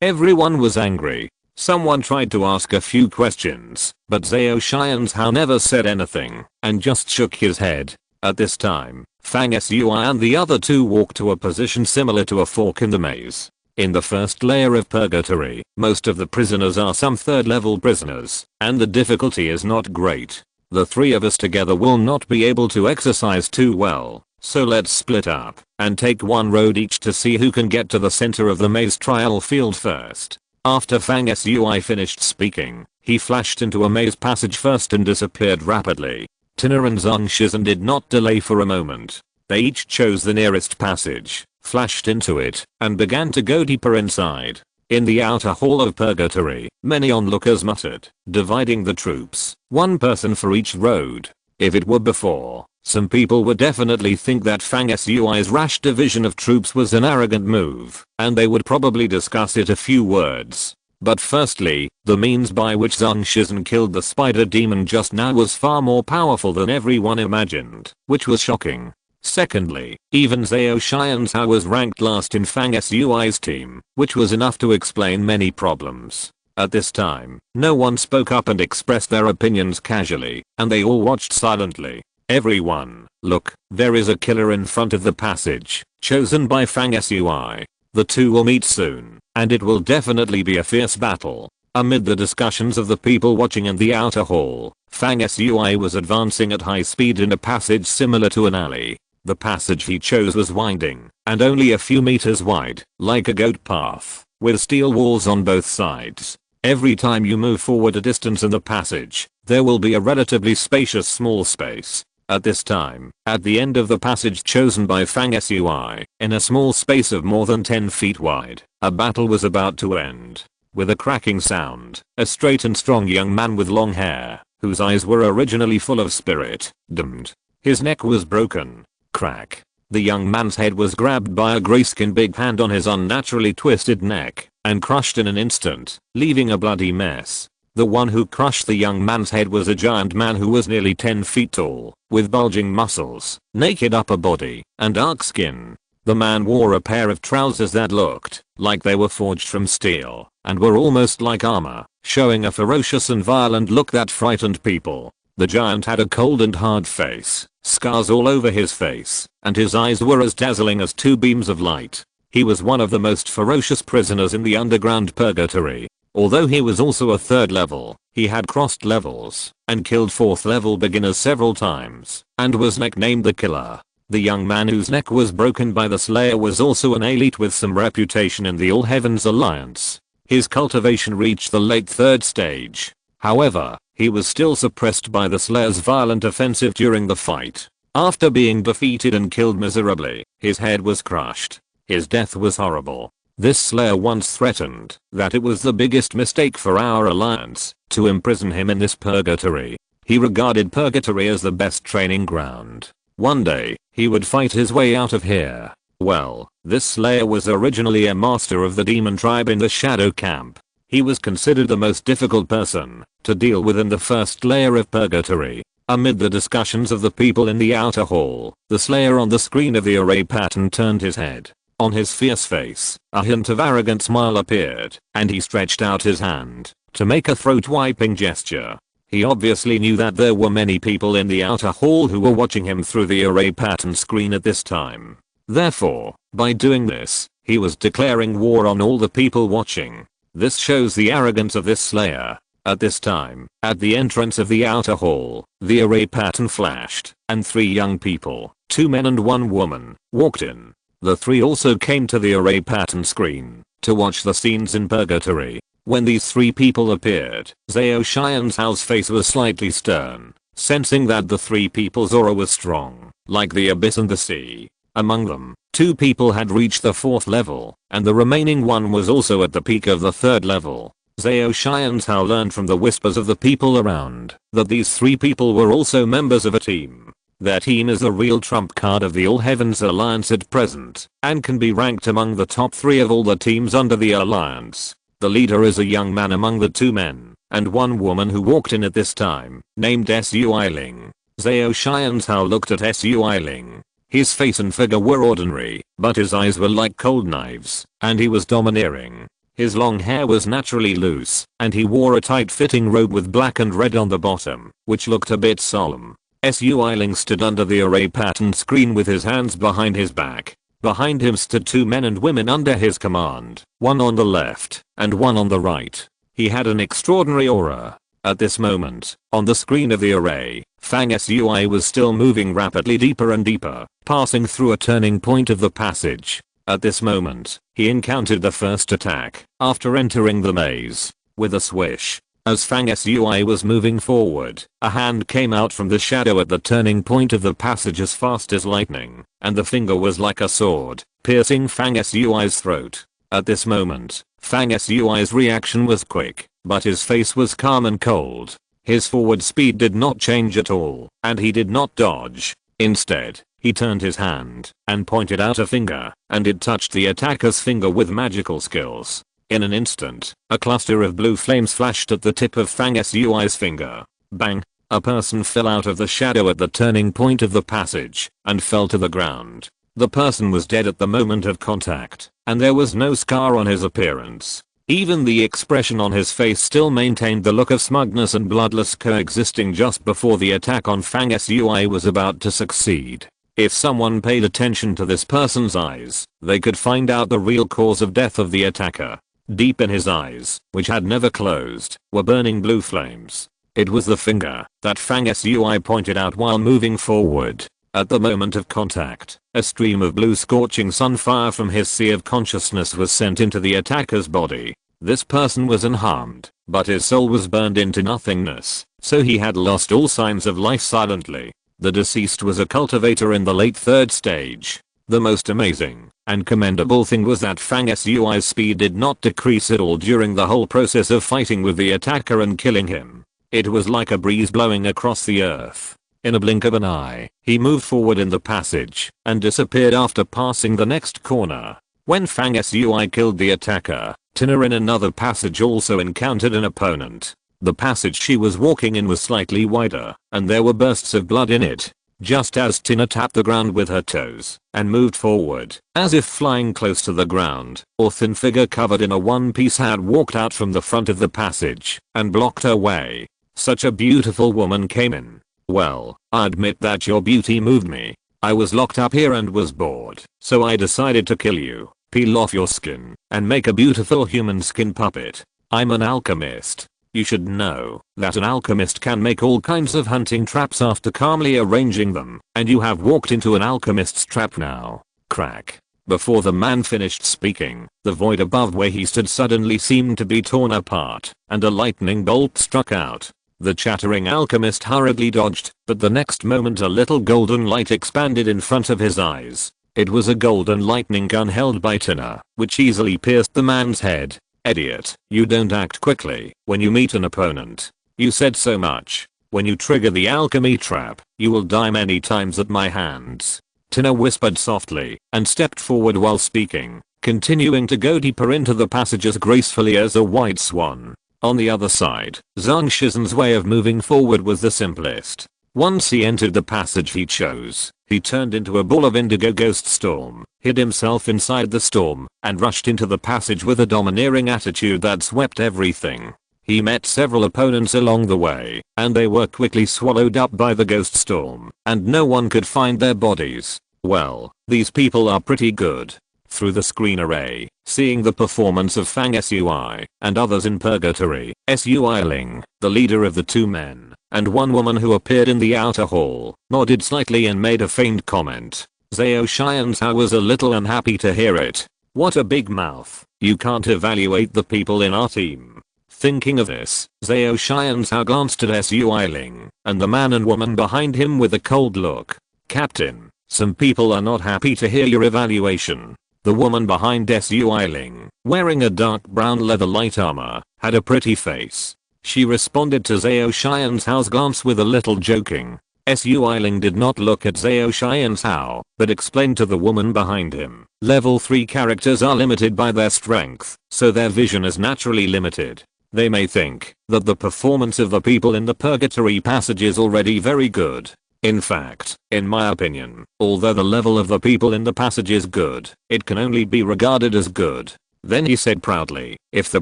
Everyone was angry. Someone tried to ask a few questions, but Zhao Xianzhao never said anything, and just shook his head. At this time, Fang Sui and the other 2 walked to a position similar to a fork in the maze. In the first layer of purgatory, most of the prisoners are some 3rd level prisoners, and the difficulty is not great. The 3 of us together will not be able to exercise too well, so let's split up and take 1 road each to see who can get to the center of the maze trial field first. After Fang Sui finished speaking, he flashed into a maze passage first and disappeared rapidly. Tina and Zhang Shizhen did not delay for a moment. They each chose the nearest passage, flashed into it, and began to go deeper inside. In the outer hall of purgatory, many onlookers muttered, dividing the troops, 1 person for each road. If it were before, some people would definitely think that Fang Sui's rash division of troops was an arrogant move, and they would probably discuss it a few words. But firstly, the means by which Zhang Shizhen killed the spider demon just now was far more powerful than everyone imagined, which was shocking. Secondly, even Zhao Xianzhao was ranked last in Fang Sui's team, which was enough to explain many problems. At this time, no one spoke up and expressed their opinions casually, and they all watched silently. Everyone, look, there is a killer in front of the passage, chosen by Fang Sui. The 2 will meet soon, and it will definitely be a fierce battle. Amid the discussions of the people watching in the outer hall, Fang Sui was advancing at high speed in a passage similar to an alley. The passage he chose was winding, and only a few meters wide, like a goat path, with steel walls on both sides. Every time you move forward a distance in the passage, there will be a relatively spacious small space. At this time, at the end of the passage chosen by Fang Sui, in a small space of more than 10 feet wide, a battle was about to end. With a cracking sound, a straight and strong young man with long hair, whose eyes were originally full of spirit, dimmed. His neck was broken. Crack. The young man's head was grabbed by a grayskin big hand on his unnaturally twisted neck, and crushed in an instant, leaving a bloody mess. The one who crushed the young man's head was a giant man who was nearly 10 feet tall, with bulging muscles, naked upper body, and dark skin. The man wore a pair of trousers that looked like they were forged from steel, and were almost like armor, showing a ferocious and violent look that frightened people. The giant had a cold and hard face, scars all over his face, and his eyes were as dazzling as 2 beams of light. He was one of the most ferocious prisoners in the underground purgatory. Although he was also a 3rd level, he had crossed levels and killed 4th level beginners several times and was nicknamed the Killer. The young man whose neck was broken by the Slayer was also an elite with some reputation in the All Heavens Alliance. His cultivation reached the late 3rd stage. However, he was still suppressed by the Slayer's violent offensive during the fight. After being defeated and killed miserably, his head was crushed. His death was horrible. This Slayer once threatened that it was the biggest mistake for our alliance to imprison him in this purgatory. He regarded purgatory as the best training ground. One day, he would fight his way out of here. Well, this Slayer was originally a master of the demon tribe in the Shadow Camp. He was considered the most difficult person to deal with in the first layer of purgatory. Amid the discussions of the people in the outer hall, the Slayer on the screen of the array pattern turned his head. On his fierce face, a hint of arrogant smile appeared, and he stretched out his hand to make a throat-wiping gesture. He obviously knew that there were many people in the outer hall who were watching him through the array pattern screen at this time. Therefore, by doing this, he was declaring war on all the people watching. This shows the arrogance of this Slayer. At this time, at the entrance of the outer hall, the array pattern flashed, and 3 young people, 2 men and 1 woman, walked in. The 3 also came to the array pattern screen to watch the scenes in purgatory. When these 3 people appeared, Zhao Xianzhao's face was slightly stern, sensing that the 3 people's aura was strong, like the abyss and the sea. Among them, 2 people had reached the 4th level, and the remaining 1 was also at the peak of the 3rd level. Zhao Xianzhao learned from the whispers of the people around that these 3 people were also members of a team. Their team is the real trump card of the All Heavens Alliance at present, and can be ranked among the top 3 of all the teams under the Alliance. The leader is a young man among the 2 men, and 1 woman who walked in at this time, named Su Eiling. Zhao Xianzhao looked at Su Eiling. His face and figure were ordinary, but his eyes were like cold knives, and he was domineering. His long hair was naturally loose, and he wore a tight-fitting robe with black and red on the bottom, which looked a bit solemn. Su Eiling stood under the array pattern screen with his hands behind his back. Behind him stood 2 men and women under his command, 1 on the left, and 1 on the right. He had an extraordinary aura. At this moment, on the screen of the array, Fang Sui was still moving rapidly deeper and deeper, passing through a turning point of the passage. At this moment, he encountered the first attack, after entering the maze. With a swish, as Fang Sui was moving forward, a hand came out from the shadow at the turning point of the passage as fast as lightning, and the finger was like a sword, piercing Fang Sui's throat. At this moment, Fang Sui's reaction was quick, but his face was calm and cold. His forward speed did not change at all, and he did not dodge. Instead, he turned his hand and pointed out a finger, and it touched the attacker's finger with magical skills. In an instant, a cluster of blue flames flashed at the tip of Fang Sui's finger. Bang! A person fell out of the shadow at the turning point of the passage and fell to the ground. The person was dead at the moment of contact, and there was no scar on his appearance. Even the expression on his face still maintained the look of smugness and bloodless coexisting just before the attack on Fang Sui was about to succeed. If someone paid attention to this person's eyes, they could find out the real cause of death of the attacker. Deep in his eyes, which had never closed, were burning blue flames. It was the finger that Fang Sui pointed out while moving forward. At the moment of contact, a stream of blue scorching sun fire from his sea of consciousness was sent into the attacker's body. This person was unharmed, but his soul was burned into nothingness, so he had lost all signs of life silently. The deceased was a cultivator in the late 3rd stage. The most amazing and commendable thing was that Fang Sui's speed did not decrease at all during the whole process of fighting with the attacker and killing him. It was like a breeze blowing across the earth. In a blink of an eye, he moved forward in the passage and disappeared after passing the next corner. When Fang Sui killed the attacker, Tina in another passage also encountered an opponent. The passage she was walking in was slightly wider, and there were bursts of blood in it. Just as Tina tapped the ground with her toes and moved forward, as if flying close to the ground, a thin figure covered in a one-piece had walked out from the front of the passage and blocked her way. Such a beautiful woman came in. Well, I admit that your beauty moved me. I was locked up here and was bored, so I decided to kill you. Peel off your skin and make a beautiful human skin puppet. I'm an alchemist. You should know that an alchemist can make all kinds of hunting traps after calmly arranging them, and you have walked into an alchemist's trap now. Crack. Before the man finished speaking, the void above where he stood suddenly seemed to be torn apart, and a lightning bolt struck out. The chattering alchemist hurriedly dodged, but the next moment a little golden light expanded in front of his eyes. It was a golden lightning gun held by Tina, which easily pierced the man's head. Idiot, you don't act quickly when you meet an opponent. You said so much. When you trigger the alchemy trap, you will die many times at my hands. Tina whispered softly and stepped forward while speaking, continuing to go deeper into the passage as gracefully as a white swan. On the other side, Zhang Shizen's way of moving forward was the simplest. Once he entered the passage he chose, he turned into a ball of indigo ghost storm, hid himself inside the storm, and rushed into the passage with a domineering attitude that swept everything. He met several opponents along the way, and they were quickly swallowed up by the ghost storm, and no one could find their bodies. Well, these people are pretty good. Through the screen array, seeing the performance of Fang Sui and others in purgatory, Sui Ling, the leader of the two men, and one woman who appeared in the outer hall, nodded slightly and made a faint comment. Zhao Xianzhao was a little unhappy to hear it. What a big mouth. You can't evaluate the people in our team. Thinking of this, Zhao Xianzhao glanced at Sui Ling and the man and woman behind him with a cold look. Captain, some people are not happy to hear your evaluation. The woman behind Sui Ling, wearing a dark brown leather light armor, had a pretty face. She responded to Zhao Xianzhao's glance with a little joking. Sui Ling did not look at Zhao Xianzhao, but explained to the woman behind him. Level 3 characters are limited by their strength, so their vision is naturally limited. They may think that the performance of the people in the purgatory passage is already very good. In fact, in my opinion, although the level of the people in the passage is good, it can only be regarded as good. Then he said proudly, if the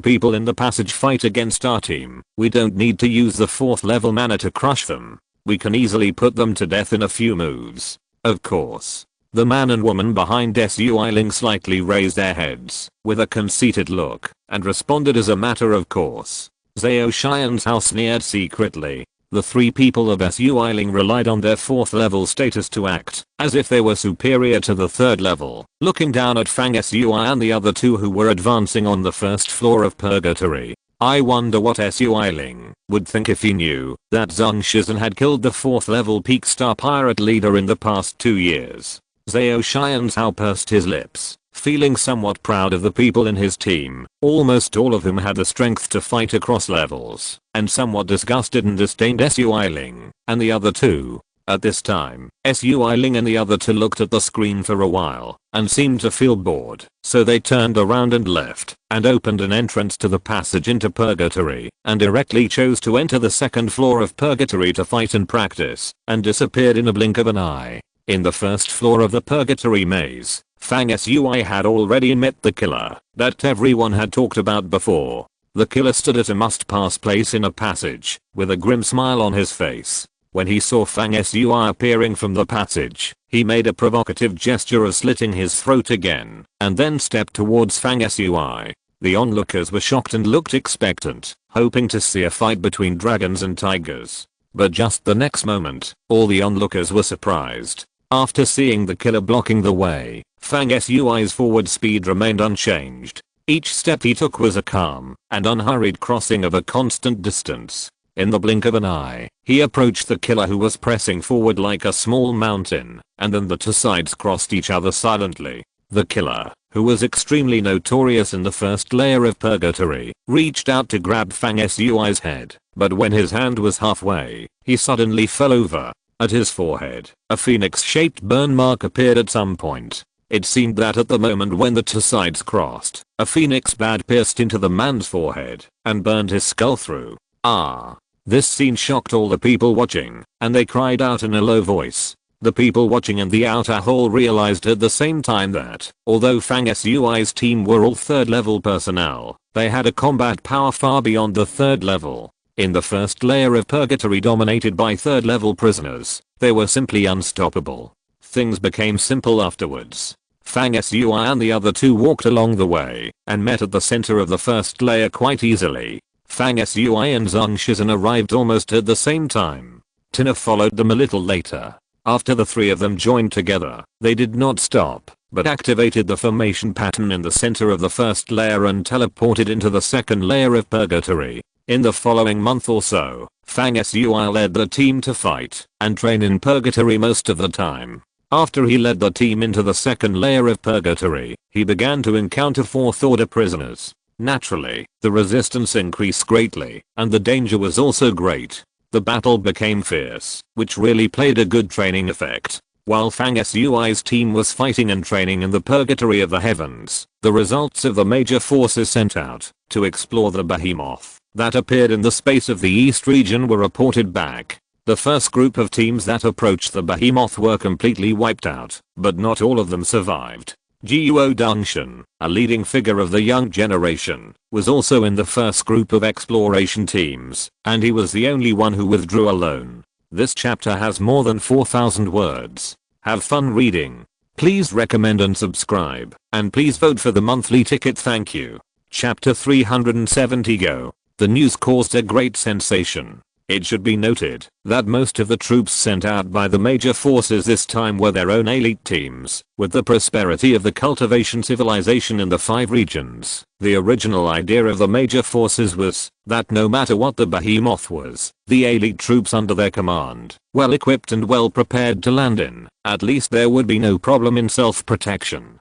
people in the passage fight against our team, we don't need to use the 4th level mana to crush them. We can easily put them to death in a few moves. Of course. The man and woman behind Sui Ling slightly raised their heads, with a conceited look, and responded as a matter of course. Zhao Xianzhao sneered secretly. The 3 people of Sui Ling relied on their 4th level status to act as if they were superior to the 3rd level, looking down at Fang Sui and the other 2 who were advancing on the 1st floor of purgatory. I wonder what Sui Ling would think if he knew that Zhang Shizen had killed the 4th level peak star pirate leader in the past 2 years. Zhao Xianzhao pursed his lips, feeling somewhat proud of the people in his team. Almost all of whom had the strength to fight across levels, and somewhat disgusted and disdained Sui Ling and the other 2. At this time, Sui Ling and the other 2 looked at the screen for a while and seemed to feel bored, so they turned around and left and opened an entrance to the passage into purgatory and directly chose to enter the 2nd floor of purgatory to fight and practice, and disappeared in a blink of an eye. In the 1st floor of the purgatory maze, Fang Sui had already met the killer that everyone had talked about before. The killer stood at a must-pass place in a passage, with a grim smile on his face. When he saw Fang Sui appearing from the passage, he made a provocative gesture of slitting his throat again, and then stepped towards Fang Sui. The onlookers were shocked and looked expectant, hoping to see a fight between dragons and tigers. But just the next moment, all the onlookers were surprised. After seeing the killer blocking the way, Fang Sui's forward speed remained unchanged. Each step he took was a calm and unhurried crossing of a constant distance. In the blink of an eye, he approached the killer who was pressing forward like a small mountain, and then the 2 sides crossed each other silently. The killer, who was extremely notorious in the 1st layer of purgatory, reached out to grab Fang Sui's head, but when his hand was halfway, he suddenly fell over. At his forehead, a phoenix-shaped burn mark appeared at some point. It seemed that at the moment when the 2 sides crossed, a phoenix blade pierced into the man's forehead and burned his skull through. Ah! This scene shocked all the people watching, and they cried out in a low voice. The people watching in the outer hall realized at the same time that, although Fang Sui's team were all 3rd level personnel, they had a combat power far beyond the 3rd level. In the 1st layer of purgatory dominated by 3rd level prisoners, they were simply unstoppable. Things became simple afterwards. Fang Sui and the other two walked along the way and met at the center of the first layer quite easily. Fang Sui and Zhang Shizhen arrived almost at the same time. Tina followed them a little later. After the three of them joined together, they did not stop, but activated the formation pattern in the center of the first layer and teleported into the second layer of purgatory. In the following month or so, Fang Sui led the team to fight and train in purgatory most of the time. After he led the team into the second layer of purgatory, he began to encounter fourth order prisoners. Naturally, the resistance increased greatly, and the danger was also great. The battle became fierce, which really played a good training effect. While Fang Sui's team was fighting and training in the purgatory of the heavens, the results of the major forces sent out to explore the behemoth that appeared in the space of the East region were reported back. The first group of teams that approached the behemoth were completely wiped out, but not all of them survived. Guo Dongshan, a leading figure of the young generation, was also in the first group of exploration teams, and he was the only one who withdrew alone. This chapter has more than 4,000 words. Have fun reading. Please recommend and subscribe, and please vote for the monthly ticket, thank you. Chapter 370 Go. The news caused a great sensation. It should be noted that most of the troops sent out by the major forces this time were their own elite teams. With the prosperity of the cultivation civilization in the 5 regions, the original idea of the major forces was that no matter what the behemoth was, the elite troops under their command, well equipped and well prepared to land in, at least there would be no problem in self-protection.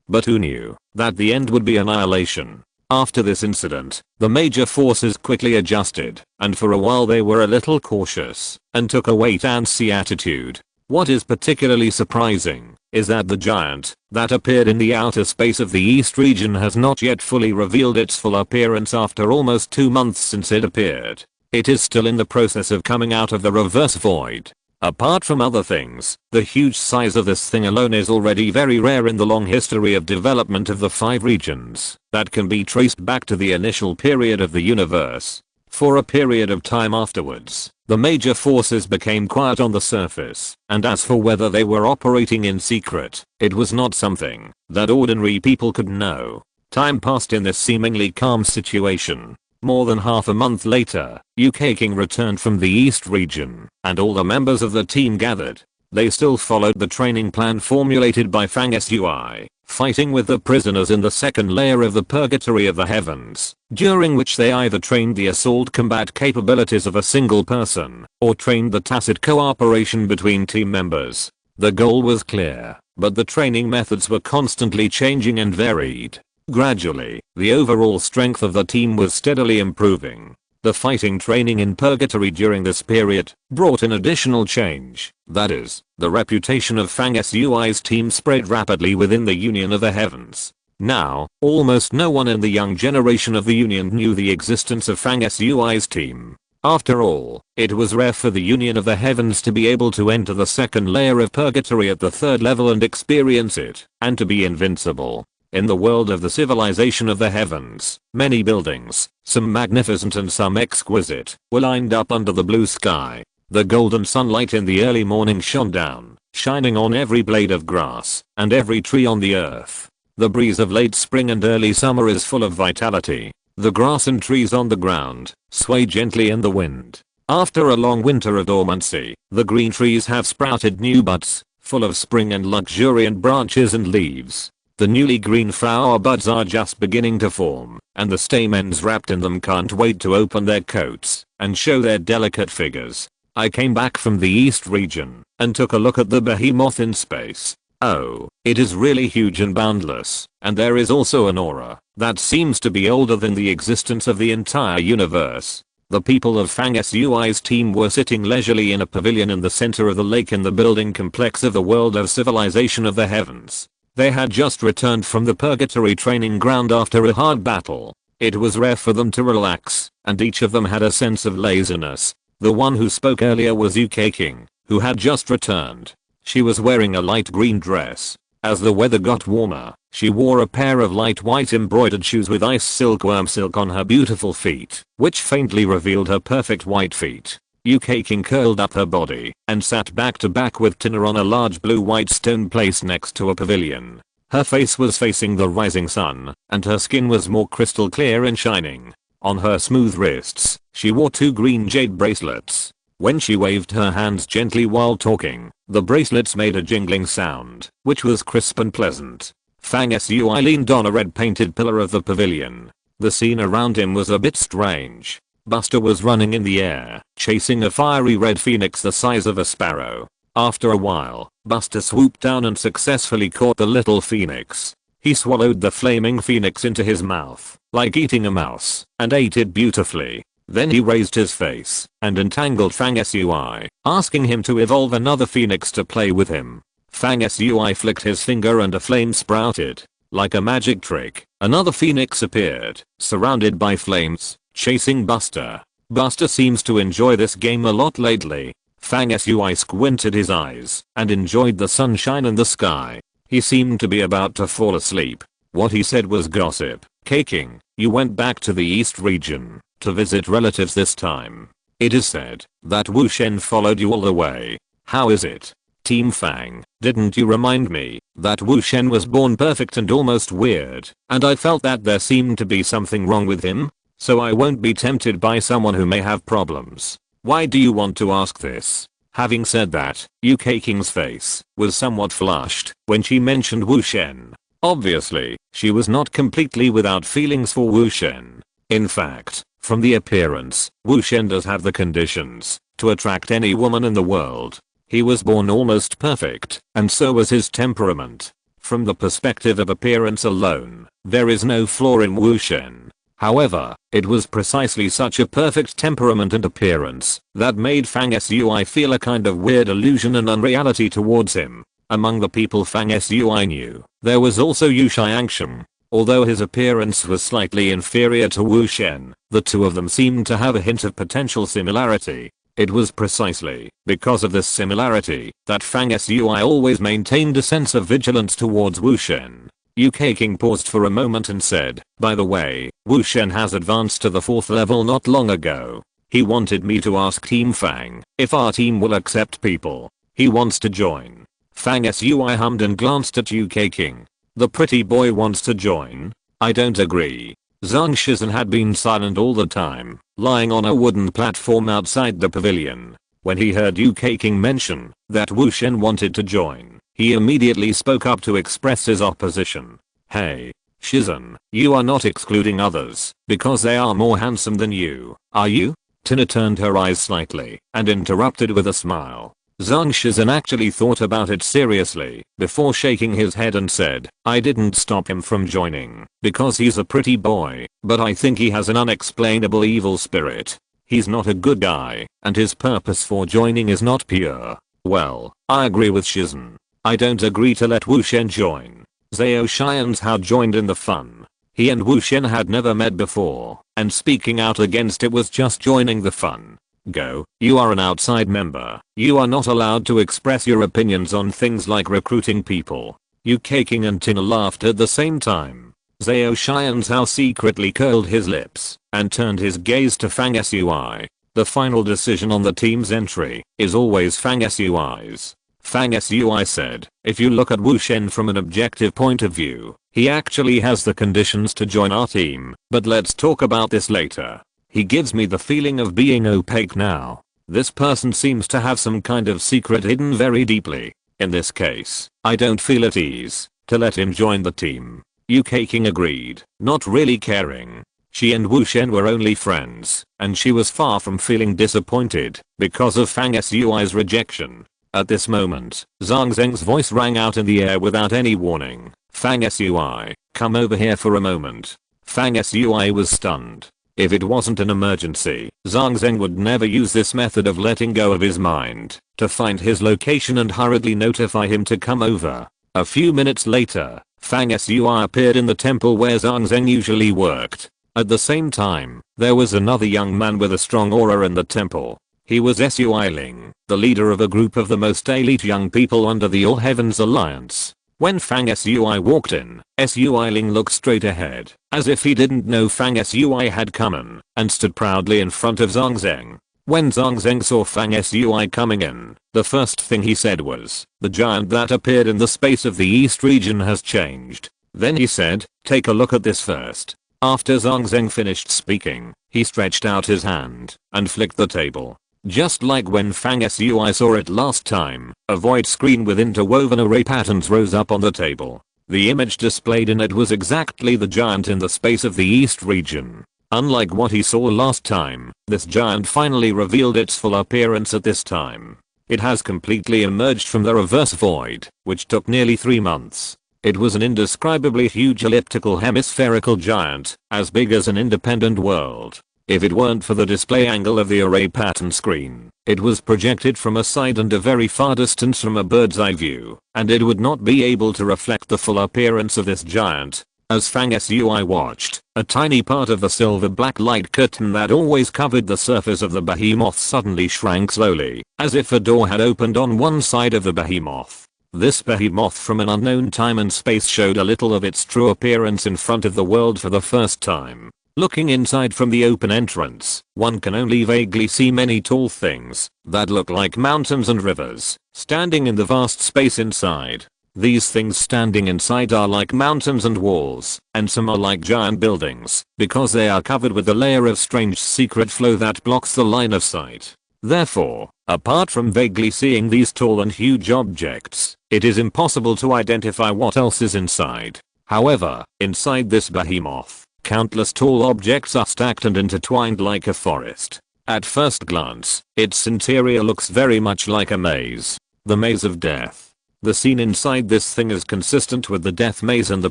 But who knew that the end would be annihilation? After this incident, the major forces quickly adjusted, and for a while they were a little cautious, and took a wait-and-see attitude. What is particularly surprising is that the giant that appeared in the outer space of the East region has not yet fully revealed its full appearance after almost 2 months since it appeared. It is still in the process of coming out of the reverse void. Apart from other things, the huge size of this thing alone is already very rare in the long history of development of the 5 regions that can be traced back to the initial period of the universe. For a period of time afterwards, the major forces became quiet on the surface, and as for whether they were operating in secret, it was not something that ordinary people could know. Time passed in this seemingly calm situation. More than half a month later, UK King returned from the East region, and all the members of the team gathered. They still followed the training plan formulated by Fang Sui, fighting with the prisoners in the second layer of the purgatory of the heavens, during which they either trained the assault combat capabilities of a single person, or trained the tacit cooperation between team members. The goal was clear, but the training methods were constantly changing and varied. Gradually, the overall strength of the team was steadily improving. The fighting training in purgatory during this period brought an additional change. That is, the reputation of Fang Sui's team spread rapidly within the Union of the Heavens. Now, almost no one in the young generation of the Union knew the existence of Fang Sui's team. After all, it was rare for the Union of the Heavens to be able to enter the second layer of purgatory at the 3rd level and experience it, and to be invincible. In the world of the civilization of the heavens, many buildings, some magnificent and some exquisite, were lined up under the blue sky. The golden sunlight in the early morning shone down, shining on every blade of grass and every tree on the earth. The breeze of late spring and early summer is full of vitality. The grass and trees on the ground sway gently in the wind. After a long winter of dormancy, the green trees have sprouted new buds, full of spring and luxuriant branches and leaves. The newly green flower buds are just beginning to form, and the stamens wrapped in them can't wait to open their coats and show their delicate figures. I came back from the East region and took a look at the behemoth in space. Oh, it is really huge and boundless, and there is also an aura that seems to be older than the existence of the entire universe. The people of Fang Sui's team were sitting leisurely in a pavilion in the center of the lake in the building complex of the world of civilization of the heavens. They had just returned from the purgatory training ground after a hard battle. It was rare for them to relax, and each of them had a sense of laziness. The one who spoke earlier was UK King, who had just returned. She was wearing a light green dress. As the weather got warmer, she wore a pair of light white embroidered shoes with ice silkworm silk on her beautiful feet, which faintly revealed her perfect white feet. UK King curled up her body and sat back to back with Tina on a large blue-white stone placed next to a pavilion. Her face was facing the rising sun, and her skin was more crystal clear and shining. On her smooth wrists, she wore 2 green jade bracelets. When she waved her hands gently while talking, the bracelets made a jingling sound, which was crisp and pleasant. Fang Sui leaned on a red-painted pillar of the pavilion. The scene around him was a bit strange. Buster was running in the air, chasing a fiery red phoenix the size of a sparrow. After a while, Buster swooped down and successfully caught the little phoenix. He swallowed the flaming phoenix into his mouth, like eating a mouse, and ate it beautifully. Then he raised his face and entangled Fang Sui, asking him to evolve another phoenix to play with him. Fang Sui flicked his finger and a flame sprouted. Like a magic trick, another phoenix appeared, surrounded by flames, chasing Buster. Buster seems to enjoy this game a lot lately. Fang Sui squinted his eyes and enjoyed the sunshine and the sky. He seemed to be about to fall asleep. What he said was gossip. Caking, you went back to the East region to visit relatives this time. It is said that Wu Shen followed you all the way. How is it? Team Fang, didn't you remind me that Wu Shen was born perfect and almost weird, and I felt that there seemed to be something wrong with him? So I won't be tempted by someone who may have problems. Why do you want to ask this? Having said that, UK King's face was somewhat flushed when she mentioned Wu Shen. Obviously, she was not completely without feelings for Wu Shen. In fact, from the appearance, Wu Shen does have the conditions to attract any woman in the world. He was born almost perfect, and so was his temperament. From the perspective of appearance alone, there is no flaw in Wu Shen. However, it was precisely such a perfect temperament and appearance that made Fang Sui feel a kind of weird illusion and unreality towards him. Among the people Fang Sui knew, there was also Yu Xiangshan. Although his appearance was slightly inferior to Wu Shen, the two of them seemed to have a hint of potential similarity. It was precisely because of this similarity that Fang Sui always maintained a sense of vigilance towards Wu Shen. UK King paused for a moment and said, by the way, Wu Shen has advanced to the 4th level not long ago. He wanted me to ask Team Fang if our team will accept people. He wants to join. Fang Sui hummed and glanced at UK King. The pretty boy wants to join? I don't agree. Zhang Shizhen had been silent all the time, lying on a wooden platform outside the pavilion. When he heard UK King mention that Wu Shen wanted to join, he immediately spoke up to express his opposition. Hey, Shizhen, you are not excluding others because they are more handsome than you, are you? Tina turned her eyes slightly and interrupted with a smile. Zhang Shizhen actually thought about it seriously before shaking his head and said, I didn't stop him from joining because he's a pretty boy, but I think he has an unexplainable evil spirit. He's not a good guy, and his purpose for joining is not pure. Well, I agree with Shizhen. I don't agree to let Wu Shen join. Zhao Xianzhao joined in the fun. He and Wu Shen had never met before, and speaking out against it was just joining the fun. Go, you are an outside member. You are not allowed to express your opinions on things like recruiting people. UK King and Tina laughed at the same time. Zhao Xianzhao secretly curled his lips and turned his gaze to Fang Sui. The final decision on the team's entry is always Fang Sui's. Fang Sui said, if you look at Wu Shen from an objective point of view, he actually has the conditions to join our team, but let's talk about this later. He gives me the feeling of being opaque now. This person seems to have some kind of secret hidden very deeply. In this case, I don't feel at ease to let him join the team. UK King agreed, not really caring. She and Wu Shen were only friends, and she was far from feeling disappointed because of Fang Sui's rejection. At this moment, Zhang Zheng's voice rang out in the air without any warning. Fang Sui, come over here for a moment. Fang Sui was stunned. If it wasn't an emergency, Zhang Zheng would never use this method of letting go of his mind to find his location and hurriedly notify him to come over. A few minutes later, Fang Sui appeared in the temple where Zhang Zheng usually worked. At the same time, there was another young man with a strong aura in the temple. He was Sui Ling, the leader of a group of the most elite young people under the All Heavens Alliance. When Fang Sui walked in, Sui Ling looked straight ahead, as if he didn't know Fang Sui had come in, and stood proudly in front of Zhang Zheng. When Zhang Zheng saw Fang Sui coming in, the first thing he said was, "The giant that appeared in the space of the East region has changed." Then he said, "Take a look at this first." After Zhang Zheng finished speaking, he stretched out his hand and flicked the table. Just like when Fang Sui saw it last time, a void screen with interwoven array patterns rose up on the table. The image displayed in it was exactly the giant in the space of the East region. Unlike what he saw last time, this giant finally revealed its full appearance at this time. It has completely emerged from the reverse void, which took nearly 3 months. It was an indescribably huge elliptical hemispherical giant, as big as an independent world. If it weren't for the display angle of the array pattern screen, it was projected from a side and a very far distance from a bird's eye view, and it would not be able to reflect the full appearance of this giant. As Fang Sui watched, a tiny part of the silver-black light curtain that always covered the surface of the behemoth suddenly shrank slowly, as if a door had opened on one side of the behemoth. This behemoth from an unknown time and space showed a little of its true appearance in front of the world for the first time. Looking inside from the open entrance, one can only vaguely see many tall things that look like mountains and rivers, standing in the vast space inside. These things standing inside are like mountains and walls, and some are like giant buildings, because they are covered with a layer of strange secret flow that blocks the line of sight. Therefore, apart from vaguely seeing these tall and huge objects, it is impossible to identify what else is inside. However, inside this behemoth, countless tall objects are stacked and intertwined like a forest. At first glance, its interior looks very much like a maze. The maze of death. The scene inside this thing is consistent with the death maze and the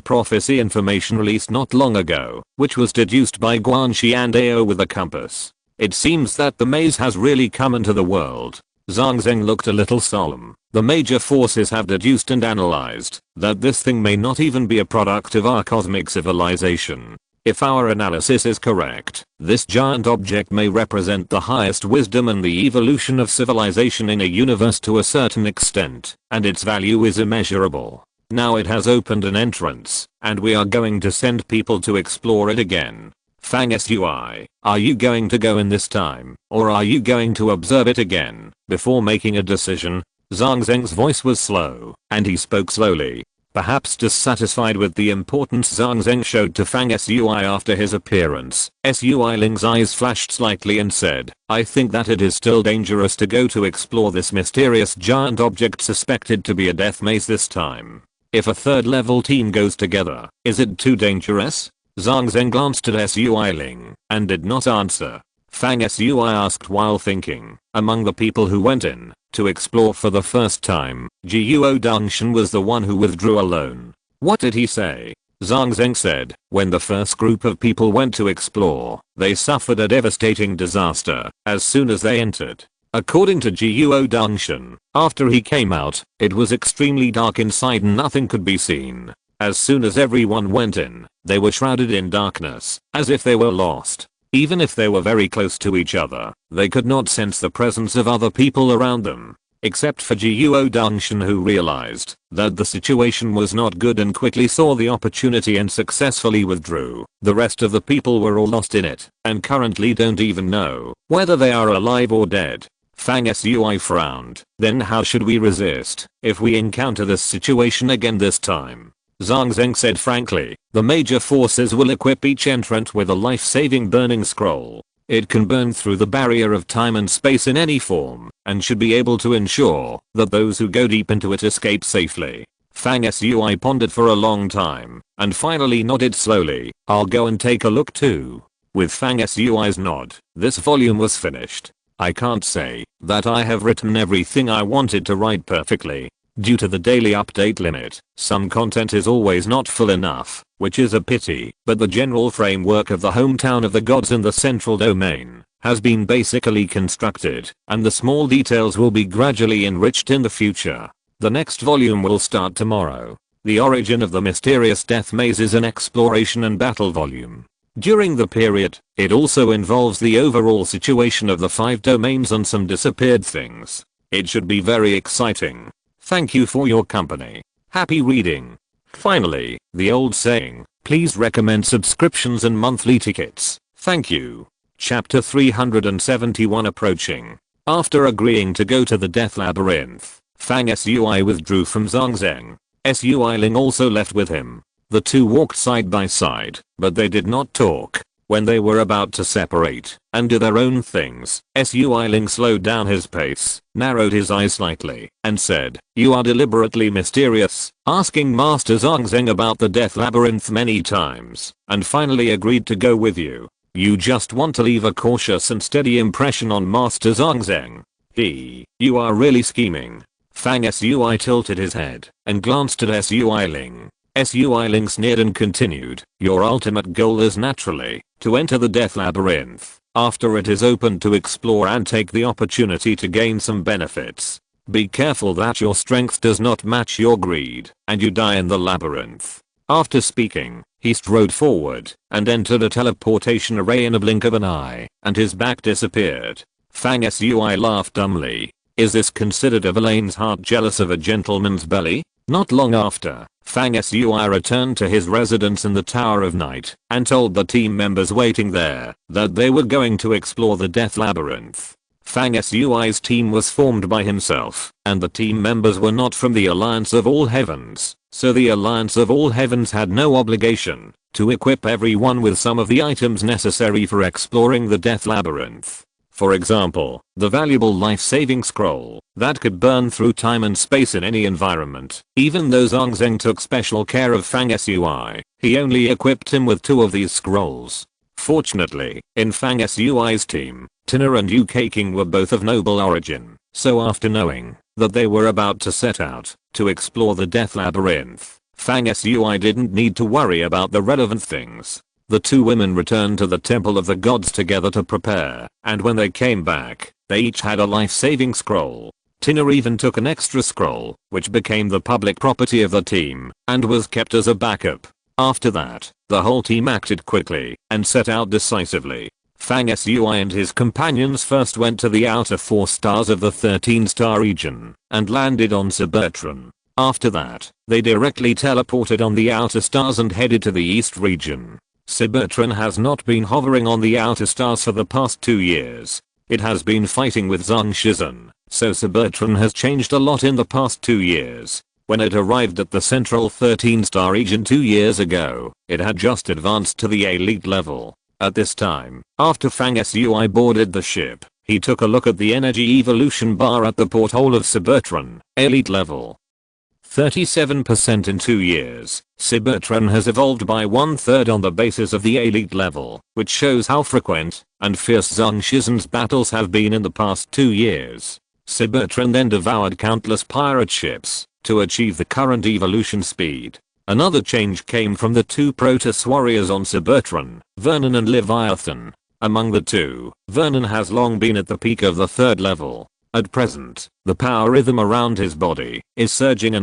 prophecy information released not long ago, which was deduced by Guanxi and Ao with a compass. It seems that the maze has really come into the world. Zhang Zheng looked a little solemn. The major forces have deduced and analyzed that this thing may not even be a product of our cosmic civilization. If our analysis is correct, this giant object may represent the highest wisdom and the evolution of civilization in a universe to a certain extent, and its value is immeasurable. Now it has opened an entrance, and we are going to send people to explore it again. Fang Sui, are you going to go in this time, or are you going to observe it again, before making a decision? Zhang Zheng's voice was slow, and he spoke slowly. Perhaps dissatisfied with the importance Zhang Zheng showed to Fang Sui after his appearance, Sui Ling's eyes flashed slightly and said, "I think that it is still dangerous to go to explore this mysterious giant object suspected to be a death maze this time. If a third level team goes together, is it too dangerous?" Zhang Zheng glanced at Sui Ling and did not answer. Fang Sui asked while thinking, among the people who went in to explore for the first time, Jiuo Dongshan was the one who withdrew alone. What did he say? Zhang Zheng said, when the first group of people went to explore, they suffered a devastating disaster as soon as they entered. According to Jiuo Dongshan, after he came out, it was extremely dark inside and nothing could be seen. As soon as everyone went in, they were shrouded in darkness, as if they were lost. Even if they were very close to each other, they could not sense the presence of other people around them. Except for Jiuo Dongshan, who realized that the situation was not good and quickly saw the opportunity and successfully withdrew. The rest of the people were all lost in it, and currently don't even know whether they are alive or dead. Fang Sui frowned. Then how should we resist if we encounter this situation again this time? Zhang Zheng said frankly, the major forces will equip each entrant with a life-saving burning scroll. It can burn through the barrier of time and space in any form, and should be able to ensure that those who go deep into it escape safely. Fang Sui pondered for a long time, and finally nodded slowly. I'll go and take a look too. With Fang Sui's nod, this volume was finished. I can't say that I have written everything I wanted to write perfectly. Due to the daily update limit, some content is always not full enough, which is a pity, but the general framework of the hometown of the gods in the central domain has been basically constructed, and the small details will be gradually enriched in the future. The next volume will start tomorrow. The origin of the mysterious death maze is an exploration and battle volume. During the period, it also involves the overall situation of the 5 domains and some disappeared things. It should be very exciting. Thank you for your company. Happy reading. Finally, the old saying, please recommend subscriptions and monthly tickets. Thank you. Chapter 371 Approaching. After agreeing to go to the Death Labyrinth, Fang Sui withdrew from Zhongzheng. Sui Ling also left with him. The two walked side by side, but they did not talk. When they were about to separate and do their own things, Sui Ling slowed down his pace, narrowed his eyes slightly, and said, "You are deliberately mysterious, asking Master Zhongzheng about the Death Labyrinth many times, and finally agreed to go with you. You just want to leave a cautious and steady impression on Master Zhongzheng. You are really scheming." Fang Sui tilted his head and glanced at Sui Ling. Sui Ling sneered and continued, "Your ultimate goal is naturally to enter the Death Labyrinth after it is open to explore and take the opportunity to gain some benefits. Be careful that your strength does not match your greed and you die in the labyrinth." After speaking, he strode forward and entered a teleportation array in a blink of an eye, and his back disappeared. Fang Sui laughed dumbly. Is this considered a villain's heart jealous of a gentleman's belly? Not long after, Fang Sui returned to his residence in the Tower of Night and told the team members waiting there that they were going to explore the Death Labyrinth. Fang Sui's team was formed by himself, and the team members were not from the Alliance of All Heavens, so the Alliance of All Heavens had no obligation to equip everyone with some of the items necessary for exploring the Death Labyrinth. For example, the valuable life-saving scroll that could burn through time and space in any environment. Even though Zhongzheng took special care of Fang Sui, he only equipped him with 2 of these scrolls. Fortunately, in Fang Sui's team, Tina and Yu King were both of noble origin, so after knowing that they were about to set out to explore the Death Labyrinth, Fang Sui didn't need to worry about the relevant things. The 2 women returned to the Temple of the Gods together to prepare, and when they came back, they each had a life-saving scroll. Tina even took an extra scroll, which became the public property of the team, and was kept as a backup. After that, the whole team acted quickly and set out decisively. Fang Sui and his companions first went to the outer 4 stars of the 13-star region and landed on Cybertron. After that, they directly teleported on the outer stars and headed to the east region. Cybertron has not been hovering on the outer stars for the past 2 years. It has been fighting with Zhang Shizhen, so Cybertron has changed a lot in the past 2 years. When it arrived at the central 13-star region 2 years ago, it had just advanced to the elite level. At this time, after Fang Sui boarded the ship, he took a look at the energy evolution bar at the porthole of Cybertron, elite level. 37% in 2 years. Cybertron has evolved by 1/3 on the basis of the elite level, which shows how frequent and fierce Zhang Shizhen's battles have been in the past 2 years. Cybertron then devoured countless pirate ships to achieve the current evolution speed. Another change came from the 2 Protoss warriors on Cybertron, Vernon and Leviathan. Among the 2, Vernon has long been at the peak of the 3rd level. At present, the power rhythm around his body is surging,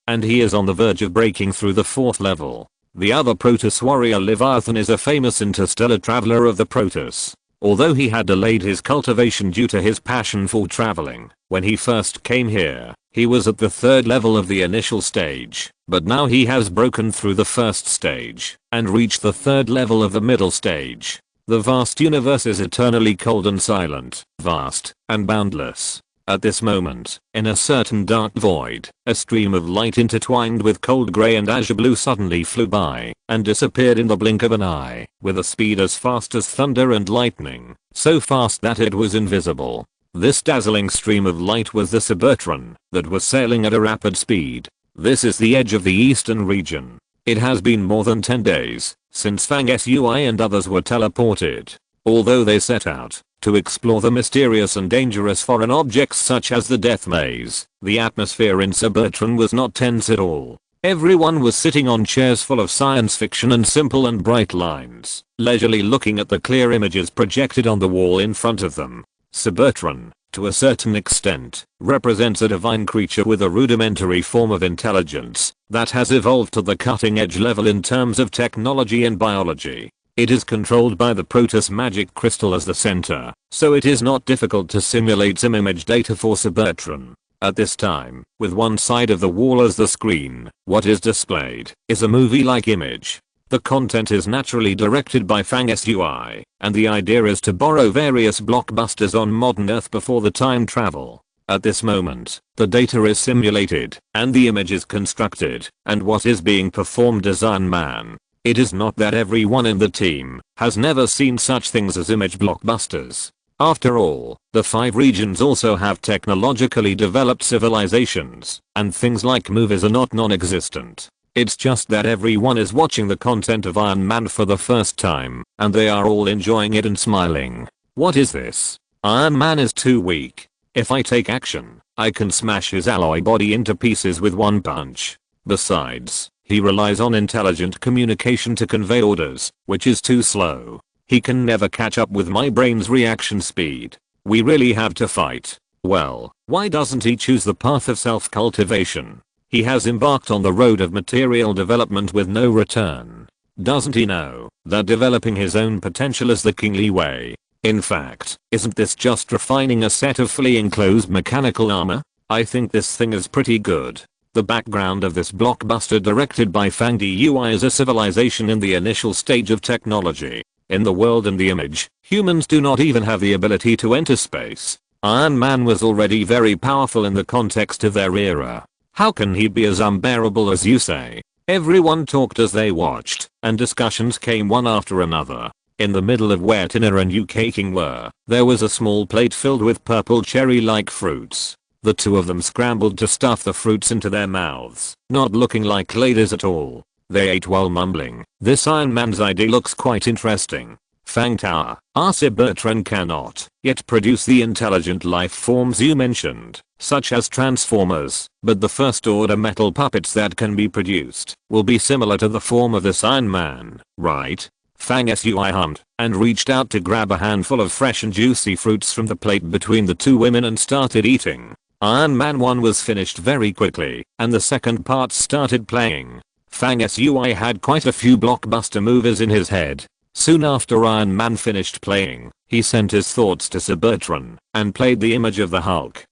and he is on the verge of breaking through the 4th level. The other Protoss warrior Leviathan is a famous interstellar traveler of the Protoss. Although he had delayed his cultivation due to his passion for traveling, when he first came here, he was at the 3rd level of the initial stage, but now he has broken through the 1st stage and reached the 3rd level of the middle stage. The vast universe is eternally cold and silent, vast and boundless. At this moment, in a certain dark void, a stream of light intertwined with cold grey and azure blue suddenly flew by and disappeared in the blink of an eye, with a speed as fast as thunder and lightning, so fast that it was invisible. This dazzling stream of light was the Cybertron that was sailing at a rapid speed. This is the edge of the eastern region. It has been more than 10 days since Fang Sui and others were teleported. Although they set out to explore the mysterious and dangerous foreign objects such as the Death Maze, the atmosphere in Cybertron was not tense at all. Everyone was sitting on chairs full of science fiction and simple and bright lines, leisurely looking at the clear images projected on the wall in front of them. Cybertron, to a certain extent, represents a divine creature with a rudimentary form of intelligence that has evolved to the cutting edge level in terms of technology and biology. It is controlled by the Protoss magic crystal as the center, so it is not difficult to simulate some image data for Cybertron. At this time, with one side of the wall as the screen, what is displayed is a movie-like image. The content is naturally directed by Fang SUI, and the idea is to borrow various blockbusters on modern Earth before the time travel. At this moment, the data is simulated, and the image is constructed, and what is being performed as Iron Man. It is not that everyone in the team has never seen such things as image blockbusters. After all, the 5 regions also have technologically developed civilizations, and things like movies are not non-existent. It's just that everyone is watching the content of Iron Man for the first time, and they are all enjoying it and smiling. What is this? Iron Man is too weak. If I take action, I can smash his alloy body into pieces with one punch. Besides, he relies on intelligent communication to convey orders, which is too slow. He can never catch up with my brain's reaction speed. We really have to fight. Well, why doesn't he choose the path of self-cultivation? He has embarked on the road of material development with no return. Doesn't he know that developing his own potential is the kingly way? In fact, isn't this just refining a set of fully enclosed mechanical armor? I think this thing is pretty good. The background of this blockbuster directed by Fang DUI is a civilization in the initial stage of technology. In the world and the image, humans do not even have the ability to enter space. Iron Man was already very powerful in the context of their era. How can he be as unbearable as you say? Everyone talked as they watched, and discussions came one after another. In the middle of where Tina and UK King were, there was a small plate filled with purple cherry-like fruits. The two of them scrambled to stuff the fruits into their mouths, not looking like ladies at all. They ate while mumbling. This Iron Man's idea looks quite interesting. Fang Tower, our Cybertron cannot yet produce the intelligent life forms you mentioned, such as Transformers, but the first order metal puppets that can be produced will be similar to the form of this Iron Man, right? Fang SUI hummed and reached out to grab a handful of fresh and juicy fruits from the plate between the two women and started eating. Iron Man 1 was finished very quickly, and the second part started playing. Fang SUI had quite a few blockbuster movies in his head. Soon after Iron Man finished playing, he sent his thoughts to Cybertron and played the image of the Hulk.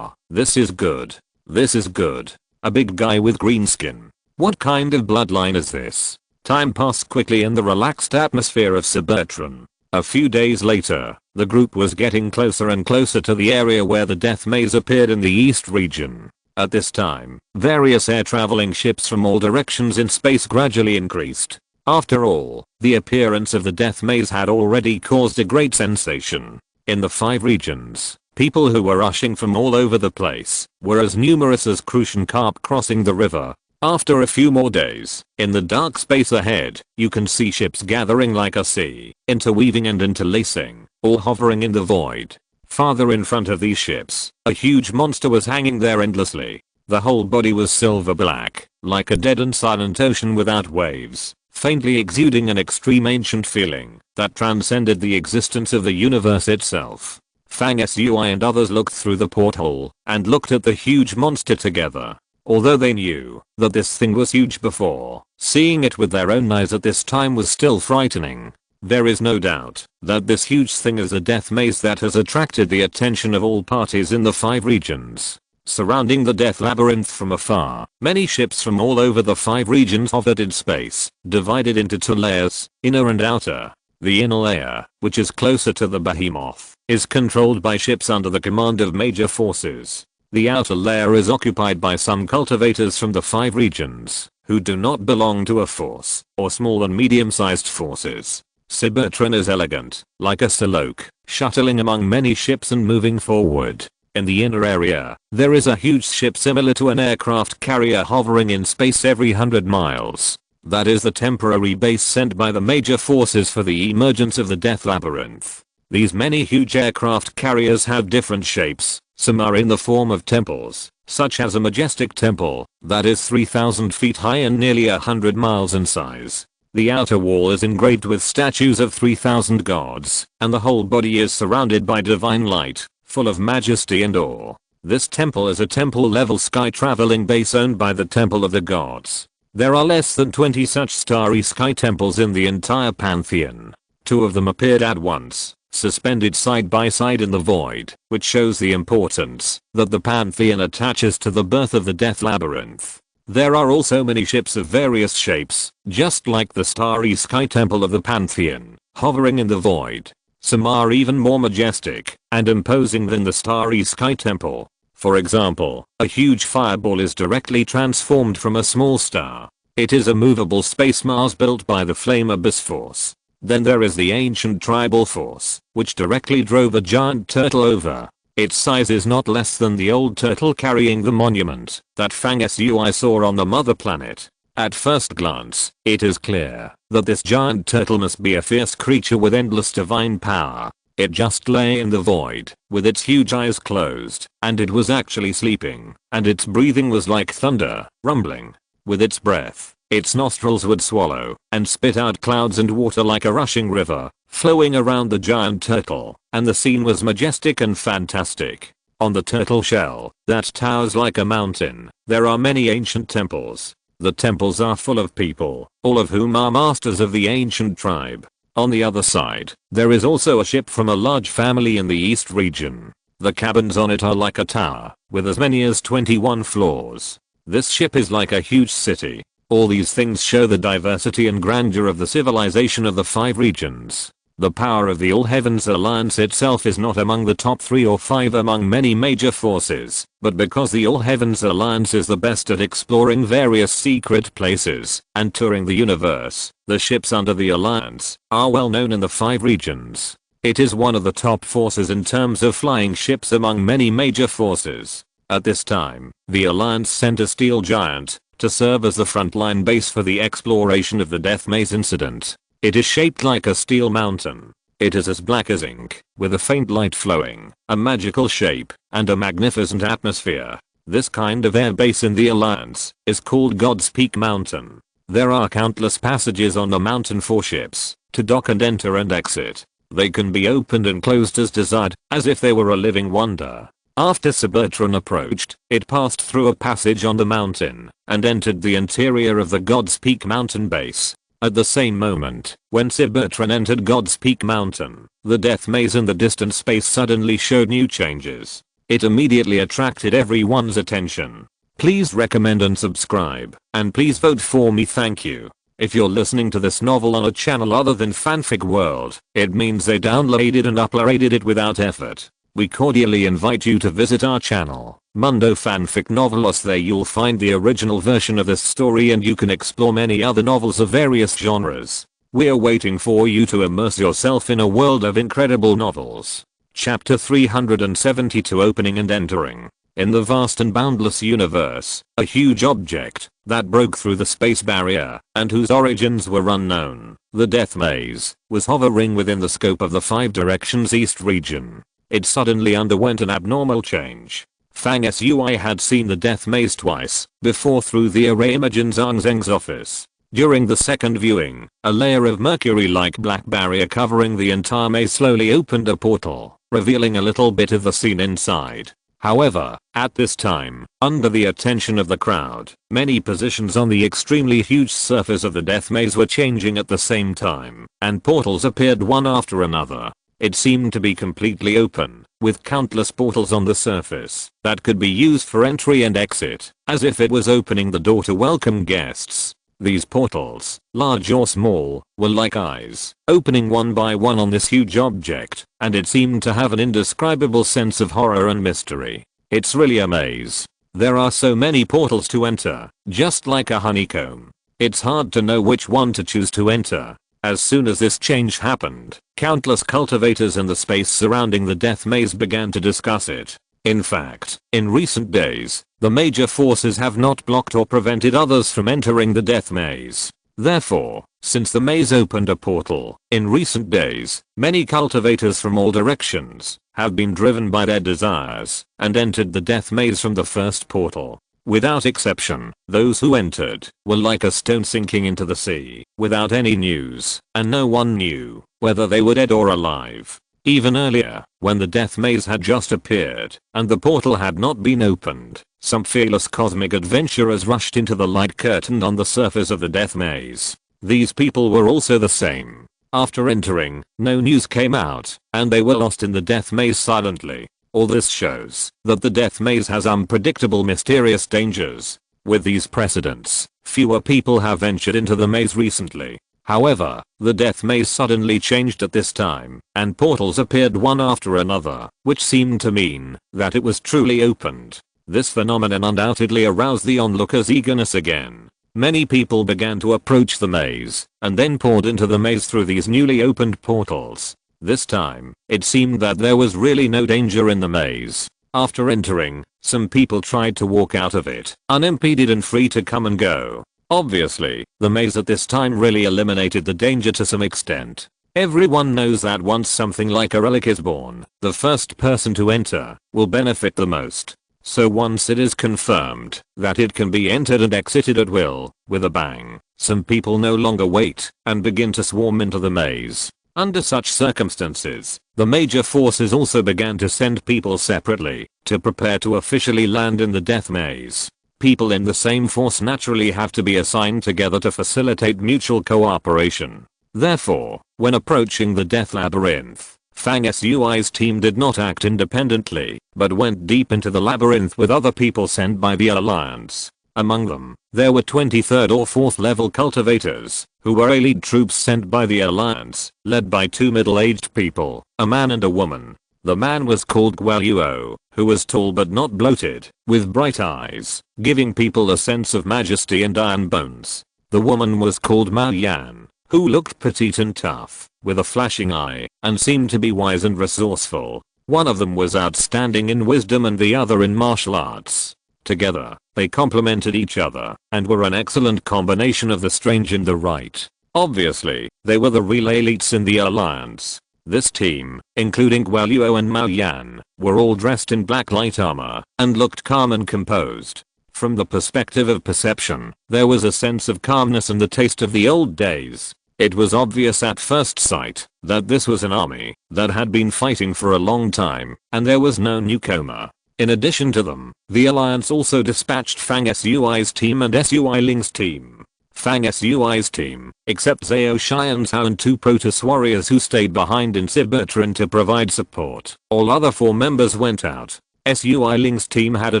This is good. This is good. A big guy with green skin. What kind of bloodline is this? Time passed quickly in the relaxed atmosphere of Cybertron. A few days later, the group was getting closer and closer to the area where the death maze appeared in the East region. At this time, various air-traveling ships from all directions in space gradually increased. After all, the appearance of the death maze had already caused a great sensation. In the 5 regions, people who were rushing from all over the place were as numerous as crucian carp crossing the river. After a few more days, in the dark space ahead, you can see ships gathering like a sea, interweaving and interlacing, all hovering in the void. Farther in front of these ships, a huge monster was hanging there endlessly. The whole body was silver black, like a dead and silent ocean without waves, faintly exuding an extreme ancient feeling that transcended the existence of the universe itself. Fang SUI and others looked through the porthole and looked at the huge monster together. Although they knew that this thing was huge before, seeing it with their own eyes at this time was still frightening. There is no doubt that this huge thing is a death maze that has attracted the attention of all parties in the 5 regions. Surrounding the death labyrinth from afar, many ships from all over the 5 regions hovered in space, divided into 2 layers, inner and outer. The inner layer, which is closer to the behemoth, is controlled by ships under the command of major forces. The outer layer is occupied by some cultivators from the 5 regions, who do not belong to a force, or small and medium-sized forces. Cybertron is elegant, like a Saloke, shuttling among many ships and moving forward. In the inner area, there is a huge ship similar to an aircraft carrier hovering in space every 100 miles. That is the temporary base sent by the major forces for the emergence of the Death Labyrinth. These many huge aircraft carriers have different shapes. Some are in the form of temples, such as a majestic temple that is 3,000 feet high and nearly 100 miles in size. The outer wall is engraved with statues of 3,000 gods, and the whole body is surrounded by divine light, full of majesty and awe. This temple is a temple-level sky-traveling base owned by the Temple of the Gods. There are less than 20 such starry sky temples in the entire pantheon. 2 of them appeared at once, suspended side by side in the void, which shows the importance that the pantheon attaches to the birth of the Death Labyrinth. There are also many ships of various shapes, just like the starry sky temple of the Pantheon, hovering in the void. Some are even more majestic and imposing than the starry sky temple. For example, a huge fireball is directly transformed from a small star. It is a movable space Mars built by the Flame Abyss Force. Then there is the ancient tribal force, which directly drove a giant turtle over. Its size is not less than the old turtle carrying the monument that Fang Sui saw on the mother planet. At first glance, it is clear that this giant turtle must be a fierce creature with endless divine power. It just lay in the void, with its huge eyes closed, and it was actually sleeping, and its breathing was like thunder, rumbling. With its breath, its nostrils would swallow and spit out clouds and water like a rushing river, flowing around the giant turtle, and the scene was majestic and fantastic. On the turtle shell, that towers like a mountain, there are many ancient temples. The temples are full of people, all of whom are masters of the ancient tribe. On the other side, there is also a ship from a large family in the east region. The cabins on it are like a tower, with as many as 21 floors. This ship is like a huge city. All these things show the diversity and grandeur of the civilization of the 5 regions. The power of the All Heavens Alliance itself is not among the top 3 or 5 among many major forces, but because the All Heavens Alliance is the best at exploring various secret places and touring the universe, the ships under the Alliance are well known in the 5 regions. It is one of the top forces in terms of flying ships among many major forces. At this time, the Alliance sent a steel giant to serve as the frontline base for the exploration of the Death Maze incident. It is shaped like a steel mountain. It is as black as ink, with a faint light flowing, a magical shape, and a magnificent atmosphere. This kind of air base in the Alliance is called God's Peak Mountain. There are countless passages on the mountain for ships to dock and enter and exit. They can be opened and closed as desired, as if they were a living wonder. After Cybertron approached, it passed through a passage on the mountain and entered the interior of the God's Peak Mountain base. At the same moment, when Cybertron entered God's Peak Mountain, the Death Maze in the distant space suddenly showed new changes. It immediately attracted everyone's attention. Please recommend and subscribe, and please vote for me, thank you. If you're listening to this novel on a channel other than Fanfic World, it means they downloaded and uploaded it without effort. We cordially invite you to visit our channel, Mundo Fanfic Novelos. There you'll find the original version of this story and you can explore many other novels of various genres. We're waiting for you to immerse yourself in a world of incredible novels. Chapter 372, Opening and Entering. In the vast and boundless universe, a huge object that broke through the space barrier and whose origins were unknown, the Death Maze, was hovering within the scope of the 5 Directions East region. It suddenly underwent an abnormal change. Fang Sui had seen the Death Maze twice before through the array image in Zhang Zheng's office. During the second viewing, a layer of mercury-like black barrier covering the entire maze slowly opened a portal, revealing a little bit of the scene inside. However, at this time, under the attention of the crowd, many positions on the extremely huge surface of the Death Maze were changing at the same time, and portals appeared one after another. It seemed to be completely open, with countless portals on the surface that could be used for entry and exit, as if it was opening the door to welcome guests. These portals, large or small, were like eyes, opening one by one on this huge object, and it seemed to have an indescribable sense of horror and mystery. It's really a maze. There are so many portals to enter, just like a honeycomb. It's hard to know which one to choose to enter. As soon as this change happened, countless cultivators in the space surrounding the Death Maze began to discuss it. In fact, in recent days, the major forces have not blocked or prevented others from entering the Death Maze. Therefore, since the maze opened a portal, in recent days, many cultivators from all directions have been driven by their desires and entered the Death Maze from the first portal. Without exception, those who entered were like a stone sinking into the sea, without any news, and no one knew whether they were dead or alive. Even earlier, when the Death Maze had just appeared, and the portal had not been opened, some fearless cosmic adventurers rushed into the light curtained on the surface of the Death Maze. These people were also the same. After entering, no news came out, and they were lost in the Death Maze silently. All this shows that the Death Maze has unpredictable mysterious dangers. With these precedents, fewer people have ventured into the maze recently. However, the death maze suddenly changed at this time, and portals appeared one after another, which seemed to mean that it was truly opened. This phenomenon undoubtedly aroused the onlookers' eagerness again. Many people began to approach the maze, and then poured into the maze through these newly opened portals. This time, it seemed that there was really no danger in the maze. After entering, some people tried to walk out of it, unimpeded and free to come and go. Obviously, the maze at this time really eliminated the danger to some extent. Everyone knows that once something like a relic is born, the first person to enter will benefit the most. So once it is confirmed that it can be entered and exited at will, with a bang, some people no longer wait and begin to swarm into the maze. Under such circumstances, the major forces also began to send people separately to prepare to officially land in the death maze. People in the same force naturally have to be assigned together to facilitate mutual cooperation. Therefore, when approaching the death labyrinth, Fang Sui's team did not act independently, but went deep into the labyrinth with other people sent by the Alliance. Among them, there were 23rd or 4th level cultivators, who were elite troops sent by the Alliance, led by two middle-aged people, a man and a woman. The man was called Guo, who was tall but not bloated, with bright eyes, giving people a sense of majesty and iron bones. The woman was called Mao Yan, who looked petite and tough, with a flashing eye, and seemed to be wise and resourceful. One of them was outstanding in wisdom and the other in martial arts. Together, they complemented each other, and were an excellent combination of the strange and the right. Obviously, they were the real elites in the Alliance. This team, including Guo and Mao Yan, were all dressed in black light armor, and looked calm and composed. From the perspective of perception, there was a sense of calmness and the taste of the old days. It was obvious at first sight that this was an army that had been fighting for a long time, and there was no newcomer. In addition to them, the Alliance also dispatched Fang Sui's team and Sui Ling's team. Fang Sui's team, except Zhao Xianzhao and two Protoss warriors who stayed behind in Cibertron to provide support. All other 4 members went out. Sui Ling's team had a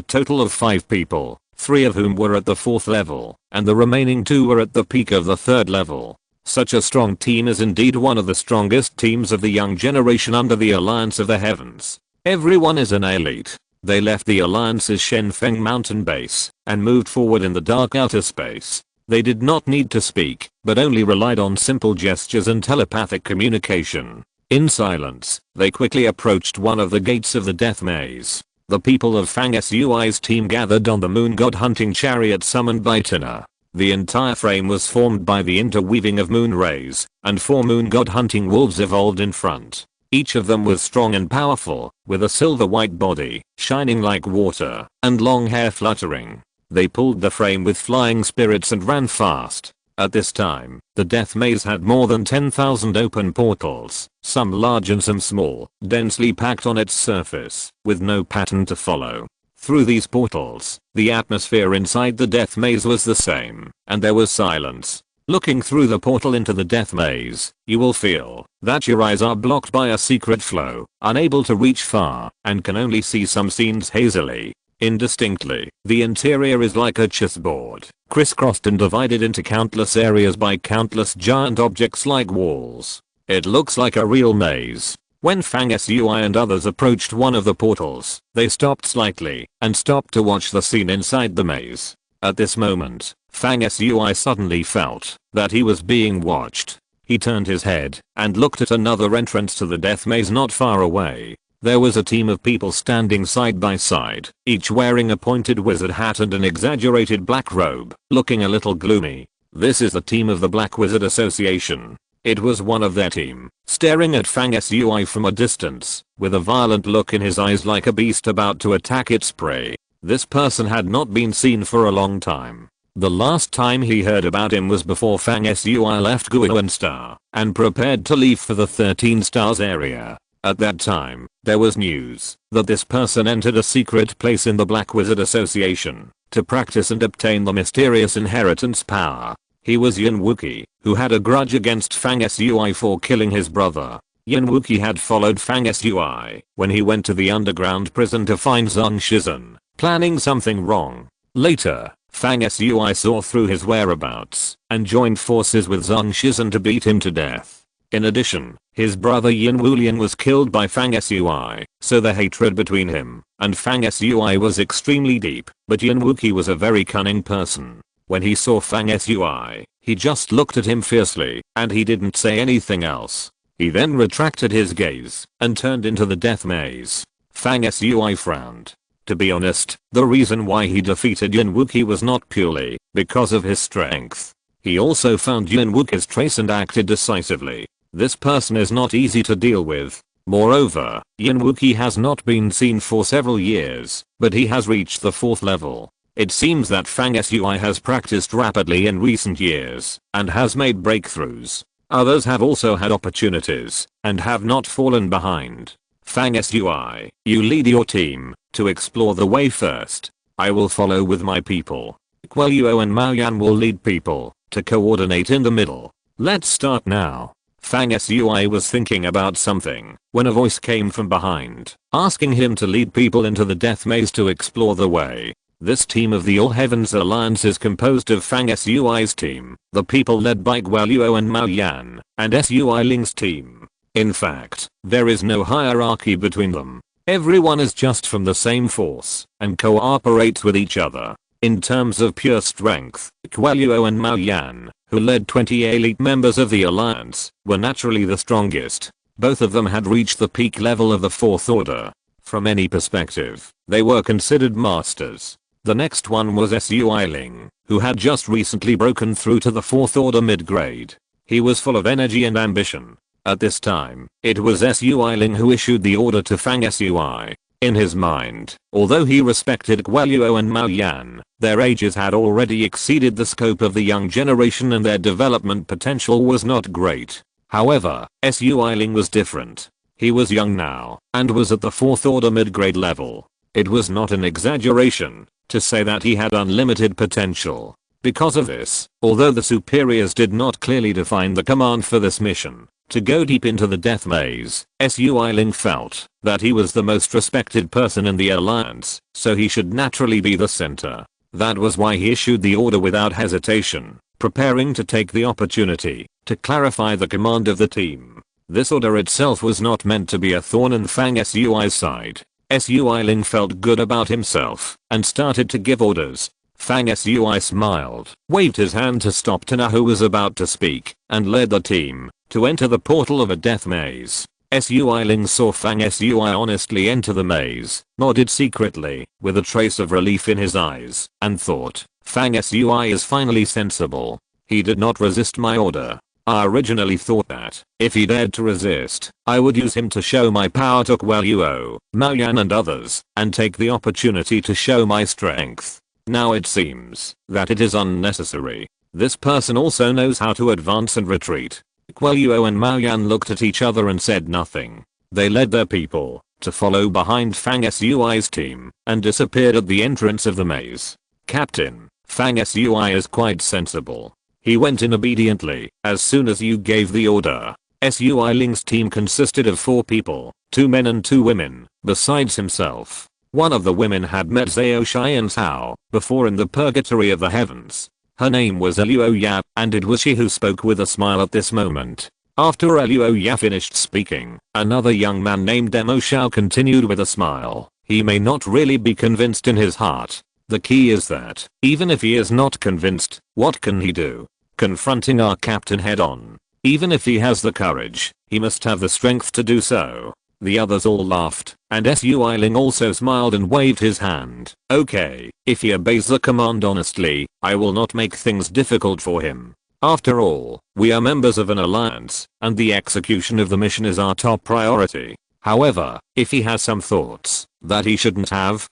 total of 5 people, 3 of whom were at the 4th level, and the remaining 2 were at the peak of the 3rd level. Such a strong team is indeed one of the strongest teams of the young generation under the Alliance of the Heavens. Everyone is an elite. They left the Alliance's Shenfeng mountain base and moved forward in the dark outer space. They did not need to speak, but only relied on simple gestures and telepathic communication. In silence, they quickly approached one of the gates of the death maze. The people of Fang Sui's team gathered on the moon god hunting chariot summoned by Tina. The entire frame was formed by the interweaving of moon rays, and 4 moon god hunting wolves evolved in front. Each of them was strong and powerful, with a silver white body, shining like water, and long hair fluttering. They pulled the frame with flying spirits and ran fast. At this time, the death maze had more than 10,000 open portals, some large and some small, densely packed on its surface, with no pattern to follow. Through these portals, the atmosphere inside the death maze was the same, and there was silence. Looking through the portal into the death maze, you will feel that your eyes are blocked by a secret flow, unable to reach far, and can only see some scenes hazily, indistinctly. The interior is like a chessboard, crisscrossed and divided into countless areas by countless giant objects like walls. It looks like a real maze. When Fang Sui and others approached one of the portals, they stopped slightly and stopped to watch the scene inside the maze. At this moment, Fang Sui suddenly felt that he was being watched. He turned his head and looked at another entrance to the death maze not far away. There was a team of people standing side by side, each wearing a pointed wizard hat and an exaggerated black robe, looking a little gloomy. This is the team of the Black Wizard Association. It was one of their team, staring at Fang Sui from a distance, with a violent look in his eyes like a beast about to attack its prey. This person had not been seen for a long time. The last time he heard about him was before Fang Sui left Guoan Star and prepared to leave for the 13 Stars area. At that time, there was news that this person entered a secret place in the Black Wizard Association to practice and obtain the mysterious inheritance power. He was Yan Wuki, who had a grudge against Fang Sui for killing his brother. Yan Wuki had followed Fang Sui when he went to the underground prison to find Zhang Shizhen, planning something wrong. Later, Fang Sui saw through his whereabouts and joined forces with Zhang Shizhen to beat him to death. In addition, his brother Yin Wulian was killed by Fang Sui, so the hatred between him and Fang Sui was extremely deep, but Yin Wuqi was a very cunning person. When he saw Fang Sui, he just looked at him fiercely, and he didn't say anything else. He then retracted his gaze and turned into the death maze. Fang Sui frowned. To be honest, the reason why he defeated Yin Wuqi was not purely because of his strength. He also found Yin Wuqi's trace and acted decisively. This person is not easy to deal with. Moreover, Yin Wuqi has not been seen for several years, but he has reached the 4th level. It seems that Fang Sui has practiced rapidly in recent years and has made breakthroughs. Others have also had opportunities and have not fallen behind. Fang Sui, you lead your team to explore the way first. I will follow with my people. Guan Yuo and Mao Yan will lead people to coordinate in the middle. Let's start now. Fang Sui was thinking about something when a voice came from behind, asking him to lead people into the death maze to explore the way. This team of the All Heavens Alliance is composed of Fang Sui's team, the people led by Guan Yuo and Mao Yan, and Sui Ling's team. In fact, there is no hierarchy between them. Everyone is just from the same force and cooperates with each other. In terms of pure strength, Guan Yuo and Mao Yan, who led 20 elite members of the alliance, were naturally the strongest. Both of them had reached the peak level of the 4th order. From any perspective, they were considered masters. The next one was Sui Ling, who had just recently broken through to the 4th order mid-grade. He was full of energy and ambition. At this time, it was Sui Ling who issued the order to Fang Sui. In his mind, although he respected Guan Yuo and Mao Yan, their ages had already exceeded the scope of the young generation and their development potential was not great. However, Sui Ling was different. He was young now and was at the 4th order mid-grade level. It was not an exaggeration to say that he had unlimited potential. Because of this, although the superiors did not clearly define the command for this mission, to go deep into the death maze, Sui Ling felt that he was the most respected person in the alliance, so he should naturally be the center. That was why he issued the order without hesitation, preparing to take the opportunity to clarify the command of the team. This order itself was not meant to be a thorn in Fang Sui's side. Sui Ling felt good about himself and started to give orders. Fang Sui smiled, waved his hand to stop Tana, who was about to speak, and led the team to enter the portal of a death maze. Sui Ling saw Fang Sui honestly enter the maze, nodded secretly, with a trace of relief in his eyes, and thought, Fang Sui is finally sensible. He did not resist my order. I originally thought that, if he dared to resist, I would use him to show my power to Guan Yuo, Mao Yan and others, and take the opportunity to show my strength. Now it seems that it is unnecessary. This person also knows how to advance and retreat. Guan Yuo and Mao Yan looked at each other and said nothing. They led their people to follow behind Fang Sui's team and disappeared at the entrance of the maze. Captain, Fang Sui is quite sensible. He went in obediently as soon as you gave the order. Sui Ling's team consisted of 4 people, 2 men and 2 women, besides himself. One of the women had met Zhao Xiansao before in the purgatory of the heavens. Her name was Eluo Ya, and it was she who spoke with a smile at this moment. After Eluo Ya finished speaking, another young man named Demo Xiao continued with a smile. He may not really be convinced in his heart. The key is that, even if he is not convinced, what can he do? Confronting our captain head on. Even if he has the courage, he must have the strength to do so. The others all laughed, and Sui Ling also smiled and waved his hand. Okay, if he obeys the command honestly, I will not make things difficult for him. After all, we are members of an alliance, and the execution of the mission is our top priority. However, if he has some thoughts that he shouldn't have,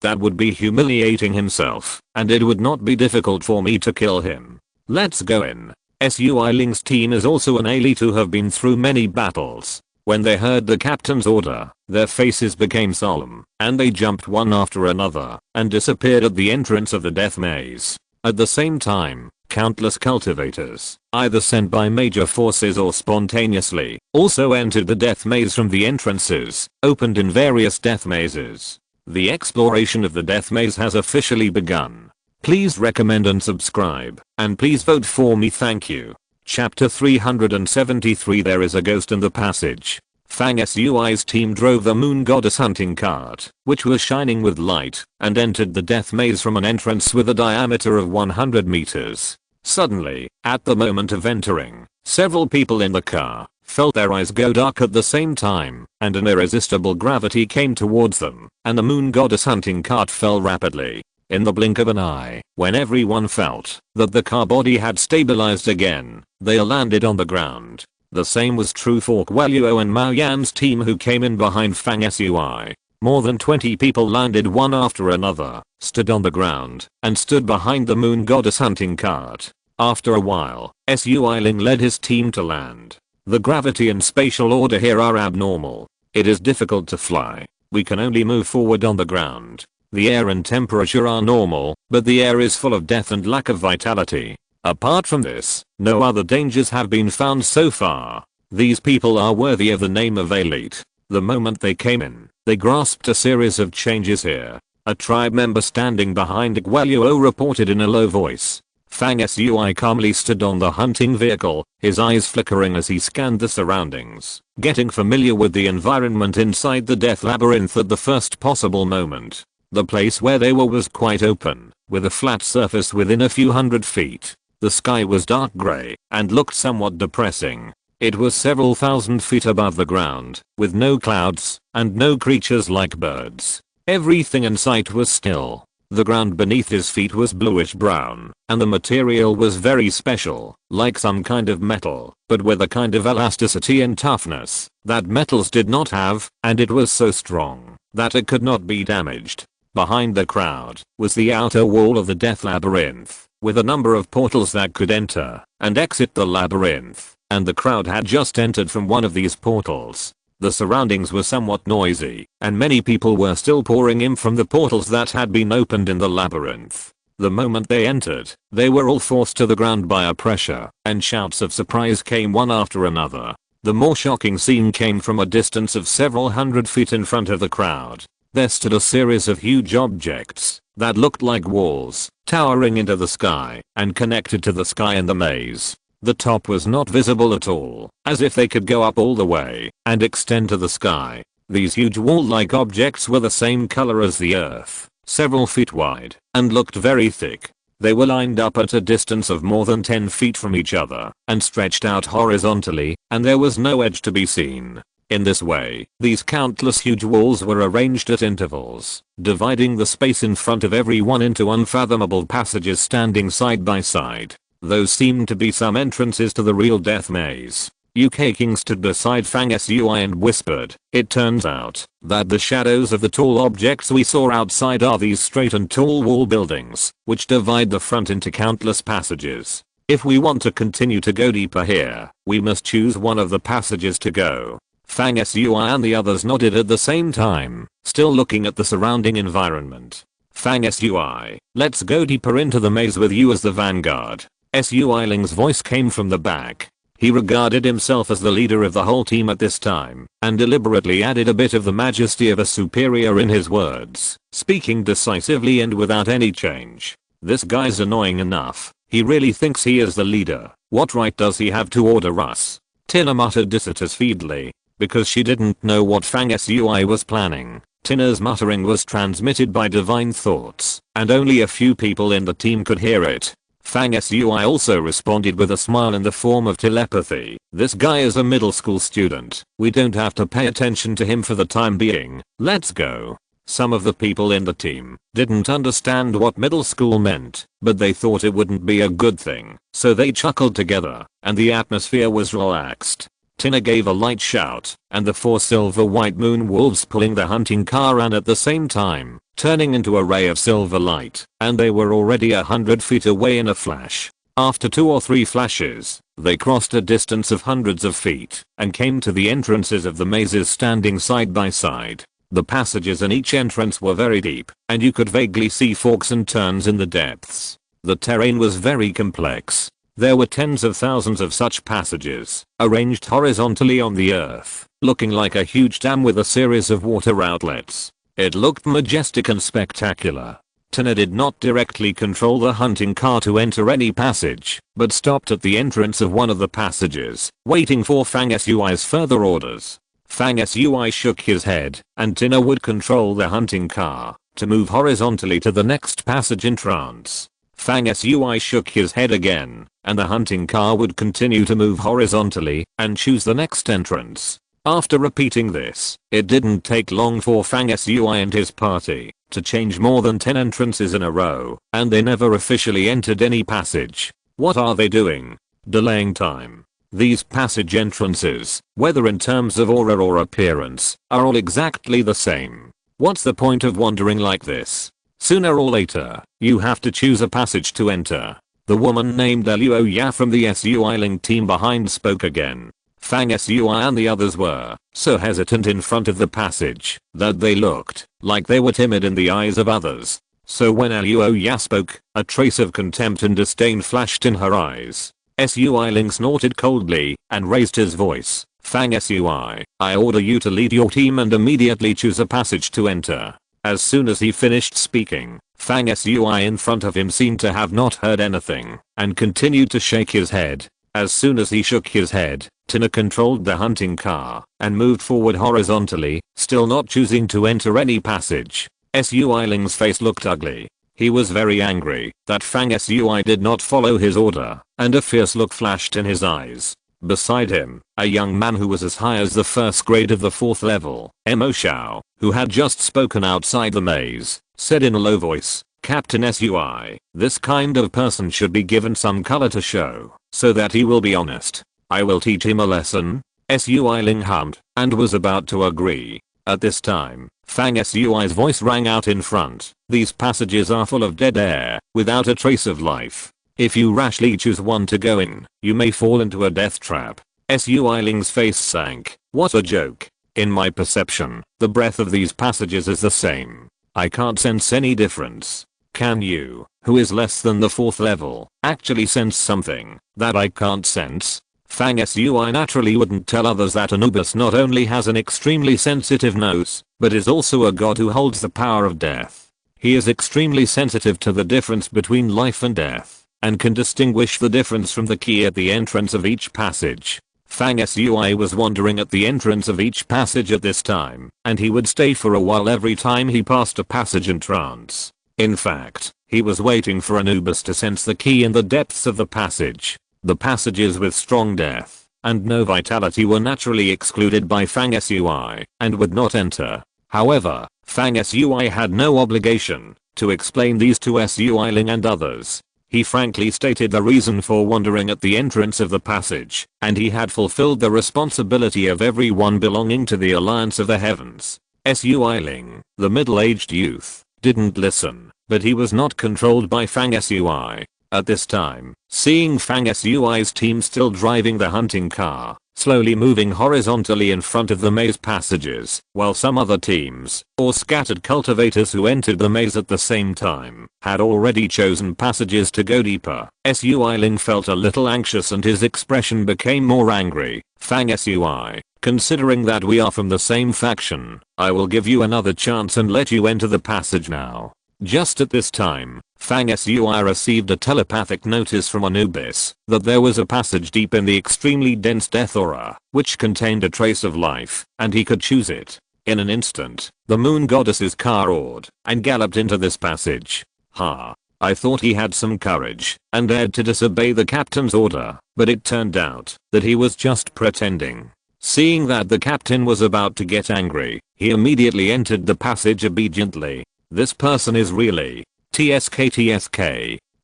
that would be humiliating himself, and it would not be difficult for me to kill him. Let's go in. Sui Ling's team is also an elite who have been through many battles. When they heard the captain's order, their faces became solemn, and they jumped one after another and disappeared at the entrance of the death maze. At the same time, countless cultivators, either sent by major forces or spontaneously, also entered the death maze from the entrances opened in various death mazes. The exploration of the death maze has officially begun. Please recommend and subscribe, and please vote for me, thank you. Chapter 373. There is a ghost in the passage. Fang Sui's team drove the moon goddess hunting cart, which was shining with light, and entered the death maze from an entrance with a diameter of 100 meters. Suddenly, at the moment of entering, several people in the car felt their eyes go dark at the same time, and an irresistible gravity came towards them, and the moon goddess hunting cart fell rapidly. In the blink of an eye, when everyone felt that the car body had stabilized again, they landed on the ground. The same was true for Guelyuo and Mao Yan's team, who came in behind Fang Sui. More than 20 people landed one after another, stood on the ground, and stood behind the moon goddess hunting cart. After a while, Sui Ling led his team to land. The gravity and spatial order here are abnormal. It is difficult to fly. We can only move forward on the ground. The air and temperature are normal, but the air is full of death and lack of vitality. Apart from this, no other dangers have been found so far. These people are worthy of the name of elite. The moment they came in, they grasped a series of changes here. A tribe member standing behind Guelyuo reported in a low voice. Fang Sui calmly stood on the hunting vehicle, his eyes flickering as he scanned the surroundings, getting familiar with the environment inside the death labyrinth at the first possible moment. The place where they were was quite open, with a flat surface within a few hundred feet. The sky was dark grey, and looked somewhat depressing. It was several thousand feet above the ground, with no clouds, and no creatures like birds. Everything in sight was still. The ground beneath his feet was bluish brown, and the material was very special, like some kind of metal, but with a kind of elasticity and toughness that metals did not have, and it was so strong that it could not be damaged. Behind the crowd was the outer wall of the death labyrinth, with a number of portals that could enter and exit the labyrinth, and the crowd had just entered from one of these portals. The surroundings were somewhat noisy, and many people were still pouring in from the portals that had been opened in the labyrinth. The moment they entered, they were all forced to the ground by a pressure, and shouts of surprise came one after another. The more shocking scene came from a distance of several hundred feet in front of the crowd. There stood a series of huge objects that looked like walls, towering into the sky and connected to the sky in the maze. The top was not visible at all, as if they could go up all the way and extend to the sky. These huge wall-like objects were the same color as the earth, several feet wide, and looked very thick. They were lined up at a distance of more than 10 feet from each other and stretched out horizontally, and there was no edge to be seen. In this way, these countless huge walls were arranged at intervals, dividing the space in front of everyone into unfathomable passages standing side by side. Those seemed to be some entrances to the real death maze. UK King stood beside Fang Sui and whispered, "It turns out that the shadows of the tall objects we saw outside are these straight and tall wall buildings, which divide the front into countless passages. If we want to continue to go deeper here, we must choose one of the passages to go." Fang Sui and the others nodded at the same time, still looking at the surrounding environment. Fang Sui, let's go deeper into the maze with you as the vanguard. Sui Ling's voice came from the back. He regarded himself as the leader of the whole team at this time, and deliberately added a bit of the majesty of a superior in his words, speaking decisively and without any change. This guy's annoying enough. He really thinks he is the leader. What right does he have to order us? Tina muttered dissatisfiedly, because she didn't know what Fang Sui was planning. Tina's muttering was transmitted by divine thoughts, and only a few people in the team could hear it. Fang Sui also responded with a smile in the form of telepathy. This guy is a middle school student. We don't have to pay attention to him for the time being. Let's go. Some of the people in the team didn't understand what middle school meant, but they thought it wouldn't be a good thing, so they chuckled together, and the atmosphere was relaxed. Tina gave a light shout, and the 4 silver white moon wolves pulling the hunting car ran at the same time, turning into a ray of silver light, and they were already 100 feet away in a flash. After 2 or 3 flashes, they crossed a distance of hundreds of feet and came to the entrances of the mazes standing side by side. The passages in each entrance were very deep, and you could vaguely see forks and turns in the depths. The terrain was very complex. There were tens of thousands of such passages, arranged horizontally on the earth, looking like a huge dam with a series of water outlets. It looked majestic and spectacular. Tina did not directly control the hunting car to enter any passage, but stopped at the entrance of one of the passages, waiting for Fang Sui's further orders. Fang Sui shook his head, and Tina would control the hunting car to move horizontally to the next passage in trance. Fang Sui shook his head again, and the hunting car would continue to move horizontally and choose the next entrance. After repeating this, it didn't take long for Fang Sui and his party to change more than 10 entrances in a row, and they never officially entered any passage. What are they doing? Delaying time. These passage entrances, whether in terms of aura or appearance, are all exactly the same. What's the point of wandering like this? Sooner or later, you have to choose a passage to enter. The woman named Luo Ya from the Sui Ling team behind spoke again. Fang Sui and the others were so hesitant in front of the passage that they looked like they were timid in the eyes of others. So when Luo Ya spoke, a trace of contempt and disdain flashed in her eyes. Sui Ling snorted coldly and raised his voice. Fang Sui, I order you to lead your team and immediately choose a passage to enter. As soon as he finished speaking, Fang Sui in front of him seemed to have not heard anything and continued to shake his head. As soon as he shook his head, Tina controlled the hunting car and moved forward horizontally, still not choosing to enter any passage. Sui Ling's face looked ugly. He was very angry that Fang Sui did not follow his order, and a fierce look flashed in his eyes. Beside him, a young man who was as high as the first grade of the 4th level, Mo Xiao, who had just spoken outside the maze, said in a low voice, Captain Sui, this kind of person should be given some color to show, so that he will be honest. I will teach him a lesson. Sui Ling hummed, and was about to agree. At this time, Fang Sui's voice rang out in front. These passages are full of dead air, without a trace of life. If you rashly choose one to go in, you may fall into a death trap. Sui Ling's face sank. What a joke. In my perception, the breadth of these passages is the same. I can't sense any difference. Can you, who is less than the 4th level, actually sense something that I can't sense? Fang Sui naturally wouldn't tell others that Anubis not only has an extremely sensitive nose, but is also a god who holds the power of death. He is extremely sensitive to the difference between life and death, and can distinguish the difference from the key at the entrance of each passage. Fang Sui was wandering at the entrance of each passage at this time, and he would stay for a while every time he passed a passage in trance. In fact, he was waiting for Anubis to sense the key in the depths of the passage. The passages with strong death and no vitality were naturally excluded by Fang Sui and would not enter. However, Fang Sui had no obligation to explain these to Sui Ling and others. He frankly stated the reason for wandering at the entrance of the passage, and he had fulfilled the responsibility of everyone belonging to the Alliance of the Heavens. Sui Ling, the middle-aged youth, didn't listen, but he was not controlled by Fang Sui. At this time, seeing Fang Sui's team still driving the hunting car, slowly moving horizontally in front of the maze passages, while some other teams, or scattered cultivators who entered the maze at the same time, had already chosen passages to go deeper, Sui Ling felt a little anxious and his expression became more angry. Fang Sui, considering that we are from the same faction, I will give you another chance and let you enter the passage now. Just at this time, Fang Sui received a telepathic notice from Anubis that there was a passage deep in the extremely dense death aura, which contained a trace of life, and he could choose it. In an instant, the moon goddess's car roared and galloped into this passage. I thought he had some courage and dared to disobey the captain's order, but it turned out that he was just pretending. Seeing that the captain was about to get angry, he immediately entered the passage obediently. This person is really TSK.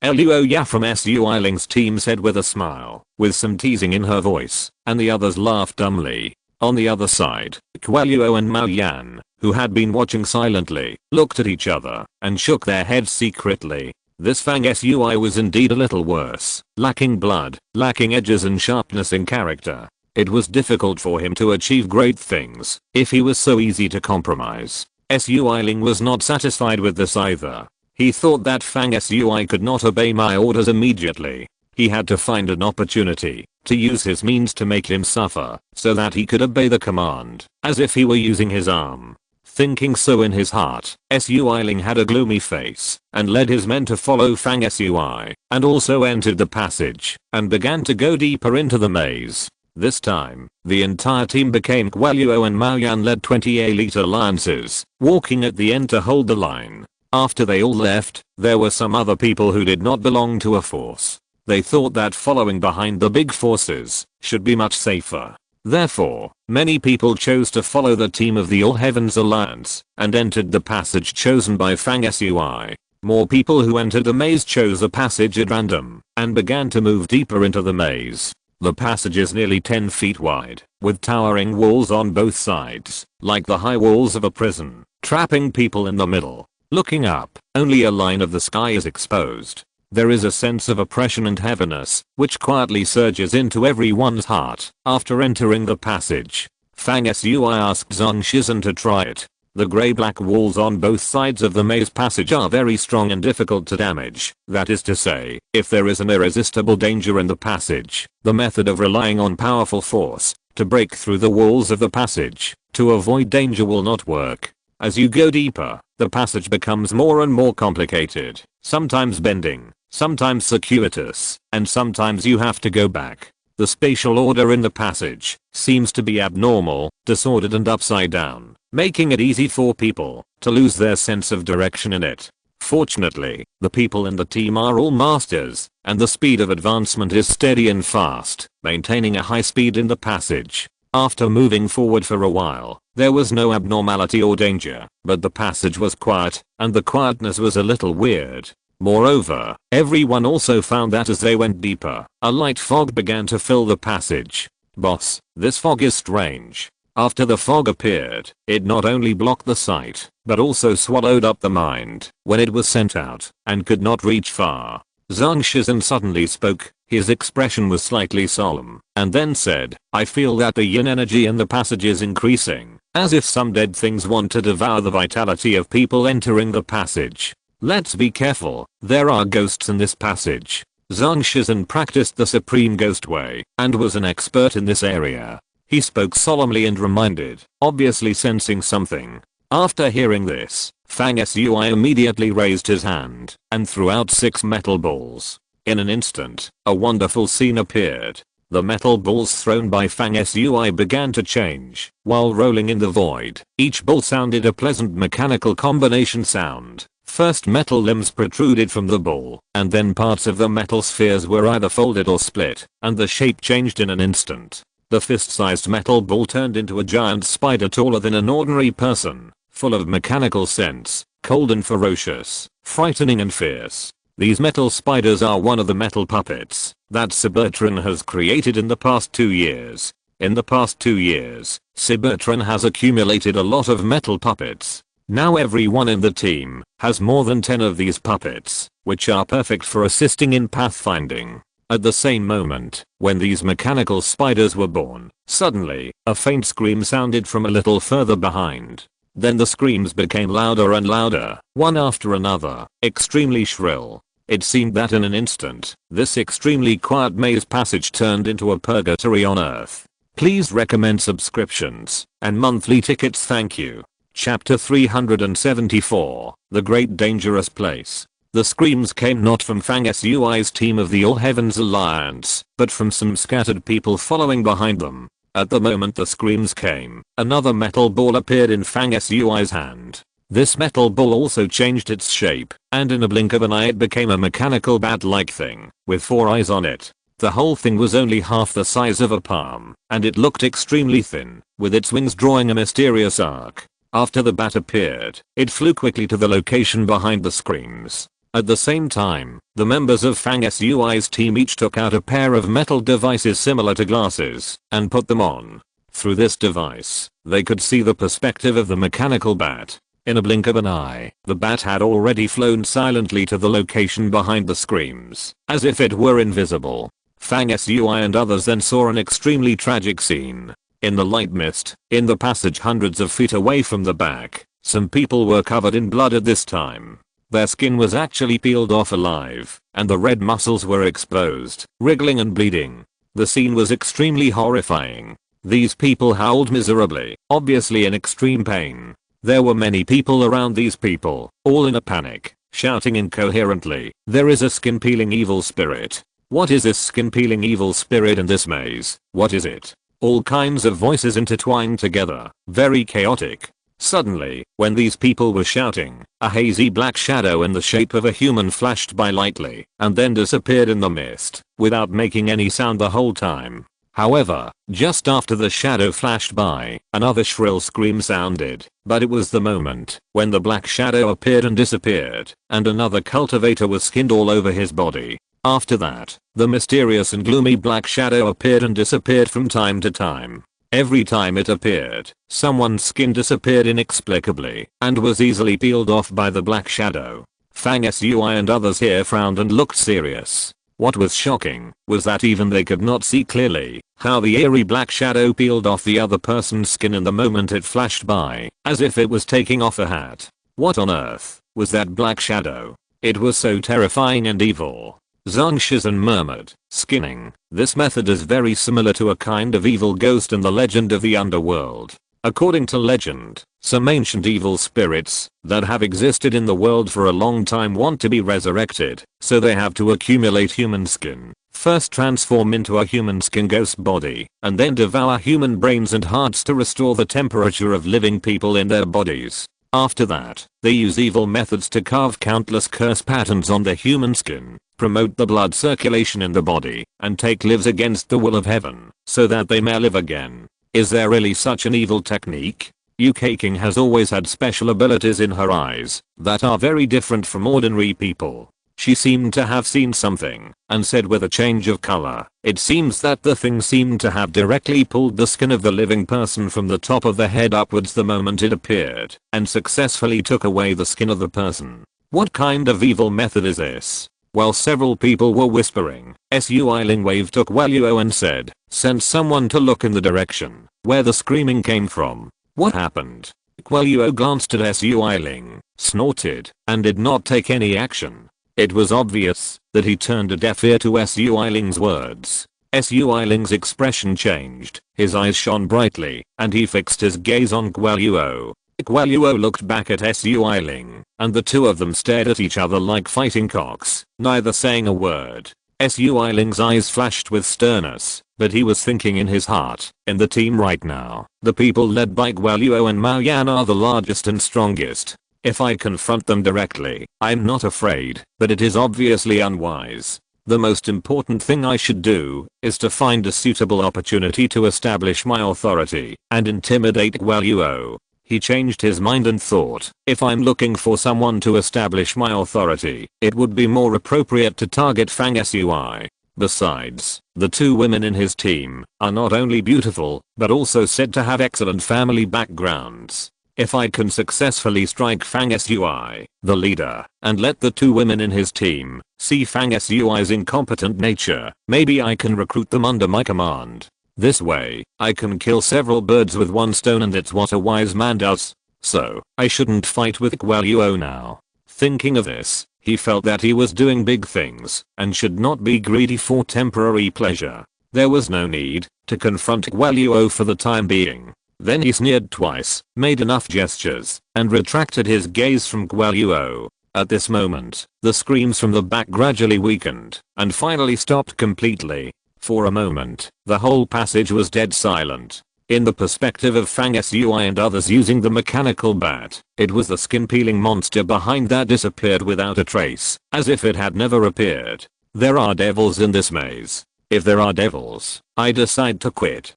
Luo Ya from Sui Ling's team said with a smile, with some teasing in her voice, and the others laughed dumbly. On the other side, Kualuo and Mao Yan, who had been watching silently, looked at each other and shook their heads secretly. This Fang Sui was indeed a little worse, lacking blood, lacking edges and sharpness in character. It was difficult for him to achieve great things if he was so easy to compromise. Sui Ling was not satisfied with this either. He thought that Fang Sui could not obey my orders immediately. He had to find an opportunity to use his means to make him suffer so that he could obey the command, as if he were using his arm. Thinking so in his heart, Sui Ling had a gloomy face and led his men to follow Fang Sui and also entered the passage and began to go deeper into the maze. This time, the entire team became Guelyuo and Maoyan led 20 elite alliances, walking at the end to hold the line. After they all left, there were some other people who did not belong to a force. They thought that following behind the big forces should be much safer. Therefore, many people chose to follow the team of the All Heavens Alliance and entered the passage chosen by Fang Sui. More people who entered the maze chose a passage at random and began to move deeper into the maze. The passage is nearly 10 feet wide, with towering walls on both sides, like the high walls of a prison, trapping people in the middle. Looking up, only a line of the sky is exposed. There is a sense of oppression and heaviness, which quietly surges into everyone's heart after entering the passage. Fang Sui asked Zhang Shizhen to try it. The grey-black walls on both sides of the maze passage are very strong and difficult to damage. That is to say, if there is an irresistible danger in the passage, the method of relying on powerful force to break through the walls of the passage to avoid danger will not work. As you go deeper, the passage becomes more and more complicated, sometimes bending, sometimes circuitous, and sometimes you have to go back. The spatial order in the passage seems to be abnormal, disordered and upside down, making it easy for people to lose their sense of direction in it. Fortunately, the people in the team are all masters, and the speed of advancement is steady and fast, maintaining a high speed in the passage. After moving forward for a while, there was no abnormality or danger, but the passage was quiet, and the quietness was a little weird. Moreover, everyone also found that as they went deeper, a light fog began to fill the passage. Boss, this fog is strange. After the fog appeared, it not only blocked the sight, but also swallowed up the mind when it was sent out, and could not reach far. Zhang Shizhen suddenly spoke. His expression was slightly solemn, and then said, I feel that the yin energy in the passage is increasing, as if some dead things want to devour the vitality of people entering the passage. Let's be careful, there are ghosts in this passage. Zhang Shizhen practiced the Supreme Ghost Way, and was an expert in this area. He spoke solemnly and reminded, obviously sensing something. After hearing this, Fang Sui immediately raised his hand, and threw out 6 metal balls. In an instant, a wonderful scene appeared. The metal balls thrown by Fang Sui began to change, while rolling in the void. Each ball sounded a pleasant mechanical combination sound. First metal limbs protruded from the ball, and then parts of the metal spheres were either folded or split, and the shape changed in an instant. The fist-sized metal ball turned into a giant spider taller than an ordinary person, full of mechanical sense, cold and ferocious, frightening and fierce. These metal spiders are one of the metal puppets that Cybertron has created in the past 2 years. In the past 2 years, Cybertron has accumulated a lot of metal puppets. Now everyone in the team has more than 10 of these puppets, which are perfect for assisting in pathfinding. At the same moment, when these mechanical spiders were born, suddenly, a faint scream sounded from a little further behind. Then the screams became louder and louder, one after another, extremely shrill. It seemed that in an instant, this extremely quiet maze passage turned into a purgatory on Earth. Please recommend subscriptions and monthly tickets, thank you. Chapter 374, The Great Dangerous Place. The screams came not from Fang Sui's team of the All Heavens Alliance, but from some scattered people following behind them. At the moment the screams came, another metal ball appeared in Fang Sui's hand. This metal ball also changed its shape, and in a blink of an eye it became a mechanical bat-like thing, with 4 eyes on it. The whole thing was only half the size of a palm, and it looked extremely thin, with its wings drawing a mysterious arc. After the bat appeared, it flew quickly to the location behind the screams. At the same time, the members of Fang Sui's team each took out a pair of metal devices similar to glasses, and put them on. Through this device, they could see the perspective of the mechanical bat. In a blink of an eye, the bat had already flown silently to the location behind the screams, as if it were invisible. Fang Sui and others then saw an extremely tragic scene. In the light mist, in the passage hundreds of feet away from the back, some people were covered in blood at this time. Their skin was actually peeled off alive, and the red muscles were exposed, wriggling and bleeding. The scene was extremely horrifying. These people howled miserably, obviously in extreme pain. There were many people around these people, all in a panic, shouting incoherently, "There is a skin peeling evil spirit. What is this skin peeling evil spirit in this maze? What is it?" All kinds of voices intertwined together, very chaotic. Suddenly, when these people were shouting, a hazy black shadow in the shape of a human flashed by lightly, and then disappeared in the mist, without making any sound the whole time. However, just after the shadow flashed by, another shrill scream sounded, but it was the moment when the black shadow appeared and disappeared, and another cultivator was skinned all over his body. After that, the mysterious and gloomy black shadow appeared and disappeared from time to time. Every time it appeared, someone's skin disappeared inexplicably and was easily peeled off by the black shadow. Fang Sui and others here frowned and looked serious. What was shocking was that even they could not see clearly how the eerie black shadow peeled off the other person's skin in the moment it flashed by, as if it was taking off a hat. What on earth was that black shadow? It was so terrifying and evil. Zhang Shizhen murmured, "Skinning. This method is very similar to a kind of evil ghost in the legend of the underworld. According to legend, some ancient evil spirits that have existed in the world for a long time want to be resurrected, so they have to accumulate human skin, first transform into a human skin ghost body, and then devour human brains and hearts to restore the temperature of living people in their bodies. After that, they use evil methods to carve countless curse patterns on the human skin, promote the blood circulation in the body, and take lives against the will of heaven, so that they may live again. Is there really such an evil technique?" UK King has always had special abilities in her eyes that are very different from ordinary people. She seemed to have seen something, and said with a change of color, "It seems that the thing seemed to have directly pulled the skin of the living person from the top of the head upwards the moment it appeared, and successfully took away the skin of the person. What kind of evil method is this?" While several people were whispering, Sui Ling waved to Guo and said, "Send someone to look in the direction where the screaming came from." What happened? Guo glanced at Sui Ling, snorted, and did not take any action. It was obvious that he turned a deaf ear to Sui Ling's words. Sui Ling's expression changed, his eyes shone brightly, and he fixed his gaze on Guo. Guo looked back at Sui Ling, and the two of them stared at each other like fighting cocks, neither saying a word. Sui Ling's eyes flashed with sternness, but he was thinking in his heart, in the team right now, the people led by Guo and Mao Yan are the largest and strongest. If I confront them directly, I'm not afraid, but it is obviously unwise. The most important thing I should do is to find a suitable opportunity to establish my authority and intimidate Guo. He changed his mind and thought, if I'm looking for someone to establish my authority, it would be more appropriate to target Fang Sui. Besides, the two women in his team are not only beautiful, but also said to have excellent family backgrounds. If I can successfully strike Fang Sui, the leader, and let the two women in his team see Fang Sui's incompetent nature, maybe I can recruit them under my command. This way, I can kill several birds with one stone, and it's what a wise man does. So, I shouldn't fight with Guo now. Thinking of this, he felt that he was doing big things and should not be greedy for temporary pleasure. There was no need to confront Guo for the time being. Then he sneered twice, made enough gestures, and retracted his gaze from Guo. At this moment, the screams from the back gradually weakened and finally stopped completely. For a moment, the whole passage was dead silent. In the perspective of Fang Sui and others using the mechanical bat, it was the skin-peeling monster behind that disappeared without a trace, as if it had never appeared. There are devils in this maze. If there are devils, I decide to quit.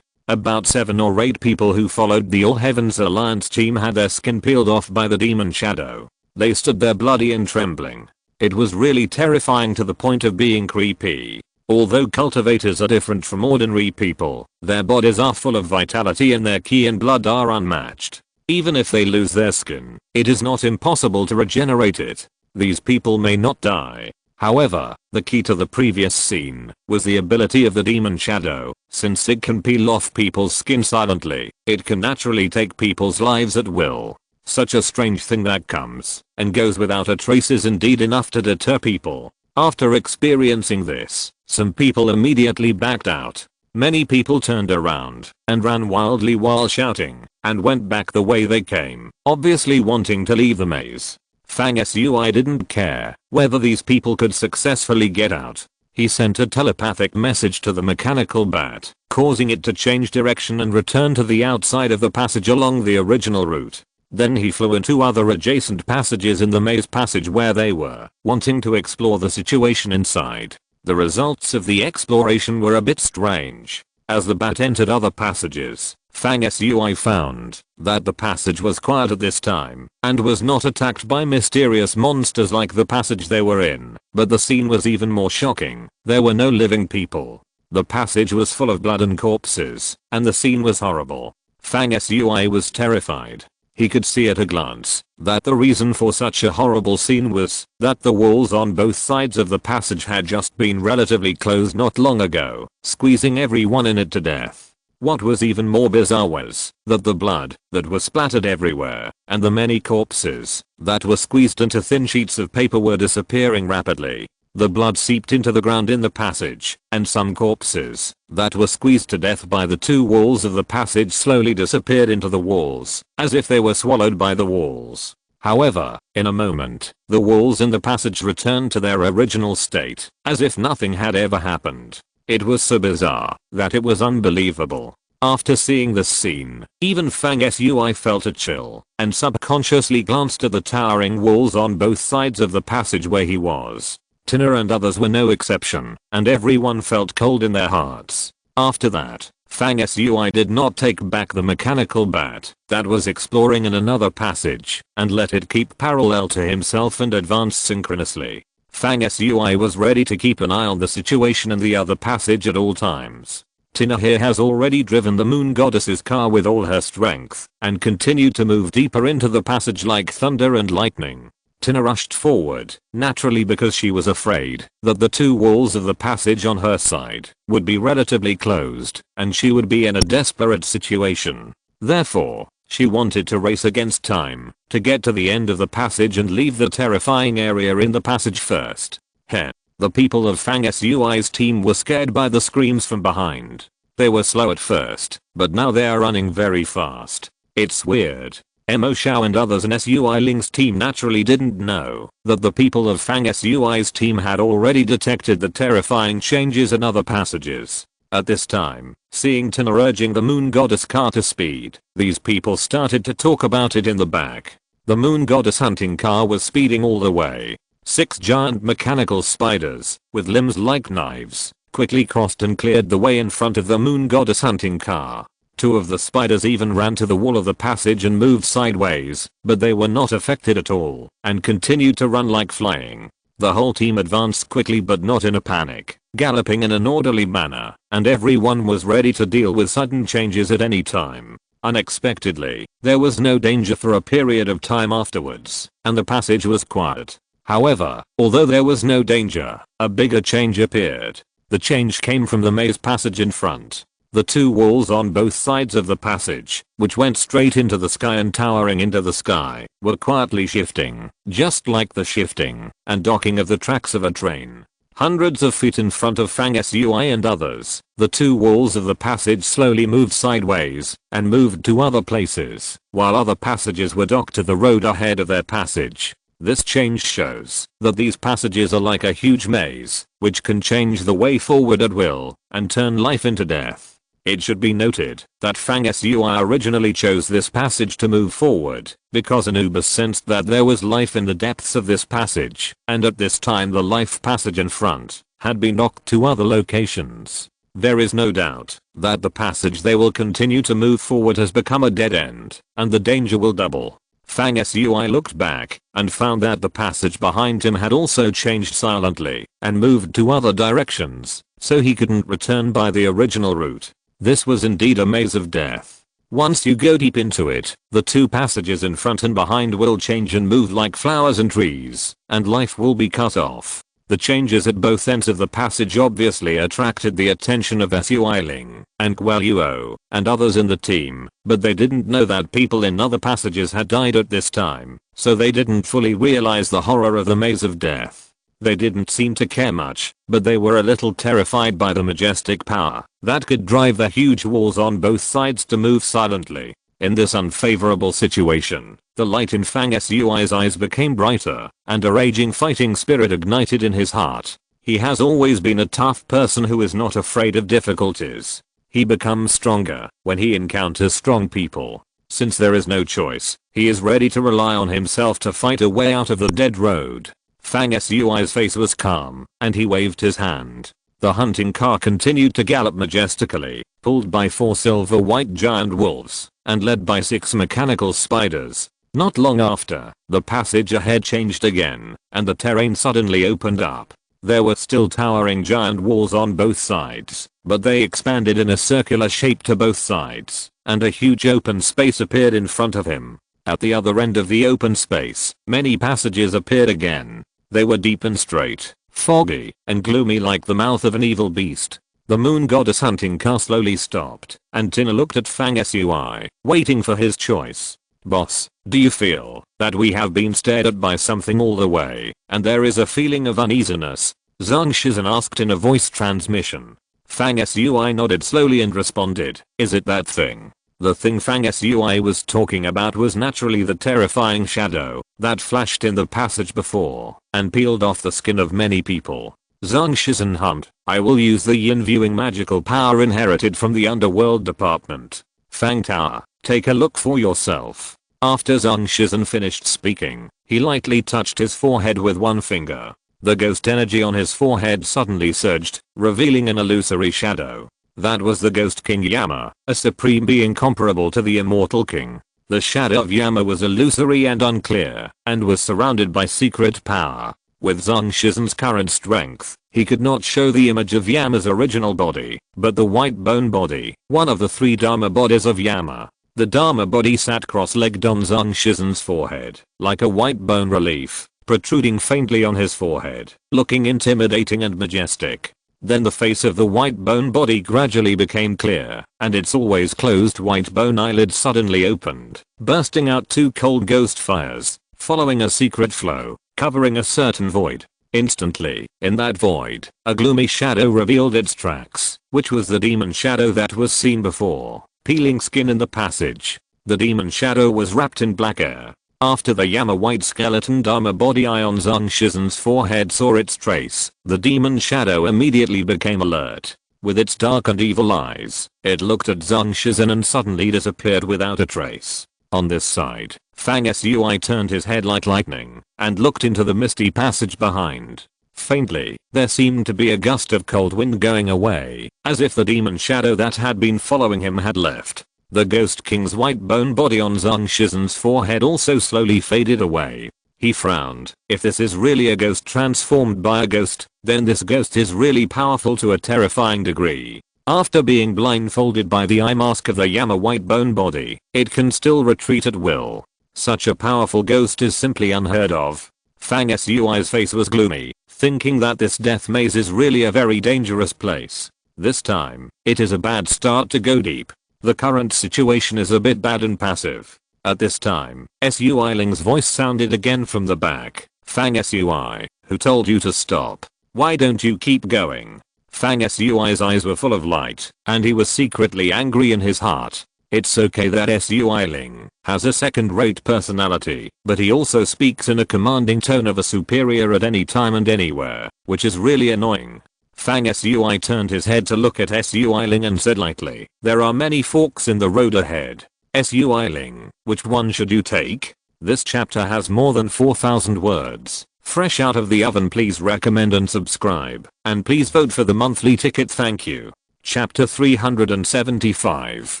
About 7 or 8 people who followed the All Heavens Alliance team had their skin peeled off by the demon shadow. They stood there bloody and trembling. It was really terrifying to the point of being creepy. Although cultivators are different from ordinary people, their bodies are full of vitality and their ki and blood are unmatched. Even if they lose their skin, it is not impossible to regenerate it. These people may not die. However, the key to the previous scene was the ability of the demon shadow. Since it can peel off people's skin silently, it can naturally take people's lives at will. Such a strange thing that comes and goes without a trace is indeed enough to deter people. After experiencing this, some people immediately backed out. Many people turned around and ran wildly while shouting and went back the way they came, obviously wanting to leave the maze. Fang Sui didn't care whether these people could successfully get out. He sent a telepathic message to the mechanical bat, causing it to change direction and return to the outside of the passage along the original route. Then he flew into other adjacent passages in the maze passage where they were, wanting to explore the situation inside. The results of the exploration were a bit strange. As the bat entered other passages, Fang Sui found that the passage was quiet at this time and was not attacked by mysterious monsters like the passage they were in. But the scene was even more shocking. There were no living people. The passage was full of blood and corpses, and the scene was horrible. Fang Sui was terrified. He could see at a glance that the reason for such a horrible scene was that the walls on both sides of the passage had just been relatively closed not long ago, squeezing everyone in it to death. What was even more bizarre was that the blood that was splattered everywhere and the many corpses that were squeezed into thin sheets of paper were disappearing rapidly. The blood seeped into the ground in the passage, and some corpses that were squeezed to death by the two walls of the passage slowly disappeared into the walls, as if they were swallowed by the walls. However, in a moment, the walls in the passage returned to their original state, as if nothing had ever happened. It was so bizarre that it was unbelievable. After seeing this scene, even Fang Sui felt a chill, and subconsciously glanced at the towering walls on both sides of the passage where he was. Tina and others were no exception, and everyone felt cold in their hearts. After that, Fang Sui did not take back the mechanical bat that was exploring in another passage and let it keep parallel to himself and advance synchronously. Fang Sui was ready to keep an eye on the situation in the other passage at all times. Tina here has already driven the moon goddess's car with all her strength and continued to move deeper into the passage like thunder and lightning. Tina rushed forward, naturally because she was afraid that the two walls of the passage on her side would be relatively closed and she would be in a desperate situation. Therefore, she wanted to race against time to get to the end of the passage and leave the terrifying area in the passage first. Heh. The people of Fang Sui's team were scared by the screams from behind. They were slow at first, but now they are running very fast. It's weird. Mo Xiao and others in Sui Ling's team naturally didn't know that the people of Fang Sui's team had already detected the terrifying changes in other passages. At this time, seeing Tina urging the moon goddess car to speed, these people started to talk about it in the back. The moon goddess hunting car was speeding all the way. 6 giant mechanical spiders, with limbs like knives, quickly crossed and cleared the way in front of the moon goddess hunting car. 2 of the spiders even ran to the wall of the passage and moved sideways, but they were not affected at all, and continued to run like flying. The whole team advanced quickly but not in a panic, galloping in an orderly manner, and everyone was ready to deal with sudden changes at any time. Unexpectedly, there was no danger for a period of time afterwards, and the passage was quiet. However, although there was no danger, a bigger change appeared. The change came from the maze passage in front. The two walls on both sides of the passage, which went straight into the sky and towering into the sky, were quietly shifting, just like the shifting and docking of the tracks of a train. Hundreds of feet in front of Fang Sui and others, the two walls of the passage slowly moved sideways and moved to other places, while other passages were docked to the road ahead of their passage. This change shows that these passages are like a huge maze, which can change the way forward at will and turn life into death. It should be noted that Fang Sui originally chose this passage to move forward because Anubis sensed that there was life in the depths of this passage, and at this time the life passage in front had been docked to other locations. There is no doubt that the passage they will continue to move forward has become a dead end, and the danger will double. Fang Sui looked back and found that the passage behind him had also changed silently and moved to other directions, so he couldn't return by the original route. This was indeed a maze of death. Once you go deep into it, the two passages in front and behind will change and move like flowers and trees, and life will be cut off. The changes at both ends of the passage obviously attracted the attention of Sui Ling and Guo and others in the team, but they didn't know that people in other passages had died at this time, so they didn't fully realize the horror of the maze of death. They didn't seem to care much, but they were a little terrified by the majestic power that could drive the huge walls on both sides to move silently. In this unfavorable situation, the light in Fang Sui's eyes became brighter, and a raging fighting spirit ignited in his heart. He has always been a tough person who is not afraid of difficulties. He becomes stronger when he encounters strong people. Since there is no choice, he is ready to rely on himself to fight a way out of the dead road. Fang Sui's face was calm, and he waved his hand. The hunting car continued to gallop majestically, pulled by 4 silver-white giant wolves, and led by 6 mechanical spiders. Not long after, the passage ahead changed again, and the terrain suddenly opened up. There were still towering giant walls on both sides, but they expanded in a circular shape to both sides, and a huge open space appeared in front of him. At the other end of the open space, many passages appeared again. They were deep and straight, foggy, and gloomy like the mouth of an evil beast. The moon goddess hunting car slowly stopped, and Tina looked at Fang Sui, waiting for his choice. Boss, do you feel that we have been stared at by something all the way, and there is a feeling of uneasiness? Zhang Shizhen asked in a voice transmission. Fang Sui nodded slowly and responded, is it that thing? The thing Fang Sui was talking about was naturally the terrifying shadow that flashed in the passage before and peeled off the skin of many people. Zhang Shizhen hummed, I will use the yin viewing magical power inherited from the underworld department. Fang Tower, take a look for yourself. After Zhang Shizhen finished speaking, he lightly touched his forehead with one finger. The ghost energy on his forehead suddenly surged, revealing an illusory shadow. That was the Ghost King Yama, a supreme being comparable to the Immortal King. The shadow of Yama was illusory and unclear, and was surrounded by secret power. With Zhang Shizhen's current strength, he could not show the image of Yama's original body, but the white bone body, one of the 3 Dharma bodies of Yama. The Dharma body sat cross-legged on Zhang Shizhen's forehead, like a white bone relief, protruding faintly on his forehead, looking intimidating and majestic. Then the face of the white bone body gradually became clear, and its always closed white bone eyelids suddenly opened, bursting out 2 cold ghost fires, following a secret flow, covering a certain void. Instantly, in that void, a gloomy shadow revealed its tracks, which was the demon shadow that was seen before, peeling skin in the passage. The demon shadow was wrapped in black air. After the Yama white skeleton Dharma body eye on Zhang Shizhen's forehead saw its trace, the demon shadow immediately became alert. With its dark and evil eyes, it looked at Zhang Shizhen and suddenly disappeared without a trace. On this side, Fang Sui turned his head like lightning and looked into the misty passage behind. Faintly, there seemed to be a gust of cold wind going away, as if the demon shadow that had been following him had left. The Ghost King's white bone body on Zhang Shizhen's forehead also slowly faded away. He frowned. If this is really a ghost transformed by a ghost, then this ghost is really powerful to a terrifying degree. After being blindfolded by the eye mask of the Yama white bone body, it can still retreat at will. Such a powerful ghost is simply unheard of. Fang Sui's face was gloomy, thinking that this death maze is really a very dangerous place. This time, it is a bad start to go deep. The current situation is a bit bad and passive. At this time, Sui Ling's voice sounded again from the back. Fang Sui, who told you to stop? Why don't you keep going? Fang Sui's eyes were full of light, and he was secretly angry in his heart. It's okay that Sui Ling has a second-rate personality, but he also speaks in a commanding tone of a superior at any time and anywhere, which is really annoying. Fang Sui turned his head to look at Sui Ling and said lightly, there are many forks in the road ahead. Sui Ling, which one should you take? This chapter has more than 4,000 words. Fresh out of the oven. Please recommend and subscribe, and please vote for the monthly ticket. Thank you. Chapter 375,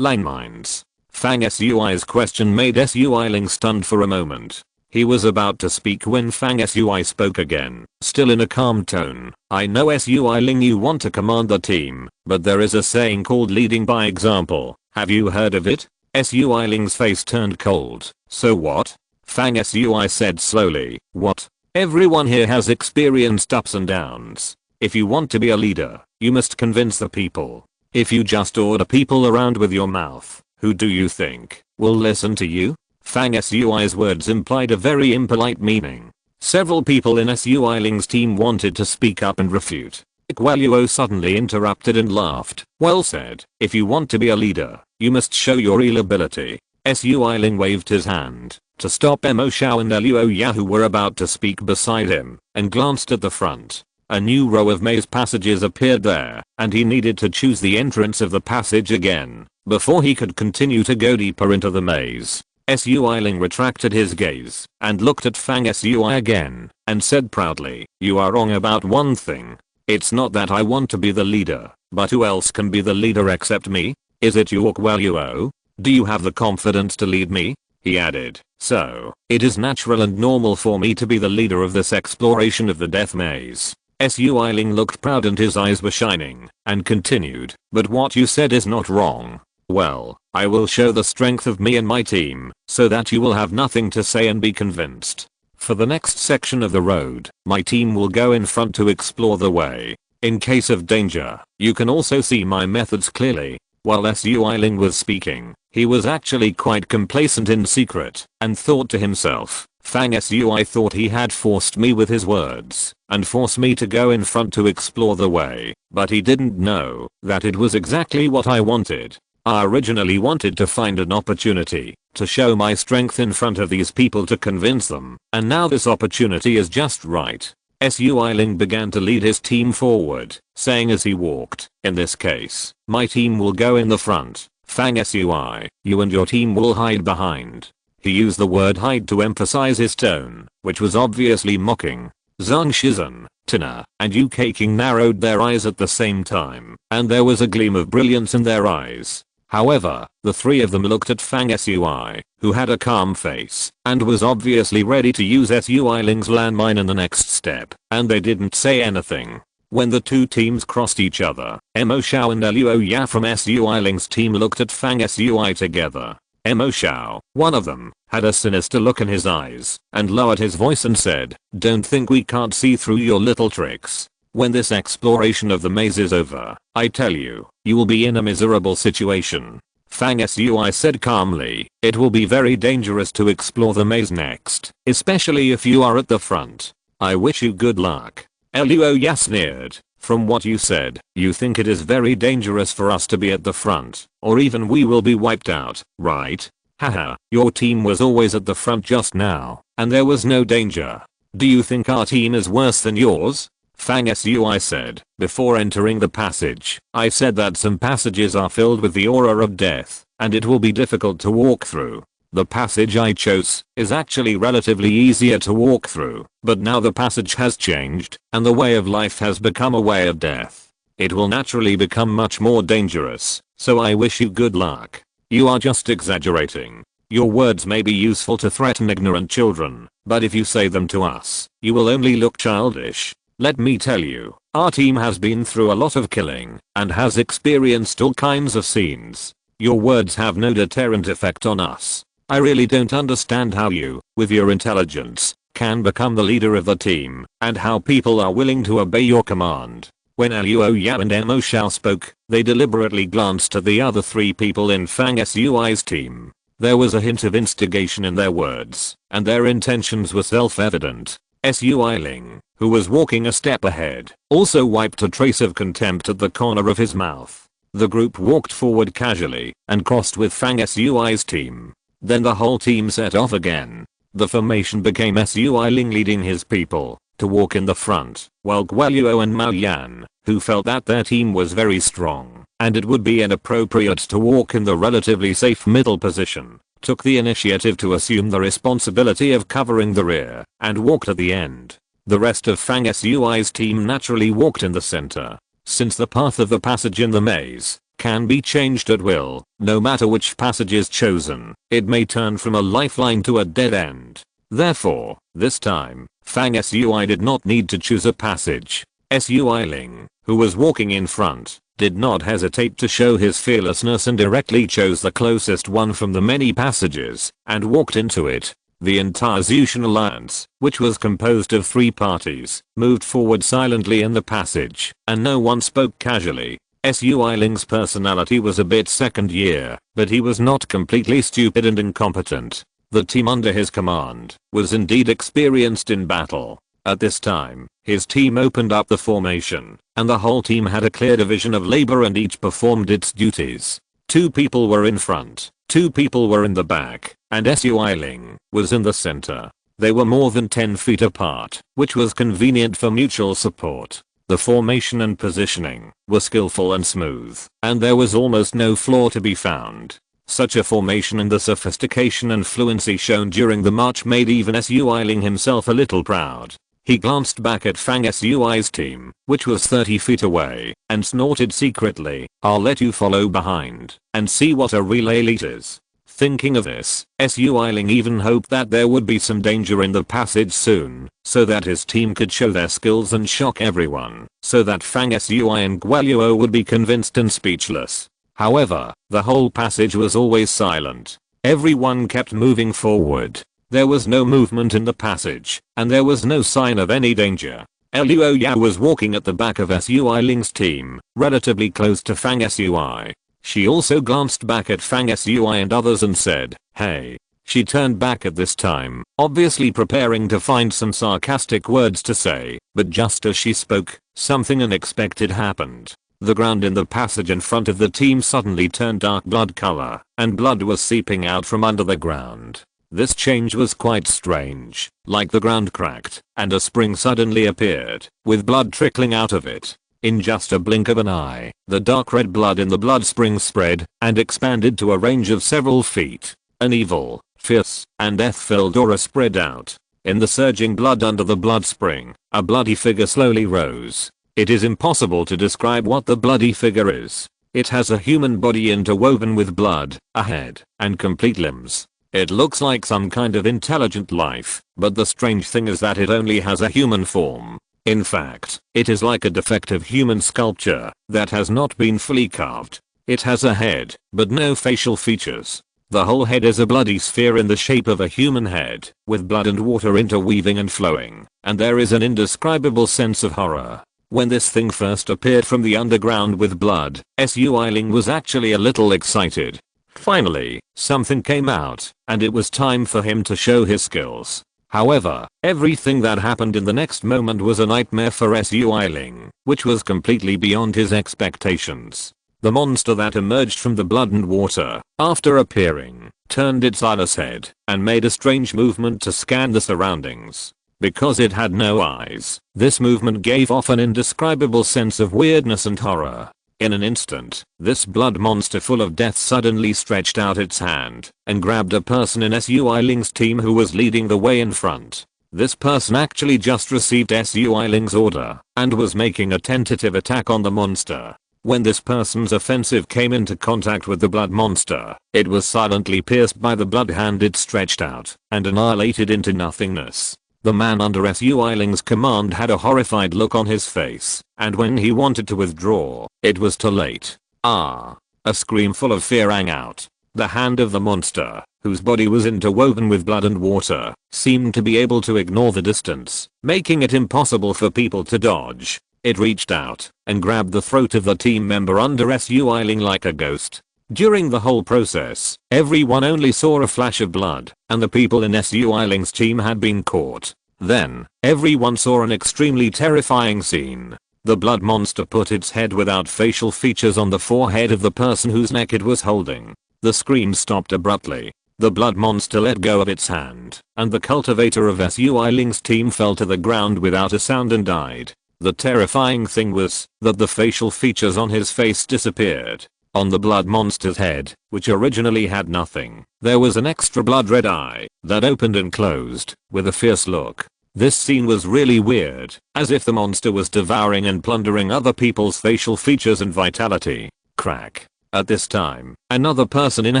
Landmines. Fang Sui's question made Sui Ling stunned for a moment. He was about to speak when Fang Sui spoke again, still in a calm tone. I know Sui Ling, you want to command the team, but there is a saying called leading by example. Have you heard of it? Sui Ling's face turned cold. So what? Fang Sui said slowly. What? Everyone here has experienced ups and downs. If you want to be a leader, you must convince the people. If you just order people around with your mouth, who do you think will listen to you? Fang Sui's words implied a very impolite meaning. Several people in Sui Ling's team wanted to speak up and refute. Guo suddenly interrupted and laughed. Well said, if you want to be a leader, you must show your real ability. Sui Ling waved his hand to stop Mo Xiao and Luo Ya who were about to speak beside him, and glanced at the front. A new row of maze passages appeared there, and he needed to choose the entrance of the passage again before he could continue to go deeper into the maze. Sui Ling retracted his gaze and looked at Fang Sui again and said proudly, "You are wrong about one thing. It's not that I want to be the leader, but who else can be the leader except me? Is it you or Guo? Do you have the confidence to lead me?" He added, "So, it is natural and normal for me to be the leader of this exploration of the death maze." Sui Ling looked proud and his eyes were shining, and continued, "But what you said is not wrong. Well, I will show the strength of me and my team, so that you will have nothing to say and be convinced. For the next section of the road, my team will go in front to explore the way. In case of danger, you can also see my methods clearly." While Sui Ling was speaking, he was actually quite complacent in secret, and thought to himself, Fang Sui thought he had forced me with his words, and forced me to go in front to explore the way, but he didn't know that it was exactly what I wanted. I originally wanted to find an opportunity to show my strength in front of these people to convince them, and now this opportunity is just right. Sui Ling began to lead his team forward, saying as he walked, "In this case, my team will go in the front. Fang Sui, you and your team will hide behind." He used the word hide to emphasize his tone, which was obviously mocking. Zhang Shizhen, Tina, and Yu King narrowed their eyes at the same time, and there was a gleam of brilliance in their eyes. However, the three of them looked at Fang Sui, who had a calm face, and was obviously ready to use Sui Ling's landmine in the next step, and they didn't say anything. When the two teams crossed each other, Mo Xiao and Luo Ya from Sui Ling's team looked at Fang Sui together. Mo Xiao, one of them, had a sinister look in his eyes, and lowered his voice and said, "Don't think we can't see through your little tricks. When this exploration of the maze is over, I tell you, you will be in a miserable situation." Fang Sui said calmly, "It will be very dangerous to explore the maze next, especially if you are at the front. I wish you good luck." Luo Ya sneered, "From what you said, you think it is very dangerous for us to be at the front, or even we will be wiped out, right? Haha, your team was always at the front just now, and there was no danger. Do you think our team is worse than yours?" Fang Sui said, "Before entering the passage, I said that some passages are filled with the aura of death, and it will be difficult to walk through. The passage I chose is actually relatively easier to walk through, but now the passage has changed, and the way of life has become a way of death. It will naturally become much more dangerous, so I wish you good luck. You are just exaggerating. Your words may be useful to threaten ignorant children, but if you say them to us, you will only look childish. Let me tell you, our team has been through a lot of killing, and has experienced all kinds of scenes. Your words have no deterrent effect on us. I really don't understand how you, with your intelligence, can become the leader of the team, and how people are willing to obey your command." When Luo Ya and Mo Xiao spoke, they deliberately glanced at the other three people in Fang Sui's team. There was a hint of instigation in their words, and their intentions were self-evident. Sui Ling, who was walking a step ahead, also wiped a trace of contempt at the corner of his mouth. The group walked forward casually and crossed with Fang Sui's team. Then the whole team set off again. The formation became Sui Ling leading his people to walk in the front, while Guo and Mao Yan, who felt that their team was very strong and it would be inappropriate to walk in the relatively safe middle position, took the initiative to assume the responsibility of covering the rear and walked at the end. The rest of Fang Sui's team naturally walked in the center. Since the path of the passage in the maze can be changed at will, no matter which passage is chosen, it may turn from a lifeline to a dead end. Therefore, this time, Fang Sui did not need to choose a passage. Sui Ling, who was walking in front, did not hesitate to show his fearlessness and directly chose the closest one from the many passages, and walked into it. The entire Zushan alliance, which was composed of 3 parties, moved forward silently in the passage, and no one spoke casually. Sui Ling's personality was a bit second year, but he was not completely stupid and incompetent. The team under his command was indeed experienced in battle. At this time, his team opened up the formation, and the whole team had a clear division of labor and each performed its duties. 2 people were in front, 2 people were in the back, and Su Eiling was in the center. They were more than 10 feet apart, which was convenient for mutual support. The formation and positioning were skillful and smooth, and there was almost no flaw to be found. Such a formation and the sophistication and fluency shown during the march made even Su Eiling himself a little proud. He glanced back at Fang Sui's team, which was 30 feet away, and snorted secretly, "I'll let you follow behind and see what a real elite is." Thinking of this, Su Eiling even hoped that there would be some danger in the passage soon, so that his team could show their skills and shock everyone, so that Fang Sui and Guoluo would be convinced and speechless. However, the whole passage was always silent. Everyone kept moving forward. There was no movement in the passage, and there was no sign of any danger. Luo Yao was walking at the back of Su Eiling's team, relatively close to Fang Sui. She also glanced back at Fang Sui and others and said, "Hey." She turned back at this time, obviously preparing to find some sarcastic words to say, but just as she spoke, something unexpected happened. The ground in the passage in front of the team suddenly turned dark blood color, and blood was seeping out from under the ground. This change was quite strange, like the ground cracked, and a spring suddenly appeared, with blood trickling out of it. In just a blink of an eye, the dark red blood in the blood spring spread, and expanded to a range of several feet. An evil, fierce, and death-filled aura spread out. In the surging blood under the blood spring, a bloody figure slowly rose. It is impossible to describe what the bloody figure is. It has a human body interwoven with blood, a head, and complete limbs. It looks like some kind of intelligent life, but the strange thing is that it only has a human form. In fact, it is like a defective human sculpture that has not been fully carved. It has a head, but no facial features. The whole head is a bloody sphere in the shape of a human head, with blood and water interweaving and flowing, and there is an indescribable sense of horror. When this thing first appeared from the underground with blood, Su Eiling was actually a little excited. Finally, something came out, and it was time for him to show his skills. However, everything that happened in the next moment was a nightmare for Su Eiling, which was completely beyond his expectations. The monster that emerged from the blood and water, after appearing, turned its eyeless head, and made a strange movement to scan the surroundings. Because it had no eyes, this movement gave off an indescribable sense of weirdness and horror. In an instant, this blood monster full of death suddenly stretched out its hand and grabbed a person in Su Eiling's team who was leading the way in front. This person actually just received Su Eiling's order and was making a tentative attack on the monster. When this person's offensive came into contact with the blood monster, it was silently pierced by the blood hand it stretched out and annihilated into nothingness. The man under Su Eiling's command had a horrified look on his face, and when he wanted to withdraw, it was too late. Ah! A scream full of fear rang out. The hand of the monster, whose body was interwoven with blood and water, seemed to be able to ignore the distance, making it impossible for people to dodge. It reached out and grabbed the throat of the team member under Su Eiling like a ghost. During the whole process, everyone only saw a flash of blood, and the people in Su Eiling's team had been caught. Then, everyone saw an extremely terrifying scene. The blood monster put its head without facial features on the forehead of the person whose neck it was holding. The scream stopped abruptly. The blood monster let go of its hand, and the cultivator of Su Eiling's team fell to the ground without a sound and died. The terrifying thing was that the facial features on his face disappeared. On the blood monster's head, which originally had nothing, there was an extra blood red eye that opened and closed with a fierce look. This scene was really weird, as if the monster was devouring and plundering other people's facial features and vitality. Crack. At this time, another person in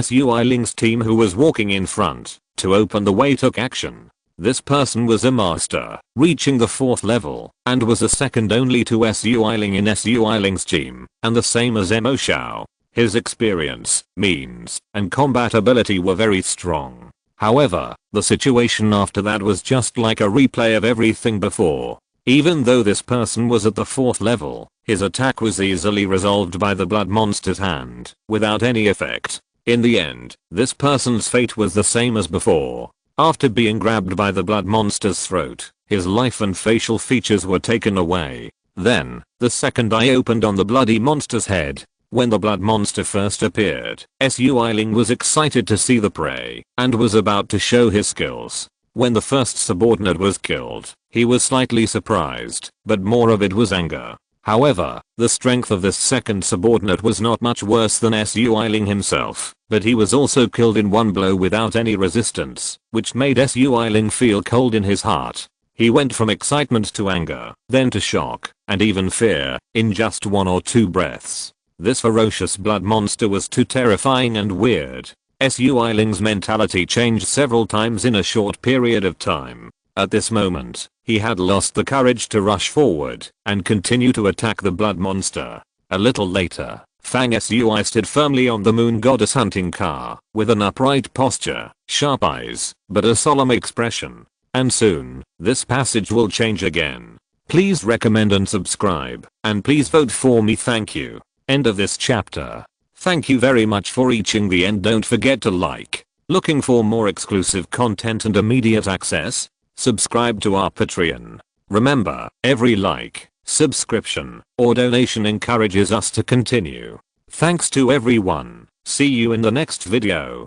Su Eiling's team who was walking in front to open the way took action. This person was a master, reaching the 4th level, and was a second only to Su Eiling in Su Eiling's team, and the same as Mo Xiao. His experience, means, and combat ability were very strong. However, the situation after that was just like a replay of everything before. Even though this person was at the 4th level, his attack was easily resolved by the blood monster's hand, without any effect. In the end, this person's fate was the same as before. After being grabbed by the blood monster's throat, his life and facial features were taken away. Then, the second eye opened on the bloody monster's head. When the blood monster first appeared, Su Eiling was excited to see the prey, and was about to show his skills. When the first subordinate was killed, he was slightly surprised, but more of it was anger. However, the strength of this second subordinate was not much worse than Su Eiling himself, but he was also killed in one blow without any resistance, which made Su Eiling feel cold in his heart. He went from excitement to anger, then to shock, and even fear, in just 1 or 2 breaths. This ferocious blood monster was too terrifying and weird. Su Eiling's mentality changed several times in a short period of time. At this moment, he had lost the courage to rush forward and continue to attack the blood monster. A little later, Fang Sui stood firmly on the moon goddess hunting car, with an upright posture, sharp eyes, but a solemn expression. And soon, this passage will change again. Please recommend and subscribe, and please vote for me, thank you. End of this chapter. Thank you very much for reaching the end. Don't forget to like. Looking for more exclusive content and immediate access? Subscribe to our Patreon. Remember, every like, subscription, or donation encourages us to continue. Thanks to everyone. See you in the next video.